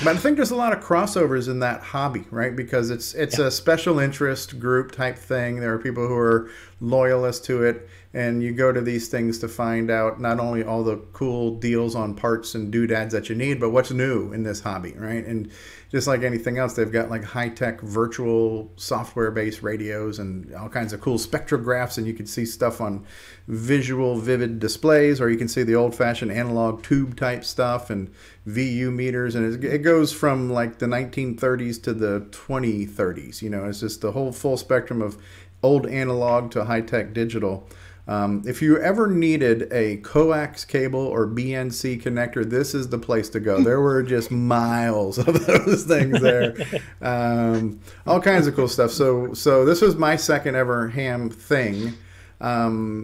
But I think there's a lot of crossovers in that hobby, right? Because it's a special interest group type thing. There are people who are loyalists to it, and you go to these things to find out not only all the cool deals on parts and doodads that you need, but what's new in this hobby, right? And just like anything else, they've got like high-tech virtual software-based radios and all kinds of cool spectrographs, and you can see stuff on visual, vivid displays, or you can see the old-fashioned analog tube type stuff and VU meters, and it goes from like the 1930s to the 2030s. It's just the whole full spectrum of old analog to high-tech digital. If you ever needed a coax cable or BNC connector, this is the place to go. There were just miles of those things there. All kinds of cool stuff. So this was my second ever ham thing.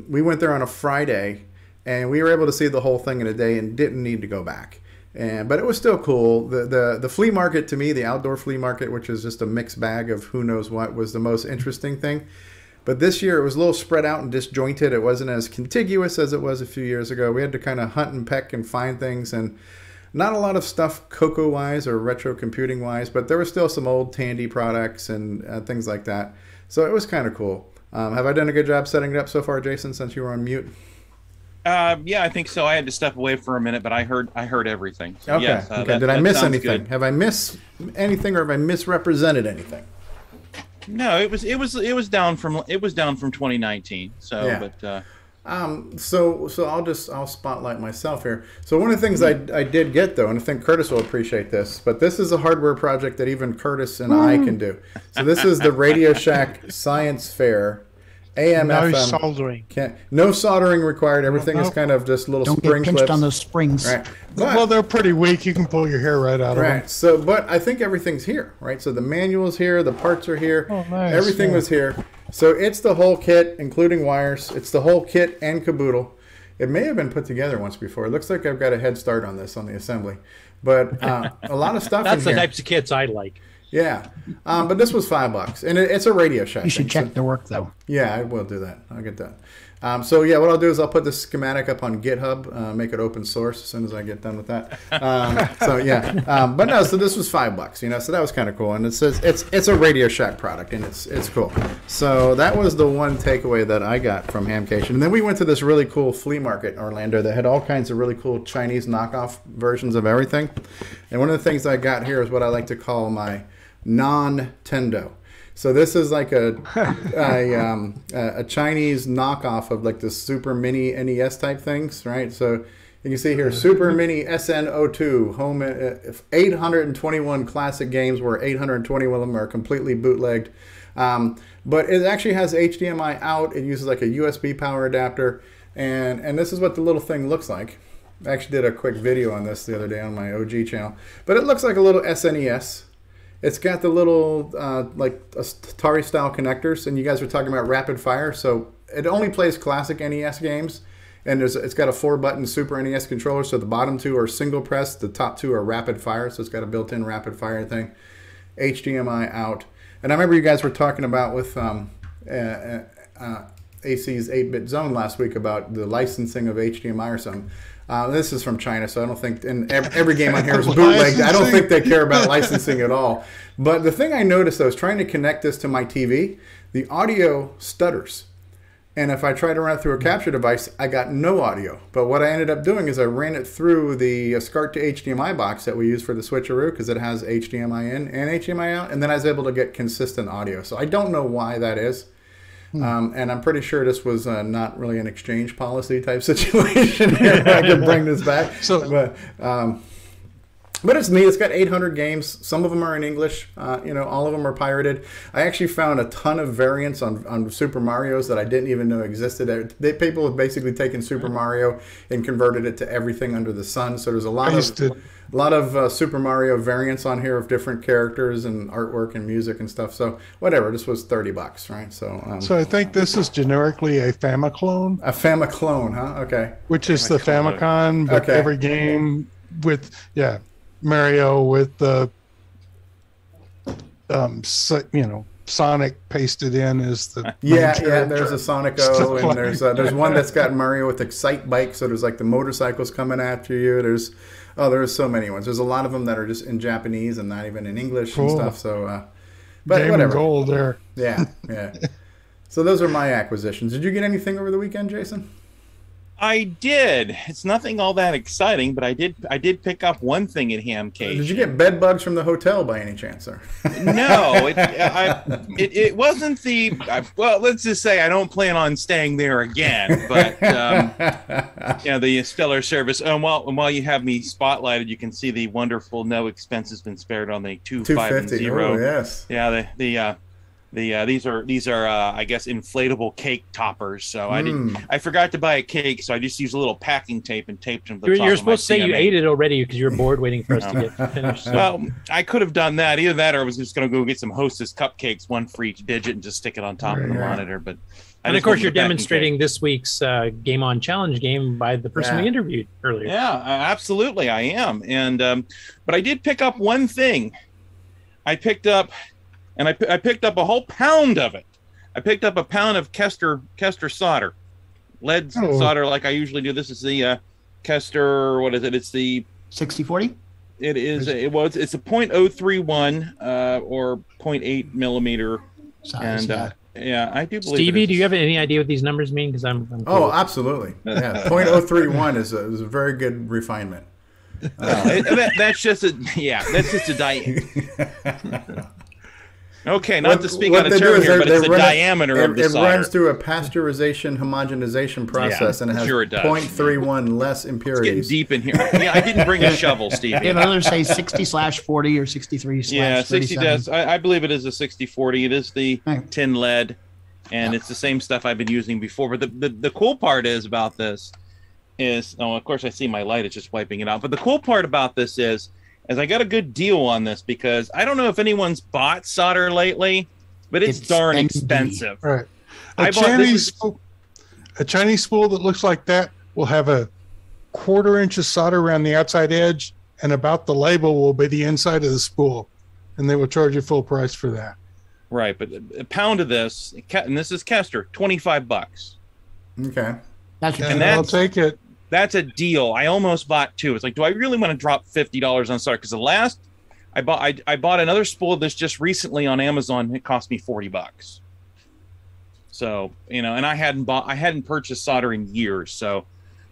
We went there on a Friday, and we were able to see the whole thing in a day and didn't need to go back. But it was still cool. The flea market, to me, the outdoor flea market, which is just a mixed bag of who knows what, was the most interesting thing. But this year it was a little spread out and disjointed. It wasn't as contiguous as it was a few years ago. We had to kind of hunt and peck and find things. And Not a lot of stuff CoCo wise or retro computing wise, but there were still some old Tandy products and things like that. So it was kind of cool. Have I done a good job setting it up so far, Jason, since you were on mute? Yeah, I think so. I had to step away for a minute, but I heard everything. So Okay. yes, Okay. Did I miss anything? Good. Have I missed anything, or have I misrepresented anything? No, it was down from 2019. So, Yeah. but So I'll spotlight myself here. So one of the things I did get, though, and I think Curtis will appreciate this, but this is a hardware project that even Curtis and I can do. So this is the Radio Shack Science Fair. AM, No FM. soldering. No soldering required. Everything is No. kind of just little Don't spring get pinched clips. on those springs. Right. Well, they're pretty weak. You can pull your hair right out of them. Right. So, but I think everything's here, right? So the manual's here, the parts are here, Oh, nice. everything Yeah. was here. So it's the whole kit, including wires. It's the whole kit and caboodle. It may have been put together once before. It looks like I've got a head start on this on the assembly, but a lot of stuff. That's in the here. types of kits I like. Yeah, but this was $5, and it's a Radio Shack. You should thing, check so- the work, though. Yeah, I will do that. I'll get that. So yeah, what I'll do is I'll put this schematic up on GitHub, make it open source as soon as I get done with that. So yeah, but no, so this was $5, you know, so that was kind of cool. And it says it's a Radio Shack product, and it's cool. So that was the one takeaway that I got from Hamcation. And then we went to this really cool flea market in Orlando that had all kinds of really cool Chinese knockoff versions of everything. And one of the things I got here is what I like to call my non-tendo. So this is like a Chinese knockoff of like the Super Mini NES type things, right? So you can see here, Super Mini SN02, home 821 classic games where 821 of them are completely bootlegged. But it actually has HDMI out. It uses like a USB power adapter. And this is what the little thing looks like. I actually did a quick video on this the other day on my OG channel. But it looks like a little SNES. It's got the little like Atari style connectors, and you guys were talking about rapid fire. So it only plays classic NES games, and it's got a 4-button Super NES controller. So the bottom two are single press, the top two are rapid fire. So it's got a built-in rapid fire thing. HDMI out, and I remember you guys were talking about with AC's 8-Bit Zone last week about the licensing of HDMI or something. This is from China, so I don't think, and every game on here is bootlegged. I don't think they care about licensing at all. But the thing I noticed, though, is trying to connect this to my TV, the audio stutters. And if I try to run it through a capture device, I got no audio. But what I ended up doing is I ran it through the SCART to HDMI box that we use for the switcheroo, because it has HDMI in and HDMI out, and then I was able to get consistent audio. So I don't know why that is. And I'm pretty sure this was not really an exchange policy type situation here. I could bring this back. But it's neat. It's got 800 games. Some of them are in English. All of them are pirated. I actually found a ton of variants on Super Mario's that I didn't even know existed. People have basically taken Super Mario and converted it to everything under the sun. So there's a lot of Super Mario variants on here of different characters and artwork and music and stuff. So whatever. This was $30, right? So I think this is generically a Famiclone. A Famiclone, huh? Okay. Which is the Famicom, but every game with Mario with the Sonic pasted in is the there's a Sonic O, and there's one that's got Mario with Excite Bike, so there's like the motorcycles coming after you. There's so many ones. There's a lot of them that are just in Japanese and not even in English and stuff. So, but Game whatever. and gold there. Yeah. So those are my acquisitions. Did you get anything over the weekend, Jason? I did. It's nothing all that exciting, but I did pick up one thing at Hamcation. Did you get bed bugs from the hotel by any chance, sir? No, it wasn't the. Well, let's just say I don't plan on staying there again. But the stellar service. While you have me spotlighted, you can see the wonderful no expenses been spared on the 250. Oh yes. Yeah, these are I guess inflatable cake toppers. So I forgot to buy a cake, so I just used a little packing tape and taped them to the top. You're supposed to say you ate it already because you're bored waiting for us to get finished. So. Well, I could have done that. Either that, or I was just going to go get some Hostess cupcakes, one for each digit, and just stick it on top of the monitor. But and of course, you're demonstrating this week's Game On Challenge game by the person we interviewed earlier. Yeah, absolutely, I am. And but I did pick up one thing. I picked up a whole pound of it. I picked up a pound of Kester solder, lead solder, like I usually do. This is the Kester. What is it? It's the 60/40? It is. It's a .031 or 0.8 millimeter size. And yeah, I do believe. Stevie, do you have any idea what these numbers mean? Because I'm Oh, absolutely. Yeah, .031 is a very good refinement. That's just a diameter. Okay, not to speak out of turn here, but it's the diameter of the solder. It runs through a pasteurization homogenization process, and it has 0.31 less impurities. It's getting deep in here. Yeah, I didn't bring a shovel, Stevie. Did others say 60/40 or 63/37? Yeah, 60 does. I believe it is a 60/40. It is the tin lead, and it's the same stuff I've been using before. But the cool part is about this is, of course, I see my light is just wiping it out. But the cool part about this is I got a good deal on this, because I don't know if anyone's bought solder lately, but it's darn expensive. Right. A Chinese spool that looks like that will have a 1/4 inch of solder around the outside edge, and about the label will be the inside of the spool, and they will charge you full price for that. Right, but a pound of this, and this is Kester, $25. Okay. I'll take it. That's a deal. I almost bought 2. It's like, do I really want to drop $50 on solder? Because the last I bought another spool of this just recently on Amazon. It cost me $40. So, and I hadn't purchased solder in years. So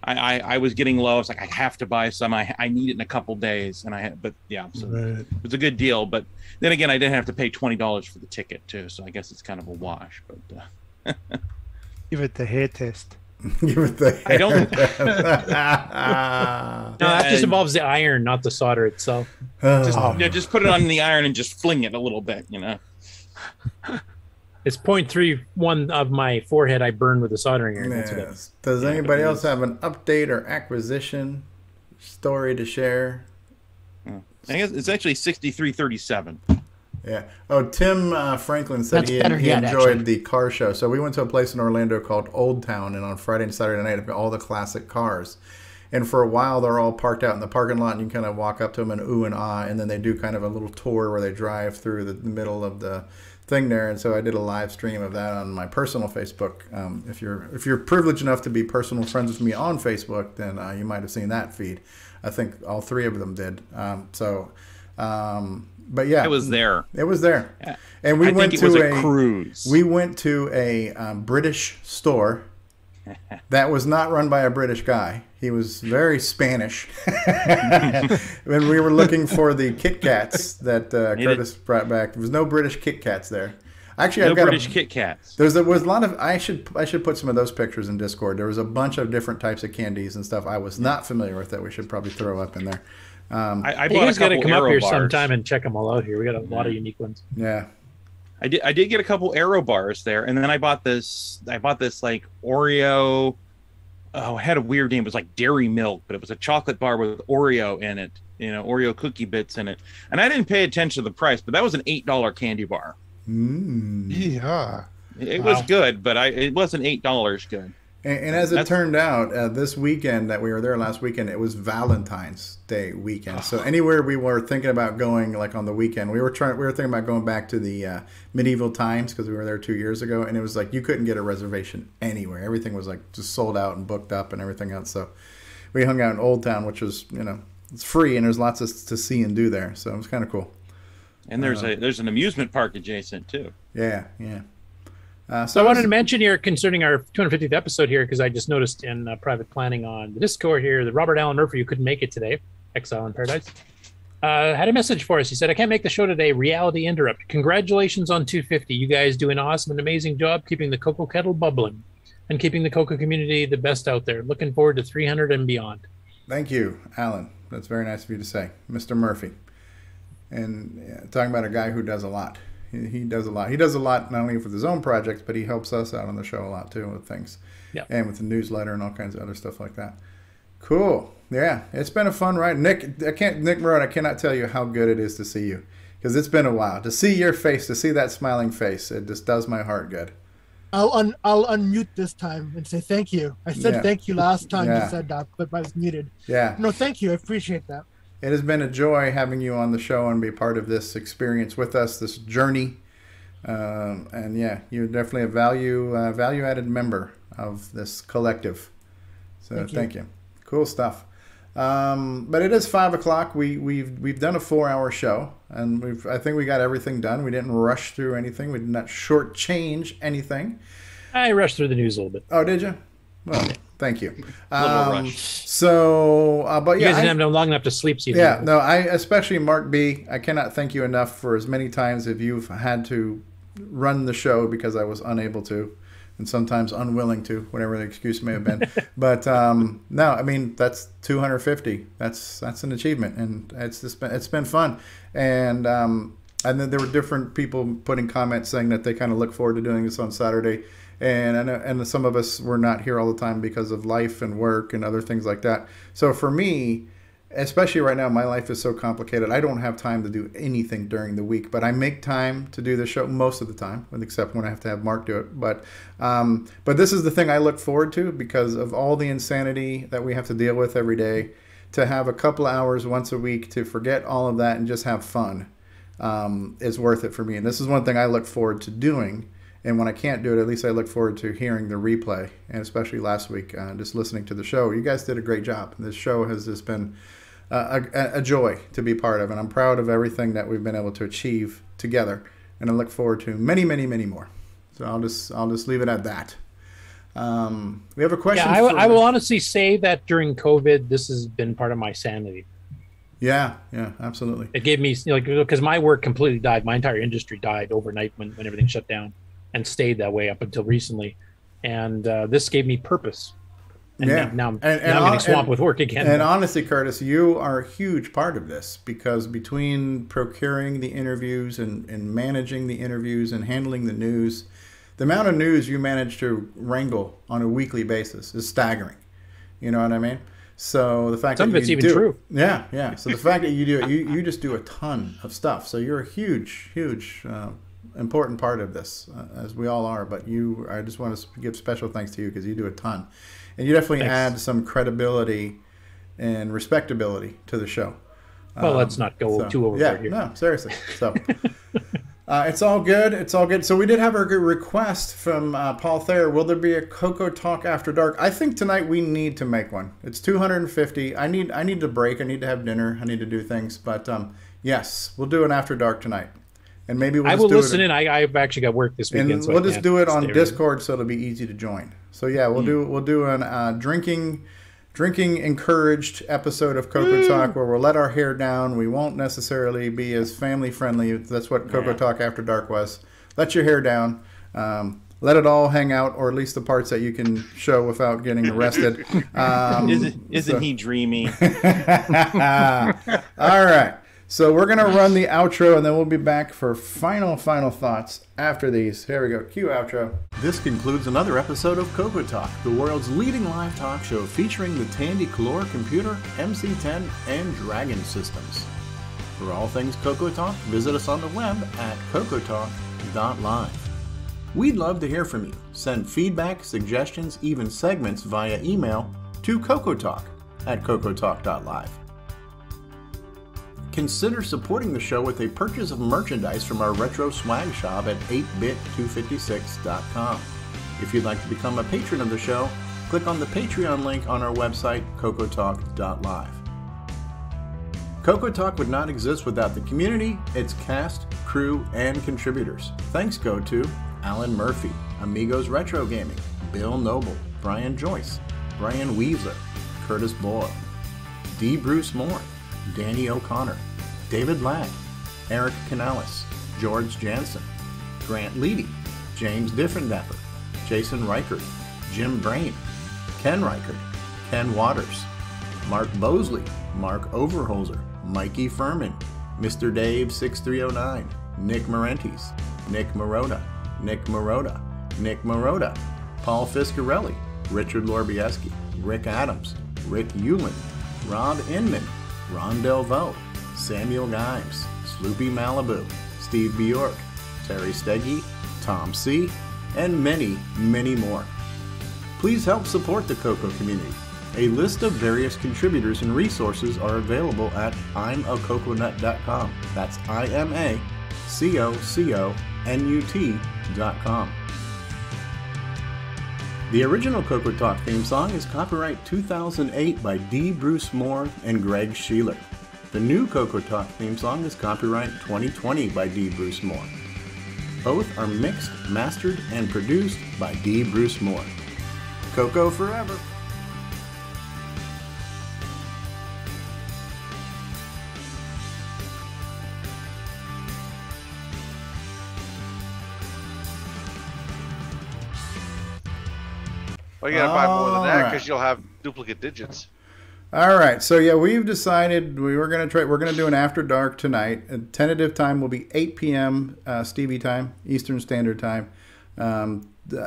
I was getting low. It's like, I have to buy some. I need it in a couple days. So it was a good deal. But then again, I didn't have to pay $20 for the ticket too. So I guess it's kind of a wash. But give it the hair test. Give it the I don't. No, that just involves the iron, not the solder itself. Just put it on the iron and just fling it a little bit. It's 0.31 of my forehead I burned with a soldering iron. Yes. Does anybody else have an update or acquisition story to share? I guess it's actually 6337. Yeah. Oh, Tim Franklin said he enjoyed the car show. So we went to a place in Orlando called Old Town, and on Friday and Saturday night, they've got all the classic cars. And for a while, they're all parked out in the parking lot, and you can kind of walk up to them and ooh and ah, and then they do kind of a little tour where they drive through the middle of the thing there. And so I did a live stream of that on my personal Facebook. If you're privileged enough to be personal friends with me on Facebook, then you might have seen that feed. I think all 3 of them did. But yeah, it was there. It was there, and we went to a cruise. We went to a British store that was not run by a British guy. He was very Spanish, and we were looking for the Kit Kats that Curtis brought back. There was no British Kit Kats there. Actually, I've got British Kit Kats. There was a lot of. I should put some of those pictures in Discord. There was a bunch of different types of candies and stuff I was not familiar with that we should probably throw up in there. I you guys got to come up here bars sometime and check them all out here. We got a lot of unique ones. Yeah, I did get a couple Aero bars there, and then I bought this like Oreo. Oh, it had a weird name. It was like Dairy Milk, but it was a chocolate bar with Oreo in it. Oreo cookie bits in it. And I didn't pay attention to the price, but that was an $8 candy bar. Yeah, it was good, but it wasn't $8 good. And as it turned out, this weekend that we were there last weekend, it was Valentine's Day weekend. So anywhere we were thinking about going, like on the weekend, we were thinking about going back to the medieval times because we were there 2 years ago, and it was like you couldn't get a reservation anywhere. Everything was like just sold out and booked up and everything else. So we hung out in Old Town, which was it's free and there's lots to see and do there. So it was kind of cool. And there's an amusement park adjacent too. Yeah. So I wanted to mention here concerning our 250th episode here, because I just noticed in private planning on the Discord here that Robert Allen Murphy, who couldn't make it today, Exile in Paradise, had a message for us. He said, "I can't make the show today. Reality interrupt. Congratulations on 250. You guys do an awesome and amazing job keeping the Coco kettle bubbling and keeping the Coco community the best out there. Looking forward to 300 and beyond." Thank you, Alan. That's very nice of you to say, Mr. Murphy. And talking about a guy who does a lot. He does a lot. He does a lot not only with his own projects, but he helps us out on the show a lot too with things. Yeah. And with the newsletter and all kinds of other stuff like that. Cool. Yeah, it's been a fun ride. Nick Marone, I cannot tell you how good it is to see you, because it's been a while. To see your face, to see that smiling face, it just does my heart good. I'll unmute this time and say thank you. I said thank you last time you said that, but I was muted. Yeah. No, thank you. I appreciate that. It has been a joy having you on the show and be part of this experience with us, this journey. And yeah, you're definitely a value-added member of this collective. So thank you. Cool stuff. But it is 5 o'clock. We've done a 4-hour show, and I think we got everything done. We didn't rush through anything. We did not shortchange anything. I rushed through the news a little bit. Oh, did you? Well, thank you. A little rushed. So, but You yeah, guys didn't have long enough to sleep. So yeah, no, especially Mark B. I cannot thank you enough for as many times as you've had to run the show because I was unable to, and sometimes unwilling to, whatever the excuse may have been. But no, I mean that's 250. That's an achievement, and it's been fun. And then there were different people putting comments saying that they kind of look forward to doing this on Saturday. And I know, and some of us were not here all the time because of life and work and other things like that. So for me, especially right now, my life is so complicated. I don't have time to do anything during the week, but I make time to do the show most of the time, except when I have to have Mark do it. But this is the thing I look forward to because of all the insanity that we have to deal with every day. To have a couple of hours once a week to forget all of that and just have fun is worth it for me. And this is one thing I look forward to doing. And when I can't do it, at least I look forward to hearing the replay. And especially last week, just listening to the show. You guys did a great job. This show has just been a joy to be part of. And I'm proud of everything that we've been able to achieve together. And I look forward to many, many, many more. So I'll just leave it at that. We have a question. Yeah, I will honestly say that during COVID, this has been part of my sanity. Yeah, absolutely. It gave me, because my work completely died. My entire industry died overnight when everything shut down. And stayed that way up until recently, and this gave me purpose. And now I'm getting swamped with work again. And honestly, Curtis, you are a huge part of this because between procuring the interviews and managing the interviews and handling the news, the amount of news you manage to wrangle on a weekly basis is staggering. You know what I mean? So the fact some that of it's even true. Yeah. So the fact that you do it, you just do a ton of stuff. So you're a huge important part of this, as we all are, but I just want to give special thanks to you because you do a ton, and you definitely add some credibility and respectability to the show. Well, let's not go too overboard here. No, seriously. So it's all good. It's all good. So we did have a good request from Paul Thayer. Will there be a Coco Talk After Dark? I think tonight we need to make one. It's 250. I need to break. I need to have dinner. I need to do things. But yes, we'll do an After Dark tonight. And maybe we'll I will listen in. I've actually got work this weekend, and we'll just do it on Discord, so it'll be easy to join. So yeah, we'll do an drinking encouraged epised of Coco Talk where we'll let our hair down. We won't necessarily be as family friendly. That's what Coco Talk After Dark was. Let your hair down. Let it all hang out, or at least the parts that you can show without getting arrested. Isn't he dreamy? All right. So we're going to run the outro, and then we'll be back for final thoughts after these. Here we go. Cue outro. This concludes another episode of Coco Talk, the world's leading live talk show featuring the Tandy Color Computer, MC10, and Dragon systems. For all things Coco Talk, visit us on the web at CoCoTALK.live. We'd love to hear from you. Send feedback, suggestions, even segments via email to CoCoTALK@CoCoTALK.live. Consider supporting the show with a purchase of merchandise from our retro swag shop at 8bit256.com. If you'd like to become a patron of the show, click on the Patreon link on our website, CoCoTALK.live. Coco Talk would not exist without the community, its cast, crew, and contributors. Thanks go to Alan Murphy, Amigos Retro Gaming, Bill Noble, Brian Joyce, Brian Weaver, Curtis Boyle, D. Bruce Moore, Danny O'Connor, David Ladd, Eric Canales, George Jansen, Grant Leedy, James Diffendapper, Jason Reichert, Jim Brain, Ken Reichert, Ken Waters, Mark Bosley, Mark Overholzer, Mikey Furman, Mr. Dave 6309, Nick Marentes, Nick Marotta, Paul Fiscarelli, Richard Lorbieski, Rick Adams, Rick Hewlin, Rob Inman, Ron Delvaux, Samuel Gimes, Sloopy Malibu, Steve Bjork, Terry Steggy, Tom C., and many, many more. Please help support the Coco community. A list of various contributors and resources are available at imacoconut.com. That's IMACOCONUT.com. The original CoCoTALK theme song is copyright 2008 by D. Bruce Moore and Greg Sheeler. The new CoCoTALK theme song is copyright 2020 by D. Bruce Moore. Both are mixed, mastered, and produced by D. Bruce Moore. CoCo forever! Well, you gotta buy more than that Alright. because you'll have duplicate digits. All right, so yeah, we've decided we're gonna do an After Dark tonight. Tentative time will be 8 p.m. Stevie time, Eastern Standard Time,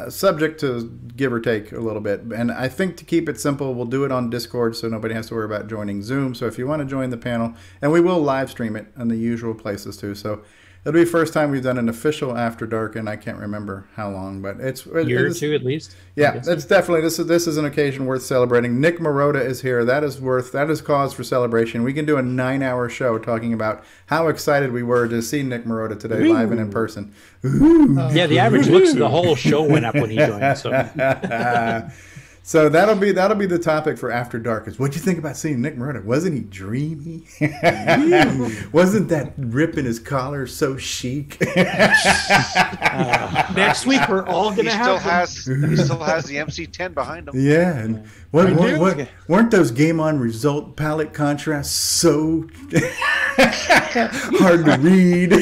subject to give or take a little bit. And I think to keep it simple, we'll do it on Discord, so nobody has to worry about joining Zoom. So if you want to join the panel, and we will live stream it on the usual places too. So it'll be the first time we've done an official After Dark, and I can't remember how long, but it's A year or two at least. Yeah, it's definitely this is an occasion worth celebrating. Nick Marotta is here. That is cause for celebration. We can do a 9-hour show talking about how excited we were to see Nick Marotta today live and in person. Yeah, the average looks of the whole show went up when he joined. So. So that'll be the topic for After Dark. Is what'd you think about seeing Nick Marotta? Wasn't he dreamy? Wasn't that rip in his collar so chic? Next week we're all gonna He still has the MC10 behind him. Yeah, and what weren't those game on result palette contrasts so hard to read?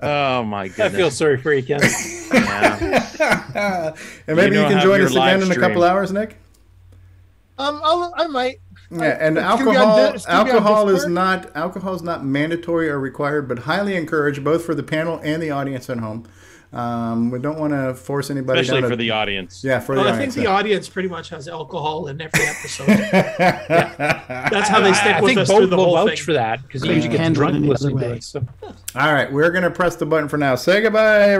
Oh my goodness! I feel sorry for you, Ken. Yeah. And maybe you can join us again in a couple hours, Nick. I might. Yeah, and alcohol is not mandatory or required, but highly encouraged both for the panel and the audience at home. We don't want to force anybody, Especially down for the audience. Yeah, for the I audience. think the audience pretty much has alcohol in every episode. Yeah. That's how they stick with us through the whole thing. For that because he usually gets drunk listening to it. So. All right, we're gonna press the button for now. Say goodbye, everybody.